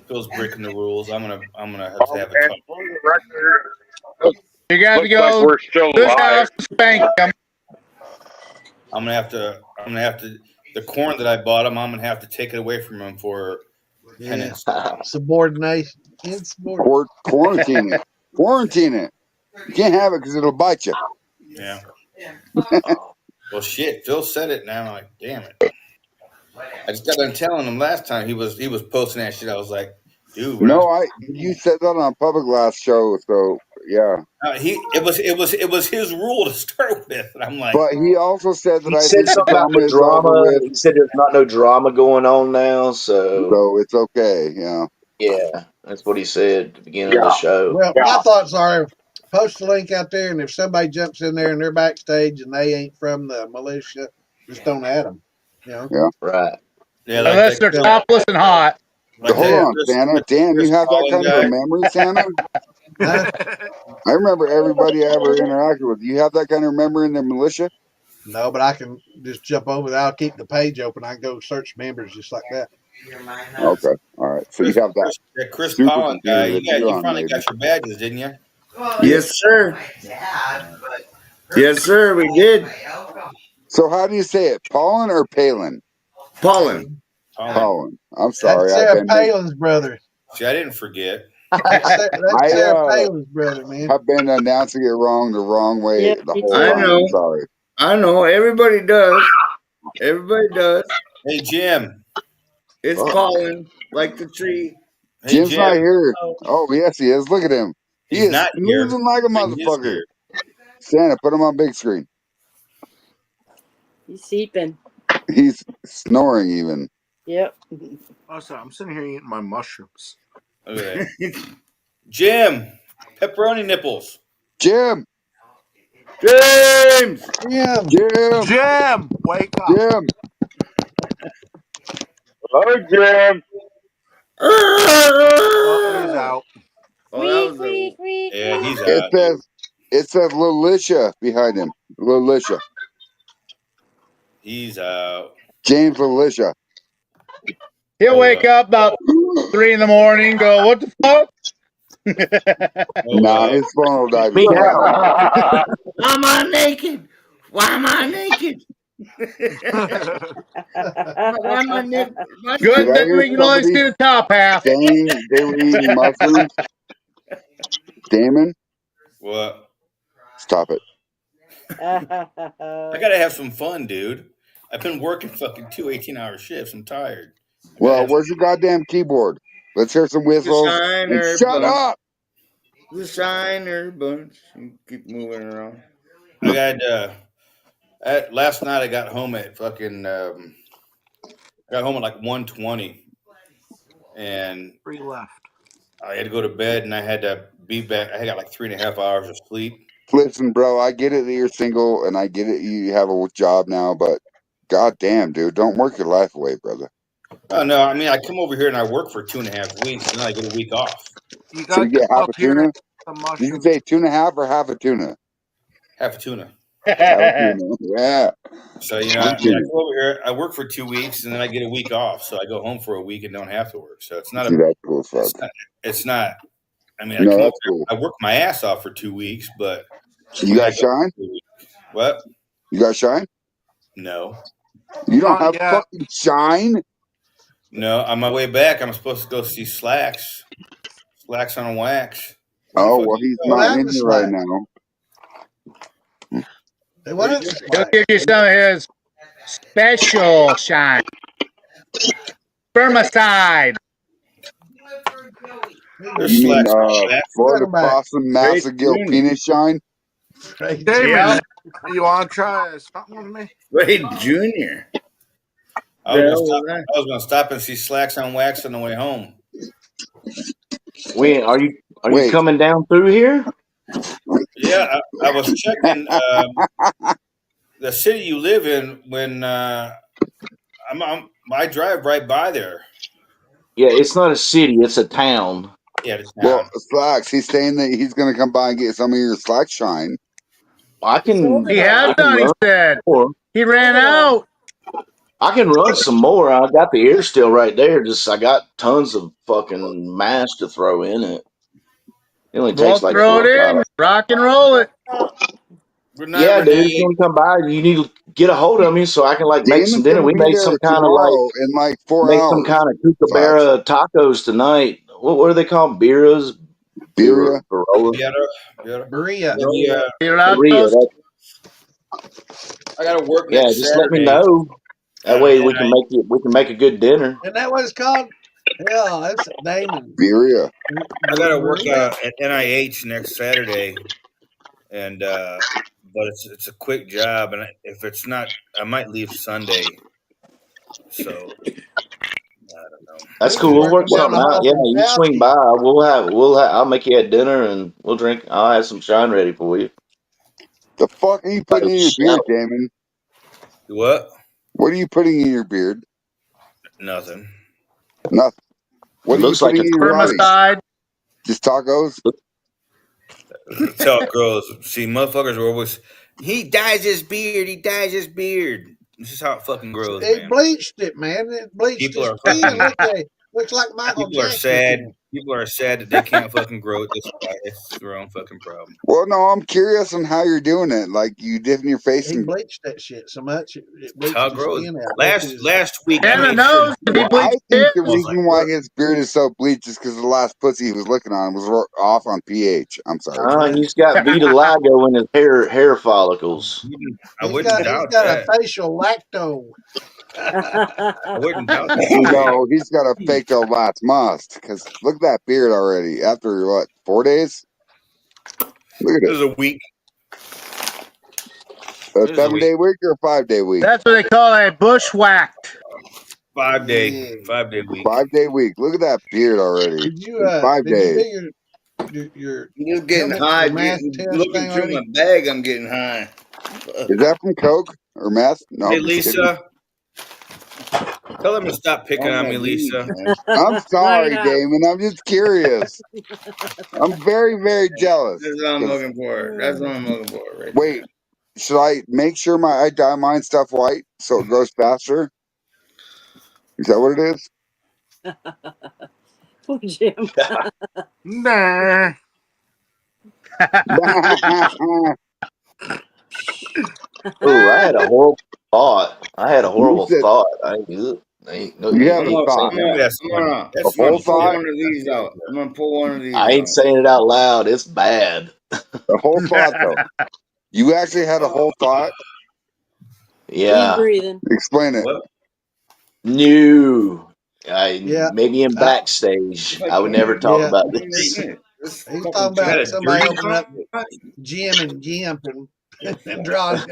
Phil's breaking the rules. I'm gonna have to have a And talk. for the record, You got to looks like go we're still to his live. house and spank him. I'm gonna have to. The corn that I bought him, I'm gonna have to take it away from him for Yeah. penance. Subordination. Insubordination. Quarantine it. Quarantine it. You can't have it because it'll bite you. Yeah. Well, shit. Phil said it. Now I'm like, damn it. I just got done telling him last time he was posting that shit. I was like, dude, we're not. No, you said that on a public last show, so yeah. It was his rule to start with, and I'm like, But he also said that He I said think the something about drama the is over drama. with, He said there's not no drama going on now. So it's okay. Yeah. yeah, that's what he said at the beginning of the Yeah. show. Well, my thoughts are post the link out there, and if somebody jumps in there and they're backstage and they ain't from the militia, just don't add them. You know. Yeah. Right. yeah, Unless they're topless and hot. like Hold that on, Santa. Damn, you have that Collin kind of guy. a memory, Santa? Huh? I remember everybody I ever interacted with. You have that kind of memory in the militia? No, but I can just jump over there. I'll keep the page open. I can go search members just like that. Okay. All right. So you have that That Chris Collin guy. supercomputer that you're You on, finally maybe. got your badges, didn't you? Yes, sir. Yes, sir. We did. So how do you say it? Pollen or Palin? Pollen. Pollen. I'm That's sorry. I've Sarah been Palin's brother. See, I didn't forget. That's Sarah I Palin's brother, man. have been announcing it wrong the wrong way Yeah, the me whole I time. too. I'm know. sorry. I know. Everybody does. Everybody does. Hey, Jim. It's pollen, like the tree. Hey, Jim's Jim. not here. Oh, yes, he is. Look at him. He He's is not here. snoozing like a But he is motherfucker. here. Santa, put him on big screen. He's sleeping. He's snoring even. Yep. Oh, sorry. I'm sitting here eating my mushrooms. Look at that. Jim. Pepperoni nipples. Jim. James. Jim. Jim, wake up. Jim. Hello, Jim. Oh, he's out. Oh, that was a. Yeah, he's out. It says Lilicia behind him. Lilicia. He's out. James Lilicia. He'll wake up about 3 in the morning. Go, what the fuck? Nah, his phone will die Me before that. how? Why am I naked? Why am I naked? Why am I naked? Good Did I thing hear we can only see the top half. saying they were eating mushrooms? Damon? What? Stop it. I gotta have some fun, dude. I've been working fucking 18-hour shifts. I'm tired. Well, where's your goddamn keyboard? Let's hear some whistles. And Shiner shut bunch. up! The Shiner bunch. You keep moving around. I got last night. I got home at fucking. Got home at like 1:20, and 3 left. I had to go to bed, and I had to be back. I got like 3.5 hours of sleep. Listen, bro, I get it that you're single and I get it you have a job now, but goddamn, dude, don't work your life away, brother. Oh no! I mean, I come over here and I work for 2.5 weeks, and then I get a week off. You So you got to get come half up a here tuna? and some Did you mushrooms. say 2.5 or half a tuna? Half a tuna. Half a tuna. Yeah. So you know, I mean, I come over here. I work for 2 weeks, and then I get a week off. So I go home for a week and don't have to work. So it's not See, that's cool as fuck. It's not. I mean, I No, come over. that's cool. I work my ass off for 2 weeks, but You got shine? What? You got shine? No. You don't have fucking shine? No. On my way back, I'm supposed to go see Slacks. Slacks on wax. Oh, well, he's not in here right now. He'll give you some of his special shine. Spermicide. There's You mean slacks on back. Florida Welcome back. Possum Massive Gill Penis Shine? Damon, you want to try something with me? Wade Jr. I The was hell was gonna stop. I was gonna stop and see slacks on wax on the way home. When are you Wait. coming down through here? Yeah, I was checking the city you live in when I drive right by there. Yeah, it's not a city; it's a town. Yeah, it's Well, town. Slacks, he's saying that he's going to come by and get some of your slack shine. I can. He has I can done. He run said more. he ran out. I can run some more. I got the air still right there. Just I got tons of fucking mass to throw in it. It only We'll takes like throw 4 or it 5. in. Rock and roll it. Good night, Yeah, dude. If you Renee. want to come by, you need to get a hold of me so I can like make some Damon's dinner. going to We be made some there kind of like tomorrow in like 4 make some hours. kind of Slacks. kookaburra tacos tonight. What are they called? Birras? Birria. Barola? Berea. Birria. I gotta work Yeah, next just let me Saturday, know. That way and we can make a good dinner. Isn't that what it's called? Hell, that's Damon. Birria. I gotta work Berea. at NIH next Saturday, and but it's a quick job, and if it's not, I might leave Sunday. So I don't know. That's He was cool. We'll work working down something the out. hall Yeah, from you swing Fauci. by. I'll make you a dinner and we'll drink. I'll have some shine ready for you. The fuck are you putting in your beard, Damon? What? What are you putting in your beard? Nothing. Nothing. What It are you looks like putting a in your body? Spermicide. Just tacos? That's how it grows. See, motherfuckers are always, he dyes his beard. He dyes his beard. This is how it fucking grows, It man. bleached it, man. It bleached People his are skin. fucking. Look at it. Looks like Michael People are Jackson sad. again. People are sad that they can't fucking grow it this way. It's their own fucking problem. Well, no, I'm curious on how you're doing it. Like, you dipping your face He in. bleached that shit so much it That's bleached how it his grows. skin out. Last week I And the made sure. nose. Did he Well, I bleach think it? the Smells like reason why dirt. his beard is so bleached is because the last pussy he was looking on was off on pH. I'm sorry. He's got vitiligo in his hair follicles. I wouldn't He's doubt got that. a facial lacto. I wouldn't doubt that. No, he's got a fake old last must. Because look at that beard already. After what, 4 days? Look at This it. is a week. A This is a 7-day week or a 5-day week? That's what they call a bushwhacked. 5-day, Yeah. 5-day week. 5-day week. Look at that beard already. Did you In 5 did days. you do your You're getting helmet high. or mask test Looking thing through already? my bag, I'm getting high. Is that from Coke or meth? No, Hey, I'm just kidding. Lisa. Tell them to stop picking on me, Lisa. I'm sorry, Knock it out. Damon. I'm just curious. I'm very, very jealous. That's what I'm 'Cause- looking for. That's what I'm looking for right Wait, should I make sure I dye mine stuff white so it grows faster? Is that what it is? Poor Jim. Nah. Oh, I had a horrible thought. You said No, you you had a ain't thought. saying that. A whole pull thought? one of these out. I'm gonna pull one of these I ain't out. saying it out loud. It's bad. A whole thought, though. You actually had a whole thought? Deep Yeah. breathing. Explain it. What? New. Yeah. Maybe in backstage. I would never talk Yeah. about this. He's talking about somebody opening up Jim and Gimp and drawing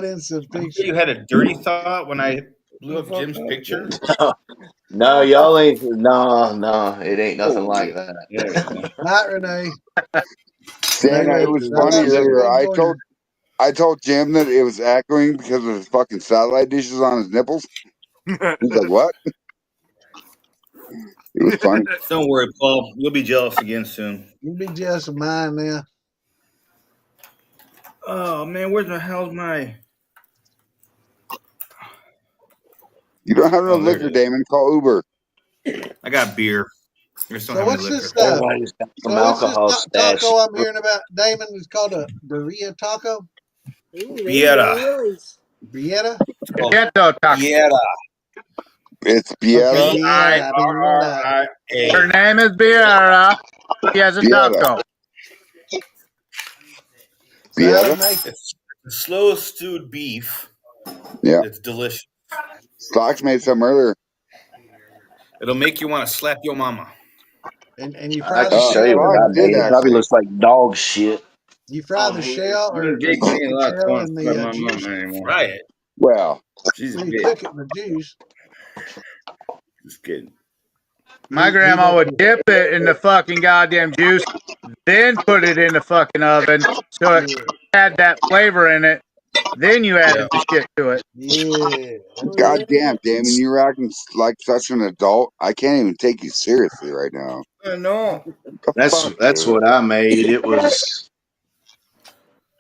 in some pictures. You had a dirty thought when I blew up Jim's picture? No, y'all ain't. No, it ain't nothing like that. Not Renee. Santa, it was funny earlier. I told Jim that it was echoing because of his fucking satellite dishes on his nipples. He's like, what? It was funny. Don't worry, Paul. You'll be jealous again soon. You'll be jealous of mine now. Oh man, where's the hell's my? You don't have no Oh, there liquor, it is. Damon. Call Uber. I got beer. I just don't So have what's any this liquor. Everybody's got some So what's this alcohol stashed. taco I'm hearing about, Damon? It's called a burrito taco? Ooh, Bieta. Bieta? Ghetto taco. Bieta. It's Bieta. B-I-R-R-I-A. Her name is Biera. She has a Bieta. taco. Bieta? It's slow stewed beef. Yeah. It's delicious. Stocks made some earlier. It'll make you want to slap your mama. And you I fry can the show you shell what in I the did. It probably actually. looks like dog shit. you fry the shell or Jake cook ain't the allowed to shell want in to fuck the my mom juice. anymore. Fry it. Well, She's a When you bitch. cook it in the juice, Just kidding. My he grandma would doesn't. dip it in the fucking goddamn juice, then put it in the fucking oven so it Yeah, had that flavor in it. Then you Yeah. added the shit to it. yeah, that's Oh, good. goddamn, Damon, you're acting like such an adult. I can't even take you seriously right now. No. The fuck, That's dude? what I made.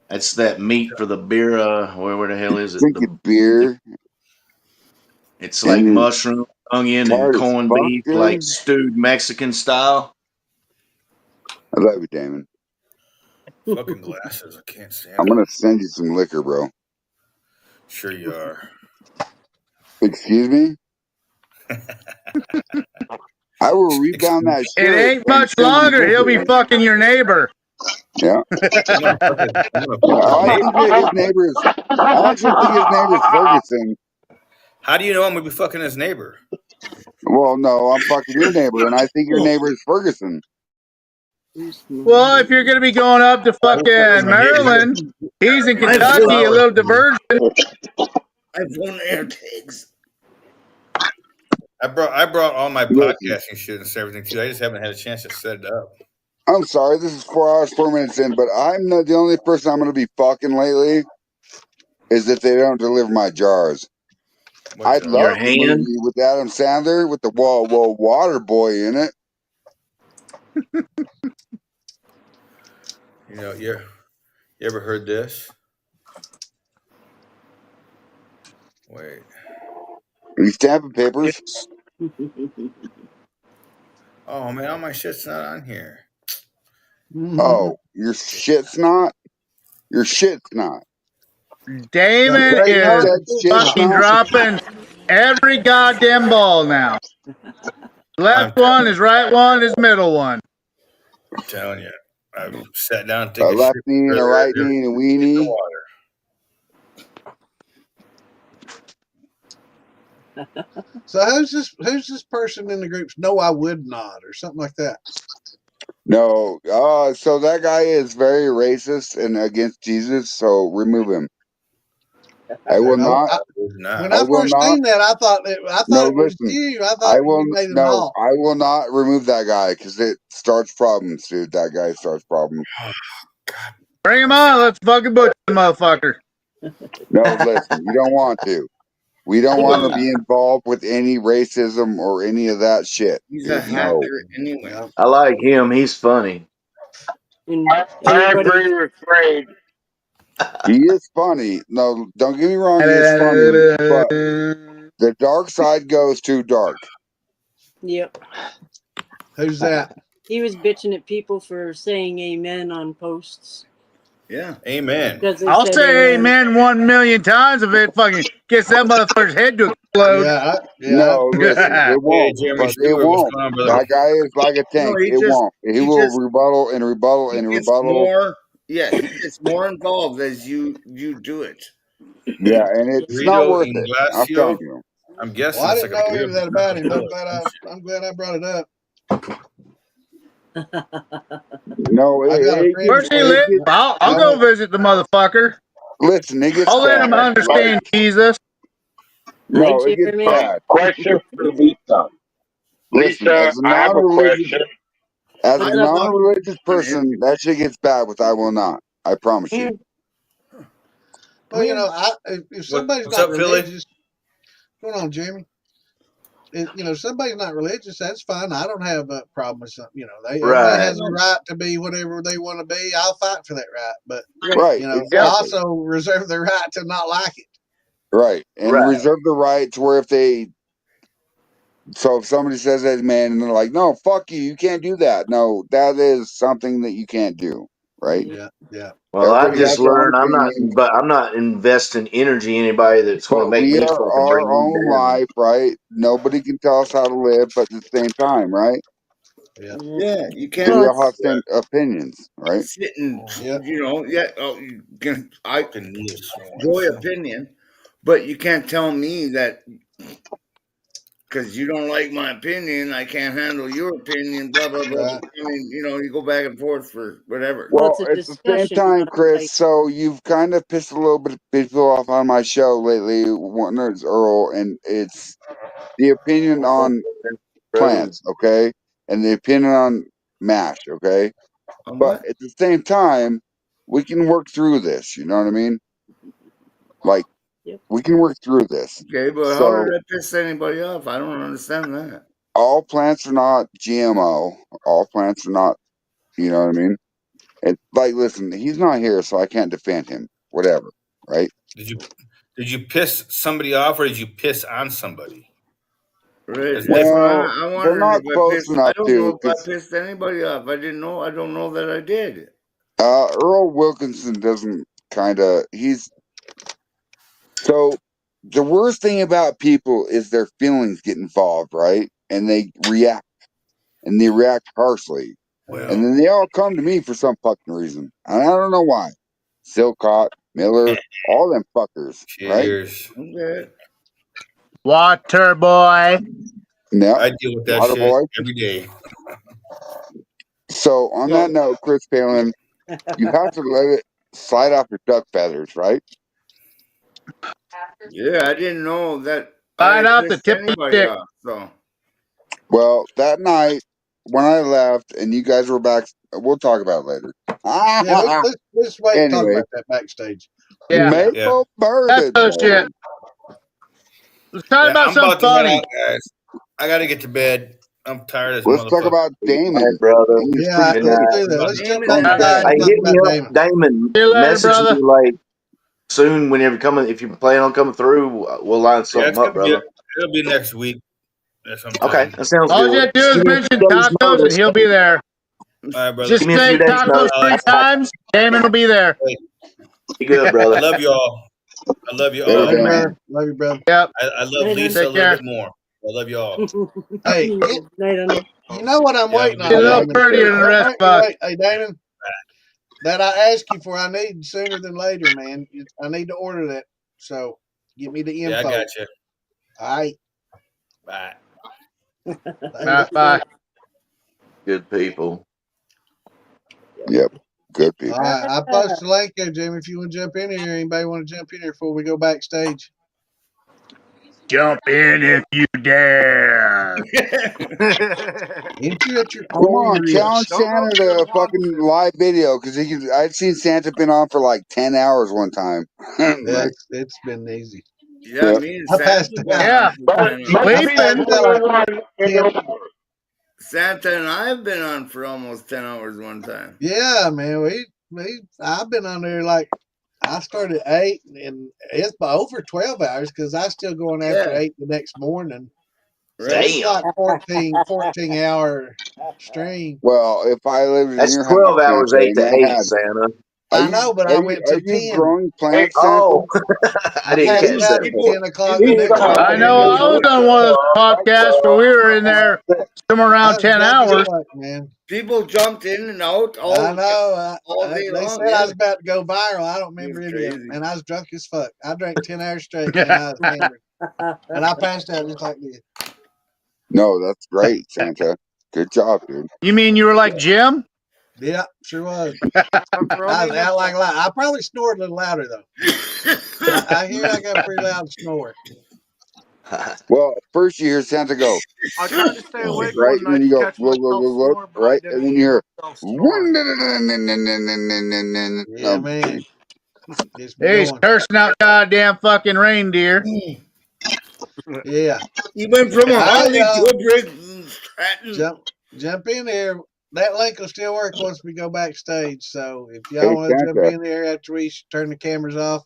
That's that meat for the beer. Where the hell is it? Drinking beer It's and like you're mushroom, onion, and tired as corned fuck, beef, like dude. stewed Mexican style. I love you, Damon. Fucking glasses. I can't stand I'm them. gonna send you some liquor, bro. Sure you are. Excuse me? I will read down that It shirt ain't and much send you longer. He'll be liquor. fucking your neighbor. Yeah. I'm gonna fuck his Yeah. Oh, I neighbor. think his neighbor is. I actually think his neighbor is Ferguson. How do you know I'm gonna be fucking his neighbor? Well, no, I'm fucking your neighbor, and I think your neighbor is Ferguson. Well, if you're gonna be going up to Who's fucking fucking my neighbor? Maryland, he's in My Kentucky, a phone. little diversion. My phone air tags. I brought all my Listen, podcasting shit and everything too. I just haven't had a chance to set it up. I'm sorry. This is 4 hours, 4 minutes in, but I'm not the only person I'm gonna be fucking lately. Is if they don't deliver my jars. What I'd jar? Your love the hand. movie with Adam Sandler with the Whoa Whoa Water Boy in it. You know, you ever heard this? Wait. Are you stamping papers? Oh man, all my shit's not on here. Oh, your shit's not. Your shit's not. Got Damon You straightened is out. said shit's fucking not. dropping every goddamn ball now. Left I'm one, telling his right one, his middle one. I'm telling you. I've sat down and A take a left shit knee and a earlier right and knee and a hit the weenie. water. So who's this person in the groups? No, I would not, or something like that. No, so that guy is very racist and against Jesus. So remove him. I will Okay. not. When I I will first not. seen that, I thought it No, was listen. you. I I thought will you made an no. alt. I will not remove that guy because it starts problems, dude. That guy starts problems. Bring him on, let's fucking butcher the motherfucker. No, listen. You don't want to. We don't want to be involved with any racism or any of that shit, He's a dude. No. hacker anyway. Yeah. I like him. He's funny. And I everybody, agree with Fred. He is funny. No, don't get me wrong. He is funny, but the dark side goes too dark. yep. Who's that? He was bitching at people for saying amen on posts Yeah. Amen. because they I'll said say amen. amen 1,000,000 times if it fucking gets that motherfucker's head to explode. No, listen, it Hey, won't. Jeremy But it Stewart, what's won't. going on, brother? That guy is like a No, tank. It won't. He will rebuttal and rebuttal he and gets rebuttal. more. Yeah, he gets more involved as you do it. Yeah, and it's not Burrito worth in it. I'm telling Glacio. you. I'm Well, guessing I it's didn't like a know beer any of that brand about or him, but some shit. I'm glad I brought it up. No, I got a friend Where's that he said, live? I'll I go went, visit the motherfucker. listen, it gets I'll let him bad. Like, understand Jesus. Hi, no, it gets Jeremy. bad. Question for Lisa. Listen, Lisa, I have a question. as a What's up, Mom? non-religious person, that shit gets bad with I will not. I promise you. well, you know, if somebody's What's not up, Philly? religious, what's going on, Jeremy? You know, somebody's not religious, that's fine. I don't have a problem with something. You know, everybody Right. has a right to be whatever they want to be. I'll fight for that right, but Right, you know, I exactly. also reserve the right to not like it. Right, and Right. reserve the right to where if somebody says that, man, and they're like, no, fuck you, you can't do that. No, that is something that you can't do. Right. Yeah, yeah. Well, I Everybody just has their own learned opinion, I'm not investing energy in anybody that's going to but make we me are fucking bring our you own down. life, right? Nobody can tell us how to live, but at the same time, right? Yeah. Yeah, you So can't we all have same opinions, right? sit and Yeah. you can. I Fucking knee is swollen. enjoy opinion, but you can't tell me that because you don't like my opinion, I can't handle your opinion. Blah blah blah. Right. I mean, you go back and forth for whatever. Well, it's a at the same discussion, time, not a Chris, fight. so you've kind of pissed a little bit of people off on my show lately. One is Earl, and it's the opinion on plants, okay, and the opinion on mash, okay. On But what? at the same time, we can work through this. You know what I mean? Like Yep. we can work through this. Okay, but how So did I piss anybody off? I don't understand that. all plants are not GMO. All plants are not. You know what I mean? And like, listen, he's not here, so I can't defend him. Whatever, right? Did you piss somebody off or did you piss on somebody? Right. That's That's different. why Well, I they're wondered not if I close pissed. I enough don't know to, if I because pissed anybody off. I didn't know. I don't know that I did. Earl Wilkinson doesn't kind of. He's so the worst thing about people is their feelings get involved, right? And they react, and they react harshly, and Well, then they all come to me for some fucking reason, and I don't know why. Silcott, Miller, all them fuckers, right? cheers. Okay. Water boy. Yep, I deal with that water shit boy. every day. So on that note, Chris Palin, you have to let it slide off your duck feathers, right? Yeah, I didn't know that Slide I off the pissed tip of the anybody stick. off. So Well, that night when I left and you guys were back, we'll talk about it later. Yeah, let's wait and talk Anyway, about that backstage. Yeah. Maple Yeah. That's birthday. bullshit. Let's talk Yeah, about I'm something about to head funny. out, guys. I got to get to bed. I'm tired as a Let's talk motherfucker. about All Damon. right, brother. Damon's Yeah, pretty Good let's cool. night. do that. About Let's to jump Damon back is All right. inside good. and Hey, talk hit me about up, Damon. Damon. See you later, Message brother. me like soon whenever coming. If you plan on coming through, we'll line Yeah, something it's up, gonna be. brother. It'll be next week or Okay, sometime. that sounds All you good. have to Just do give is me a mention few days tacos and notice. he'll be there. All right, brother. Give Just me a say few days tacos notice. 3 That's fine. times. Damon will be there. Hey, Be good, I brother. love you all. I love you Later, Love all. you, Damon. brother. Love you, brother. Yep. I love Night, Lisa honey. a Take little care. bit more. I love you all. Hey, Night, honey. you know what I'm Yeah, have a waiting good He's a on, little day. Damon? prettier than the rest of us. Wait, hey, Damon, that I asked you for, I need sooner than later, man. I need to order that. So give me the Yeah, I info. got you. All right. Bye. Later. Bye. Good people. Yep, good All people. right. I posted a link there, Jimmy. If you want to jump in here, anybody want to jump in here before we go backstage? Jump in if you dare. Enter at your Come on, coin challenge risk. Santa to a fucking live video because he could. I'd seen Santa been on for like 10 hours one time. Yeah, Like, it's been easy. Yeah, yep. me and I Santa passed have been out. Yeah. on for 10 I hours. Sleeping. passed out like 10. Santa and I have been on for almost 10 hours one time. Yeah, man. I've been on there like I started at 8 and it's by over 12 hours because I still going after Yeah, 8 the next morning. So right. it's Damn. like 14 hour stream. Well, if I lived in That's your house, 12 hours, Santa, 8 and to I 8, had, Santa. I know, but I went are to you 10. growing plants, Santa? Oh, I I didn't passed catch People, out that at part. people, 10 o'clock the people next jump I morning. in know and I was out. on one of those podcasts where we were in there somewhere I around was 10 drunk as hours. fuck, man. People jumped in and out I know. all day They long. said I Yeah, was about to go viral. I don't it was remember any of it. crazy. And I was drunk as fuck. I drank 10 hours straight, man. I was hammered. And I passed out just like this. No, that's great, Santa. Good job, dude. You mean you were like Jim? Yeah, sure was. Throw I me was a out nipple. like I probably snored a little louder though. I hear I got a pretty loud snore. Well, first you hear Santa go, I tried to stay awake right? one And then night you to go, catch look, look, myself look, look, snore, but I right? And didn't then you hear hear, myself snoring. no, Yeah, I'm just man. kidding. Gets me He's going. cursing out goddamn fucking reindeer. Yeah. You went from a All right, Harley to y'all. a brick. Stratton. Jump in there. That link will still work once we go backstage. So if y'all Hey, want to jump Santa. in there after we turn the cameras off,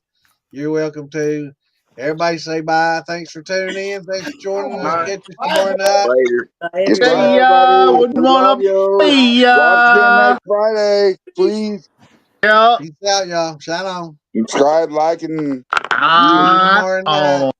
you're welcome to. Everybody say bye. Thanks for tuning in. Thanks for joining us. Bye. Catch us tomorrow night. Later. Bye, Say Say everybody. bye, ya, everybody. wouldn't We love wanna you. be Watch again ya. next Friday, please. Yeah. Peace out, y'all. Shine on. Subscribe, like, and See you On. tomorrow night.